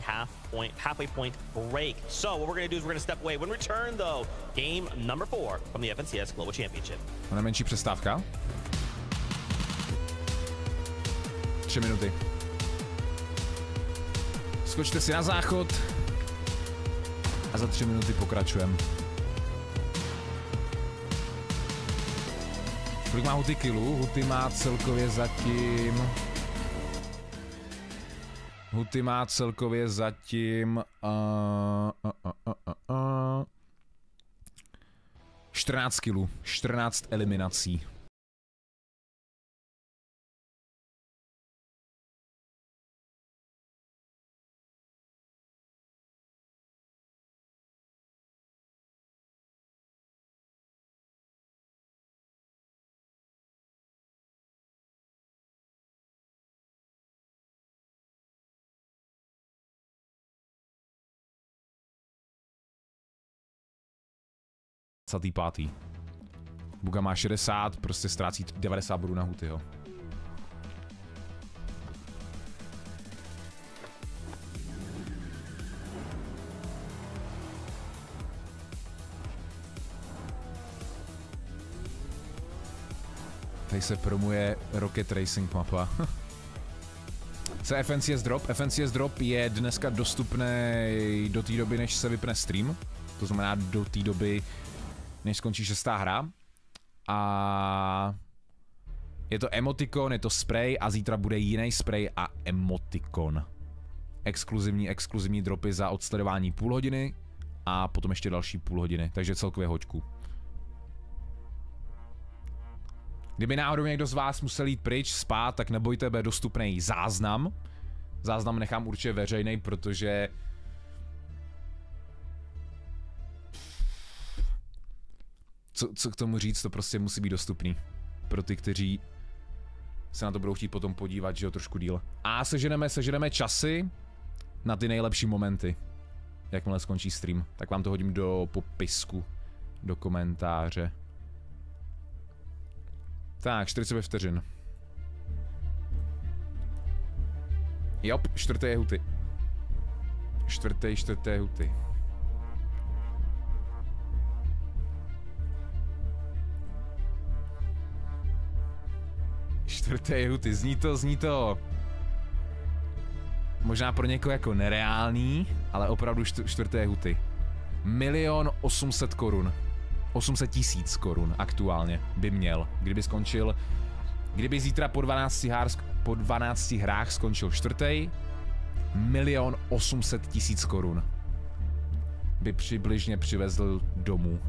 halfway point break. So what we're going to do is we're going to step away. When we return, though, game number 4 from the FNCS Global Championship. A nejmenší přestávka. 3 minuty. Skočte si na záchod a za 3 minuty pokračujeme. Kolik má Huty killů? Huty má celkově zatím 14 killů, 14 eliminací. Pátý. Buga má 60, prostě ztrácí 90 bodů na Hutyho. Tady se promuje Rocket Racing mapa. Co je FNCS Drop? FNCS Drop je dneska dostupný do té doby, než se vypne stream. To znamená do té doby, než skončí 6. hra. A je to emotikon, je to spray a zítra bude jiný spray a emotikon. exkluzivní dropy za odsledování půl hodiny a potom ještě další půl hodiny, takže celkově hoďku. Kdyby náhodou někdo z vás musel jít pryč, spát, tak nebojte, bude dostupný záznam. Záznam nechám určitě veřejný, protože co k tomu říct, to prostě musí být dostupný. Pro ty, kteří se na to budou chtít potom podívat, že jo, trošku díl. A seženeme časy na ty nejlepší momenty. Jakmile skončí stream, tak vám to hodím do popisku, do komentáře. Tak, 45 vteřin. Jop, čtvrté je Huty. Čtvrté je Huty. Čtvrté je Huty, zní to. Možná pro někoho jako nereálný, ale opravdu čtvrté je Huty. 1 800 000 korun. 800 000 korun aktuálně by měl, kdyby skončil, kdyby zítra po 12 hrách skončil čtvrtý, 1 800 000 korun by přibližně přivezl domů.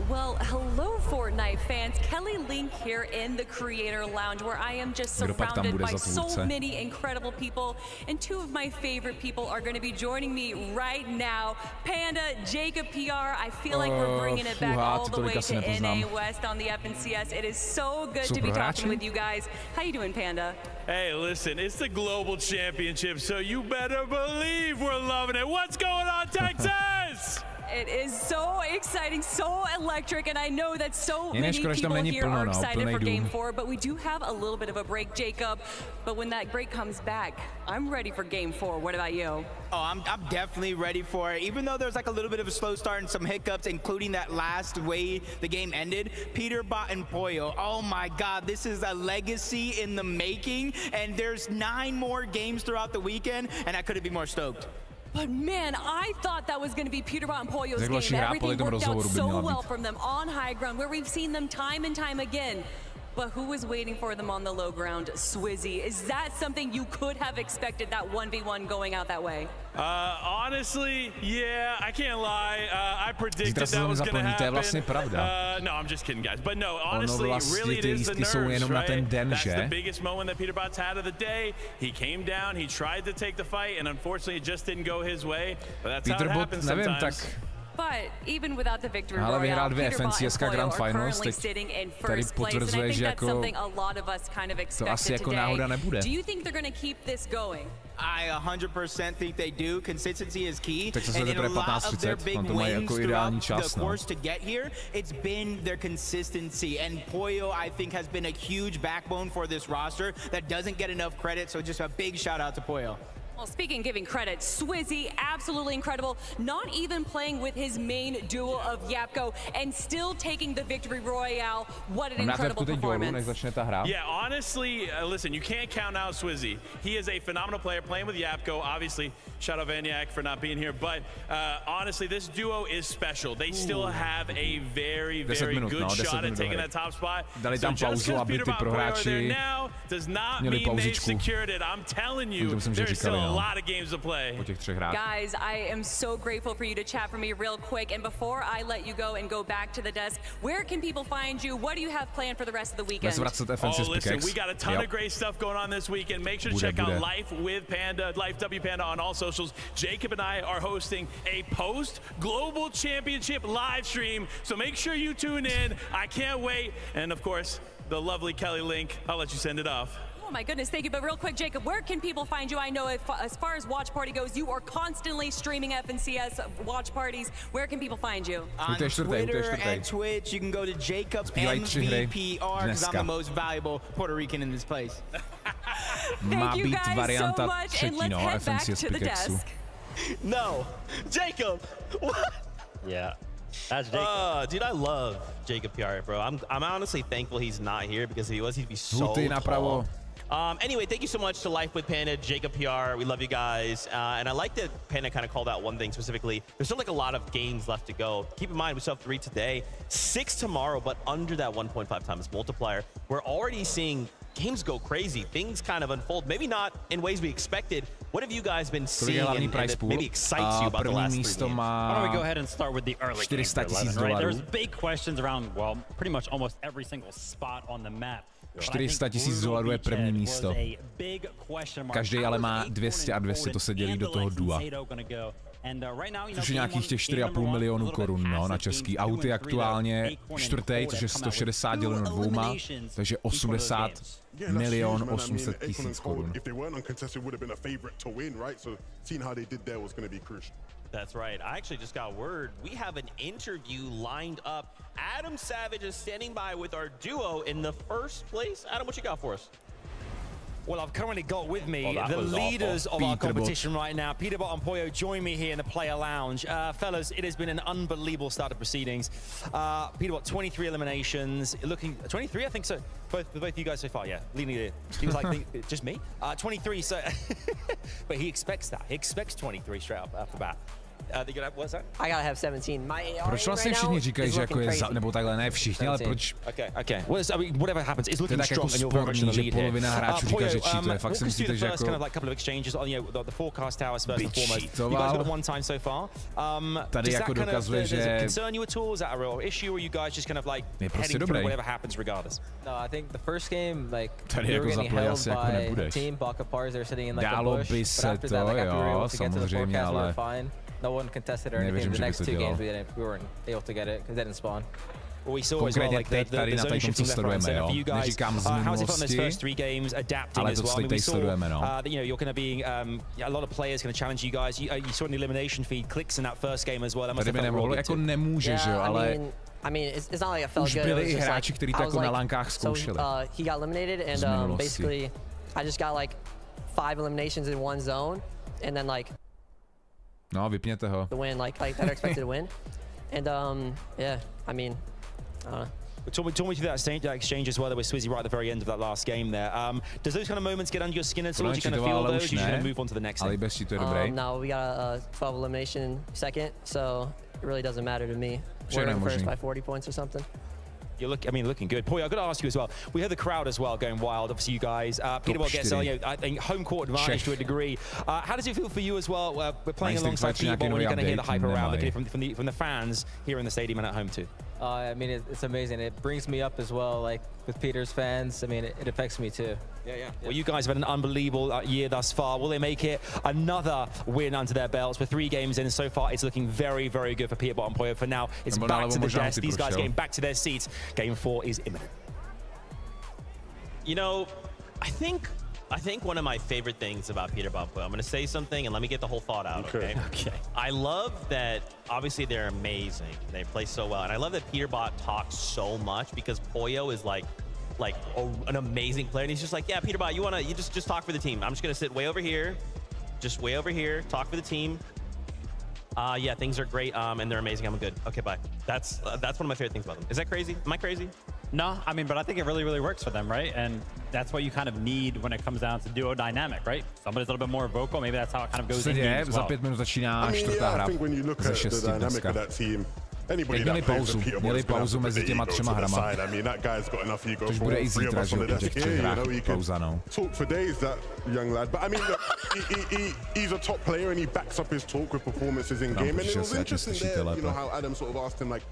Well, hello Fortnite fans. Kelly Link here in the Creator Lounge where I am just surrounded by so many incredible people, and two of my favorite people are going to be joining me right now. Panda, Jacob PR, I feel like we're bringing it back all the way to NA West on the FNCS. It is so good to be talking with you guys. How you doing, Panda? Hey, listen, it's the Global Championship, so you better believe we're loving it. What's going on, Texas? It is so exciting, so electric, and I know that so many people here are excited for Game 4, but we do have a little bit of a break, Jacob. But when that break comes back, I'm ready for Game 4. What about you? Oh, I'm definitely ready for it. Even though there's like a little bit of a slow start and some hiccups, including that last way the game ended, Peterbot and Pollo, oh my God, this is a legacy in the making, and there's 9 more games throughout the weekend, and I couldn't be more stoked. But man, I thought that was going to be Peterbot and Pollo's game. Everything worked out so well from them on high ground, where we've seen them time and time again. But who was waiting for them on the low ground? Swizzy. Is that something you could have expected, that 1v1 going out that way? Honestly, yeah, I can't lie. I predicted that was going to happen. No, I'm just kidding, guys. But no, honestly, really it is the nerves, right? That's the biggest moment that Peterbot's had of the day. He came down, he tried to take the fight, and unfortunately it just didn't go his way. But that's how it happens sometimes. But even without the victory royale, Peterbot and Pollo are currently sitting in first place, and I think that's something a lot of us kind of expected today. Do you think they're going to keep this going? I 100% think they do. Consistency is key, and in a lot of their big wins throughout the course to get here, it's been their consistency. And Pollo, I think, has been a huge backbone for this roster that doesn't get enough credit, so just a big shout out to Pollo. Well, speaking of giving credit, Swizzy, absolutely incredible. Not even playing with his main duo of Yapko and still taking the victory royale. What an incredible performance. Yeah, honestly, listen, you can't count out Swizzy. He is a phenomenal player playing with Yapko. Obviously, shout out Vaniac for not being here. But honestly, this duo is special. They still have a very, very good shot at taking that top spot. So just because Peterbot and Pollo are there now does not mean they've secured it. I'm telling you, there's still a lot of games to play. Guys, I am so grateful for you to chat for me real quick. And before I let you go and go back to the desk, where can people find you? What do you have planned for the rest of the weekend? Oh, listen, we got a ton of great stuff going on this weekend. Make sure to check out Life with Panda, Life W Panda on all socials. Jacob and I are hosting a post-Global Championship live stream, so make sure you tune in. I can't wait. And of course, the lovely Kelly Link. I'll let you send it off. Oh my goodness, thank you. But real quick, Jacob, where can people find you? I know as far as watch party goes, you are constantly streaming FNCS watch parties. Where can people find you? On Twitter and Twitch, you can go to Jacob MVPR, because I'm the most valuable Puerto Rican in this place. Thank you guys so much, and let's head back to the desk. No, Jacob, what? Yeah. That's Jacob. Dude, I love Jacob PR, bro. I'm honestly thankful he's not here, because if he was, he'd be so tall. Anyway, thank you so much to Life with Panda, Jacob PR. We love you guys. And I like that Panda kind of called out one thing specifically. There's still like a lot of games left to go. Keep in mind, we still have 3 today, 6 tomorrow, but under that 1.5 times multiplier. We're already seeing games go crazy. Things kind of unfold. Maybe not in ways we expected. What have you guys been seeing and that maybe excites you about the last 3 games? Why don't we go ahead and start with the early game for 11, right? There's big questions around, well, pretty much almost every single spot on the map. $400,000 je první místo. Každý ale má 200 a 200, to se dělí do toho dua. Což je nějakých těch 4,5 milionu korun, no, na český. A HUTY aktuálně 4., což je 160 děleno dvouma, takže 80 milion 800 tisíc korun. That's right. I actually just got word. We have an interview lined up. Adam Savage is standing by with our duo in the first place. Adam, what you got for us? Well, I've currently got with me the leaders of our competition right now. Peterbot and Poyo join me here in the player lounge. Fellas, it has been an unbelievable start of proceedings. Peterbot, 23 eliminations. Looking 23, I think so. Both you guys so far, yeah. Leading it. He was like, just me? 23, so... but he expects that. He expects 23 straight up off the bat. What's that? I gotta have 17. My AR proč vlastně všichni říkají, že jako je nebo takhle, ne všichni, ale proč? Okay. Well, I mean, whatever happens, it's looking strong and you're very much in the lead here. Polovina hráčů říká, že cheatuje. Fakt si myslíte, že jako... kind of like couple of exchanges on the forecast towers first and foremost. You guys got one time so far. Tady jako dokazuje, že... Does it concern you at all? Is that a real issue, or are you guys just kind of like heading through whatever happens regardless? No, I think the first game, like, we were getting held by a team, Baka Pars, they were sitting in like a bush, but after that, like, after we were able to get to the forecast, we were fine. No one contested or anything. The next 2 games we weren't able to get it because they didn't spawn. Well, we saw as well, like the zone shifting left, right, and center for you guys. How's it felt in those first 3 games, adapting as well? I mean, we saw that, you know, you're going to be a lot of players going to challenge you guys. You saw in the elimination feed clicks in that first game as well. That must have felt really jako nemůže, že jo, ale... I mean, it's not like I felt good. Byli i hráči, kteří to jako na lankách zkoušeli. He got eliminated and basically I just got like 5 eliminations in one zone and then like no, vypněte ho. The win, like that are expected to win, and yeah, I mean, I don't know. Talk me through that exchange as well. There was Swizzy right at the very end of that last game there. Does those kind of moments get under your skin at all? Do you kind of feel those? Or you just move on to the next thing? No, we got a 12 elimination second, so it really doesn't matter to me. We're in first by 40 points or something. Looking good. Poyo, I've got to ask you as well. We heard the crowd as well going wild. Obviously, you guys. Peterbot gets, I think, home court advantage to a degree. How does it feel for you as well? We're playing alongside Peterbot when you're going to hear the hype around from the fans here in the stadium and at home too. I mean, it's amazing. It brings me up as well, like with Peter's fans. I mean, it affects me too. Yeah. Well, you guys have had an unbelievable year thus far. Will they make it another win under their belts? We're 3 games in, and so far it's looking very, very good for Peterbot and Poyo. For now, it's back to the desk. These guys getting back to their seats. Game 4 is imminent. You know, I think one of my favorite things about Peterbot, I'm going to say something and let me get the whole thought out, okay? I love that, obviously, they're amazing. They play so well. And I love that Peterbot talks so much because Poyo is like an amazing player. And he's just like, yeah, Peterbot, you just talk for the team. I'm just going to sit way over here, talk for the team. Yeah, things are great, and they're amazing. I'm good. Okay, bye. That's one of my favorite things about them. Is that crazy? Am I crazy? No, I mean, but I think it really, really works for them, right? And that's what you kind of need when it comes down to duo dynamic, right? Somebody's a little bit more vocal. Maybe that's how it kind of goes in games as well. Za 5 minut začíná čtvrtá hra ze 6 dneska. Měli pauzu mezi těma 3 hrama. Což bude i zítra, že po těch 3 hrách pauza, no. Talk for days, that young lad. But I mean, he's a top player and he backs up his talk with performances in game. And it was interesting there, you know, how Adam sort of asked him, like,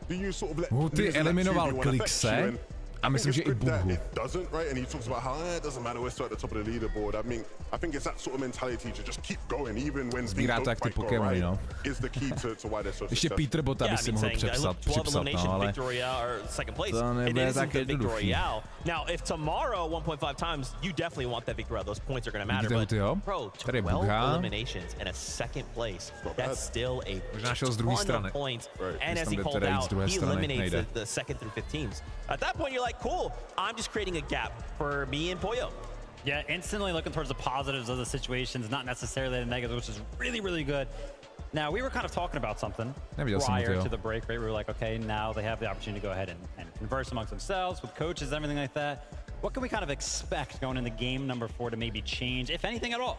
do you sort of let HUTY eliminoval Klikse a myslím, že i Buhu. It doesn't, right? And he talks about how it doesn't matter, we're still at the top of the leaderboard. I mean, I think it's that sort of mentality to just keep going, even when things don't quite go right, is the key to why they're so successful. Ještě Peterbota by si mohl připsat, no, ale to nebude tak jednoduchý. Now, if tomorrow 1.5 times, you definitely want that victory. Those points are going to matter. But bro, 12 eliminations in a second place. That's still a ton of points. And as he called out, he eliminates the second through 5th teams. At that point, you're like, cool, I'm just creating a gap for me and Poyo. Yeah, instantly looking towards the positives of the situations, not necessarily the negatives, which is really, really good. Now, we were kind of talking about something prior to the break, right? We were like, okay, now they have the opportunity to go ahead and converse amongst themselves with coaches, everything like that. What can we kind of expect going into game number 4 to maybe change, if anything at all?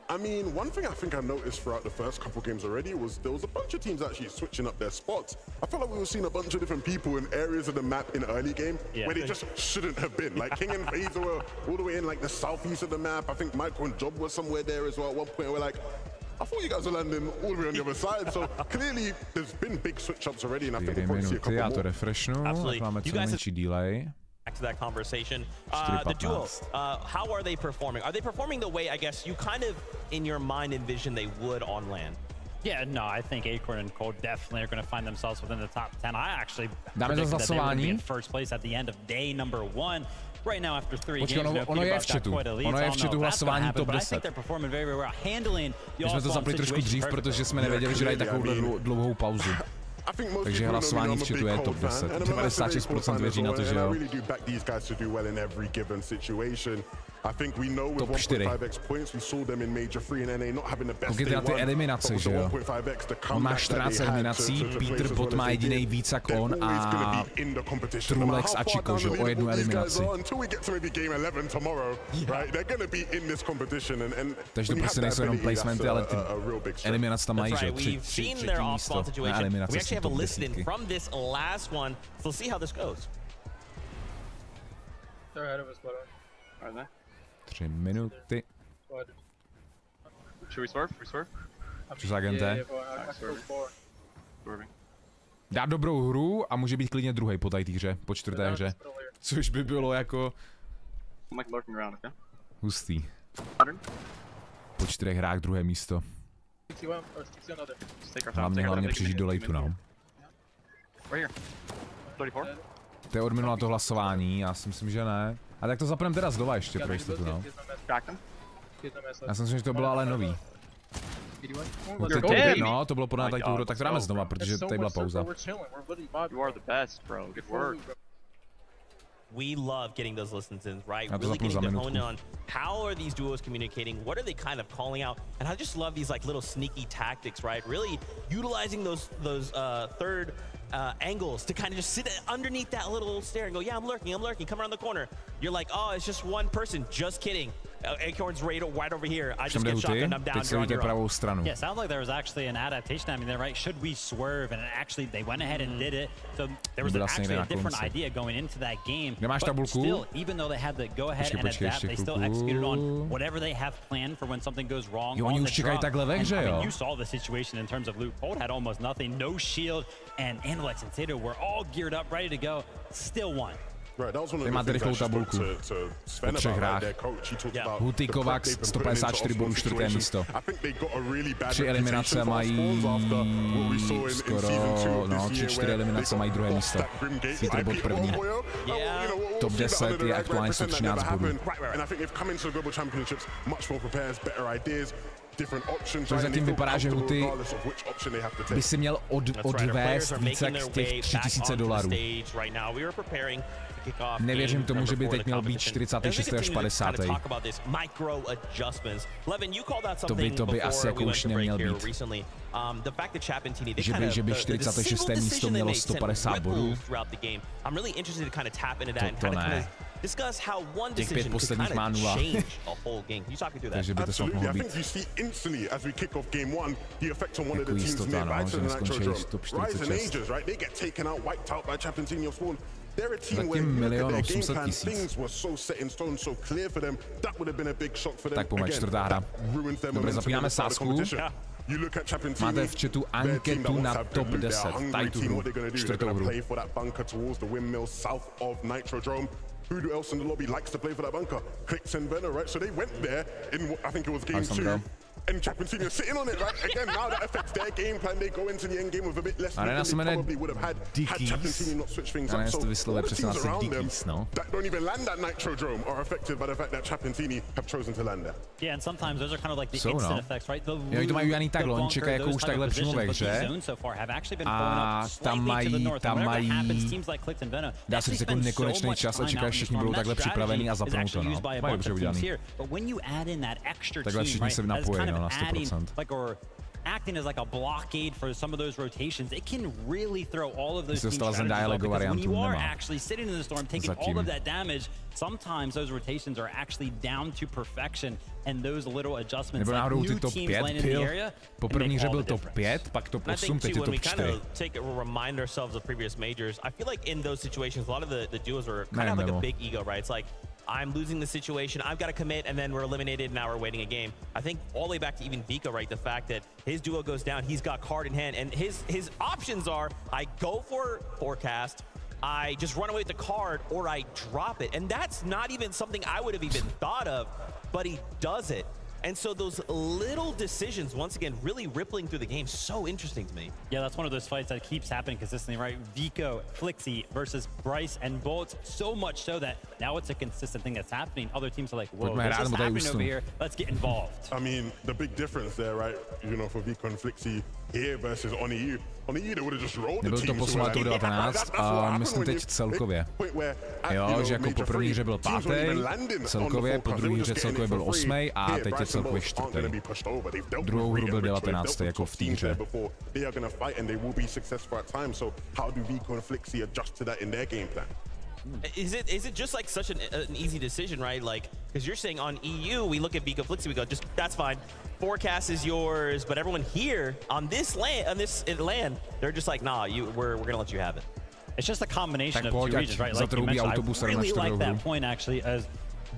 I mean, one thing I think I noticed throughout the first couple games already was there was a bunch of teams actually switching up their spots. I felt like we were seeing a bunch of different people in areas of the map in early game where they just shouldn't have been. Like King and FaZe were all the way in like the southeast of the map. I think Michael and Job were somewhere there as well. At one point we're like, I thought you guys were landing all the way on the other side. So clearly there's been big switch ups already, and I think we'll probably see a couple more. Absolutely. You guys back to that conversation. The duo, how are they performing? Are they performing the way I guess you kind of in your mind envision they would on LAN? Yeah, no, I think Acorn and Cole definitely are going to find themselves within the top 10. I actually predicted that they would be in first place at the end of day number 1. Right now, after 3 games, ono je v chatu. Ono je v chatu hlasování top 10. My jsme to zapli trošku dřív, protože jsme nevěděli, že dají takovou dlouhou pauzu. Takže hlasování v chatu je top 10. 96% věří na to, že jo. Top 4. Koukejte na ty eliminace, že jo. On má 14 eliminací, Peter Bot má jedinej víc jak on a Trulex a Chico, že jo, o 1 eliminaci. Takže to prostě nejsou jenom placementy, ale ty eliminace tam mají, že jo, třetí místo na eliminace jsou top 10. 3 minuty. Should we swerve? Což agente? Dá dobrou hru a může být klidně druhý po té hře, po 4. hře. Což by bylo jako hustý. Po 4 hrách 2. místo. Hlavně přežít do lateu, no. To je od minula to hlasování, já si myslím, že ne. A tak to zapneme teda znova ještě pro jistotu, no. Já si myslím, že to bylo ale nový. No, to bylo podáno tady tu hru, tak to dáme znova, protože tady byla pauza. We love getting those listens in, right? Really getting to hone in on how are these duos communicating, what are they kind of calling out, and I just love these like little sneaky tactics, right? Really utilizing those third angles to kind of just sit underneath that little stair and go, yeah, I'm lurking, come around the corner. You're like, oh, it's just one person, just kidding. Acorn's right over here. I just get shotgun, I'm down, you're on your own. Yeah, sounds like there was actually an adaptation. I mean, they're right. Should we swerve? And actually, they went ahead and did it. So there was actually a different idea going into that game. But still, even though they had to go ahead and adapt, they still executed on whatever they have planned for when something goes wrong on the drop. And, I mean, you saw the situation in terms of Luke. Cold had almost nothing, no shield, and Alex and Tato were all geared up, ready to go. Still won. Vy máte rychlou tabulku po 3 hrách. Huty, Kovacs, 154 bodů, 4. místo. 3 eliminace mají skoro, no, 3-4 eliminace mají 2. místo. Peter Bot 1. Top 10 je aktuálně 113 bodů. Což zatím vypadá, že Huty by si měl odvést více jak těch $3000. Nevěřím tomu, že by teď měl být 46. až 50. To by asi jako už neměl být. Že by 46. místo mělo 150 bodů. To ne. Těch 5 posledních má 0. Takže by to snad mohlo být. Jako jistota, no, že neskončí top 46. Zatím 1 800 000. Tak pojďme, 4. hra. Dobře, zapínáme sázku. Máte v chatu anketu na top 10. Tady tu hru, 4. hru. Who else in the lobby likes to play for that bunker? Clicks and Venom, right? So they went there in, I think it was game 2. And Championship are sitting on it, right? Again, now that affects their game plan. They go into the end game with a bit less than they probably would have had Championship not switch things up. So all the teams around them that don't even land that Nitro Drone are affected by the fact that Championship have chosen to land there. Yeah, and sometimes those are kind of like the instant effects, right? Jo, to mají udělaný takhle, oni čekají jako už takhle přímo ve hře. A tam mají, dá se říct jako nekonečný čas a čekají, všichni budou takhle připravení a zapnou to, no. Mají dobře udělaný. Takhle všichni se napojí, no, na 100%. acting as like a blockade for some of those rotations, it can really throw all of those team strategies off, because when you are actually sitting in the storm, taking all of that damage, sometimes those rotations are actually down to perfection, and those little adjustments like new teams land in the area. Poprvé hře byl top 5, pak top 8, teď je top 4. Remind ourselves of previous majors. I feel like in those situations, a lot of the duos were kind of like a big ego, right? It's like, I'm losing the situation, I've got to commit, and then we're eliminated, now we're waiting a game. I think all the way back to even Vico, right? The fact that his duo goes down, he's got card in hand, and his options are, I go for forecast, I just run away with the card, or I drop it. And that's not even something I would have even thought of, but he does it. And so those little decisions, once again, really rippling through the game, so interesting to me. Yeah, that's one of those fights that keeps happening consistently, right? Vico, Flixi versus Bryce and Bolts, so much so that now it's a consistent thing that's happening. Other teams are like, whoa, this is happening over here, let's get involved. I mean, the big difference there, right, you know, for Vico and Flixi here versus on EU, they would have just rolled the team. Nebyl to posun letu 19, a myslím teď celkově. Jo, že jako po první hře byl 5. celkově, po druhé hře celkově byl 8. a teď je celkově 4. Druhou hru byl 19. jako v té hře. Is it just like such an easy decision, right? Like, because you're saying on EU, we look at Vico Flixi, we go, just that's fine. Forecast is yours, but everyone here on this land, they're just like, nah, we're gonna let you have it. It's just a combination of two regions, right? Like you mentioned, I really like that point actually, as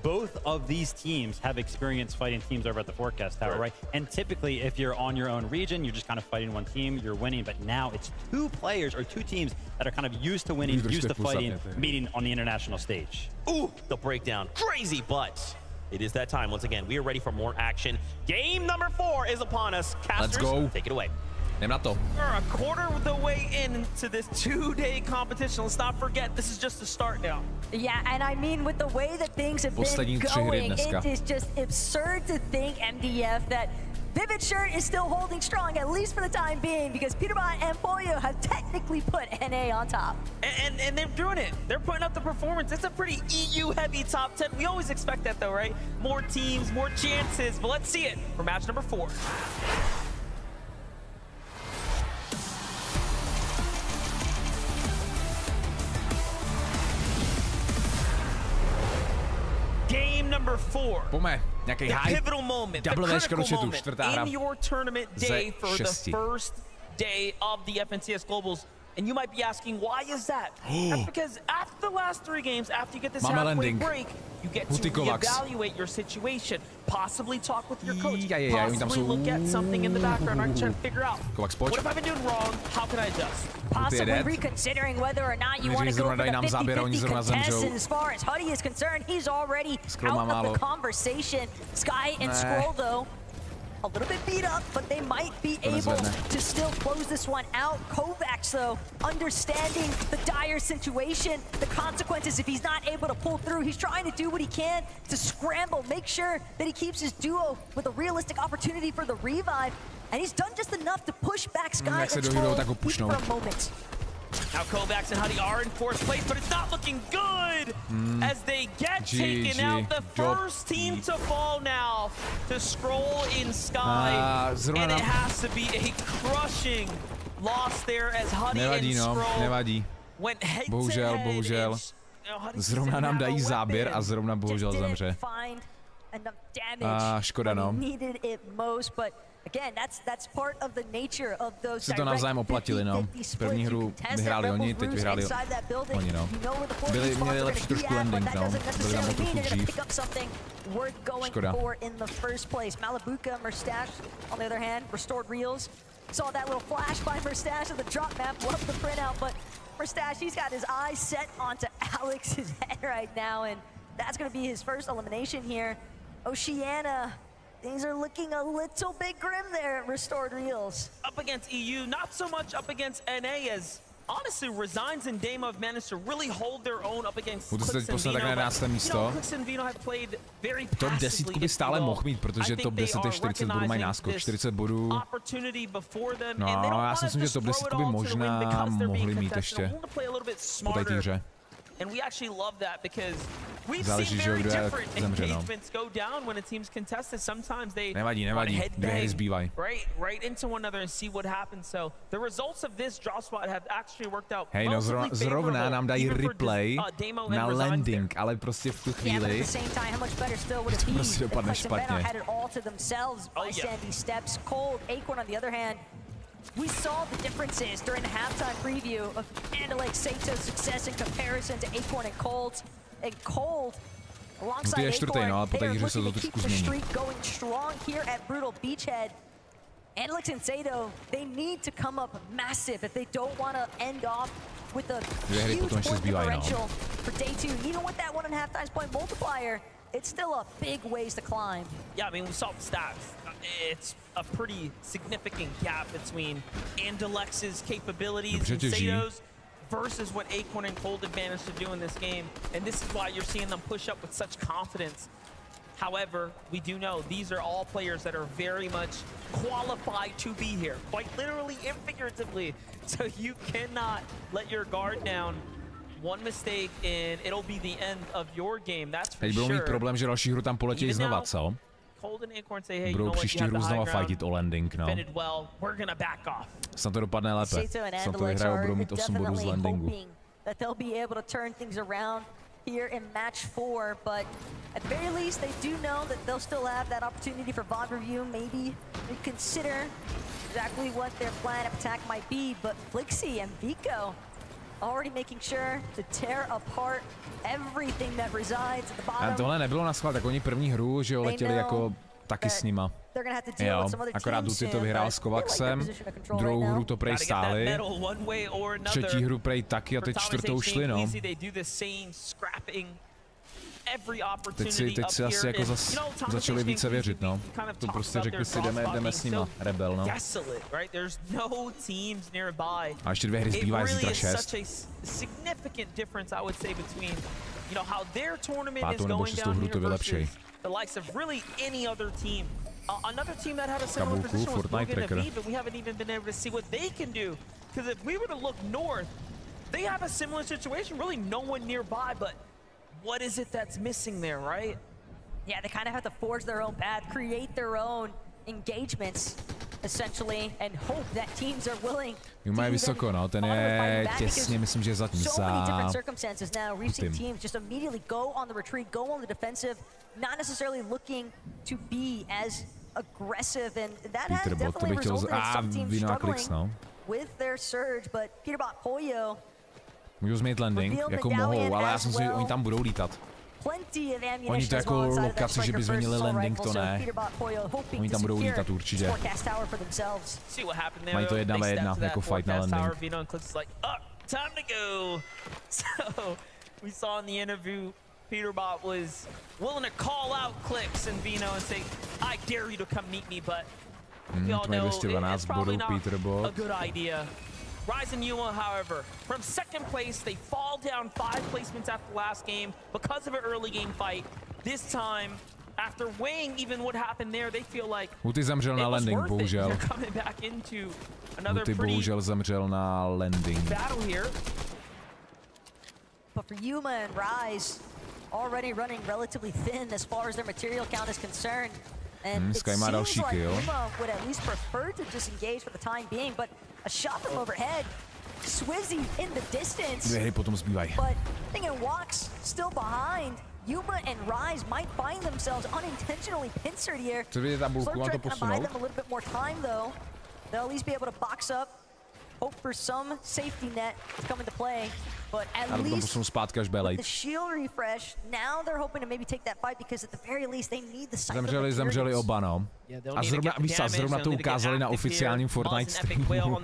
both of these teams have experience fighting teams over at the forecast tower, right? And typically, if you're on your own region, you're just kind of fighting one team, you're winning. But now it's two players or two teams that are kind of used to winning, used to fighting, meeting on the international stage. Ooh, the breakdown, crazy, but it is that time. Once again, we are ready for more action. Game number 4 is upon us. Casters, let's go. Take it away. We're a quarter of the way into this 2-day competition. Let's not forget, this is just the start now. Yeah, and I mean, with the way that things have been going, it is just absurd to think, MDF, that Vivid Shirt is still holding strong, at least for the time being, because Peterbot and Pollo have technically put NA on top. And they're doing it. They're putting up the performance. It's a pretty EU-heavy top 10. We always expect that, though, right? More teams, more chances, but let's see it for match number 4. Game number 4. Nějaký the pivotal moment, the critical moment in your tournament day for the first day of the FNCS Globals. And you might be asking, why is that? That's because after the last 3 games, after you get this halfway break, you get to reevaluate your situation, possibly talk with your coach, possibly look at something in the background, right? Trying to figure out, what have I been doing wrong? How can I adjust? Possibly reconsidering whether or not you want to go for the 50-50 contest. And as far as HUTY is concerned, he's already out of the conversation. Sky and Scroll, though, a little bit beat up, but they might be able to still close this one out. Kovacs, though, understanding the dire situation, the consequences if he's not able to pull through. He's trying to do what he can to scramble, make sure that he keeps his duo with a realistic opportunity for the revive. And he's done just enough to push back Sky and Scroll for a moment. Now Kovacs and HUTY are in 4th place, but it's not looking good as they get taken out. The first team to fall now to Scroll in Sky, and it has to be a crushing loss there as HUTY and Scroll went head to head. Bohužel. Zrovna nám dají záběr a zrovna bohužel zemře. Škoda, no. Again, that's part of the nature of those. Si to navzájem oplatili, no. První hru vyhráli oni, teď vyhráli oni, no. Měli lepší trošku landing, no. Byli tam o trochu dřív. Škoda. Malabuka, Merstash, on the other hand, restored reels. Saw that little flash by Merstash of the drop map, loved the printout, but Merstash, he's got his eyes set onto Alex's head right now, and that's going to be his first elimination here. Oceania. Things are looking a little bit grim there at Restored Reels. Up against EU, not so much up against NA, as honestly Resigns and Damo have managed to really hold their own up against Clix and Vino. Clix and Vino have played very Top 10 by stále mohl mít, protože top 10 je 40 bodů mají náskok, 40 bodů. No, já si myslím, že top 10 by možná mohli mít ještě po té hře. And we actually love that because we've seen very different engagements go down when it seems contested. Sometimes they head bang right into one another and see what happens. So the results of this drop spot have actually worked out. Hej, no zrovna nám dají replay na landing, ale prostě v tu chvíli to prostě dopadne špatně. We saw the differences during the halftime preview of Andalek Sato's success in comparison to Acorn and Cold. And Cold, alongside Acorn, they are looking to keep the streak going strong here at Brutal Beachhead. Andalek and Sato, they need to come up massive if they don't want to end off with a huge point differential for day 2. Even with that 1.5 times point multiplier, it's still a big ways to climb. Yeah, I mean, we saw the stats. It's a pretty significant gap between Andalex's capabilities and Sato's versus what Acorn and Cold have managed to do in this game. And this is why you're seeing them push up with such confidence. However, we do know these are all players that are very much qualified to be here, quite literally and figuratively. So you cannot let your guard down. One mistake and it'll be the end of your game. That's for sure. Teď budou mít problém, že další hru tam poletějí znova, co? Budou příští hru znova fightit o landing, no. Snad to dopadne lépe. Snad to vyhrajou, budou mít 8 bodů z landingu. Here in match 4, but at the very least, they do know that they'll still have that opportunity for VOD review. Maybe reconsider exactly what their plan of attack might be. But Flixie and Vico already making sure to tear apart everything that resides at the bottom. A tohle nebylo na schvál, tak oni první hru, že jo, letěli jako taky s nima. Jo, akorát Huty to vyhrál s Kovaxem, druhou hru to prej stáli, třetí hru prej taky a teď čtvrtou šli, no. Teď si asi jako začali více věřit, no. To prostě řekli si, jdeme s nima, Rebel, no. A ještě 2 hry zbývají, zítra 6. Pátou nebo 6. hru to vylepšej. Another team that had a similar position was Fortnite, but we haven't even been able to see what they can do. Because if we were to look north, they have a similar situation. Really, no one nearby. But what is it that's missing there, right? Yeah, they kind of have to forge their own path, create their own engagements, essentially, and hope that teams are willing. Mají vysoko, no. Ten je těsně, myslím, že za circumstances now. We've seen teams just immediately go on the retreat, go on the defensive. Not necessarily looking to be as aggressive, and that has definitely resulted in some teams struggling with their surge, but Peterbot Pollo můžou změnit landing, jako mohou, ale já jsem si, oni tam budou lítat. Oni to jako lokaci, že by změnili landing, to ne. Oni tam budou lítat určitě. Mají to 1v1 jako fight na landing. Peterbot was willing to call out Clicks and Vino and say, I dare you to come meet me, but we all know it's probably not a good idea. Rise and Yuma, however, from 2nd place, they fall down 5 placements after last game because of an early game fight. This time, after weighing even what happened there, they feel like Huty zemřel na landing, bohužel. Huty bohužel zemřel na landing. Battle here. But for Yuma and Rise, already running relatively thin as far as their material count is concerned. And it seems like Yuma would at least prefer to disengage for the time being, but a shot from overhead, Swizzy in the distance. 2 hry potom zbývají. But thinking Walks still behind. Yuma and Rise might find themselves unintentionally pincered here. Slurptrek gonna buy them a little bit more time though. They'll at least be able to box up, hope for some safety net to come into play. But at least with the shield refresh, now they're hoping to maybe take that fight because at the very least they need the site. Zemřeli oba, no. A zrovna to ukázali na oficiálním Fortnite streamu.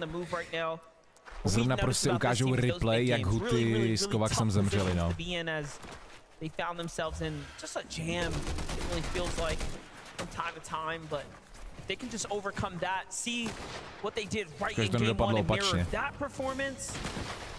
Zrovna prostě ukážou replay, jak Huty s Kovaxem zemřeli, no. They found themselves in just a jam. It really feels like from time to time, but they can just overcome that, see what they did right in game 1 and mirror that performance.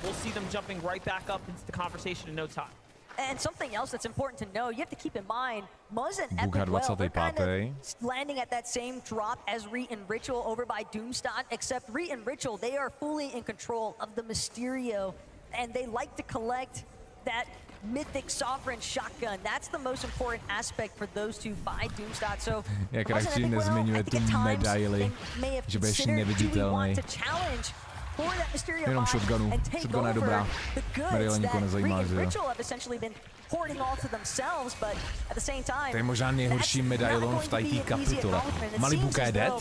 We'll see them jumping right back up into the conversation in no time. And something else that's important to know, you have to keep in mind, Muzz and Epic Well, they're kind of landing at that same drop as Reet and Ritual over by Doomstot, except Reet and Ritual, they are fully in control of the Mysterio, and they like to collect that mythic sovereign shotgun. That's the most important aspect for those two by Doomstot. So jak radši nezmiňuje tu medaili, že budeš neviditelný. Jenom shotgunu. Shotgun je dobrá. Medaile nikoho nezajímá, že jo. To je možná nejhorší medailon v té kapitole. Malibuka je dead.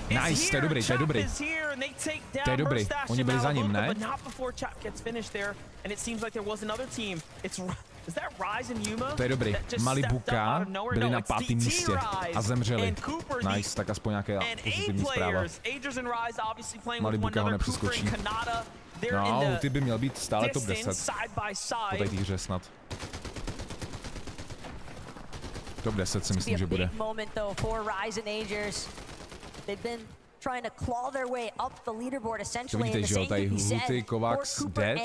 Nice, to je dobrý, to je dobrý. To je dobrý, oni byli za ním, ne? To je dobrý. Malibuka byli na 5. místě a zemřeli. Nice, tak aspoň nějaká pozitivní zpráva. Malibuka ho nepřeskočí. No, Huty by měl být stále top 10. Po té hře snad. Top 10 si myslím, že bude. Trying to claw their way up the leaderboard essentially. To vidíte, že jo, tady Huty, Kovacs dead,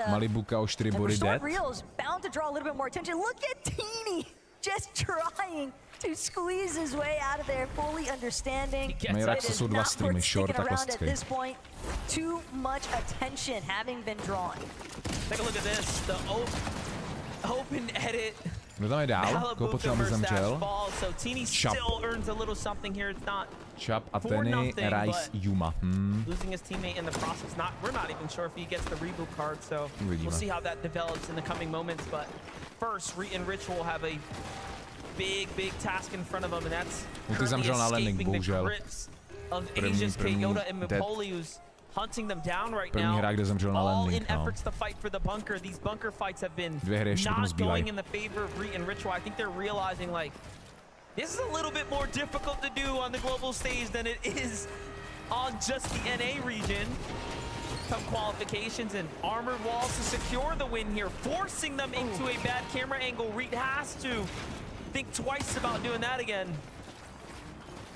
Malibuka o 4 body dead. Bound to draw a little bit more attention. Look at Teeny just trying to squeeze his way out of there, fully understanding. Mayraxa jsou 2 streamy, short a klasický. Too much attention having been drawn. Take a look at this. The open edit. Kdo tam je dál? Koho potřeba, aby zemřel? Chap. Chap a Tenny, Rice, Yuma. Losing his teammate in the process. We're not even sure if he gets the reboot card, so we'll see how that develops in the coming moments. But first, Reet and Ritual have a big task in front of them, and that's currently escaping the grips of Asia's Yoda and Mipoli, who's hunting them down right now. All in efforts to fight for the bunker. These bunker fights have been not going in the favor of Reet and Ritual. I think they're realizing, like, this is a little bit more difficult to do on the global stage than it is on just the NA region. Some qualifications and armored walls to secure the win here, forcing them into a bad camera angle. Reet has to think twice about doing that again.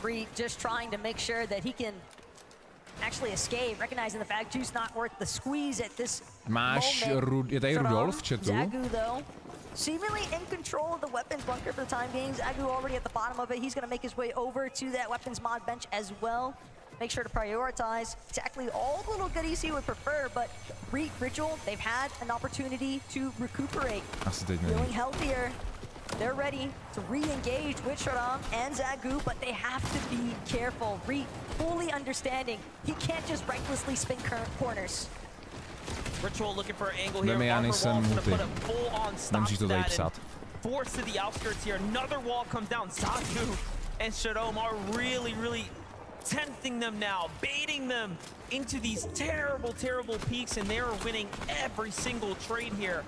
Reet just trying to make sure that he can actually escape, recognizing the fact Juice not worth the squeeze at this moment. Je tady Rudolf v chatu. Zagu though, seemingly in control of the weapons bunker for the time being. Zagu already at the bottom of it. He's going to make his way over to that weapons mod bench as well. Make sure to prioritize exactly all the little goodies he would prefer, but Reet, Ritual, they've had an opportunity to recuperate. Feeling healthier. They're ready to re-engage with Sharam and Zagu, but they have to be careful. Reet fully understanding he can't just recklessly spin corners. Ritual looking for an angle here. Armor Wall's gonna put a full-on stop to that and force to the outskirts here. Another wall comes down. Zagu and Sharam are really tempting them now, baiting them into these terrible peaks, and they're winning every single trade here.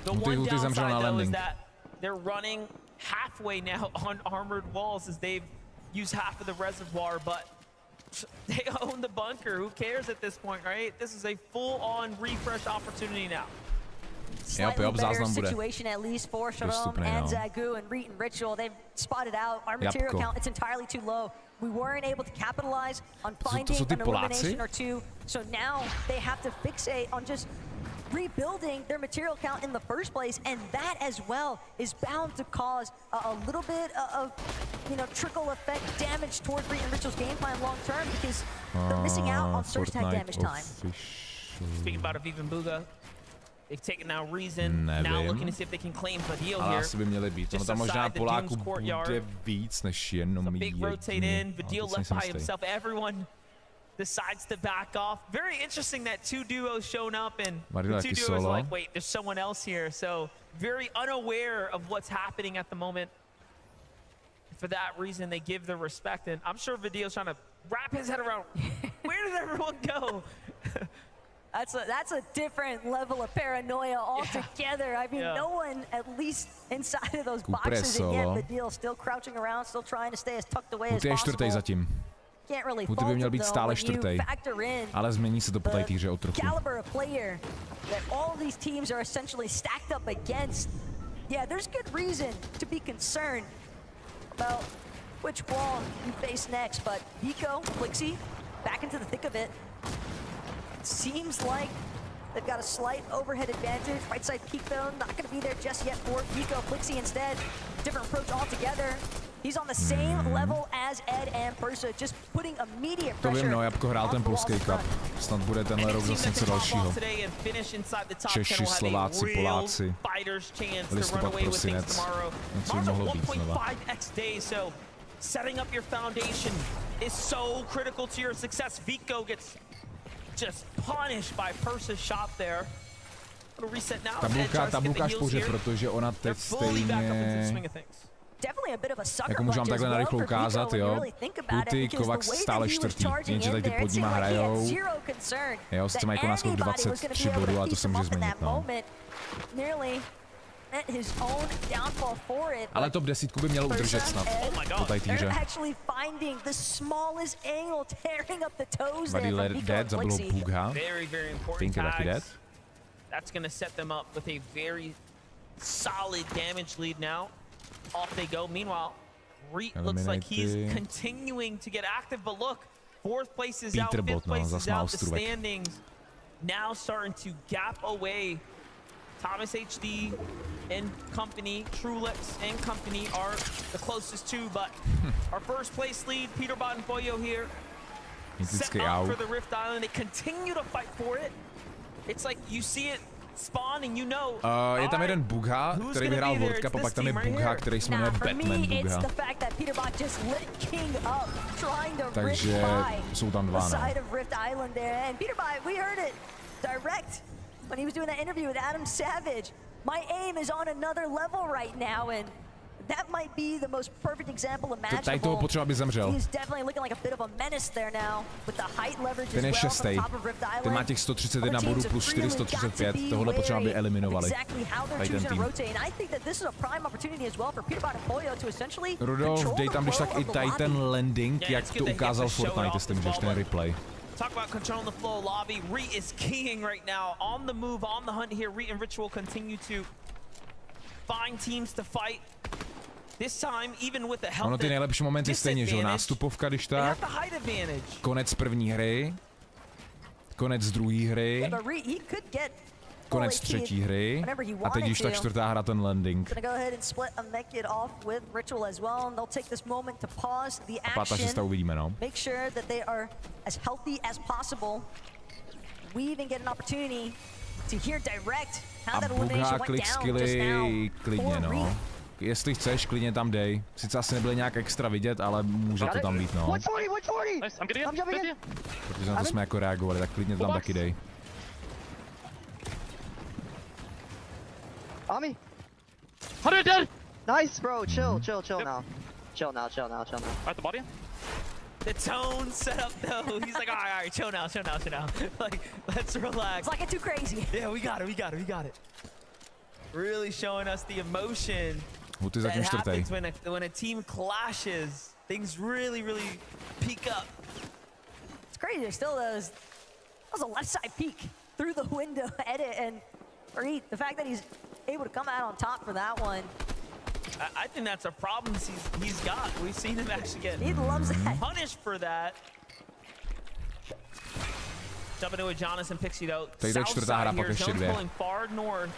The one downside though is that they're running halfway now on armored walls as they've used half of the reservoir, but they own the bunker. Who cares at this point, right? This is a full-on refresh opportunity now. Slightly better situation at least for Sharam and Zagu and Reet and Ritual. They've spotted out our material count. It's entirely too low. We weren't able to capitalize on finding an elimination or two, so now they have to fixate on just rebuilding their material count in the first place, and that as well is bound to cause a little bit of, you know, trickle effect damage toward Reet and Ritual's game plan long term, because they're missing out on surge tag damage time. Speaking about Aviv and Buga, they've taken now Reason, now looking to see if they can claim Vidil here. Asi by měli být. Ono tam možná Poláků bude víc než jenom jedni. Big rotate in, Vidil left by himself. Everyone decides to back off. Very interesting that 2 duos shown up, and the 2 duos are like, wait, there's someone else here. So very unaware of what's happening at the moment. For that reason, they give their respect, and I'm sure Vidil's trying to wrap his head around, where did everyone go? That's a different level of paranoia altogether. I mean, no one, at least inside of those boxes, and yet Vidil still crouching around, still trying to stay as tucked away as possible. Huty by měl být stále 4. Ale změní se to po té hře o trochu. Caliber of player that all of these teams are essentially stacked up against. Yeah, there's good reason to be concerned about which wall you face next, but Vico, Plixie, back into the thick of it. Seems like they've got a slight overhead advantage. Right side peak though, not going to be there just yet for Vico. Plixie instead, different approach altogether. He's on the same level To vím, no, Jabko hrál ten polský cup. Snad bude tenhle rok zase něco dalšího. Češi, Slováci, Poláci. Listopad, prosinec. Něco by mohlo být znova. Setting up your foundation is so critical to your success. Vico gets just punished by Persa's shot there. Reset now. Tabulka až pouze, protože ona teď stejně... Jako můžu vám takhle narychlo ukázat, jo. Huty, Kovac stále čtvrtý, jenže tady ty pod nima hrajou. Jo, sice mají jako náskok 23 bodů, ale to se může změnit, no. Ale top 10 by měl udržet snad po tady týře. Buddy dead, zabil ho Pugha. Pink je taky dead. That's going to set them up with a very solid damage lead now. Off they go. Meanwhile, Reet looks like he's continuing to get active, but look, 4th place is out, 5th place is out, the standings now starting to gap away. Thomas HD and company, Trulix and company are the closest two, but our 1st place lead, Peterbot and Boyo here, set up for the Rift Island. They continue to fight for it. It's like you see it spawn and you know. Je tam jeden Bugha, který vyhrál World Cup, a pak tam je Bugha, který se jmenuje Batman Bugha. Takže jsou tam dva, no. When he was doing that interview with Adam Savage, my aim is on another level right now, and that might be the most perfect example imaginable. Tady toho potřeba, aby zemřel. He's definitely looking like a bit of a menace there now with the height leverage ten je as well from 6. top of Rift Island. Ten má těch 131 bodů plus 435, tohle potřeba, aby eliminovali. Tady ten tým. Rudolf, dej tam když tak i tady ten landing, jak to ukázal Fortnite, jestli můžeš ten replay. Talk about controlling the flow of lobby. Reet is keying right now. On the move, on the hunt here. Reet and Ritual continue to find teams to fight. This time, even with the help. Ono ty nejlepší momenty stejně, že nástupovka, když tak. Konec první hry. Konec druhé hry. Konec třetí hry. A teď už ta 4. hra, ten landing. A 5. se uvidíme, no. A Bugha, klik skilly, klidně, no. Jestli chceš, klidně tam dej. Sice asi nebyly nějak extra vidět, ale může to tam být, no. Protože na to jsme jako reagovali, tak klidně to tam taky dej. Ami! 100 dead! Nice, bro. Chill now. Chill now. At the body? The tone set up though. He's like, all right, chill now. Like, let's relax. It's like it's too crazy. Yeah, we got it. Really showing us the emotion that happens when a team clashes. Things really peak up. It's crazy. There's still that was a left side peek through the window edit, and Reet, the fact that he's able to come out on top for that one. I think that's a problem he's got. We've seen him actually get punished for that. Jumping to a Jonas and Pixie though. South side here, Jones pulling far north.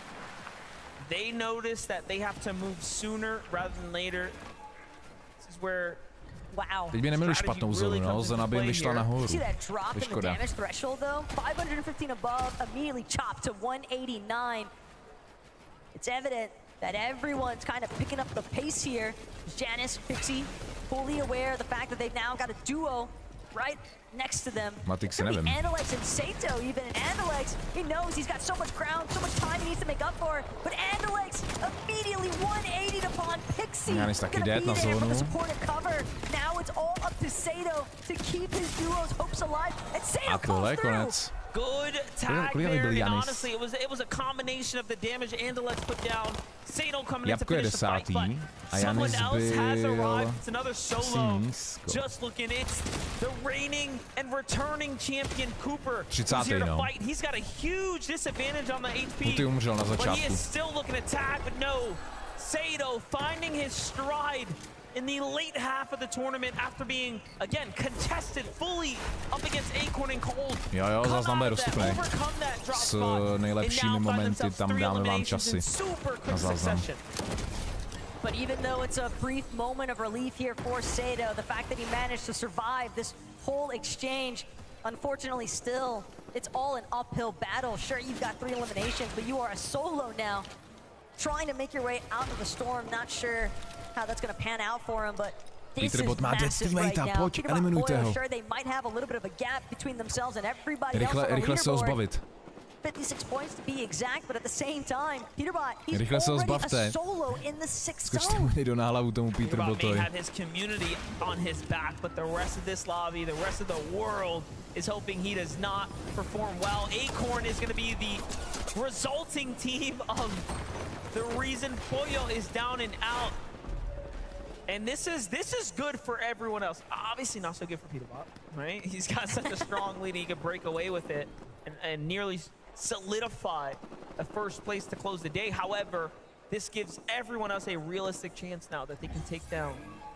They notice that they have to move sooner rather than later. This is where Teď by neměli špatnou zónu, no, zóna by jim vyšla nahoru. Škoda. 515 above, immediately chopped to 189. It's evident that everyone's kind of picking up the pace here. Janice, Pixie, fully aware of the fact that they've now got a duo right next to them. Andalex and Sato even, and Andalex, he knows he's got so much ground, so much time he needs to make up for, but Andalex immediately 180 upon Pixie. Janis taky dead na zónu. Now it's all up to Sato to keep his duo's hopes alive, and Sato comes through. Konec. Good tag there, and honestly, it was a combination of the damage Andalex put down. Sato coming in to finish the fight, but someone else has arrived. It's another solo. Just looking, it's the reigning and returning champion Cooper who's here to fight. He's got a huge disadvantage on the HP, but he is still looking to tag, but no. Sato finding his stride in the late half of the tournament after being, again, contested fully up against Acorn and Cold. Jo, záznam bude dostupný. S nejlepšími momenty, tam dáme vám časy na záznam. But even though it's a brief moment of relief here for Sato, the fact that he managed to survive this whole exchange, unfortunately still, it's all an uphill battle. Sure, you've got 3 eliminations, but you are a solo now, trying to make your way out of the storm. Not sure how that's going to pan out for him, but this is massive right now. Poyo, sure, they might have a little bit of a gap between themselves and everybody else on the leaderboard. 56 points to be exact, but at the same time, Peterbot, he's already a solo in the 6th zone. Peterbot may have his community on his back, but the rest of this lobby, the rest of the world is hoping he does not perform well. Acorn is going to be the resulting team of the reason Poyo is down and out. And this is good for everyone else. Obviously not so good for Peterbot, right? He's got such a strong lead, he could break away with it and nearly solidify a first place to close the day. However, this gives everyone else a realistic chance now that they can take down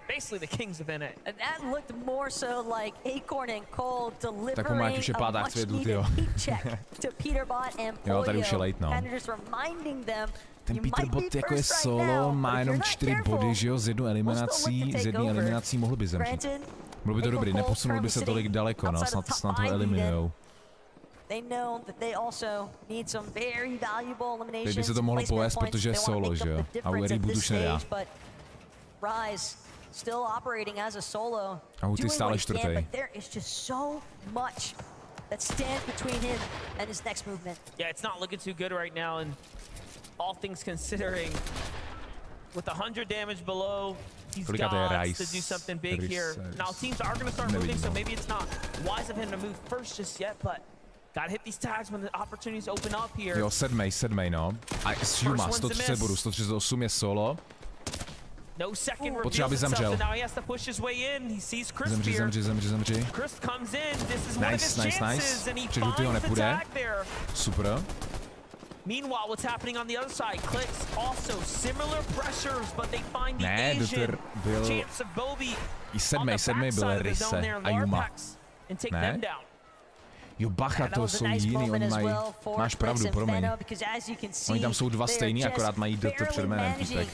basically the kings of NA. And that looked more so like Acorn and Cole delivering a much-needed heat check to Peterbot and Poyo. And just reminding them, ten Peterbot jako je solo, má jenom 4 body, že jo, z jedné eliminací mohl by zemřít. Bylo by to dobrý, neposunul by se tolik daleko, no, snad ho eliminujou. They know that they also need some very valuable eliminations. By se to mohlo povést, protože je solo, že jo? A u Reboot už nedá. Rise still operating as a solo. A HUTY stále 4. But there is just so much that stands between him and his next movement. Yeah, it's not looking too good right now, and all things considering, with 100 damage below, he's got to do something big here. Now teams are going to start moving, so maybe it's not wise of him to move first just yet, but gotta hit these tags when the opportunities open up here. Jo, 7. no. A Shuma, 130 bodů, 138 je solo. No second reveals himself, so now he has to push his way in. He sees Crisp here. Zemři. Crisp comes in. This is one of his chances, and he finds the tag there. Super. Meanwhile, what's happening on the other side? Clicks also similar pressures, but they find the Asian champs of Bobby on the backside of the zone there, Larpax, and take them down. Jo, bacha, to jsou jiný, oni mají, máš pravdu, promiň. Oni tam jsou 2 stejný, akorát mají DT před jménem, týpek.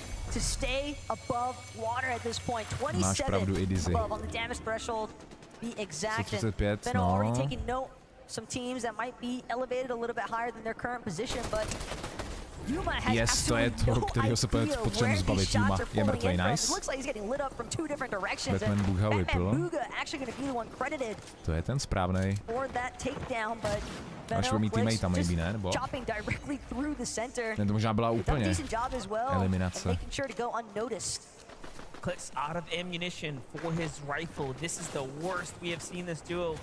Máš pravdu, i Dizzy. 135, no. Some teams that might be elevated a little bit higher than their current position, but yes, to je to, kterého se potřebujeme zbavit. Yuma je mrtvej, nice. Batman Bugha vypl. To je ten správnej. Až mít teammate tam maybe, ne? Nebo? Ne, to možná byla úplně eliminace. Clicks out of ammunition for his rifle. This is the worst we have seen this duo.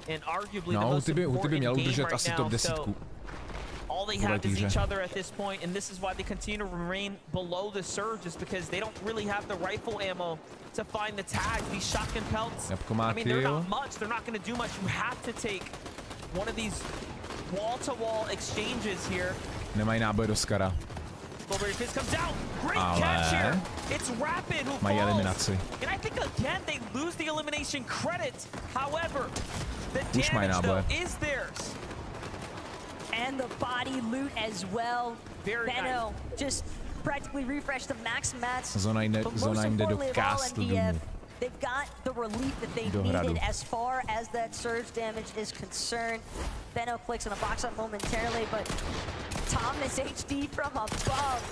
And arguably the most important game right now, so all they have is each other at this point, and this is why they continue to remain below the surge, is because they don't really have the rifle ammo to find the tags. These shotgun pelts, I mean, they're not much, they're not going to do much. You have to take one of these wall-to-wall exchanges here. Nemají náboj do Skara. Fizz comes out. Great catch here. It's Rapid who mají eliminaci. And I think again they lose the elimination credit. However, the damage though is theirs. And the body loot as well. Very Benno just practically refreshed the max mats. Zona jde do castu důmu. They've got the relief that they needed as far as that surge damage is concerned. Benno clicks in a box up momentarily, but Thomas HD from above.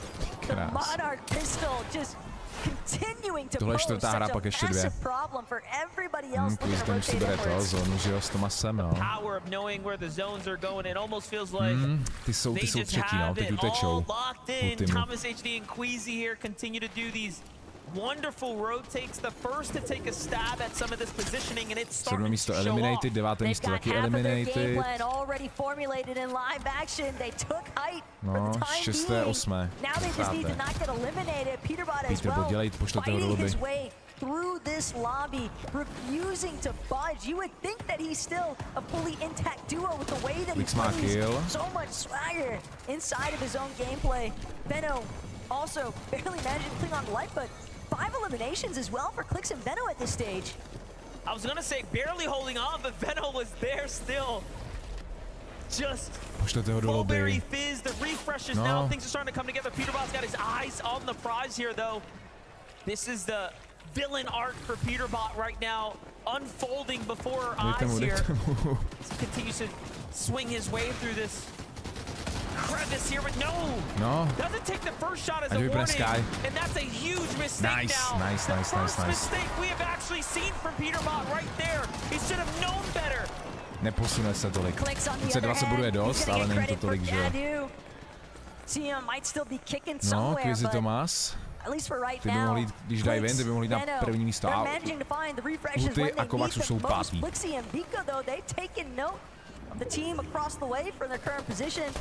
The Monarch pistol just continuing to pose such a massive problem for everybody else looking to rotate upwards. The power of knowing where the zones are going, it almost feels like they just have it all locked in. Thomas HD and Queasy here continue to do these wonderful rotates, the first to take a stab at some of this positioning, and it's starting to show off. They've got half of their game plan already formulated in live action. They took height for the time being. Now they just need to not get eliminated. Peterbot as well, fighting his way through this lobby, refusing to budge. You would think that he's still a fully intact duo with the way that he plays. So much swagger inside of his own gameplay. Benno also barely managed to cling on to life, but 5 eliminations as well for Clicks and Benno at this stage. I was gonna say barely holding on, but Benno was there still. Just Mulberry Fizz, the refresh. refreshes now. Things are starting to come together. Peterbot's got his eyes on the prize here, though. This is the villain arc for Peterbot right now, unfolding before our eyes here. He continues to swing his way through this crevice here, but no. Doesn't take the first shot as a warning, and that's a huge mistake now. Nice. Mistake we have actually seen from Peterbot right there. He should have known better. Neposune se tolik. 32 se buduje dost, ale není to tolik, že... No, Quizy Tomas. Ty by mohli, když dají ven, ty by mohli na první místo. A Huty a Kovacs už jsou pátý. The team across the way from their current position.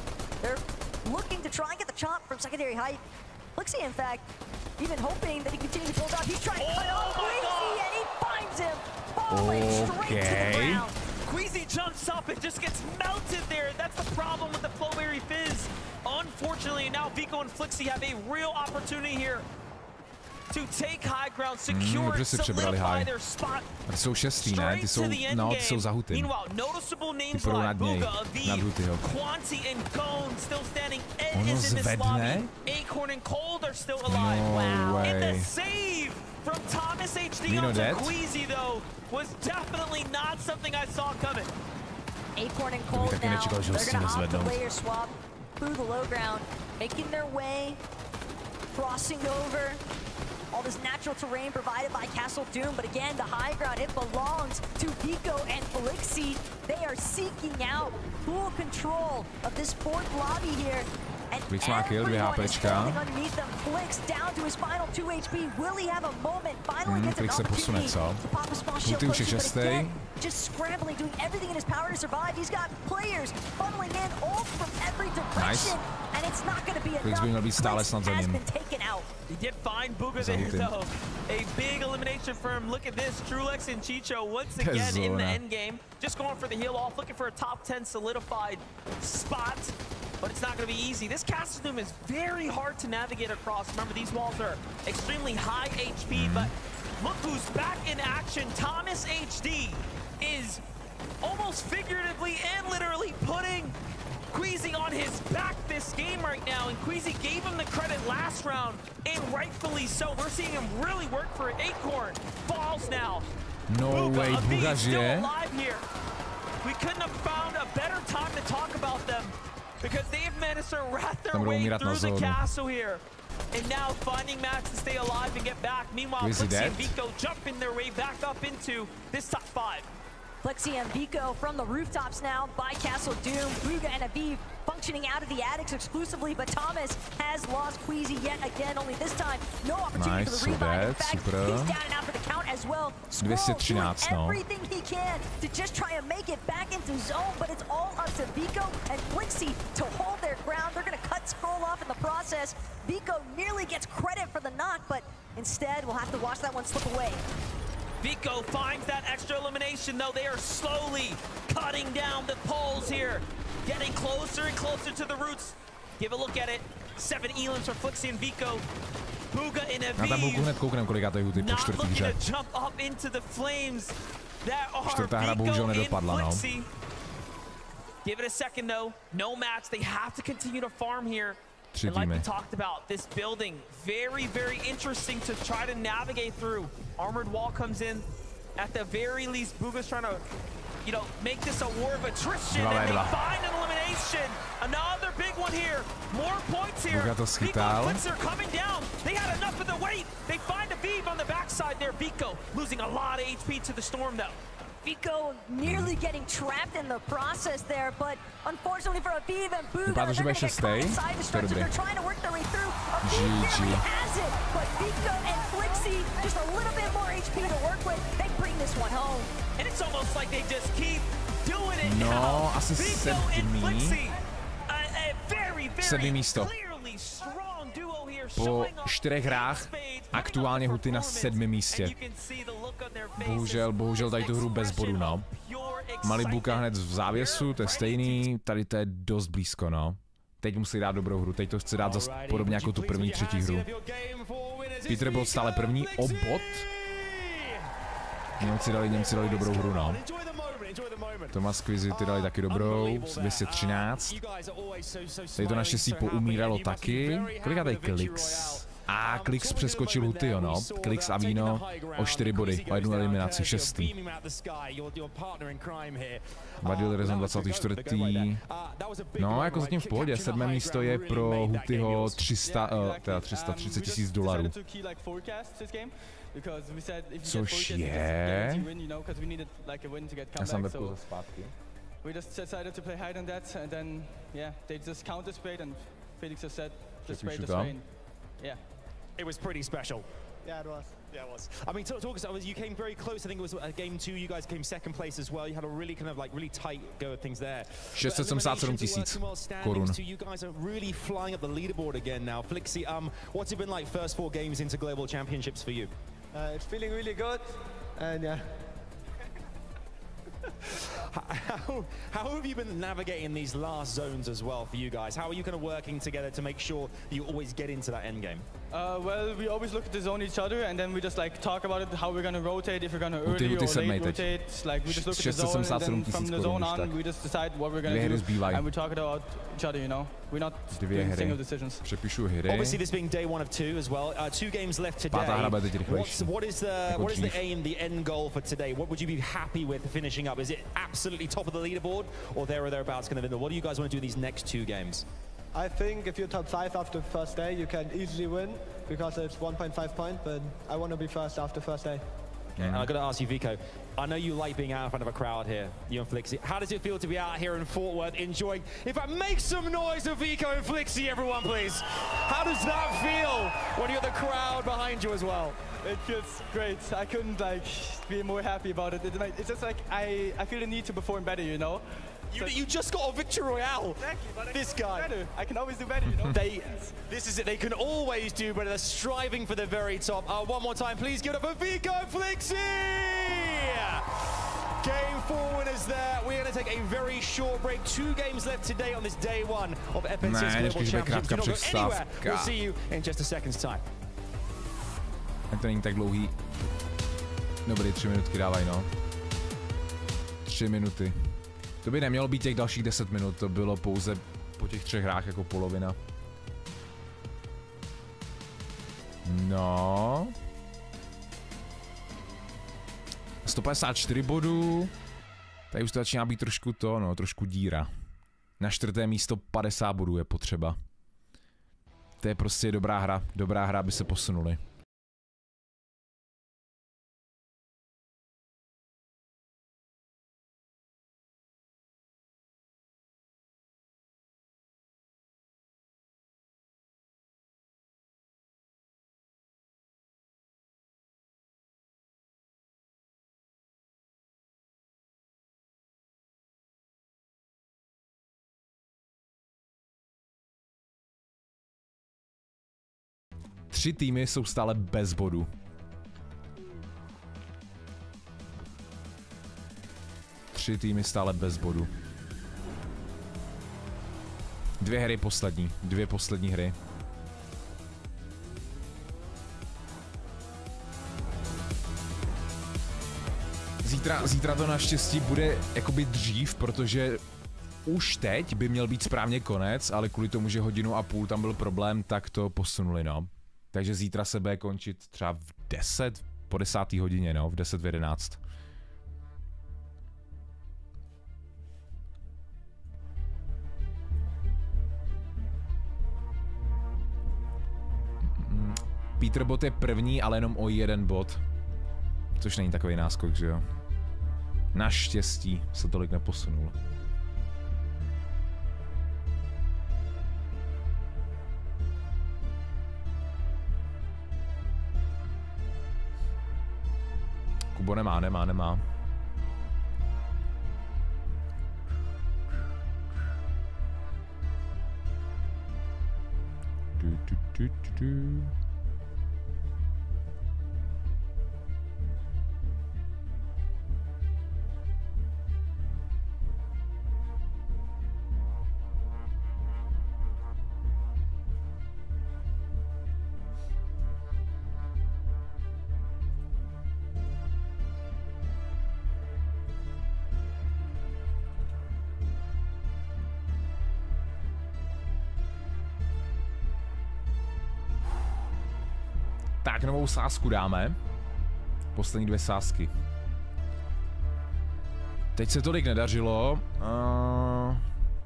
They're looking to try and get the chop from secondary height. Flixie, in fact, even hoping that he continues to pull out. He's trying to cut off Queasy, and he finds him falling straight to the ground. Queasy jumps up and just gets melted there. That's the problem with the Flowberry Fizz. Unfortunately, now Vico and Flixie have a real opportunity here to take high ground, secure, solidify their spot. A ty jsou šestý, ne? Ty jsou za Huty. Ty půjdou nad něj, nad Hutyho. Ono zvedne? No way. From Thomas HD onto Queasy, though, was definitely not something I saw coming. Acorn and Cold now, they're gonna opt the layer swap through the low ground, making their way, crossing over. All this natural terrain provided by Castle Doom, but again, the high ground, it belongs to Vico and Flixie. They are seeking out full control of this fourth lobby here. And Flix má kill, 2 HPčka. Flix se posune, co? Huty už je šestý. Just scrambling, doing everything in his power to survive. He's got players funneling in all from every direction, and it's not going to be enough. Flix by měl být stále snad za ním. He did find Booga there, though. A big elimination for him. Look at this. Trulex and Chicho once again in the end game. Just going for the heal off, looking for a top 10 solidified spot. But it's not going to be easy. This Castle Doom is very hard to navigate across. Remember, these walls are extremely high HP, but look who's back in action. Thomas HD is almost figuratively and literally putting Queasy on his back this game right now, and Queasy gave him the credit last round, and rightfully so. We're seeing him really work for it. Acorn falls now. No way, Booga still alive here. We couldn't have found a better time to talk about them, because they've managed to rat their way through the castle here. And now finding Max to stay alive and get back. Meanwhile, Flixie and Vico jumping their way back up into this top 5. Flixie and Vico from the rooftops now by Castle Doom. Booga and Aviv functioning out of the attics exclusively, but Thomas has lost Queasy yet again, only this time no opportunity for the revive. In fact, he's down and out for the count as well. Squirrel doing everything he can to just try and make it back into zone, but it's all up to Vico and Flixie to hold their ground. They're going to cut Scroll off in the process. Vico nearly gets credit for the knock, but instead we'll have to watch that one slip away. Vico finds that extra elimination, though. They are slowly cutting down the poles here, getting closer and closer to the roots. Give a look at it. 7 elims for Flixie and Vico. Booga and Aviv not looking to jump up into the flames. That are Vico and Flixie. Give it a second, though. No match. They have to continue to farm here. And like we talked about, this building, very, very interesting to try to navigate through. Armored wall comes in. At the very least, Booga's trying to, you know, make this a war of attrition, and they find an elimination. Another big one here. More points here. Vico and Flix are coming down. They had enough of the weight. They find Aviv on the backside there. Vico losing a lot of HP to the storm, though. Vico nearly getting trapped in the process there, but unfortunately for Aviv and Booga, they're going to get caught inside the structure. They're trying to work their way through. Aviv nearly has it, but Vico and Flixie, just a little bit more HP to work with. They bring this one home. And it's almost like they just keep doing it now. Vico and Flixie, a very, very clearly strong duo here. Po 4 hrách aktuálně Huty na 7. místě. Bohužel tady tu hru bez bodu, no. Malibuka hned v závěsu, to je stejný, tady to je dost blízko, no. Teď musí dát dobrou hru, teď to chce dát zase podobně jako tu první, třetí hru. Peter byl stále první o bod. Němci dali dobrou hru, no. Tomas Quizy ty dali taky dobrou, 213. Tady to naštěstí poumíralo taky. Kolika tady Klix? A Klix přeskočil Hutyho, no. Klix a Víno o 4 body, o 1 eliminaci, 6. Vadil Rezon 24. No, jako zatím v pohodě, 7. místo je pro Hutyho $330,000. Což je... Já jsem webku za zpátky. We just decided to play hide on that, and then, yeah, they just counter-sprayed, and Felix just said, just spray the train. Yeah. It was pretty special. Yeah, it was. Yeah, it was. I mean, talk us. You came very close. I think it was game 2. You guys came second place as well. You had a really kind of like really tight go of things there. 677,000 korun. You guys are really flying up the leaderboard again now. Flixi, what's it been like first 4 games into global championships for you? It's feeling really good, and yeah. How have you been navigating these last zones as well for you guys? How are you kind of working together to make sure you always get into that end game? Well, we always look at the zone each other, and then we just like talk about it, how we're gonna rotate, if we're gonna early or late rotate. Like we just look at the zone, and then from the zone on, we just decide what we're gonna do, and we talk about each other. You know, we're not doing single decisions. Obviously, this being day 1 of 2 as well. 2 games left today. What is the aim, the end goal for today? What would you be happy with finishing up? Is it absolutely top of the leaderboard, or there or thereabouts kind of in the? What do you guys want to do these next 2 games? I think if you're top 5 after the first day, you can easily win because it's 1.5 point, but I want to be first after first day. Okay, and I've got to ask you, Vico, I know you like being out in front of a crowd here, you and Flixi. How does it feel to be out here in Fort Worth enjoying? In fact, make some noise for Vico and Flixi, everyone, please. How does that feel when you got the crowd behind you as well? It feels great. I couldn't like be more happy about it. It's just like I feel the need to perform better, you know. You just got a victory royale. Exactly, but this guy. Better. I can always do better, you know. This is it. They can always do better. They're striving for the very top. One more time, please give it up for Vico Flixi. Game 4 winners there. We're going to take a very short break. 2 games left today on this day 1 of FNC's Global Championships. Do not go anywhere. We'll see you in just a second's time. Tak to není tak dlouhý. Dobrý, 3 minutky dávaj, no. 3 minuty. To by nemělo být těch dalších 10 minut, to bylo pouze po těch 3 hrách jako polovina. No. 154 bodů. Tady už to začíná být trošku to, no, trošku díra. Na 4. místo 50 bodů je potřeba. To je prostě dobrá hra, aby se posunuli. Tři týmy jsou stále bez bodu. Tři týmy stále bez bodu. 2 hry poslední. 2 poslední hry. Zítra to naštěstí bude jakoby dřív, protože už teď by měl být správně konec, ale kvůli tomu, že 1,5 hodiny tam byl problém, tak to posunuli, no. Takže zítra se bude končit třeba v 10, po 10. hodině, no, v 10 v 11. Peterbot je první, ale jenom o 1 bod. Což není takový náskok, že jo. Naštěstí se tolik neposunul. Kubo nemá. Tak, novou sázku dáme. Poslední 2 sázky. Teď se tolik nedařilo.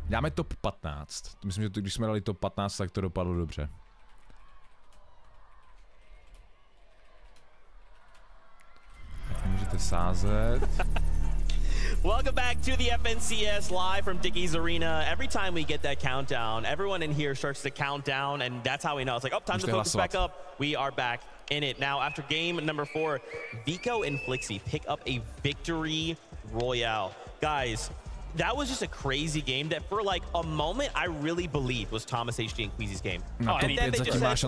Dáme top 15. Myslím, že když jsme dali top 15, tak to dopadlo dobře. Tak můžete sázet. Welcome back to the FNCS live from Dickey's Arena. Every time we get that countdown, everyone in here starts to count down, and that's how we know. It's like, oh, time to focus back up. We are back in it. Now, after game number 4, Vico and Flixie pick up a victory royale. Guys, that was just a crazy game that for like a moment I really believed was Thomas HD and Queasy's game. No, and then they just said,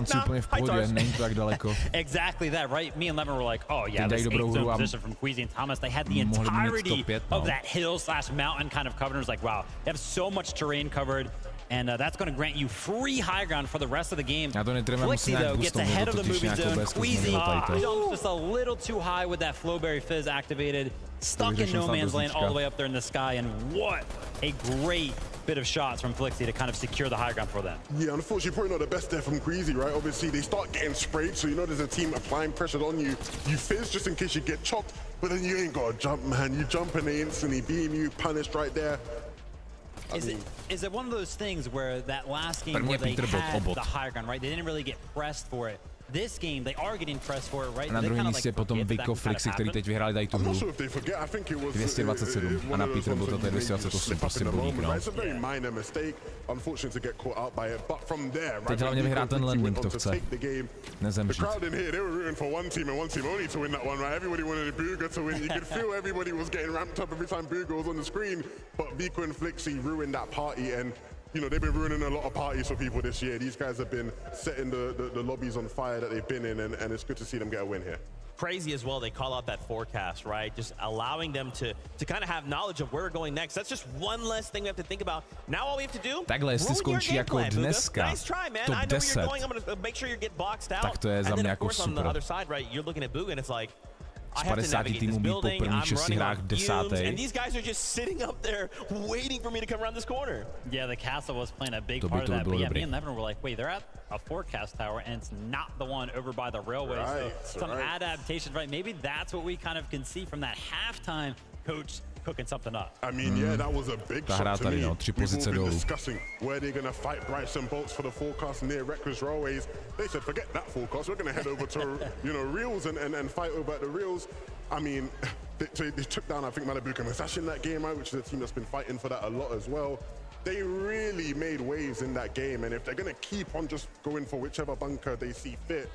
exactly that, right? Me and Levin were like, oh yeah, this 8-zone position from Queasy and Thomas. They had the entirety of that hill/mountain kind of covered. It was like, wow, they have so much terrain covered. And that's going to grant you free high ground for the rest of the game. Flixie, though, gets ahead of the moving zone. Queasy jumps just a little too high with that Flowberry Fizz activated. Stuck in no man's land all the way up there in the sky. And what a great bit of shots from Flixie to kind of secure the high ground for them. Yeah, unfortunately, probably not the best there from Queasy, right? Obviously, they start getting sprayed, so you know there's a team applying pressure on you. You fizz just in case you get chopped, but then you ain't got to jump, man. You jump and they instantly beam you, punished right there. Is it one of those things where that last game where they had the higher ground, right? They didn't really get pressed for it. This game, they are getting pressed for it, right? Na druhém místě potom Vico Flixi, který teď vyhráli tady tu hru. 227 a na Peterbotu to je 228, prostě bovík, no. Teď hlavně vyhrát ten landing, to chce. Nezemřít. You know, they've been ruining a lot of parties for people this year. These guys have been setting the lobbies on fire that they've been in, and it's good to see them get a win here. Crazy as well, they call out that forecast, right? Just allowing them to kind of have knowledge of where we're going next. That's just one less thing we have to think about. Now all we have to do, takhle jestli skončí jako dneska top 10, tak to je za mě jako super. Z 50 týmů být po prvních 6 hrách 10. And these guys are just sitting up there waiting for me to come around this corner. Yeah, the castle was playing a big part of that. But yeah, me and Levin were like, wait, they're at a forecast tower and it's not the one over by the railway. Right, so some adaptations, right? Maybe that's what we kind of can see from that halftime coach cooking something up. I mean, yeah, that was a big shot to me. We've all been discussing where they're going to fight Bryson Bolts for the forecast near Reckless Railways. They said, forget that forecast. We're going to head over to, you know, Reels and fight over at the Reels. I mean, they took down, I think, Malibu and Masashi in that game, right, which is a team that's been fighting for that a lot as well. They really made waves in that game, and if they're going to keep on just going for whichever bunker they see fit,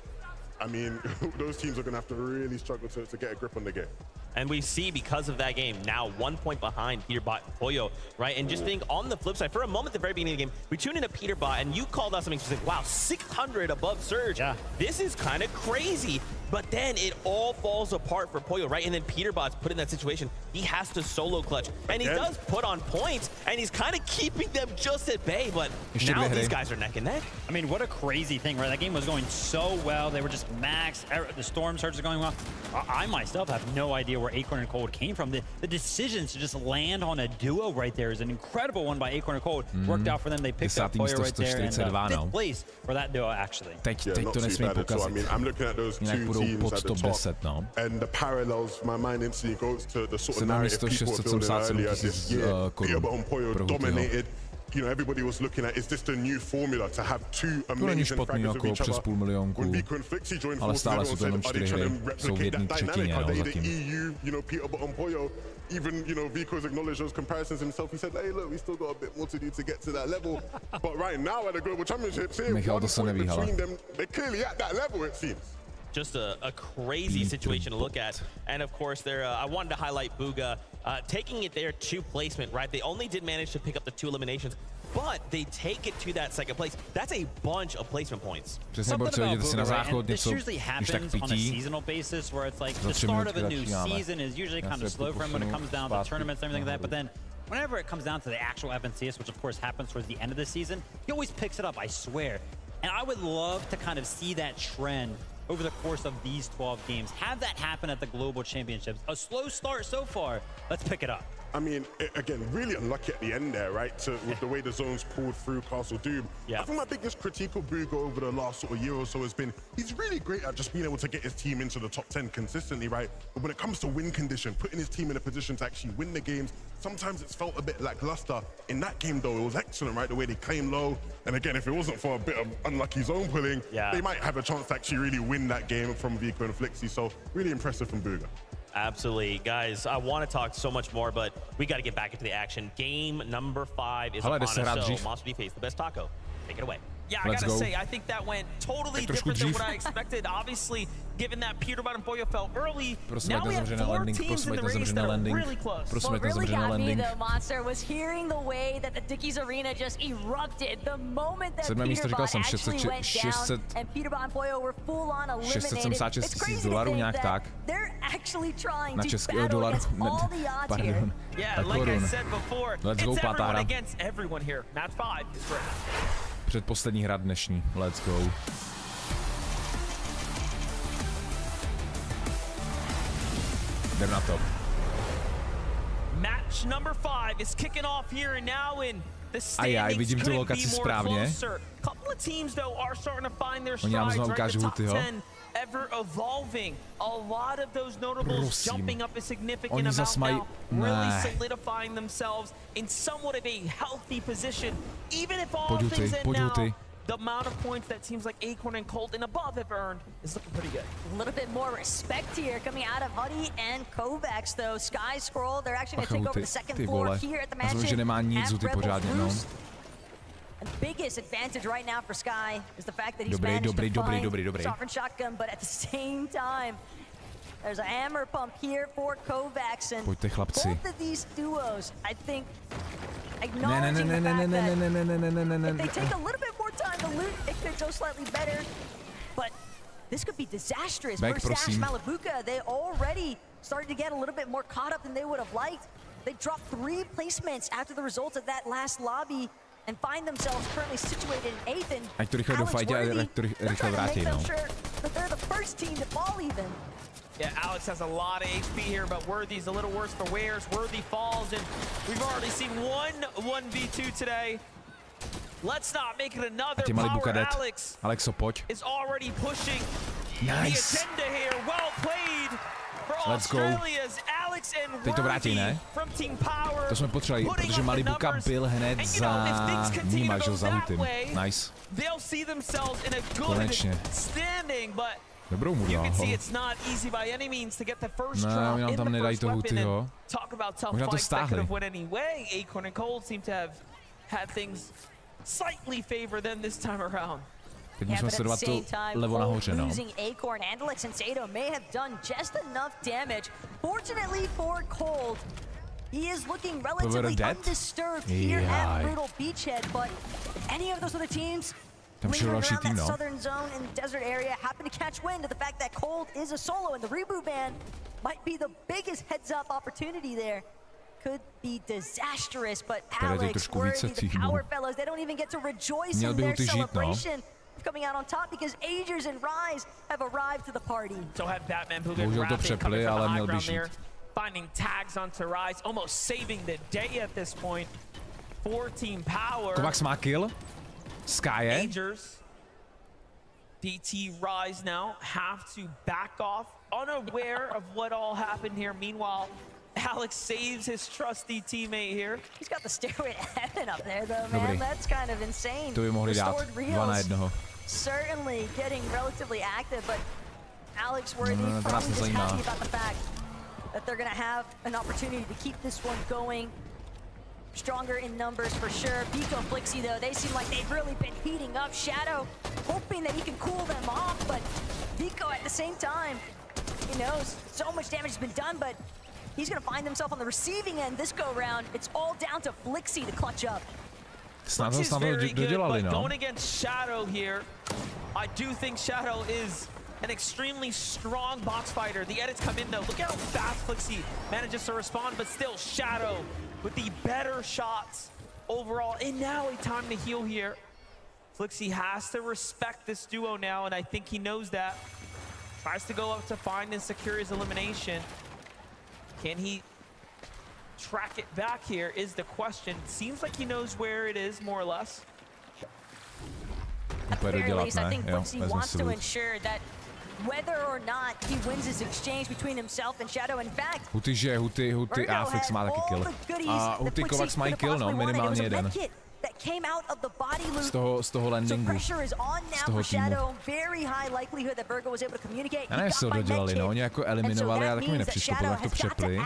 I mean, those teams are going to have to really struggle to get a grip on the game. And we see, because of that game, now 1 point behind Peterbot and Pollo, right? And just think, on the flip side, for a moment at the very beginning of the game, we tuned into Peterbot, and you called out something specific. Wow, 600 above Surge. Yeah. This is kind of crazy. But then it all falls apart for Pollo, right? And then Peterbot's put in that situation. He has to solo clutch. And he does put on points, and he's kind of keeping them just at bay. But now these guys are neck and neck. I mean, what a crazy thing, right? That game was going so well. They were just max. The storm surge are going well. I myself have no idea where Acorn and Cold came from. The decisions to just land on a duo right there is an incredible one by Acorn and Cold. Worked out for them. They picked up Pollo right there. And fifth place for that duo, actually. Teď to nesmí pokazit. I mean, I'm looking at those two teams at the top, and the parallels, my mind instantly goes to the sort of narrative people were building earlier this year. Peterbot and Pollo dominated. You know, everybody was looking at, is this the new formula to have two amazing fragments of each other? When Vico and Flixie joined forces, everyone said, are they trying to replicate that dynamic? Are they the EU, you know, Peterbot and Pollo? Even, you know, Vico's acknowledged those comparisons himself. He said, hey, look, we still got a bit more to do to get to that level. But right now at the Global Championships, here, one point between them, they're clearly at that level, it seems. Just a crazy situation to look at. And of course, there I wanted to highlight Bugha taking it there to placement, right? They only did manage to pick up the 2 eliminations, but they take it to that second place. That's a bunch of placement points. Something about Bugha, right? This usually happens on a seasonal basis, where it's like the start of a new season is usually kind of slow for him when it comes down to tournaments and everything like that. But then whenever it comes down to the actual FNCS, which of course happens towards the end of the season, he always picks it up, I swear. And I would love to kind of see that trend over the course of these 12 games. Have that happen at the Global Championships. A slow start so far. Let's pick it up. I mean, again, really unlucky at the end there, right? With the way the zones pulled through Castle Doom. I think my biggest critique of Booga over the last sort of year or so has been he's really great at just being able to get his team into the top 10 consistently, right? But when it comes to win condition, putting his team in a position to actually win the games, sometimes it's felt a bit lackluster. In that game, though, it was excellent, right? The way they came low. And again, if it wasn't for a bit of unlucky zone pulling, they might have a chance to actually really win that game from Vico and Flixi. So really impressive from Booga. Absolutely. Guys, I want to talk so much more, but we got to get back into the action. Game number 5 is upon us. So, Monster D face, the best taco. Take it away. Yeah, I gotta say, I think that went totally different than what I expected. Obviously, given that Peterbot and Poyo fell early, now we have 4 teams in the race that are really close. What really got me, though, Monster, was hearing the way that the Dickies Arena just erupted the moment that Peterbot actually went down and Peterbot and Poyo were full-on eliminated. It's crazy to think that they're actually trying to battle against all the odds here. Yeah, like I said before, it's everyone against everyone here. Match 5 is great. Předposlední hra dnešní. Let's go. Jdem na to. Match number 5 is kicking off here and now in the standings couldn't be more closer. Couple of teams though are starting to find their strides, right? The top 10 ever evolving. A lot of those notables jumping up a significant amount now, really solidifying themselves in somewhat of a healthy position. Even if all things end now, the amount of points that teams like Acorn and Colt and above have earned is looking pretty good. A little bit more respect here coming out of HUTY and Kovacs, though. Sky Scroll, they're actually going to take over the second floor here at the mansion at Rebel Roost. And the biggest advantage right now for Sky is the fact that he's managed to find Sovereign Shotgun, but at the same time, there's a hammer pump here for Kovacs, and both of these duos, I think, acknowledging the fact that if they take a little bit more time to loot, it could go slightly better, but this could be disastrous. For Stash Malabuka, they already started to get a little bit more caught up than they would have liked. They dropped 3 placements after the results of that last lobby, and find themselves currently situated in 8th, and Alex Worthy, they're trying to make sure that they're the first team to fall even. Yeah, Alex has a lot of HP here, but Worthy's a little worse for wears. Worthy falls, and we've already seen 1v2 today. Let's not make it another. Power Alex is already pushing the agenda here. Well played for Australia's Alex and Worthy from Team Power. To jsme potřebovali, protože Malibuka byl hned za ním, že za Hutym. Nice. They'll see themselves in a good standing, but dobrou mu dal. Ne, oni tam nedají toho Hutyho. Možná to stáhli. Acorn and Cold seem to have had things slightly favor them this time around. Teď musíme sledovat to levo nahoře, no. Losing Acorn and Alexensado may have done just enough damage. Fortunately for Cold, he is looking relatively undisturbed here at Brutal Beachhead, but if any of those other teams lingering around that southern zone in the desert area happen to catch wind of the fact that Cold is a solo and the reboot ban might be the biggest heads-up opportunity there. Could be disastrous, but Alex, Worthy, the Power fellows, they don't even get to rejoice in their celebration. Coming out on top because Agers and Rise have arrived to the party. So have Batman Blue and Rapid coming from the high ground there, finding tags onto Rise, almost saving the day at this point for Team Power. Kovacs má kill. Sky. Agers, DT, Rise now have to back off, unaware of what all happened here. Meanwhile, Alex saves his trusty teammate here. He's got the stairway to heaven up there, though, man. That's kind of insane. To by mohli dát 2 na 1. Certainly getting relatively active, but Alex Worthy probably just happy about the fact that they're going to have an opportunity to keep this one going. Stronger in numbers for sure. Vico and Flixi, though, they seem like they've really been heating up. Shadow hoping that he can cool them off, but Vico at the same time, he knows so much damage has been done, but he's going to find himself on the receiving end this go-round. It's all down to Flixi to clutch up. Flixi's very good, but going against Shadow here, I do think Shadow is an extremely strong box fighter. The edits come in, though. Look at how fast Flixi manages to respond, but still Shadow with the better shots overall. And now a time to heal here. Flixi has to respect this duo now, and I think he knows that. Tries to go up to find and secure his elimination. Can he track it back here is the question. Seems like he knows where it is, more or less. At the very least, I think Flixie wants to ensure that whether or not he wins this exchange between himself and Shadow. In fact, Huty žije, Huty a Flix má taky kill. A Huty Kovacs mají kill, no, minimálně jeden. That came out of the body loop. Z toho landingu. So pressure is on now for Shadow. Very high likelihood that Virgo was able to communicate. Já nevím, jestli to dodělali, no, oni jako eliminovali, ale taky mi nepřišlo, podle jak to přepli.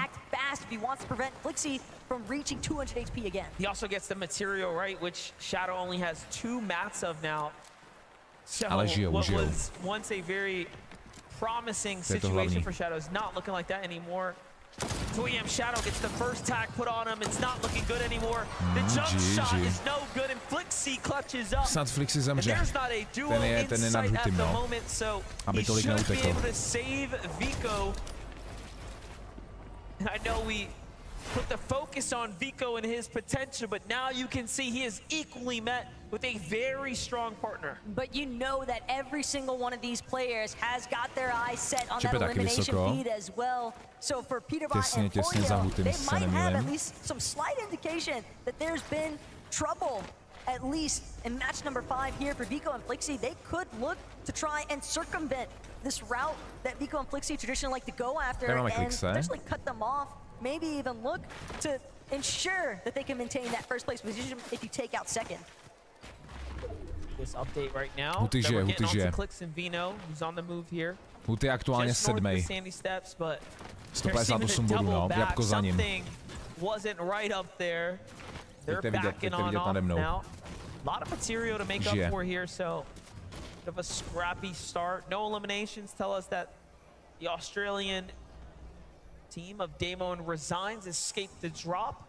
He also gets the material, right, which Shadow only has 2 mats of now. So what was once a very promising situation for Shadow is not looking like that anymore. 2AM Shadow gets the first tag put on him. It's not looking good anymore. The jump shot is no good, and Flixie clutches up. Snad Flixie zemře. There's not a duo in sight at the moment, so he should be able to save Vico. And I know we put the focus on Vico and his potential, but now you can see he is equally met with a very strong partner. But you know that every single one of these players has got their eyes set on that elimination feed as well. So for Peterbot and Poyo, they might have at least some slight indication that there's been trouble, at least in match number 5 here for Vico and Flixie. They could look to try and circumvent this route that Vico and Flixie traditionally like to go after and potentially cut them off. Maybe even look to ensure that they can maintain that first place position if you take out second. This update right now. Huty žije. Clicks and Vino, who's on the move here. Huty aktuálně 7. 158 bodů, no, jabko za ním. Wasn't right up there. They're backing on off now. A lot of material to make up for here, so bit of a scrappy start. No eliminations tell us that the Australian team of Damo and Resigns escaped the drop.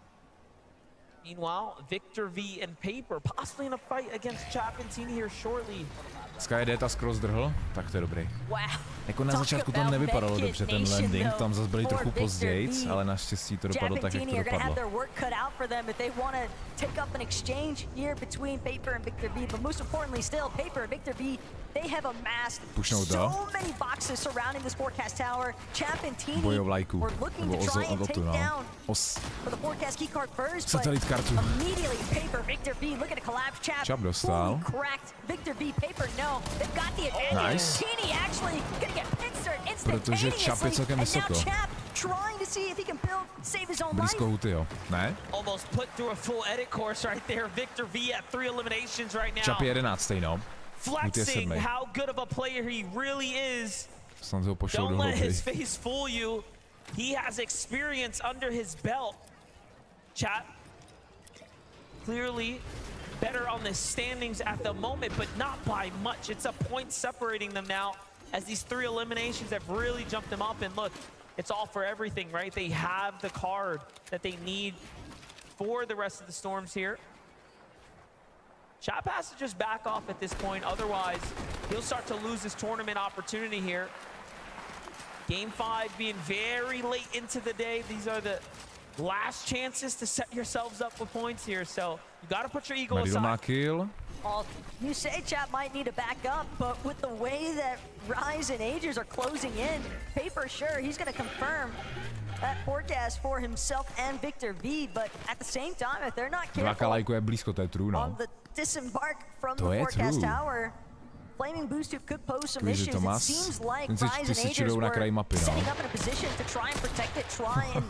Meanwhile, Victor V and Paper possibly in a fight against Chapentini here shortly. Sky ta skoro zdrhl, tak to je dobrý. Jako na začátku to nevypadalo dobře, ten landing, tam zase byli trochu později, ale naštěstí to dopadlo tak, jak to dopadlo. Pušnou to. Boj o vlajku, nebo o lotu, no. Satelit kartu. Čap dostal. Nice. Protože Chap je celkem vysoko. Blízko Hutyho, ne? Chap je 11. no. Huty je 7. Snad ho pošlou do hloubky. He has experience under his belt. Chat clearly better on the standings at the moment, but not by much. It's a point separating them now as these 3 eliminations have really jumped them up. And look, it's all for everything, right? They have the card that they need for the rest of the Storms here. Chap has to just back off at this point. Otherwise, he'll start to lose his tournament opportunity here. Game 5 being very late into the day. These are the last chances to set yourselves up with points here, so you got to put your ego aside. Well, you say Chap might need to back up, but with the way that Rise and Agers are closing in, Paper, sure, he's going to confirm that forecast for himself and Victor V, but at the same time, if they're not careful on the disembark from the forecast tower, Flaming Boost Tube could pose some issues. It seems like Rise and Agers were setting up in a position to try and protect it, try and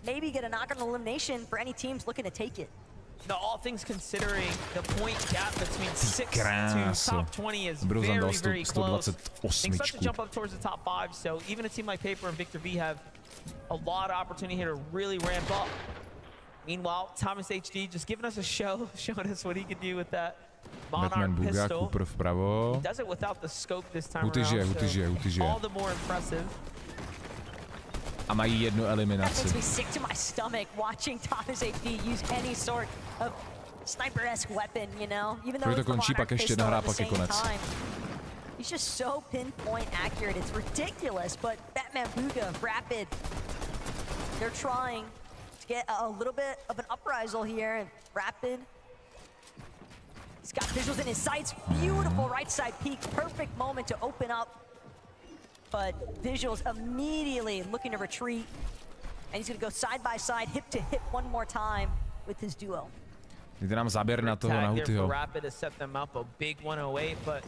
maybe get a knock-on elimination for any teams looking to take it. Now, all things considering, the point gap between 6 to top 20 is very, very close. Things start to jump up towards the top 5, so even a team like Paper and Victor V have a lot of opportunity here to really ramp up. Meanwhile, Thomas HD just giving us a show, showing us what he can do with that Monarch pistol. He does it without the scope this time around, so all the more impressive. A mají jednu eliminaci. That makes me sick to my stomach watching Thomas HD use any sort of sniper-esque weapon, you know? Even though it's the Monarch pistol at the same time. He's just so pinpoint accurate. It's ridiculous, but Batman Booga, Rapid, they're trying to get a little bit of an uprisal here, and Rapid, he's got visuals in his sights. Beautiful right side peek, perfect moment to open up. But Visuals immediately looking to retreat. And he's going to go side by side, hip to hip one more time with his duo. Jde nám záběr na toho, na Hutyho. Rapid to set them up a big 108, but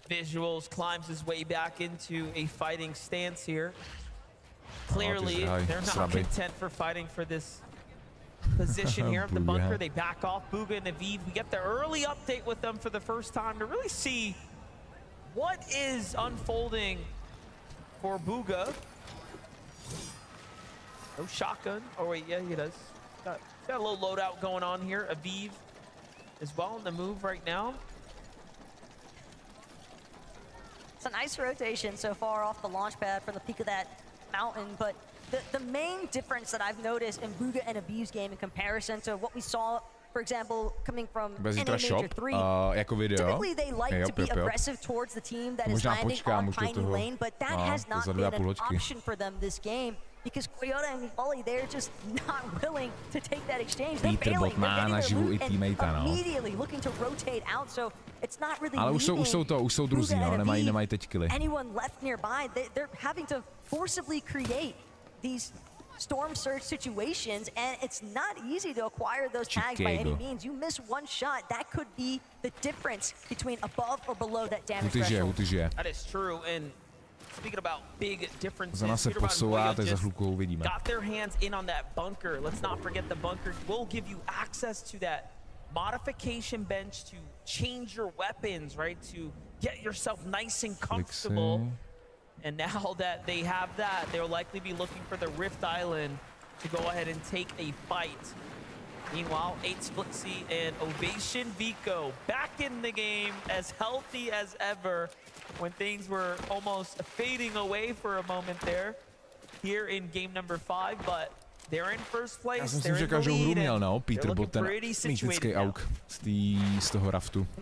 Visuals climbs his way back into a fighting stance here. Clearly, they're not content for fighting for this position here of the bunker. They back off. Bugha and Aviv, we get the early update with them for the first time to really see what is unfolding for Bugha. No shotgun. Oh wait, yeah, he does. Got a little loadout going on here. Aviv as well in the move right now. It's a nice rotation so far off the launch pad from the peak of that mountain, but the main difference that I've noticed in Bugha and Aviv's game in comparison to what we saw, for example, coming from NA Major 3, typically they like to be aggressive towards the team that is landing on tiny lane, but that has not been an option for them this game. Because Coyote and Volley, they're just not willing to take that exchange. They're failing. They're getting their loot and immediately looking to rotate out, so it's not really anyone left nearby. They're having to forcibly create these storm surge situations, and it's not easy to acquire those tags by any means. You miss one shot, that could be the difference between above or below that damage threshold. That is true, and speaking about big differences, got their hands in on that bunker. Let's not forget the bunker will give you access to that modification bench to change your weapons, right? To get yourself nice and comfortable. And now that they have that, they'll likely be looking for the Rift Island to go ahead and take a fight. Meanwhile, 8's Flixie and Ovation Vico back in the game, as healthy as ever, when things were almost fading away for a moment there here in game number 5, but they're in first place. They're in the lead, and they're looking pretty situated now.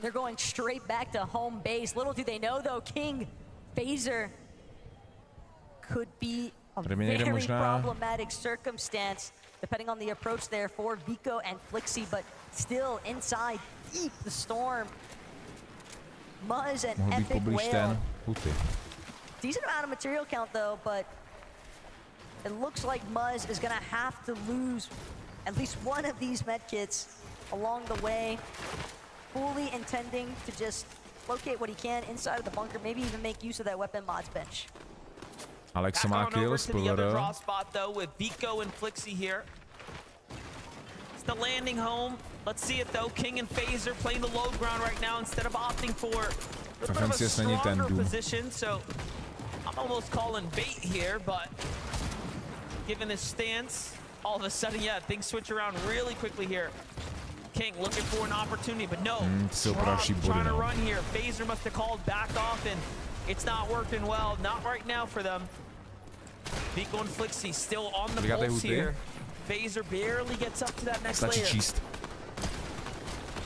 They're going straight back to home base. Little do they know, though, King Phaser could be a very problematic circumstance, depending on the approach there for Vico and Flixie, but still inside deep the storm. Muzz and Epic Whale. Decent amount of material count though, but it looks like Muzz is gonna have to lose at least one of these medkits along the way, fully intending to just locate what he can inside of the bunker, maybe even make use of that weapon mods bench. Alex má kills, to the other draw spot though with Vico and Flixie here. It's the landing home. Let's see it though. King and Phaser playing the low ground right now instead of opting for a bit of a stronger position. So I'm almost calling bait here, but given his stance, all of a sudden, yeah, things switch around really quickly here. King looking for an opportunity, but no. Trying to run here. Phaser must have called back off, and it's not working well. Not right now for them. Vico and Flixie still on the pulse here. Phaser barely gets up to that next layer.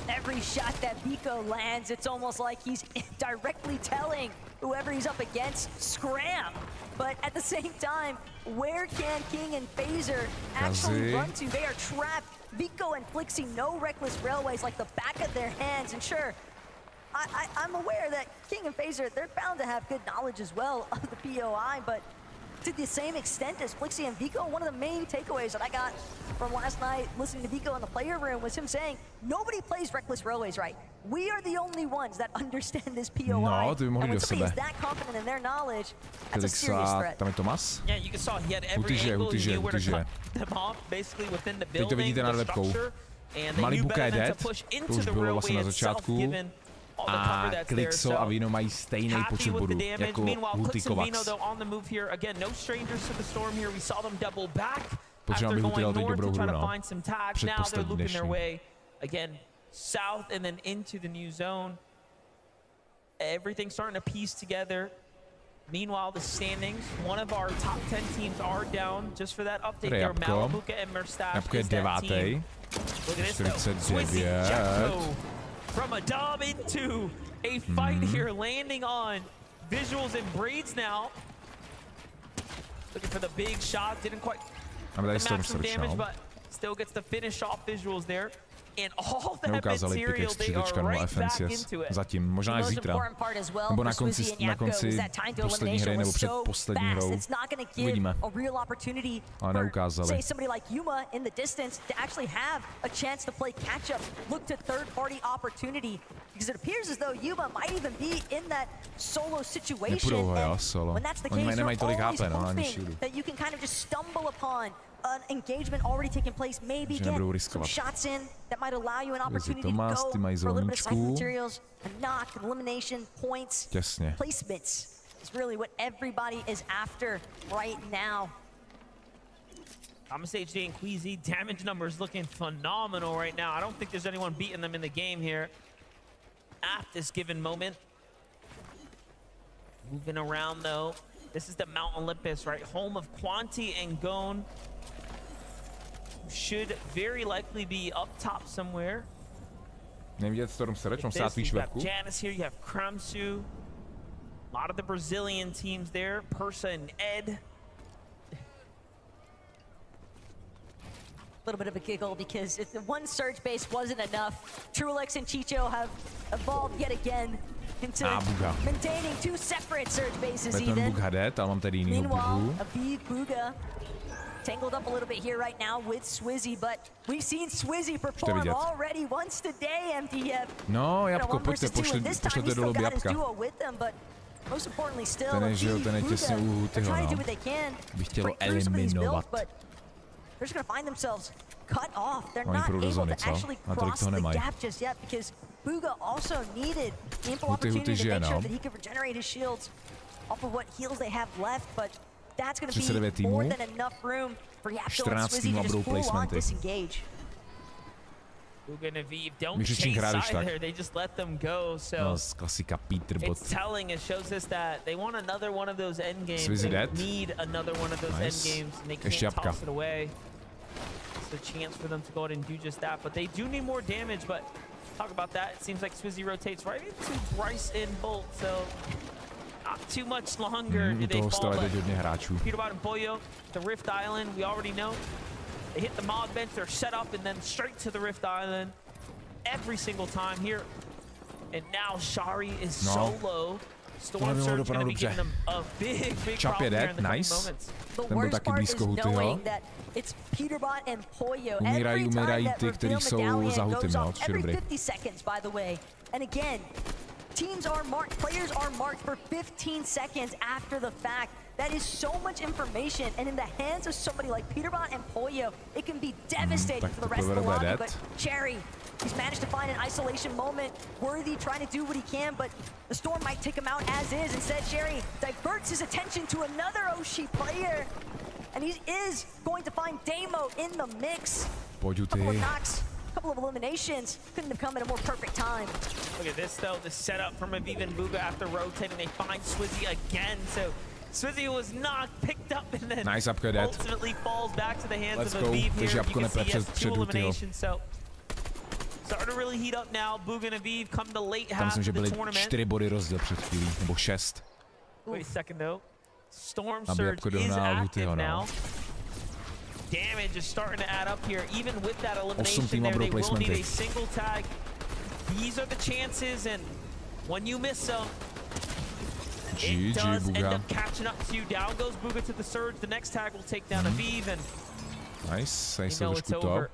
Every shot that Vico lands, it's almost like he's directly telling whoever he's up against, scram. But at the same time, where can King and Phaser actually run to? They are trapped. Vico and Flixie, no reckless railways like the back of their hands. And sure, I'm aware that King and Phaser, they're bound to have good knowledge as well of the POI, but to the same extent as Flixie and Vico, one of the main takeaways that I got from last night listening to Vico in the player room was him saying, nobody plays reckless railways right. We are the only ones that understand this POI. And when somebody is that confident in their knowledge, that's a serious threat. Yeah, you saw he had every angle, he knew where to cut them off, basically within the building, the structure, and they knew better than to push into the railway itself, given a Klixo a Vino mají stejný počet bodů jako Huty Kovacs. Potřebujeme Hutyho teď dobrou hru, no. Předposlední dnešní. Again, south and then into the new zone. Everything's starting to piece together. Meanwhile, the standings, one of our top 10 teams are down just for that update there. Malabuka and Merstash is that team. Look at this though. Swizzy Jacko from a dub into a fight here, landing on Visuals and Braids now. Looking for the big shot, didn't quite match some damage, but still gets the finish off Visuals there. Neukázali Pikex 3 nebo FNCS. Zatím, možná až zítra. Nebo na konci poslední hry nebo před poslední hrou. Uvidíme. Ale neukázali. Nepůjdou ho, jo, solo. Oni nemají tolik HP, no, ani shieldu. An engagement already taking place, maybe get some shots in that might allow you an opportunity to go for a little bit of sight materials, a knock, elimination, points, placements is really what everybody is after right now. Thomas HD and Queasy, damage numbers looking phenomenal right now. I don't think there's anyone beating them in the game here at this given moment. Moving around though. This is the Mount Olympus, right? Home of Quanti and Gone. Should very likely be up top somewhere. Nevidět Storm Surge, on sát víš webku. Janice here, you have Kramsu. A lot of the Brazilian teams there, Persa and Ed. A little bit of a giggle because if the one surge base wasn't enough, Trulex and Chicho have evolved yet again into maintaining two separate surge bases even. Meanwhile, Aviv Buga tangled up a little bit here right now with Swizzy, but we've seen Swizzy perform already once today, MTF. No, Jabko, pojďte, pošlete dolů Jabka. Most importantly still, ten je těsně u Hutyho, no. Bych chtěl eliminovat. They're just gonna find themselves cut off. They're not able to actually cross the gap just yet because Buga also needed ample opportunity to make sure that he could regenerate his shields off of what heals they have left, but that's going to be more than enough room for Yapko and Swizzy to just full on disengage. Buga and Aviv don't chase either, they just let them go, so it's telling, it shows us that they want another one of those end games, they need another one of those end games, and they can't toss it away. It's a chance for them to go ahead and do just that, but they do need more damage, but talk about that, it seems like Swizzy rotates right into Bryce and Bolt, so not too much longer did they fall, but Peterbot and Pollo, the Rift Island, we already know. They hit the mod bench, they're set up, and then straight to the Rift Island every single time here. And now Shari is solo. Storm Surge going to be giving them a big problem here in the coming moments. The worst part is knowing that it's Peterbot and Pollo. Every time that reveal medallion goes off, every 50 seconds, by the way. And again, teams are marked, players are marked for 15 seconds after the fact. That is so much information, and in the hands of somebody like Peterbot and Pollo, it can be devastating for the rest of the lobby. But Cherry, he's managed to find an isolation moment. Worthy trying to do what he can, but the Storm might take him out as is. Instead, Cherry diverts his attention to another Oshi player, and he is going to find Damo in the mix. Couple of knocks, couple of eliminations. Couldn't have come at a more perfect time. Look at this, though. The setup from Aviv and Buga after rotating. They find Swizzy again, so Swizzy was knocked, picked up, and then ultimately falls back to the hands of Aviv here. You can see he has 2 eliminations, so starting to really heat up now. Buga and Aviv come to late half of the tournament. 4 body rozdíl před chvílí, nebo 6. Wait a second, though. Storm Surge is active now. Damage is starting to add up here. Even with that elimination there, they will need a single tag. These are the chances, and when you miss them, it does end up catching up to you. Down goes Buga to the Surge. The next tag will take down Aviv, and nice, it's over.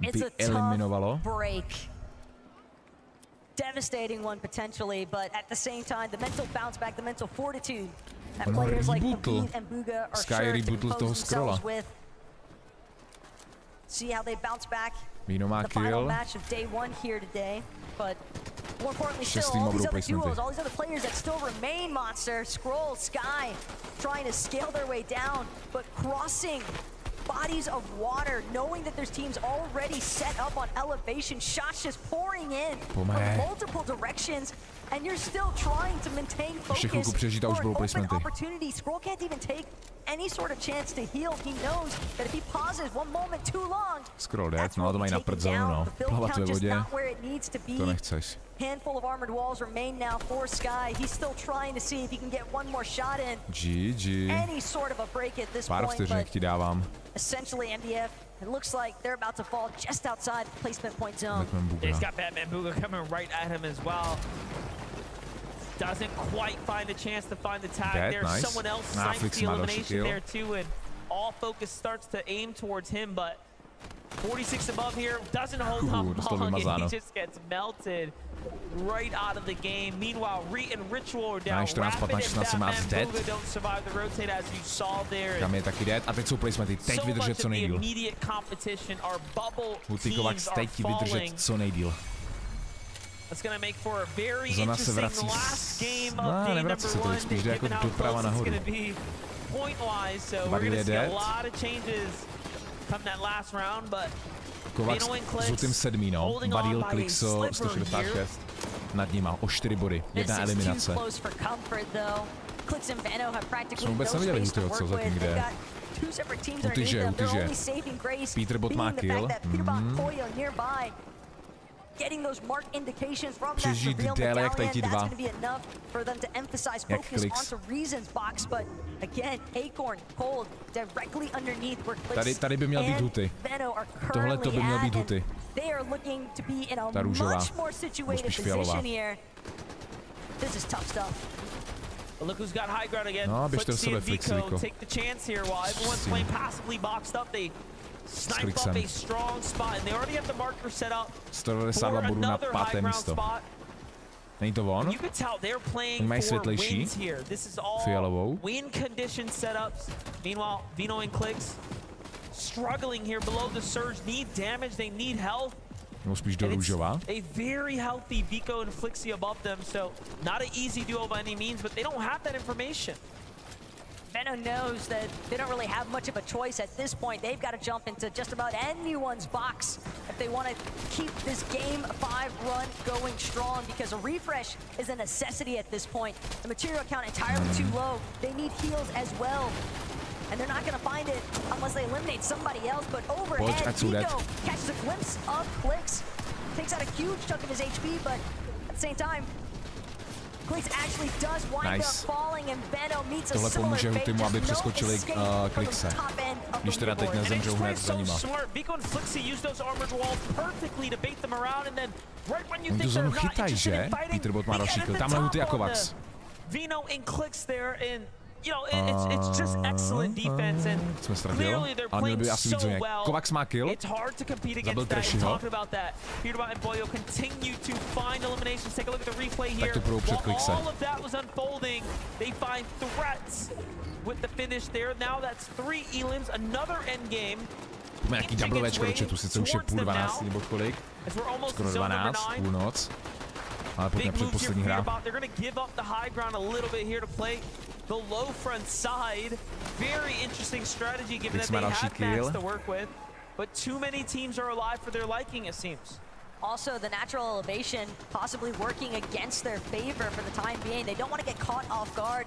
It's a tough break. Devastating one potentially, but at the same time, the mental bounce back, the mental fortitude that players like Aviv and Buga are sure to compose themselves with. See how they bounce back. The final match of day 1 here today, but more importantly still, all these other duos, all these other players that still remain, Monster, Scroll, Sky, trying to scale their way down, but crossing bodies of water, knowing that there's teams already set up on elevation, shots just pouring in from multiple directions, and you're still trying to maintain focus for an open opportunity. Scroll can't even take any sort of chance to heal. He knows that if he pauses 1 moment too long, Scroll dead, no to mají na prd zónu, no. Plavat ve vodě. needs to be. To nechceš. Handful of armored walls remain now for Sky. He's still trying to see if he can get one more shot in. GG. Any sort of a break at this Pár point, vteřinek ti dávám. Essentially MDF, it looks like they're about to fall just outside the placement point zone. He's got Batman Booga coming right at him as well. Doesn't quite find a chance to find the tag there. Nice. Someone else signs the elimination there too, and all focus starts to aim towards him, but 46 above here doesn't hold on long, and he just gets melted right out of the game. Meanwhile, Reet and Ritual are down. Rapid and Batman Booga don't survive the rotate, as you saw there. Tam je taky dead. A teď jsou placementy. Teď vydržet co nejdýl. Hutykovax teď vydržet co nejdýl. Zona se vrací. No, nevrací se to, spíš jde jako doprava nahoru. Badil je dead. Kovax s žlutým 7, no. Badil, Klixo, 166. Nad nima o 4 body. Jedna eliminace. Jsme vůbec neviděli Hutyho, co zatím kde. Hutyže. Peterbot má kill. Přežít déle jak tady ti dva. Jak Klix. Tady by měl být Huty. Tohle to by měl být Huty. Ta růžová. Nebo spíš fialová. No, běžte do sebe, Flixiviko. S Klixem. 192 bodů na 5. místo. Není to on? Oni mají světlejší. Fialovou. Nebo spíš do růžová. Veno knows that they don't really have much of a choice at this point. They've got to jump into just about anyone's box if they want to keep this Game 5 run going strong, because a refresh is a necessity at this point. The material count entirely too low. They need heals as well. And they're not going to find it unless they eliminate somebody else. But overhead, Nico catches a glimpse of Klix. Takes out a huge chunk of his HP, but at the same time, Klix actually does wind up falling, and Veno meets a similar fate. Tohle pomůže aby přeskočili Klixe. Když teda teď nezemřou hned za nima. Oni tu zónu chytají, že? Peterbot má další kill. Tamhle Huty a Kovax. Veno and Klix there, and you know, it's just excellent defense, and clearly they're playing so well. Kovax má kill. It's hard to compete against that. You talked about that. Peterbot and Boyo continue to find eliminations. Take a look at the replay here. While all of that was unfolding, they find threats with the finish there. Now that's 3 elims, another end game. Nějaký doublevečko do chatu, sice už je 11:30 nebo kolik. Skoro 12, půlnoc. Ale pojďme předposlední hra. They're gonna give up the high ground a little bit here to play the low front side. Very interesting strategy given that they have mats to work with, but too many teams are alive for their liking, it seems. Also, the natural elevation possibly working against their favor for the time being. They don't want to get caught off guard.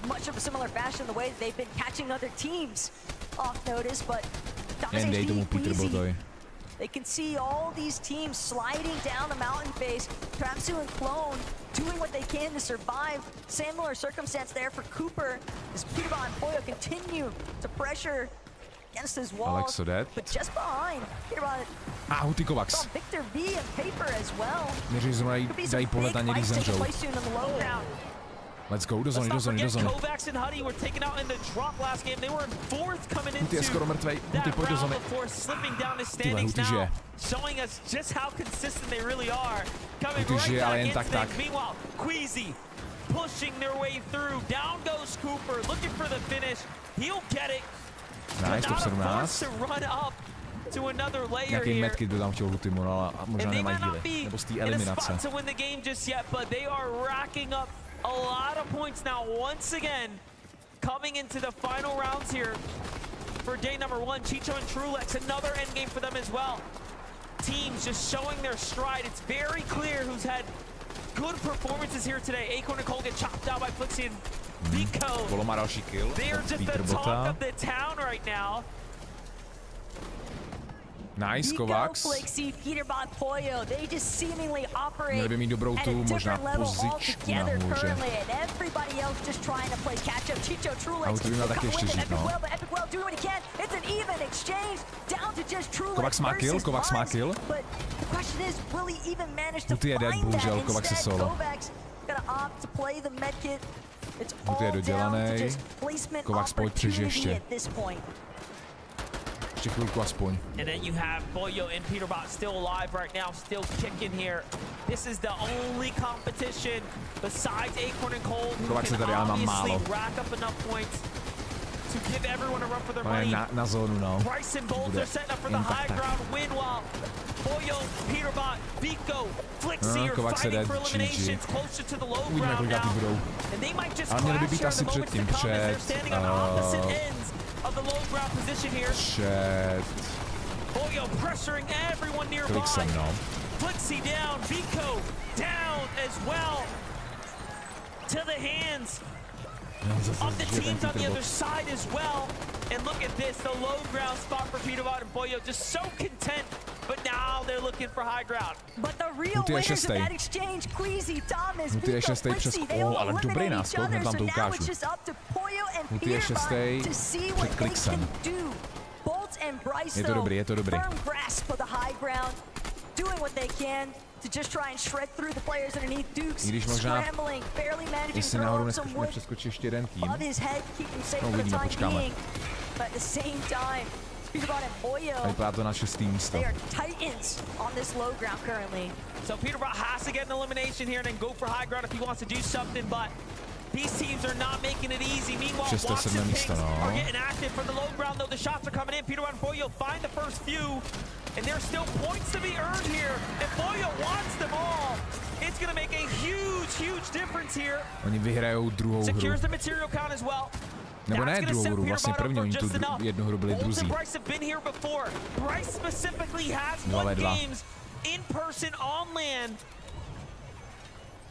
Much of a similar fashion, the way that they've been catching other teams off notice, but they can see all these teams sliding down the mountain face. Tramsu and Clone doing what they can to survive. Similar circumstance there for Cooper as Peterbot and Poyo continue to pressure against his walls. But just behind, Peterbot Hutykovax. Victor V and Paper as well. Než zrovna dají pohled na někdy zemřou. Let's go, do zóny, do zóny, do zóny. Huty je skoro mrtvej, Huty, pojď do zóny. Tyhle, Huty žije. Huty žije, ale jen tak tak. Nice, top 17. Nějaký medkit by tam chtěl Hutymu, no, ale možná nemají díly. Nebo z té eliminace. A lot of points now, once again, coming into the final rounds here for day number 1. Chicho and Trulex, another endgame for them as well. Teams just showing their stride. It's very clear who's had good performances here today. Acorn and Cole get chopped out by Flixi and Vico. They're just the talk of the town right now. Nice, Kovacs. Měli by mít dobrou tu, možná pozičku nahoře. A to by měl taky ještě žít, no. Kovacs má kill, Kovacs má kill. Huty je dead, bohužel, Kovacs je solo. Huty je dodělanej. Kovacs pojď přežij ještě. Ještě chvilku aspoň. And then you have Polyo and Peterbot still alive right now, still kicking here. This is the only competition besides Acorn and Cold who can obviously rack up enough points to give everyone a run for their money. Na zónu, no. Bryce and Bolts are setting up for the high ground win while Polyo, Peterbot, Biko, Flixie are fighting for eliminations closer to the low ground now. And they might just clash here the moments to come as they're standing on opposite ends of the low ground position here. Polyo pressuring everyone nearby. Flixie down, Biko down as well. To the hands of the teams on the other side as well. And look at this, the low ground spot for Peterbot and Polyo, just so content. But now they're looking for high ground. But the real winners of that exchange, Queasy, Thomas, Biko, Flixie, they all eliminated each other, so now it's just up to Polyo and Peterbot to see what they can do. Bolt and Bryce, though, firm grasp of the high ground, doing what they can to just try and shred through the players underneath. Dukes scrambling, barely managing to throw up some wood above his head, keep him safe for the time being. But at the same time, Peterbot and Polyo, they are titans on this low ground currently. So Peterbot has to get an elimination here and then go for high ground if he wants to do something, but these teams are not making it easy. Meanwhile, Watson Pinks are getting active from the low ground, though the shots are coming in. Peterbot and Polyo find the first few, and there's still points to be earned here, and Polyo wants them all. It's going to make a huge, huge difference here. Oni vyhrajou druhou hru. Secures the material count as well. Nebo ne druhou hru, vlastně první, oni tu jednu hru byli druzí. 2v2. In person on land.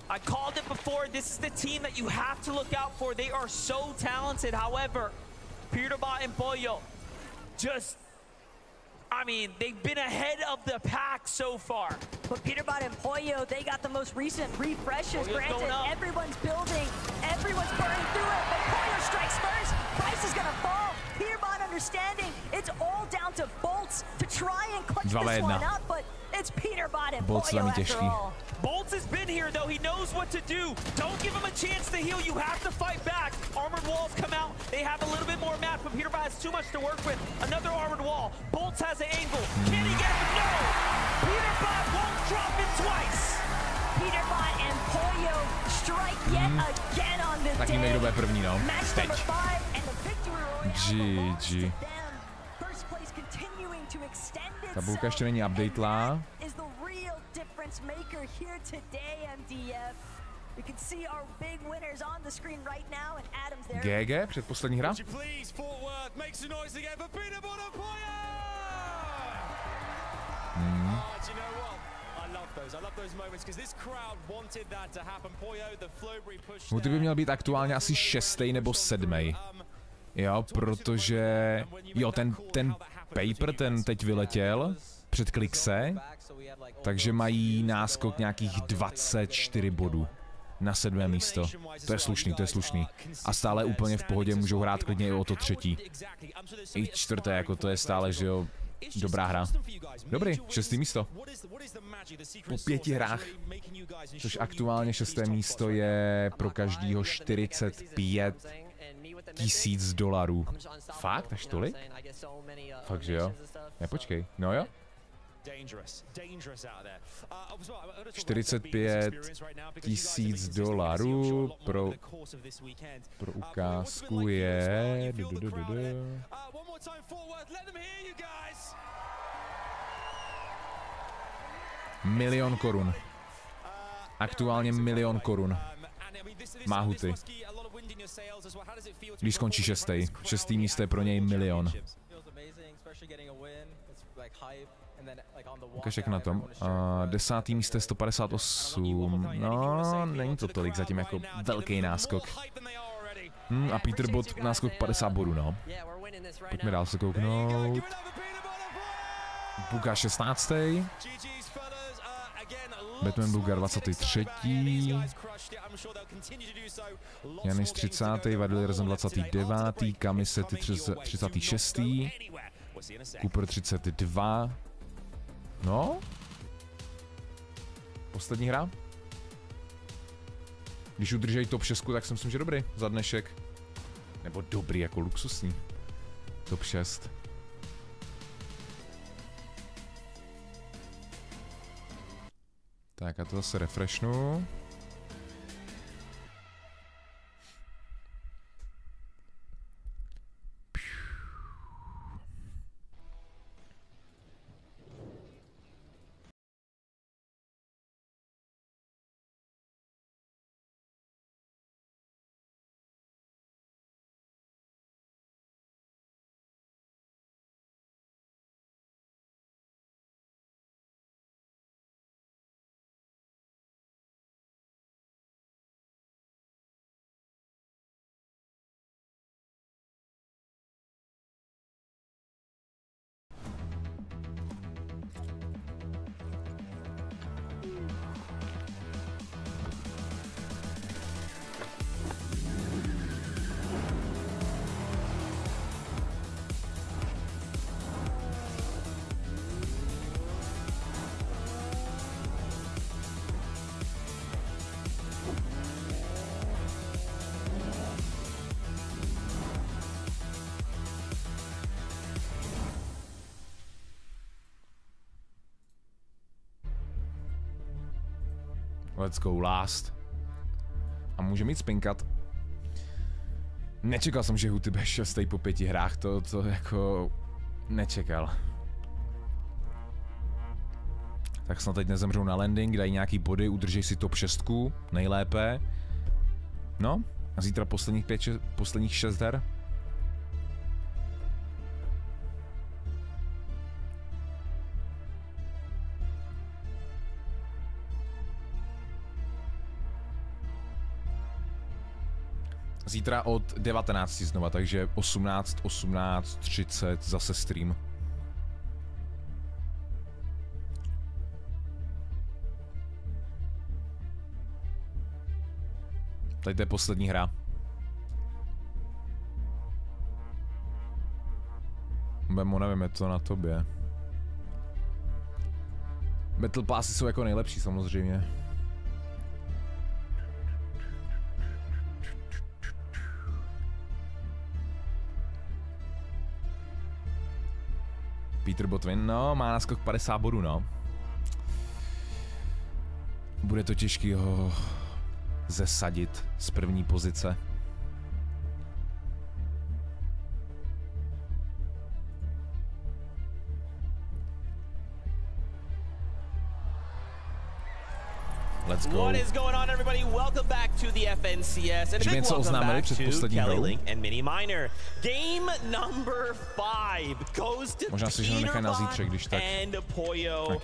I called it before. This is the team that you have to look out for. They are so talented. However, Peterbot and Polyo just, I mean, they've been ahead of the pack so far. But Peterbot and Polyo, they got the most recent refreshes. Granted, everyone's building, everyone's burning through it, but Polyo strikes first. Bryce is gonna fall. Peterbot understanding it's all down to Bolts to try and clutch this one up, but it's Peterbot and Polyo after all. Bolts has been here, though. He knows what to do. Don't give him a chance to heal. You have to fight back. Armored walls come out. They have a little bit more map, but Peterbot has too much to work with. Another armored wall. Bolts has an angle. Can he get it? No! Peterbot won't drop it twice. Peterbot and Polyo strike yet again on this day. Někdo bude první, no. Teď. GG. Tabulka ještě není updatelá. GG, předposlední hra. Huty by měl být aktuálně asi 6. nebo 7. Jo, protože jo, ten paper, ten teď vyletěl před klikse, takže mají náskok nějakých 24 bodů na 7. místo. To je slušný, to je slušný. A stále úplně v pohodě můžou hrát klidně i o to 3. I 4. jako to je stále, že jo, dobrá hra. Dobrý, 6. místo. Po 5 hrách, což aktuálně 6. místo je pro každýho 45 000 $. Fakt? Až tolik? Fakt, že jo? Nepočkej, no jo? 45 000 $, pro ukázku je... Milion korun. Aktuálně 1 000 000 korun. Má Huty. Když skončí 6. 6. místo je pro něj 1 000 000. Ukaž jak na tom. 10. místo je 158. No, není to tolik, zatím jako velký náskok. A Peterbot náskok 50 bodů, no. Pojďme dál se kouknout. Buga 16. Batman Buga 23. Janis 30. Vadil Rezon 29. Kamisety 36. Cooper 32. No? Poslední hra? Když udržejí top 6, tak si myslím, že dobrý za dnešek. Nebo dobrý, jako luxusní. Top 6. Tak, já to zase refreshnu. Let's go last. A může mít spinkat. Nečekal jsem, že Huty bude 6. po 5 hrách, to jako nečekal. Tak snad teď nezemřou na landing, dají nějaký body, udržej si top 6, nejlépe. No, a zítra posledních 6 her. Zítra od 19 znova, takže 18, 18, 30 zase stream. Tady je poslední hra. Bemo, nevím, je to na tobě. Battle Passy jsou jako nejlepší samozřejmě. Peter Botwin, no, má náskok 50 bodů, no. Bude to těžký ho zesadit z první pozice. Let's go. What is going on, everybody? Welcome back to the FNCS, and a big welcome back to Kelly Link and Mini Miner. Game number 5 goes to Peter and Poyo.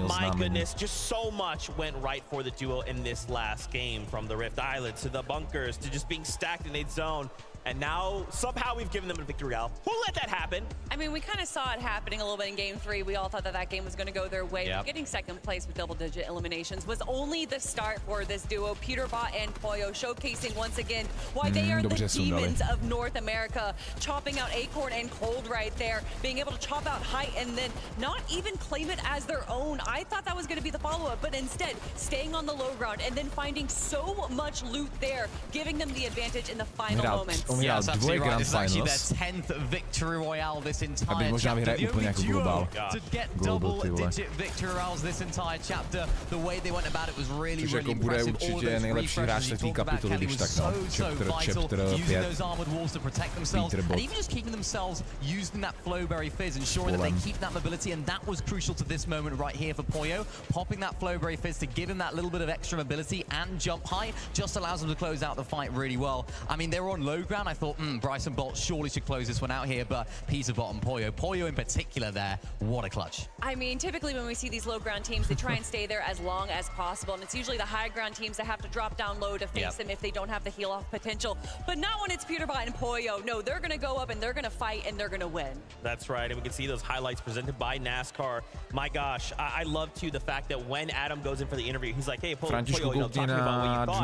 My goodness, just so much went right for the duo in this last game, from the Rift Island to the bunkers to just being stacked in a zone. And now, somehow, we've given them a victory out. Who let that happen? I mean, we kind of saw it happening a little bit in Game 3. We all thought that that game was going to go their way. Yep. Getting second place with double-digit eliminations was only the start for this duo. Peterbot and Poyo showcasing once again why they are the demons of North America. Chopping out Acorn and Cold right there. Being able to chop out Height and then not even claim it as their own. I thought that was going to be the follow-up, but instead, staying on the low ground and then finding so much loot there, giving them the advantage in the final moments. Yeah, that's absolutely right. This is actually their 10th victory royale this entire chapter. The only duo to get double-digit victory royales this entire chapter. The way they went about it was really, really impressive. All of those refreshes you talked about, Kelly, was so vital. Using those armored walls to protect themselves, and even just keeping themselves using that Flowberry Fizz, ensuring that they keep that mobility, and that was crucial to this moment right here for Poyo. Popping that Flowberry Fizz to give him that little bit of extra mobility and jump high just allows them to close out the fight really well. I mean, they were on low ground. ground, I thought, Bryson Bolt surely should close this one out here, but Peter Bottom, Poyo in particular there, what a clutch. I mean, typically when we see these low ground teams, they try and stay there as long as possible, and it's usually the high ground teams that have to drop down low to face them if they don't have the heal off potential. But not when it's Peterbot and Poyo. No, they're gonna go up and they're gonna fight and they're gonna win. That's right, and we can see those highlights presented by NASCAR. My gosh, I love too the fact that when Adam goes in for the interview, he's like, hey, Poyo, you know, talk to me about what you thought.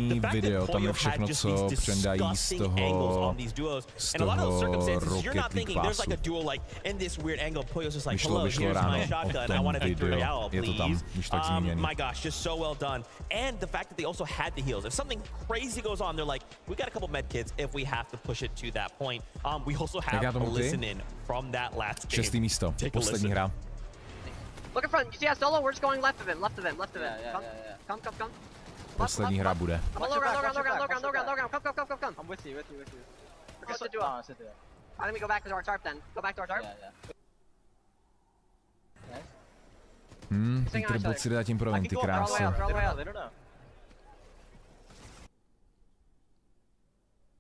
The fact that Poyo had just these disgusting angles on these duos, and a lot of those circumstances, you're not thinking there's like a duo like in this weird angle. Poyo's just like, hello, here's my shotgun, I want a victory royale, please. My gosh, just so well done. And the fact that they also had the heals. If something crazy goes on, they're like, we got a couple med kits if we have to push it to that point. We also have a listen in from that last game. Šestý místo, poslední hra. Look in front, you see how solo? We're just going left of him. Come. Poslední hra bude. Low ground. Come. I'm with you. We're just a duo. Why don't we go back to our tarp then? Go back to our tarp? Peter Bot si dá tím provent, ty kráso.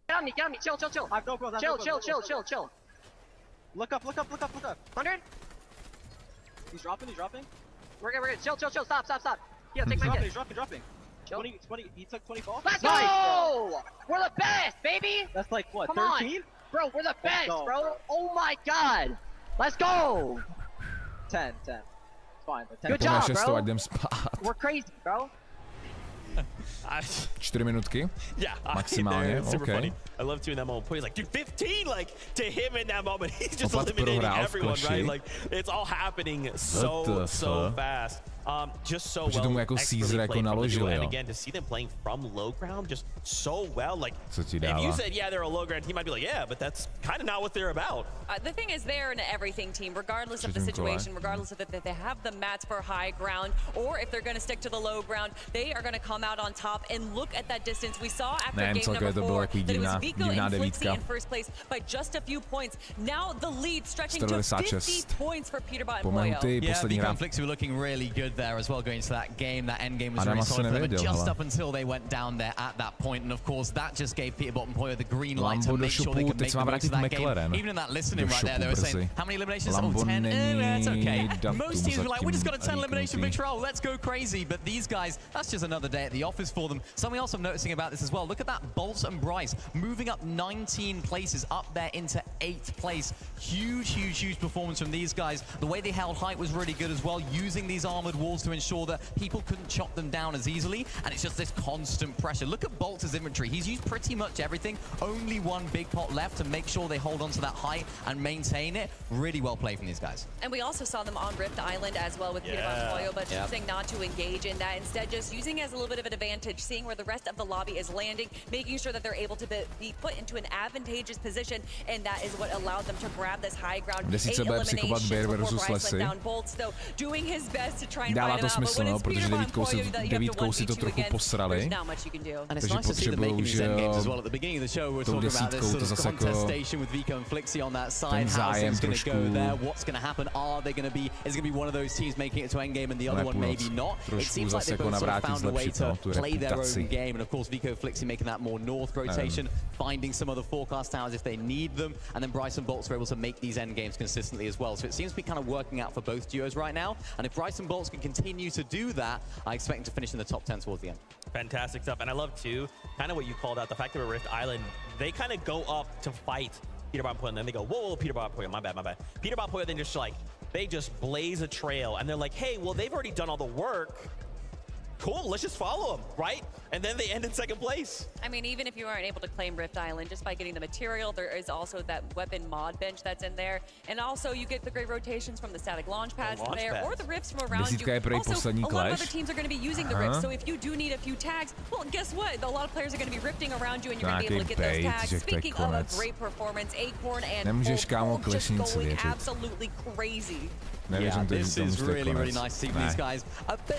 Get on me, chill. Chill. Look up. 100? He's dropping. We're good. Chill. Stop. Yeah, take my hit. He's dropping. 20, he took 20 balls. Let's go! We're the best, baby! That's like, what, Come 13? On. Bro, we're the best, bro! Oh my god! Let's go! 10. It's fine. 10. Good job, bro! We're crazy, bro! 4 minutky? Yeah, maximálně, super okay. Funny. I love to in that moment. Poyo's like, dude, 15, like, to him in that moment, he's just eliminating everyone, right? Like, it's all happening so fast. Just so well jako Caesar jako naložil, and again, to see them playing from low ground just so well, like, if you said, yeah, they're a low ground team, I'd be like, yeah, but that's kind of not what they're about. The thing is, they're an everything team, regardless of the situation, regardless of if they have the mats for high ground, or if they're going to stick to the low ground, they are going to come out on top. And look at that distance. We saw after game number 4 that it was Vico and Flixie in first place by just a few points. Now the lead stretching to 50 points for Peterbot and Poyo. Yeah, Vico and Flixie were looking really good there as well going into that game. That end game was very solid for them, but just up until they went down there at that point. And of course, that just gave Peterbot and Poyo the green light to make sure they could make the most of that game. Even in that listening right there, they were saying, how many eliminations? Oh, 10? That's okay. Most teams were like, we just got a 10 elimination victory. Oh, let's go crazy. But these guys, that's just another day at the office for them. Something else I'm noticing about this as well. Look at that, Bolt and Bryce moving up 19 places up there into 8th place. Huge performance from these guys. The way they held height was really good as well, using these armored walls to ensure that people couldn't chop them down as easily, and it's just this constant pressure. Look at Bolt's inventory. He's used pretty much everything. Only one big pot left to make sure they hold on to that height and maintain it. Really well played from these guys. And we also saw them on Rift Island as well with Peterbot and Poyo, but choosing not to engage in that. Instead, just using it as a little bit of an advantage, seeing where the rest of the lobby is landing, making sure that they're able to be put into an advantageous position, and that is what allowed them to grab this high ground. 8 eliminations before Bryce went down. Bolt's though doing his best to try and fight it out, but when it's Peterbot and Poyo that you have to 1v2 against, there's not much you can do. And it's nice to see them making these end games as well. At the beginning of the show, we were talking about this sort of contestation with Vico and Flixie on that side. How's things going to go there? What's going to happen? Are they going to be? Is it going to be one of those teams making it to end game and the other one maybe not? It seems like they both sort of found a way to play their own game, and of course Vico Flixie making that more north rotation, finding some other forecast towers if they need them, and then Bryce and Bolts were able to make these end games consistently as well. So it seems to be kind of working out for both duos right now, and if Bryce and Bolts can continue to do that, I expect them to finish in the top 10 towards the end. Fantastic stuff, and I love too, kind of what you called out, the fact that we're Rift Island, they kind of go up to fight Peterbot and Poyo, and then they go, whoa, Peterbot and Poyo, my bad. Peterbot and Poyo then just like, they just blaze a trail, and they're like, hey, well, they've already done all the work. Cool, let's just follow them, right? And then they end in 2nd place. I mean, even if you aren't able to claim Rift Island, just by getting the material, there is also that weapon mod bench that's in there. And also, you get the great rotations from the static launch pads there, or the rifts from around you. Also, a lot of other teams are going to be using the rifts, so if you do need a few tags, well, guess what? A lot of players are going to be rifting around you, and you're going to be able to get those tags. Speaking of a great performance, Acorn and Bolt just going absolutely crazy. Yeah, this is really nice to see from these guys.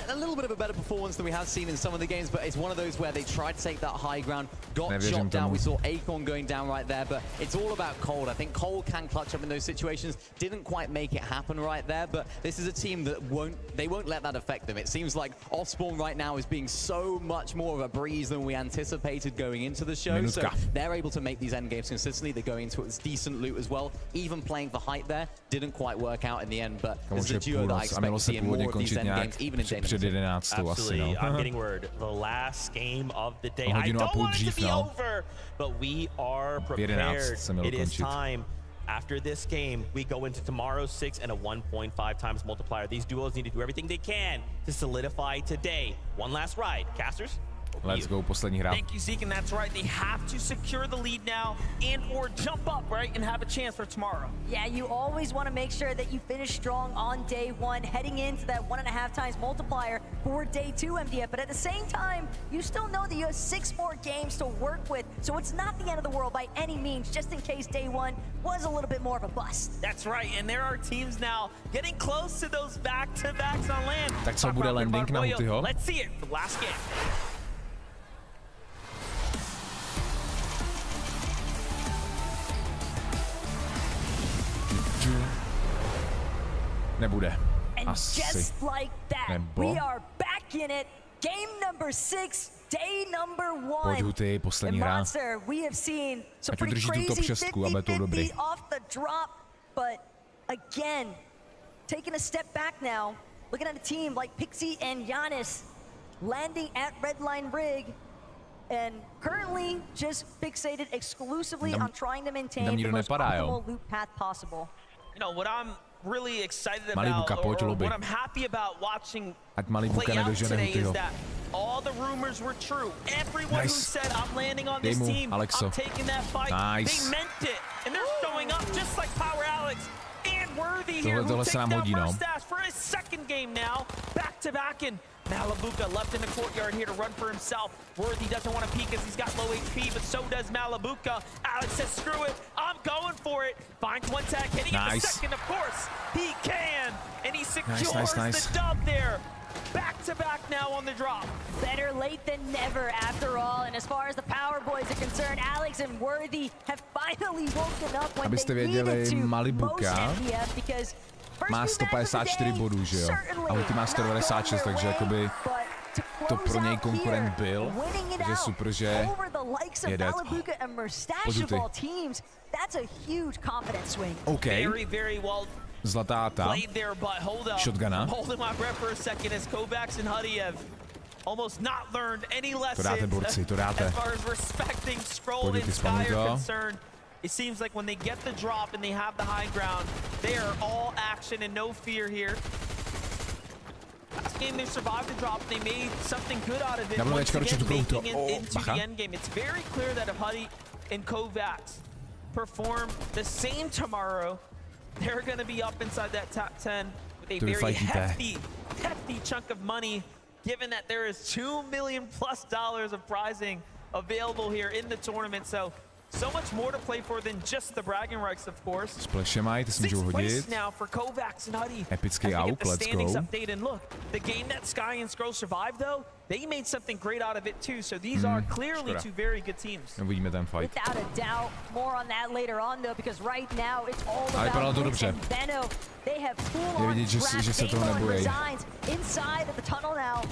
A little bit of a better performance than we have seen in some of the games, but it's one of those where they tried to take that high ground, got chopped out. We saw Acorn going down right there, but it's all about Cold. I think Cold can clutch up in those situations. Didn't quite make it happen right there, but this is a team that won't let that affect them. It seems like Offspawn right now is being so much more of a breeze than we anticipated going into the show. So they're able to make these end games consistently. They're going into decent loot as well. Even playing for height there didn't quite work out in the end, but this is a duo that I expect to see in more of these end games, even in Daniel. Absolutely, I'm getting word. The last game of the day. I don't want it to be over, but we are prepared. It is time. After this game, we go into tomorrow's 6 and a 1.5 times multiplier. These duos need to do everything they can to solidify today. One last ride. Casters? Let's go, poslední hra. Thank you, Zeke, and that's right. They have to secure the lead now and or jump up, right, and have a chance for tomorrow. Yeah, you always want to make sure that you finish strong on day one, heading into that 1.5 times multiplier for day 2, MDF. But at the same time, you still know that you have 6 more games to work with, so it's not the end of the world by any means, just in case day 1 was a little bit more of a bust. That's right, and there are teams now getting close to those back-to-backs on land. Tak co bude landing na Hutyho? Let's see it for the last game. Nebude. And Asi. just like that, Nebo. we are back in it. Game number 6, day number 1. Pojď Huty, poslední hra. Monster, we have seen some pretty udrží tu top crazy 6, aby to dobrý. 50-50 off the drop, but again, taking a step back now, looking at a team like Pixie and Giannis landing at Redline Rig, and currently just fixated exclusively on trying to maintain the most optimal loot path possible. You know what I'm really excited about, or what I'm happy about watching play out today is that all the rumors were true. Everyone who said I'm landing on this team, I'm taking that fight, they meant it, and they're showing up just like Power Alex and Worthy here, who takes down first dash for his second game now, back to back, and Malibuka left in the courtyard here to run for himself. Worthy doesn't want to peek as he's got low HP, but so does Malibuka. Alex says, screw it, I'm going for it. Finds one tag, hitting it the second, of course. He can, and he secures the dub there. Back to back now on the drop. Better late than never after all. And as far as the Power Boys are concerned, Alex and Worthy have finally woken up when they needed to. Malibuka má 154 bodů, že jo? A Huty má 196, takže jakoby to pro něj konkurent byl. Takže super, že je dead. Pojď Huty. OK. Zlatá ta. Shotguna. To dáte, borci, to dáte. Pojď Huty, spamuj to. It seems like when they get the drop and they have the high ground, they are all action and no fear here. Last game they survived the drop, they made something good out of it. Once again, making it into the end game. It's very clear that if HUTY and Kovacs perform the same tomorrow, they're going to be up inside that top 10 with a very hefty chunk of money, given that there is $2 million+ of prizing available here in the tournament. So much more to play for than just the bragging rights, of course. Splashe mají, ty si můžou hodit. Epický auk, let's go. And look, the game that Sky and Scroll survived, though, they made something great out of it too. So these are clearly two very good teams. Uvidíme ten fight. Without a doubt, more on that later on though, because right now it's all about Konec and Benno. They have full-on resigns inside of the tunnel now.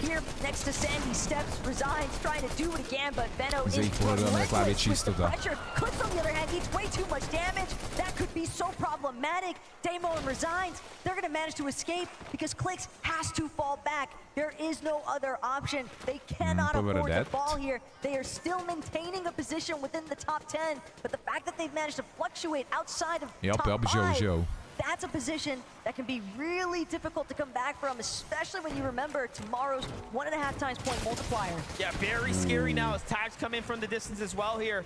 Here next to Sandy steps, resigns, trying to do it again, but Benno is relentless with the pressure. Clips on the other hand eats way too much damage. That could be so problematic. Damo and resigns, they're going to manage to escape because Clicks has to fall back. There is no other option. They cannot afford to fall here. They are still maintaining a position within the top 10, but the fact that they've managed to fluctuate outside of top 5, that's a position that can be really difficult to come back from, especially when you remember tomorrow's 1.5 times point multiplier. Yeah, very scary now as tags come in from the distance as well here.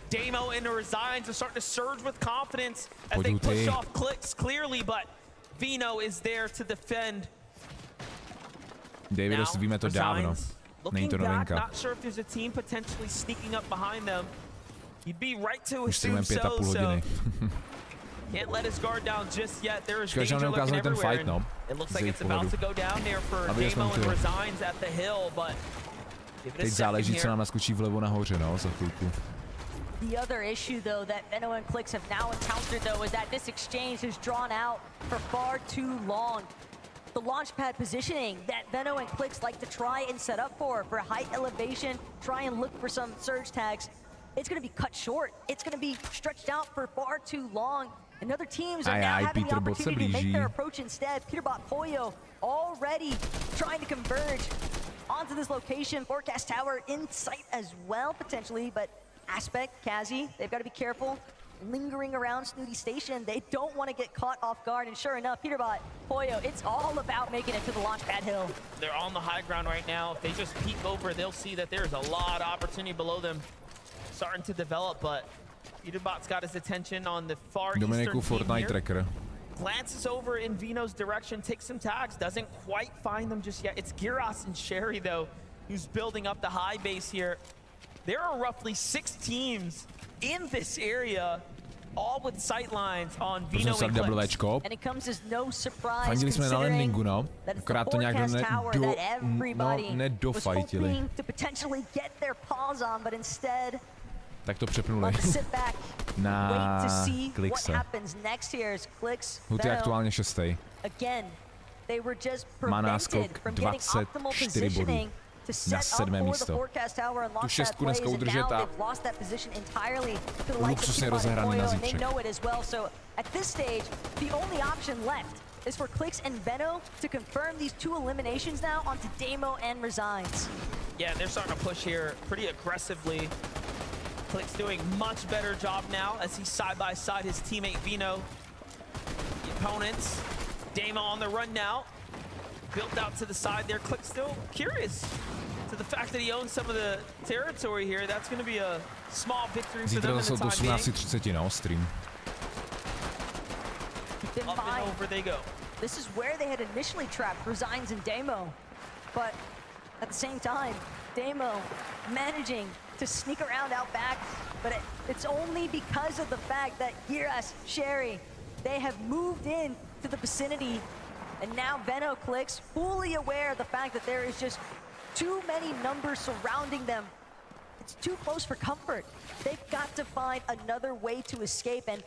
Damo and the Resigns are starting to surge with confidence as they push off Clicks clearly, but Vino is there to defend. David, víme to dávno. Není to novinka. Not sure if there's a team potentially sneaking up behind them. You'd be right to assume so. Can't let his guard down just yet. There is danger looking everywhere. It looks like it's about to go down there for Damo and Resigns at the hill, but teď záleží, co nám naskočí vlevo nahoře, no, za chvilku. The other issue, though, that Veno and Clix have now encountered, though, is that this exchange has drawn out for far too long. The launch pad positioning that Veno and Clix like to try and set up for height elevation, try and look for some surge tags, it's going to be cut short. It's going to be stretched out for far too long. And other teams are now having the opportunity to make their approach instead. Peterbot, Pollo already trying to converge onto this location. Forecast tower in sight as well, potentially, but Aspect, Kazi, they've got to be careful. Lingering around Snooty Station, they don't want to get caught off guard, and sure enough, Peterbot, Pollo, it's all about making it to the launch pad hill. They're on the high ground right now. If they just peek over, they'll see that there's a lot of opportunity below them starting to develop, but Peterbot's got his attention on the far eastern Fortnite tracker. Glances over in Vino's direction, takes some tags, doesn't quite find them just yet. It's Gyros and Sherry, though, who's building up the high base here. There are roughly 6 teams in this area, all with sight lines on Vino and Clix. And it comes as no surprise Fandili jsme na landingu, no. That it's the forecast tower that everybody was hoping to potentially get their paws on, but instead tak to přepnuli na Clixe. Huty aktuálně 6. Má náskok 24 bodů. Na 7. místo. Tu 6 dneska udržet a luxusně rozehraný na zítřek. Is for Clix and Veno to confirm these 2 eliminations now onto Damo and Resigns. Yeah, they're starting to push here pretty aggressively. Clix doing much better job now as he's side by side his teammate Vino. The opponents, Damo on the run now. Built out to the side there. Clix still curious to the fact that he owns some of the territory here. That's going to be a small victory for them in the time being. 18:30, no, stream. Up and over they go. This is where they had initially trapped Resigns and Damo, but at the same time, Damo managing to sneak around out back, but it's only because of the fact that Giras, Sherry, they have moved in to the vicinity, and now Veno Clix, fully aware of the fact that there is just too many numbers surrounding them. It's too close for comfort. They've got to find another way to escape, and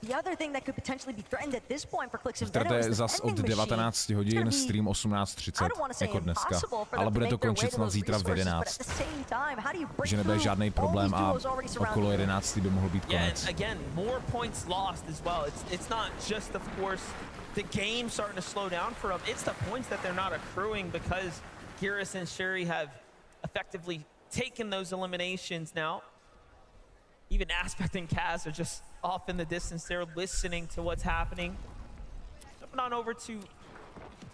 the other thing that could potentially be threatened at this point for Clix and Veno is zas od 19 hodin, stream 18:30, jako dneska, ale bude to končit snad zítra v 11. Že nebude žádný problém a okolo 11 by mohl být konec. Again, more points lost as well. It's not just, of course, the game starting to slow down for them. It's the points that they're not accruing because Giras and Sherry have effectively taken those eliminations now. Even Aspect and Kaz are just off in the distance. They're listening to what's happening. Jumping on over to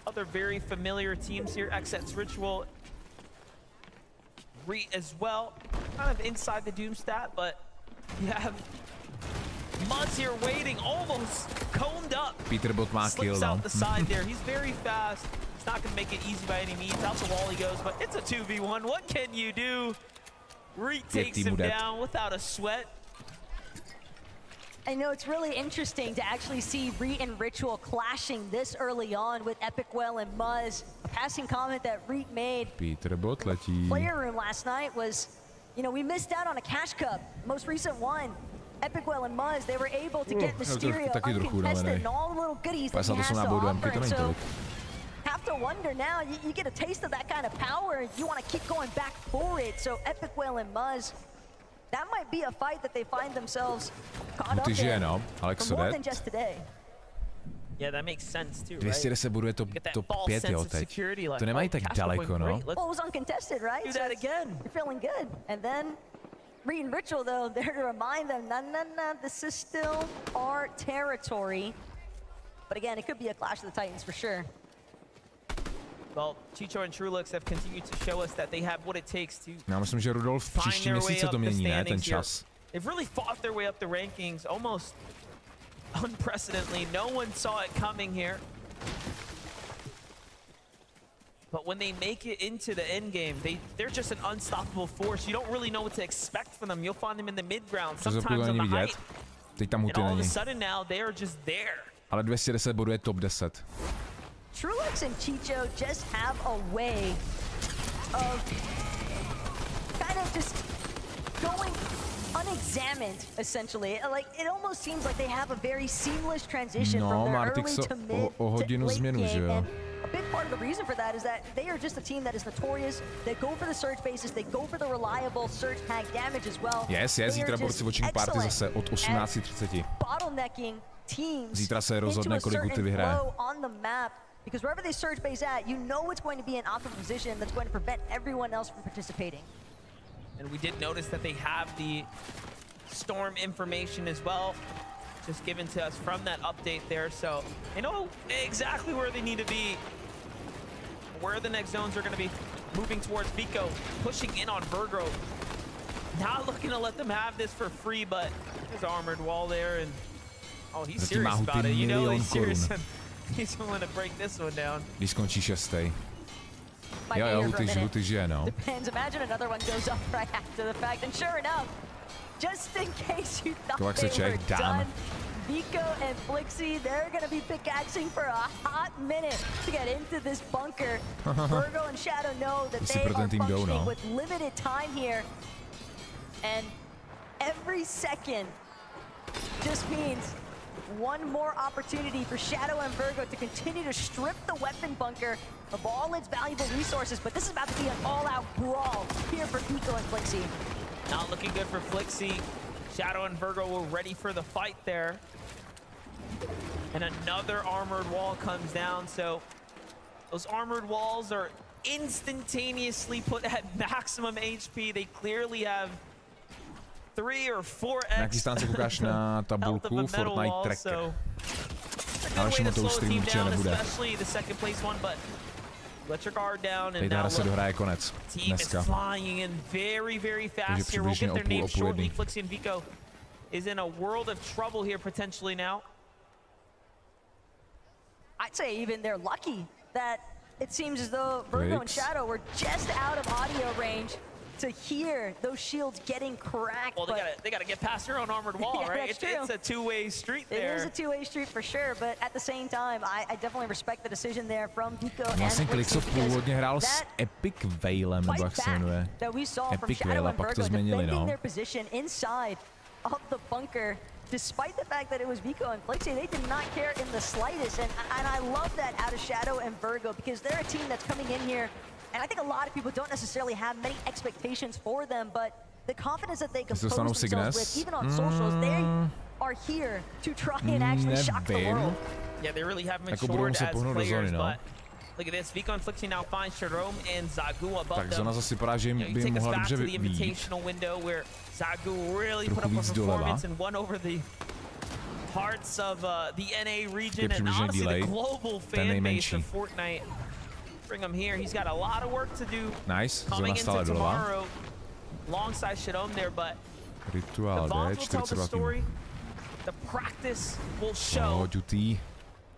other very familiar teams here. XX Ritual, Reet as well. Kind of inside the Doomstat, but you have Muzz here waiting, almost combed up. Peterbot má kill, slips out the side there. He's very fast. It's not going to make it easy by any means. Out the wall he goes, but it's a 2v1. What can you do? Reet takes him down without a sweat. I know it's really interesting to actually see Reet and Ritual clashing this early on with Epic Well and Muzz. A passing comment that Reet made Peterbot letí. Player room last night was, you know, we missed out on a cash cup. Most recent one. Epic Well and Muzz, they were able to get Mysterio uncontested and all the little goodies that he has to offer. And so have to wonder now, you get a taste of that kind of power, you want to keep going back for it. So Epic Well and Muzz, that might be a fight that they find themselves caught up in for more than just today. Yeah, that makes sense too, right? 210 buduje top 5, jo, teď. To nemají tak daleko, no. Well, it was uncontested, right? Do that again. You're feeling good. And then Reet and Ritual, though, there to remind them, no, this is still our territory. But again, it could be a clash of the Titans for sure. Well, Chicho and Trulux have continued to show us that they have what it takes to Já myslím, že Rudolf příští měsíce to mění, ne, ten čas. They've really fought their way up the rankings almost unprecedentedly. No one saw it coming here. But when they make it into the end game, they're just an unstoppable force. You don't really know what to expect from them. You'll find them in the mid ground, sometimes on the height. Teď tam Huty není. Ale 210 bodů je top 10. Truex and Chicho just have a way of kind of just going unexamined, essentially. Like, it almost seems like they have a very seamless transition from their early to mid to late game. And a big part of the reason for that is that they are just a team that is notorious. They go for the surge bases, they go for the reliable surge tag damage as well. Yes, zítra borci watching party zase od 18:30. Bottlenecking teams. Zítra se rozhodne, kolik Huty vyhraje. Because wherever they surge base at, you know it's going to be an optimal position that's going to prevent everyone else from participating. And we did notice that they have the storm information as well, just given to us from that update there. So they know exactly where they need to be, where the next zones are going to be. Moving towards Vico, pushing in on Virgo. Not looking to let them have this for free, but there's armored wall there, and oh, he's serious about it. You know he's serious. He's willing to break this one down. Když skončí 6. Jo, Huty žije, no. Depends. Imagine another one goes up right after the fact, and sure enough, just in case you thought they were done, Vico and Flixie, they're gonna be pickaxing for a hot minute to get into this bunker. Virgo and Shadow know that they are functioning with limited time here, and every second just means one more opportunity for Shadow and Virgo to continue to strip the weapon bunker of all its valuable resources, but this is about to be an all-out brawl here for Vico and Flixie. Not looking good for Flixie. Shadow and Virgo were ready for the fight there. And another armored wall comes down, so those armored walls are instantaneously put at maximum HP. They clearly have 3 or 4x. Nějaký stánce koukáš na tabulku Fortnite tracker. Ale všemu to už stream určitě nebude. Teď hra se dohraje konec dneska. Takže přibližně o půl odpolední. Is in a world of trouble here potentially now. I'd say even they're lucky that it seems as though Virgo and Shadow were just out of audio range to hear those shields getting cracked. Well, they gotta get past their own armored wall, yeah, right? It's a two-way street there. It is a two-way street for sure, but at the same time, I definitely respect the decision there from Vico and Vlastně Klixov původně hrál s Epic Veilem, nebo jak se jmenuje. Epic Veil, a pak to změnili, no. Their position inside of the bunker, despite the fact that it was Vico and Flixie, they did not care in the slightest, and I love that out of Shadow and Virgo, because they're a team that's coming in here, and I think a lot of people don't necessarily have many expectations for them, but the confidence that they compose themselves with, even on socials, they are here to try and actually shock the world. Yeah, they really have matured as players, but look at this. Vico and Flixie now find Jerome and Zagu above them. You take us back to the invitational window where Zagu really put up a performance and won over the hearts of the NA region and honestly the global fan base of Fortnite. Bring him here. He's got a lot of work to do. Nice. Coming into tomorrow, alongside Jerome there, but the VODs will tell the story. The practice will show.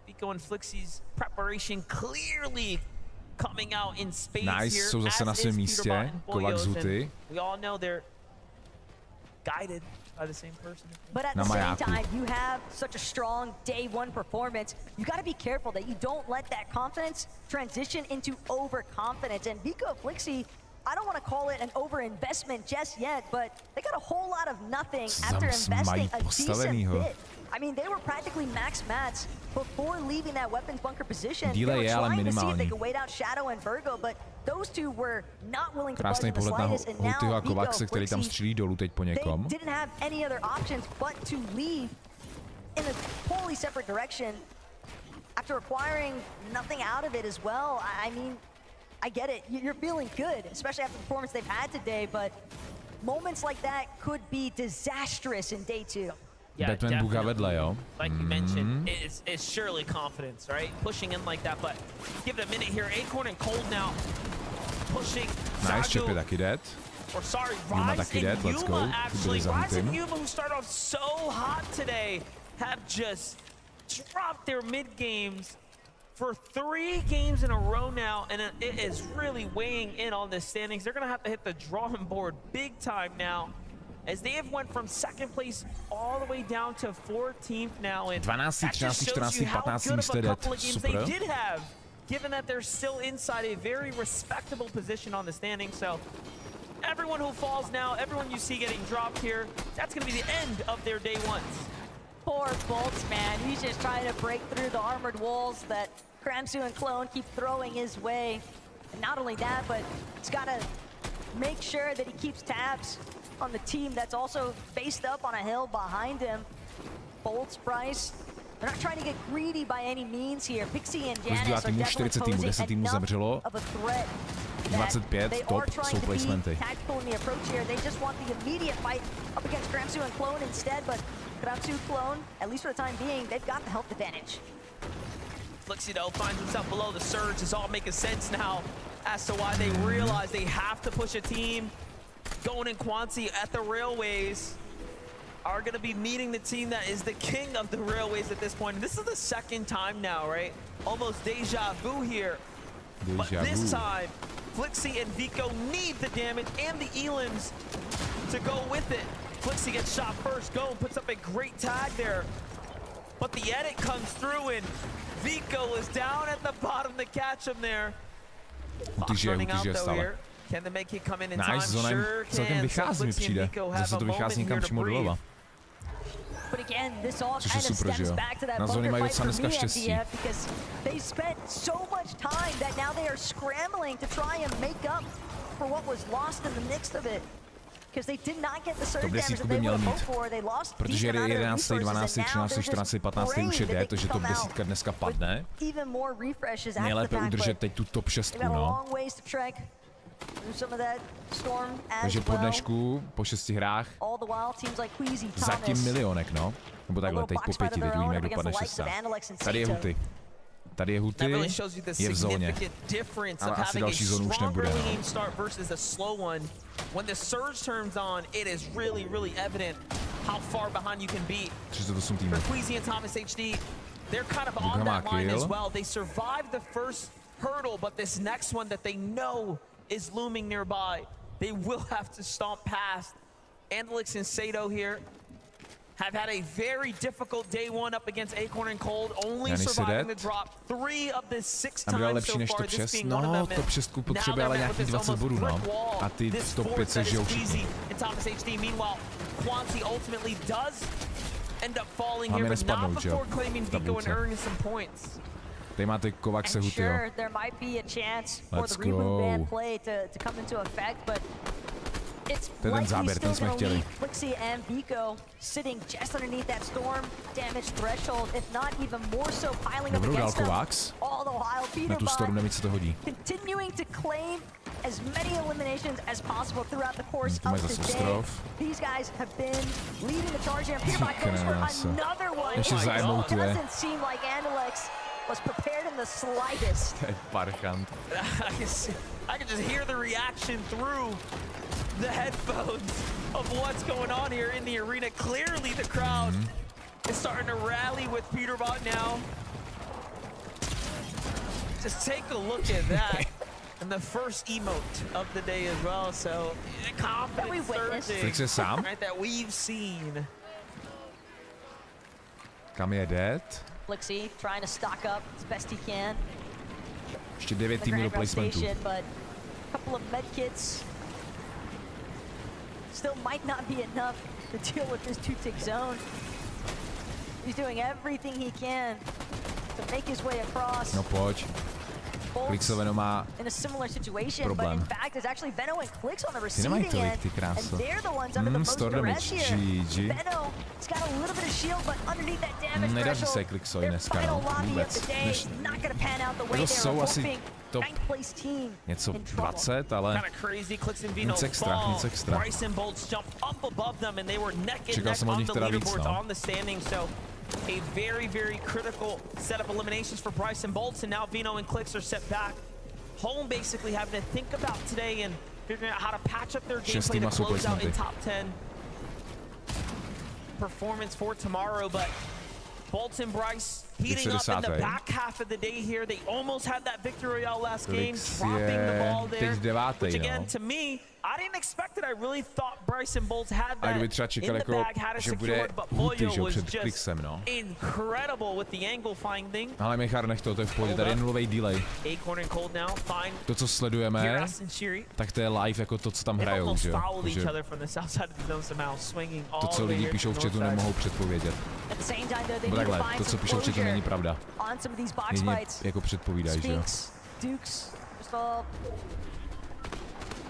Vico and Flixie's preparation clearly coming out in space here. Jsou zase na svém místě. Kovac z Huty. We all know they're guided by the same person. But at the same time, you have such a strong day one performance. You got to be careful that you don't let that confidence transition into overconfidence. And Vico Flixie, I don't want to call it an overinvestment just yet, but they got a whole lot of nothing after investing a decent bit. I mean, they were practically max mats before leaving that weapons bunker position. They were trying to see if they could wait out Shadow and Virgo, but those two were not willing to budge in the slightest, and now Vico Flixie, they didn't have any other options but to leave in a totally separate direction after acquiring nothing out of it as well. I mean, I get it. You're feeling good, especially after the performance they've had today, but moments like that could be disastrous in day two. Yeah, like you mentioned, it's surely confidence, right? Pushing in like that, but give it a minute here. Acorn and Cold now pushing. Nice, Chip is taky dead. Or sorry, Rise and Yuma actually. Rise and Yuma, who started off so hot today, have just dropped their mid games for 3 games in a row now, and it is really weighing in on the standings. They're gonna have to hit the drawing board big time now. as they have went from second place all the way down to 14th now, and 12, 13, 14, 15 místo je dead. Super. They did have, given that they're still inside a very respectable position on the standing. So everyone who falls now, everyone you see getting dropped here, that's going to be the end of their day ones. Poor Bolts, man. He's just trying to break through the armored walls that Kramsu and Clone keep throwing his way. And not only that, but he's got to make sure that he keeps tabs on the team that's also faced up on a hill behind him. Bolts, Bryce, they're not trying to get greedy by any means here. Pixie and Janice are definitely posing enough of a threat. 25, top, jsou placementy. Tactical in the approach here. They just want the immediate fight up against Kramsu and Clone instead, but Kramsu, Clone, at least for the time being, they've got the health advantage. Flixie, though, finds himself below the surge. It's all making sense now as to why they realize they have to push a team. Gon and Quancy at the Railways are going to be meeting the team that is the king of the Railways at this point. And this is the second time now, right? Almost deja vu here. But this time, Flixie and Vico need the damage and the elims to go with it. Flixie gets shot first. Gon puts up a great tag there. But the edit comes through, and Vico is down at the bottom to catch him there. Running out though here. Can they make it come in time? Nice, Sure celkem vychází mi přijde. Zase to vychází někam přímo doleva. But again, this all kind of stems back to that bunker fight for me, MDF, because they spent so much time that now they are scrambling to try and make up for what was lost in the mix of it. Because they did not get the surge damage that they would have hoped for. They lost protože 11, 12, 13, 14, 15 už je jde, takže top 10 dneska padne. Nejlépe udržet teď tu top 6, no. Takže po dnešku, po 6 hrách, zatím milionek, no. Nebo takhle, teď po 5, teď uvidíme, jak dopadne 6. Tady je Huty. Tady je Huty, je v zóně. Ale asi další zónu už nebude, no. When the surge turns on, it is really, really evident how far behind you can be. For Queasy and Thomas HD, they're kind of on that line as well. They survived the first hurdle, but this next one that they know is looming nearby, they will have to stomp past. Andelix and Sato here have had a very difficult day one up against Acorn and Cold, only surviving the drop 3 of the 6 times so far, this being one of them. Top 6 potřebuje ale nějakých 20 bodů, no. A ty top 5 se žijou všichni. Meanwhile, Quancy ultimately does end up falling here, but not before claiming Vico and earning some points. Tady máte Kovaxe Hutyho. Let's go. To je ten záběr, ten jsme chtěli. Flixie and Vico sitting just underneath that storm damage threshold, if not even more so, piling up against them. All the while, Peterbot continuing to claim as many eliminations as possible throughout the course of the day. These guys have been leading the charge here. Peterbot goes for another one. It doesn't seem like Andelix was prepared in the slightest. I can just hear the reaction through the headphones of what's going on here in the arena. Clearly the crowd is starting to rally with Peterbot now. Just take a look at that. And the first emote of the day as well. So confidence surging, right, that we've seen. Kam je dead? Flixie trying to stock up as best he can. Ještě 9 týmů do placementu. But a couple of med kits still might not be enough to deal with this 2-tick zone. He's doing everything he can to make his way across. No pojď. Klixo Veno má problém. Ty nemají tolik, ty kráso. Store damage, GG. Nedaří se Klixovi dneska, no, vůbec. Jako jsou asi top něco 20, ale nic extra, nic extra. Čekal jsem od nich teda víc, no. A very, very critical set of eliminations for Bryce and Bolts, and now Vino and Clix are set back. Home basically having to think about today and figuring out how to patch up their gameplay to close out in top 10 performance for tomorrow. But Bolts and Bryce heating up in the back half of the day here. They almost had that victory royale last game, dropping the ball there. Which again, to me, I didn't expect it. I really thought Bryson Bolts had that in the bag, had it secured, but Pollo was just incredible with the angle finding. Ale Michal, nech to je v pohodě, tady je nulový delay. To, co sledujeme, tak to je live jako to, co tam hrajou, že jo? To, co lidi píšou v chatu, nemohou předpovědět. Bo takhle, to, co píšou v chatu, není pravda. Jedině jako předpovídají, že jo?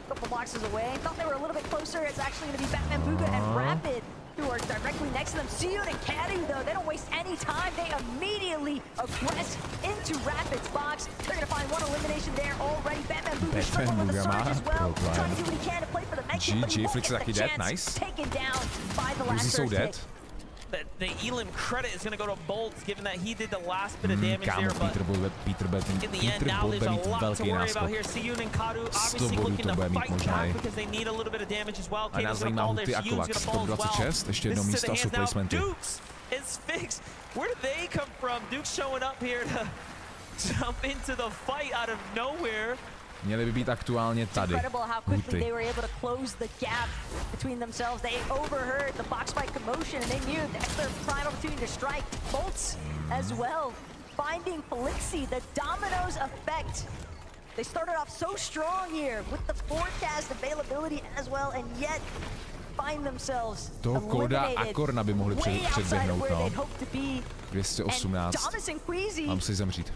Couple boxes away. Thought they were a little bit closer. It's actually going to be Batman Booga and Rapid who are directly next to them. Siyun and Caddy, though, they don't waste any time. They immediately aggress into Rapid's box. They're going to find one elimination there already. Batman Booga struggling with the surge as well. Trying to do what he can to play for the mech, but he won't get the chance. Taken down by the last surge hit. The Elim credit is going to go to Bolts, given that he did the last bit of damage there, but in the end, now there's a lot to worry about here. Siyun and Kadu obviously looking to fight back because they need a little bit of damage as well. Kaden's going to fall there, Siyun's going to fall as well. This is the hands now. Dukes is fixed. Where did they come from? Dukes showing up here to jump into the fight out of nowhere. Měli by být aktuálně tady. They were able to close the gap between themselves. They overheard the box fight commotion and they knew that's their prime opportunity to strike. Bolts as well, finding Felixi, the dominoes effect. They started off so strong here with the forecast availability as well, and yet find themselves toho Koda a Korna by mohli předběhnout, no. 218. Mám si zemřít.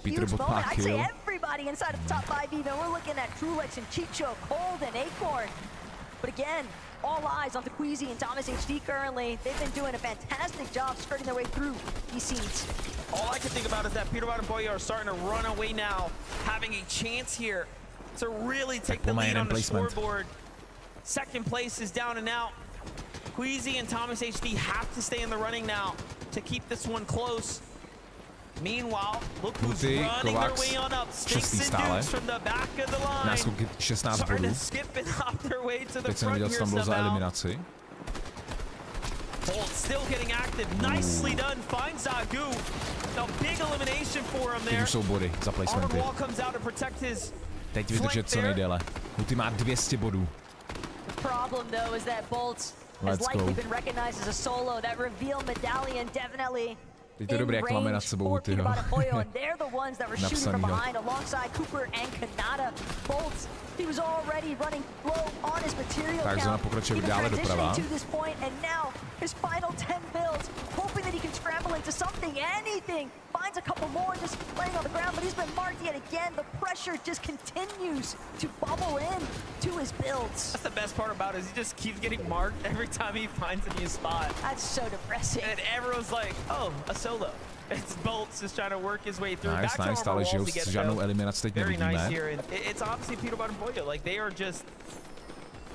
Peter Bot má kill. Everybody inside of the top 5 even. We're looking at Trulex and Chicho, Cold and Acorn. But again, all eyes on the Queasy and Thomas HD currently. They've been doing a fantastic job skirting their way through these scenes. All I can think about is that Peter Bot and Pollo are starting to run away now, having a chance here to really take the lead on the scoreboard. Second place is down and out. Queasy and Thomas HD have to stay in the running now to keep this one close. Meanwhile, look who's running their way on up. Sticks and Dukes from the back of the line. Starting to skip it off their way to the front here somehow. Bolt still getting active. Nicely done. Finds Zagu. A big elimination for him there. Armor Wall comes out to protect his Teď vydržet co nejdéle. Huty má 200 bodů. The problem though is that Bolts has likely been recognized as a solo. That reveal medallion definitely Teď je dobré, jak máme nad sebou Hutyho. Napsanýho. Tak zóna pokračuje dále doprava. Finds a couple more just laying on the ground, but he's been marked yet again. The pressure just continues to bubble in to his builds. That's the best part about it, is he just keeps getting marked every time he finds a new spot. That's so depressing. And everyone's like, oh, a solo. It's Bolts just trying to work his way through. Nice, nice, stále žijou, žádnou eliminaci teď nevidíme. Very nice here, and it's obviously Peter Bot and Pollo. Like, they are just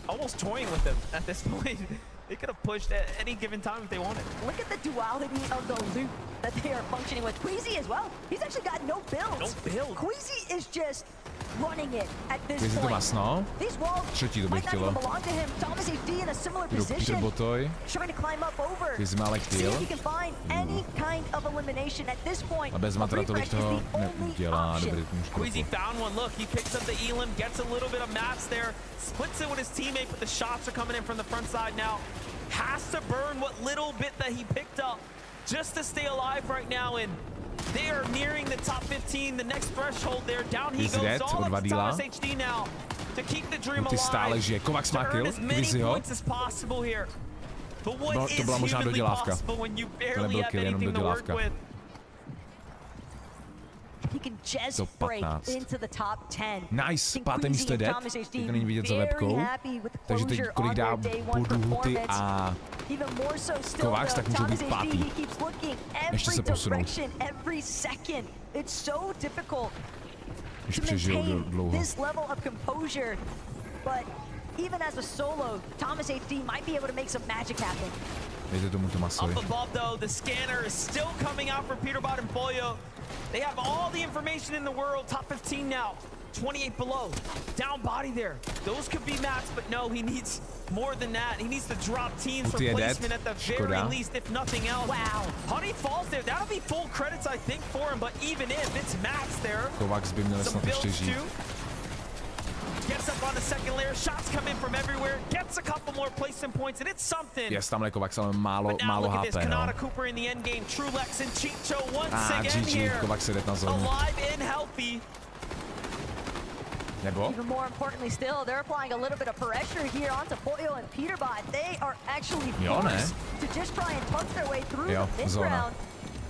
almost toying with him at this point. They could have pushed at any given time if they wanted. Look at the duality of the loop that they are functioning with. Queasy as well. He's actually got no builds. No build. Queasy is just running it at this point. To masno. These walls might not even belong to him. Thomas HD in a similar position. Trying to climb up over. See if he can find any kind of elimination at this point. A bez matra tolik toho neudělá. Queasy found one. Look, he picks up the Elim, gets a little bit of mats there, splits it with his teammate, but the shots are coming in from the front side now. Has to burn what little bit that he picked up just to stay alive right now, and they are nearing the top 15, the next threshold there. Down he goes, all up to Thomas HD now to keep the dream alive, to earn as many points as possible here. But what is humanly possible when you barely have anything to work with? He can just break into the top 10. Nice, páté místo je dead. To není vidět za webkou. Takže teď kolik dá bodu Huty a Kovacs, tak můžou být pátý. Ještě se posunou. Už přežijou dlouho. Even as a solo, Thomas HD might be able to make some magic happen. Dejte tomu Tomasovi. Up above though, the scanner is still coming out for Peter Bot and Pollo. They have all the information in the world, top 15 now. 28 below. Down body there. Those could be maps, but no, he needs more than that. He needs to drop teams for placement at the very least, if nothing else. Wow. Huty falls there. That'll be full credits, I think, for him, but even if it's Max there, some builds too. Gets up on the second layer, shots come in from everywhere, gets a couple more placement points, and it's something. Yes, tamhle Kovacs, ale málo HP, no. Cooper in the end game, True Lex and Chicho once again here. Kovacs jde na zónu. Alive and healthy. Nebo? Even more importantly still, they're applying a little bit of pressure here onto Poyo and Peterbot. They are actually forced to just try and punch their way through the mid-ground.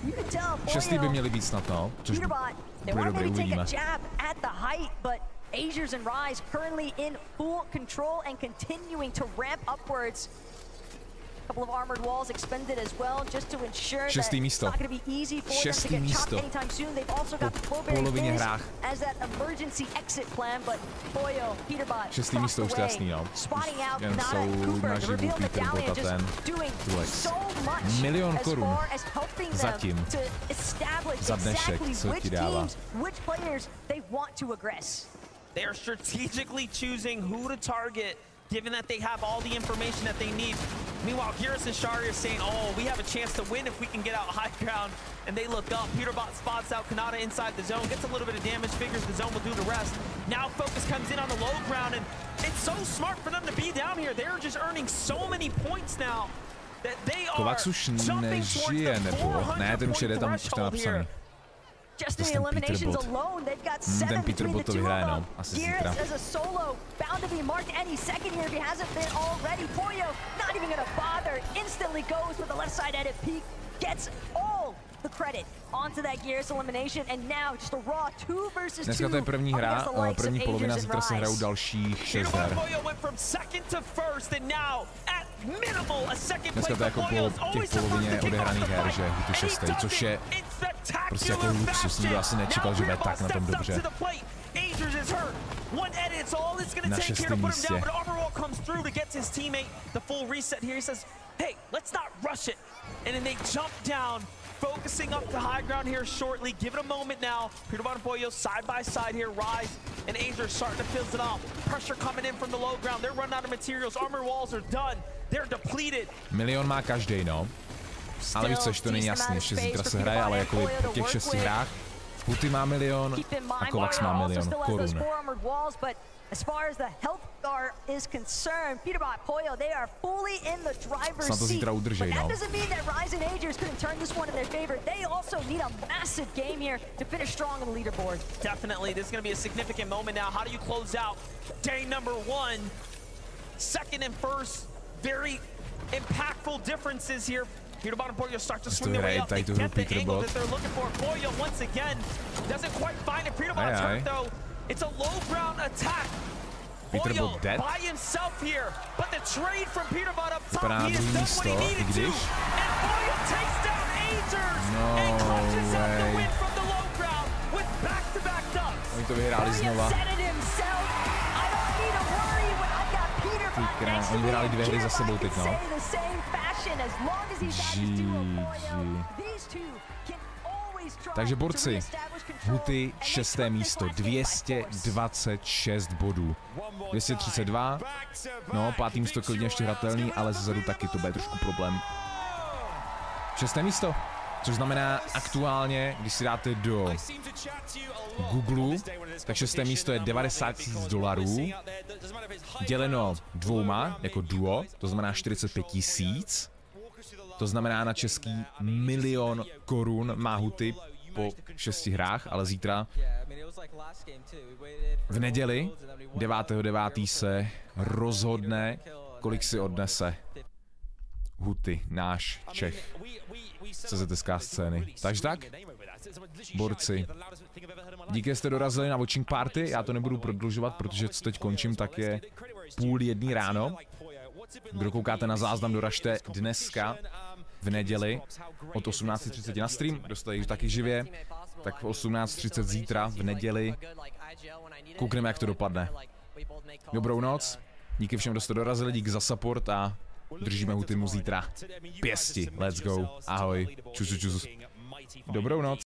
You can tell Šestý by měli být snad, no. Peterbot, they want to maybe take a jab at the height, but Azers and Rise currently in full control and continuing to ramp upwards. A couple of armored walls expended as well, just to ensure that it's not going to be easy for them to get chopped anytime soon. They've also got the Flowberry as that emergency exit plan, but Poyo, Peterbot, across the way, spotting out Nada Cooper to reveal Medallion, just doing so much as far as helping them to establish exactly which teams, which players they want to aggress. They are strategically choosing who to target, given that they have all the information that they need. Meanwhile, Geras and Shari are saying, oh, we have a chance to win if we can get out high ground. And they look up. Peterbot spots out Kanata inside the zone, gets a little bit of damage, figures the zone will do the rest. Now focus comes in on the low ground, and it's so smart for them to be down here. They're just earning so many points now that they are jumping towards the 400-point threshold here. Just in the eliminations alone, they've got 7 between the two of them. Geras as a solo, bound to be marked any second here if he hasn't been already. Poyo, not even gonna bother, instantly goes for the left side edit peak, gets all the credit onto that Geras elimination, and now just a raw 2 versus 2. Dneska to je první hra, první polovina, zítra se hrajou dalších 6 her. Dneska to je jako po těch polovině odehraných her, že Huty 6, což je prostě jako luxus, nikdo asi nečekal, že bude tak na tom dobře. Na 6. místě. Focusing up to high ground here shortly. Give it a moment now. Peterbot and Poyo side by side here. Rise and Azers starting to fizzle it off. Pressure coming in from the low ground. They're running out of materials. Armor walls are done. They're depleted. Milion má každý, no. Ale víš co, to není jasný, ještě zítra se hraje, ale jako po těch 6 hrách Huty má milion a Kovacs má milion korun. As far as the health bar is concerned, Peterbot, Poyo, they are fully in the driver's seat. But that doesn't mean that Rise and Azers couldn't turn this one in their favor. They also need a massive game here to finish strong on the leaderboard. Definitely, this is going to be a significant moment now. How do you close out day number 1? Second and first, very impactful differences here. Peterbot and Poyo start to swing their way up. They get the angle that they're looking for. Poyo, once again, doesn't quite find it. Peterbot's hurt, though. It's a low ground attack. Poyo by himself here, but the trade from Peterbot up top, he has done what he needed to. And Poyo takes down Azers and clutches out the win from the low ground with back-to-back dubs. Oni to vyhráli znova. Oni vyhráli 2 hry za sebou teď, no. Takže borci, Huty 6. místo, 226 bodů. 232, no 5. místo klidně ještě hratelný, ale zezadu taky to bude trošku problém. 6. místo, což znamená aktuálně, když si dáte do Google, tak 6. místo je $90 000, děleno 2 jako duo, to znamená 45 000. To znamená na český 1 000 000 korun má Huty po 6 hrách, ale zítra v neděli 9.9. se rozhodne, kolik si odnese Huty, náš Čech, CZSK scény. Takže tak, borci, díky, že jste dorazili na watching party, já to nebudu prodlužovat, protože co teď končím, tak je 12:30 ráno. Kdo koukáte na záznam, doražte dneska v neděli od 18:30 na stream, dostají taky živě, tak v 18:30 zítra v neděli koukneme, jak to dopadne. Dobrou noc, díky všem, kdo jste dorazili, díky za support a držíme Hutymu zítra pěsti. Let's go, ahoj, čus. Dobrou noc.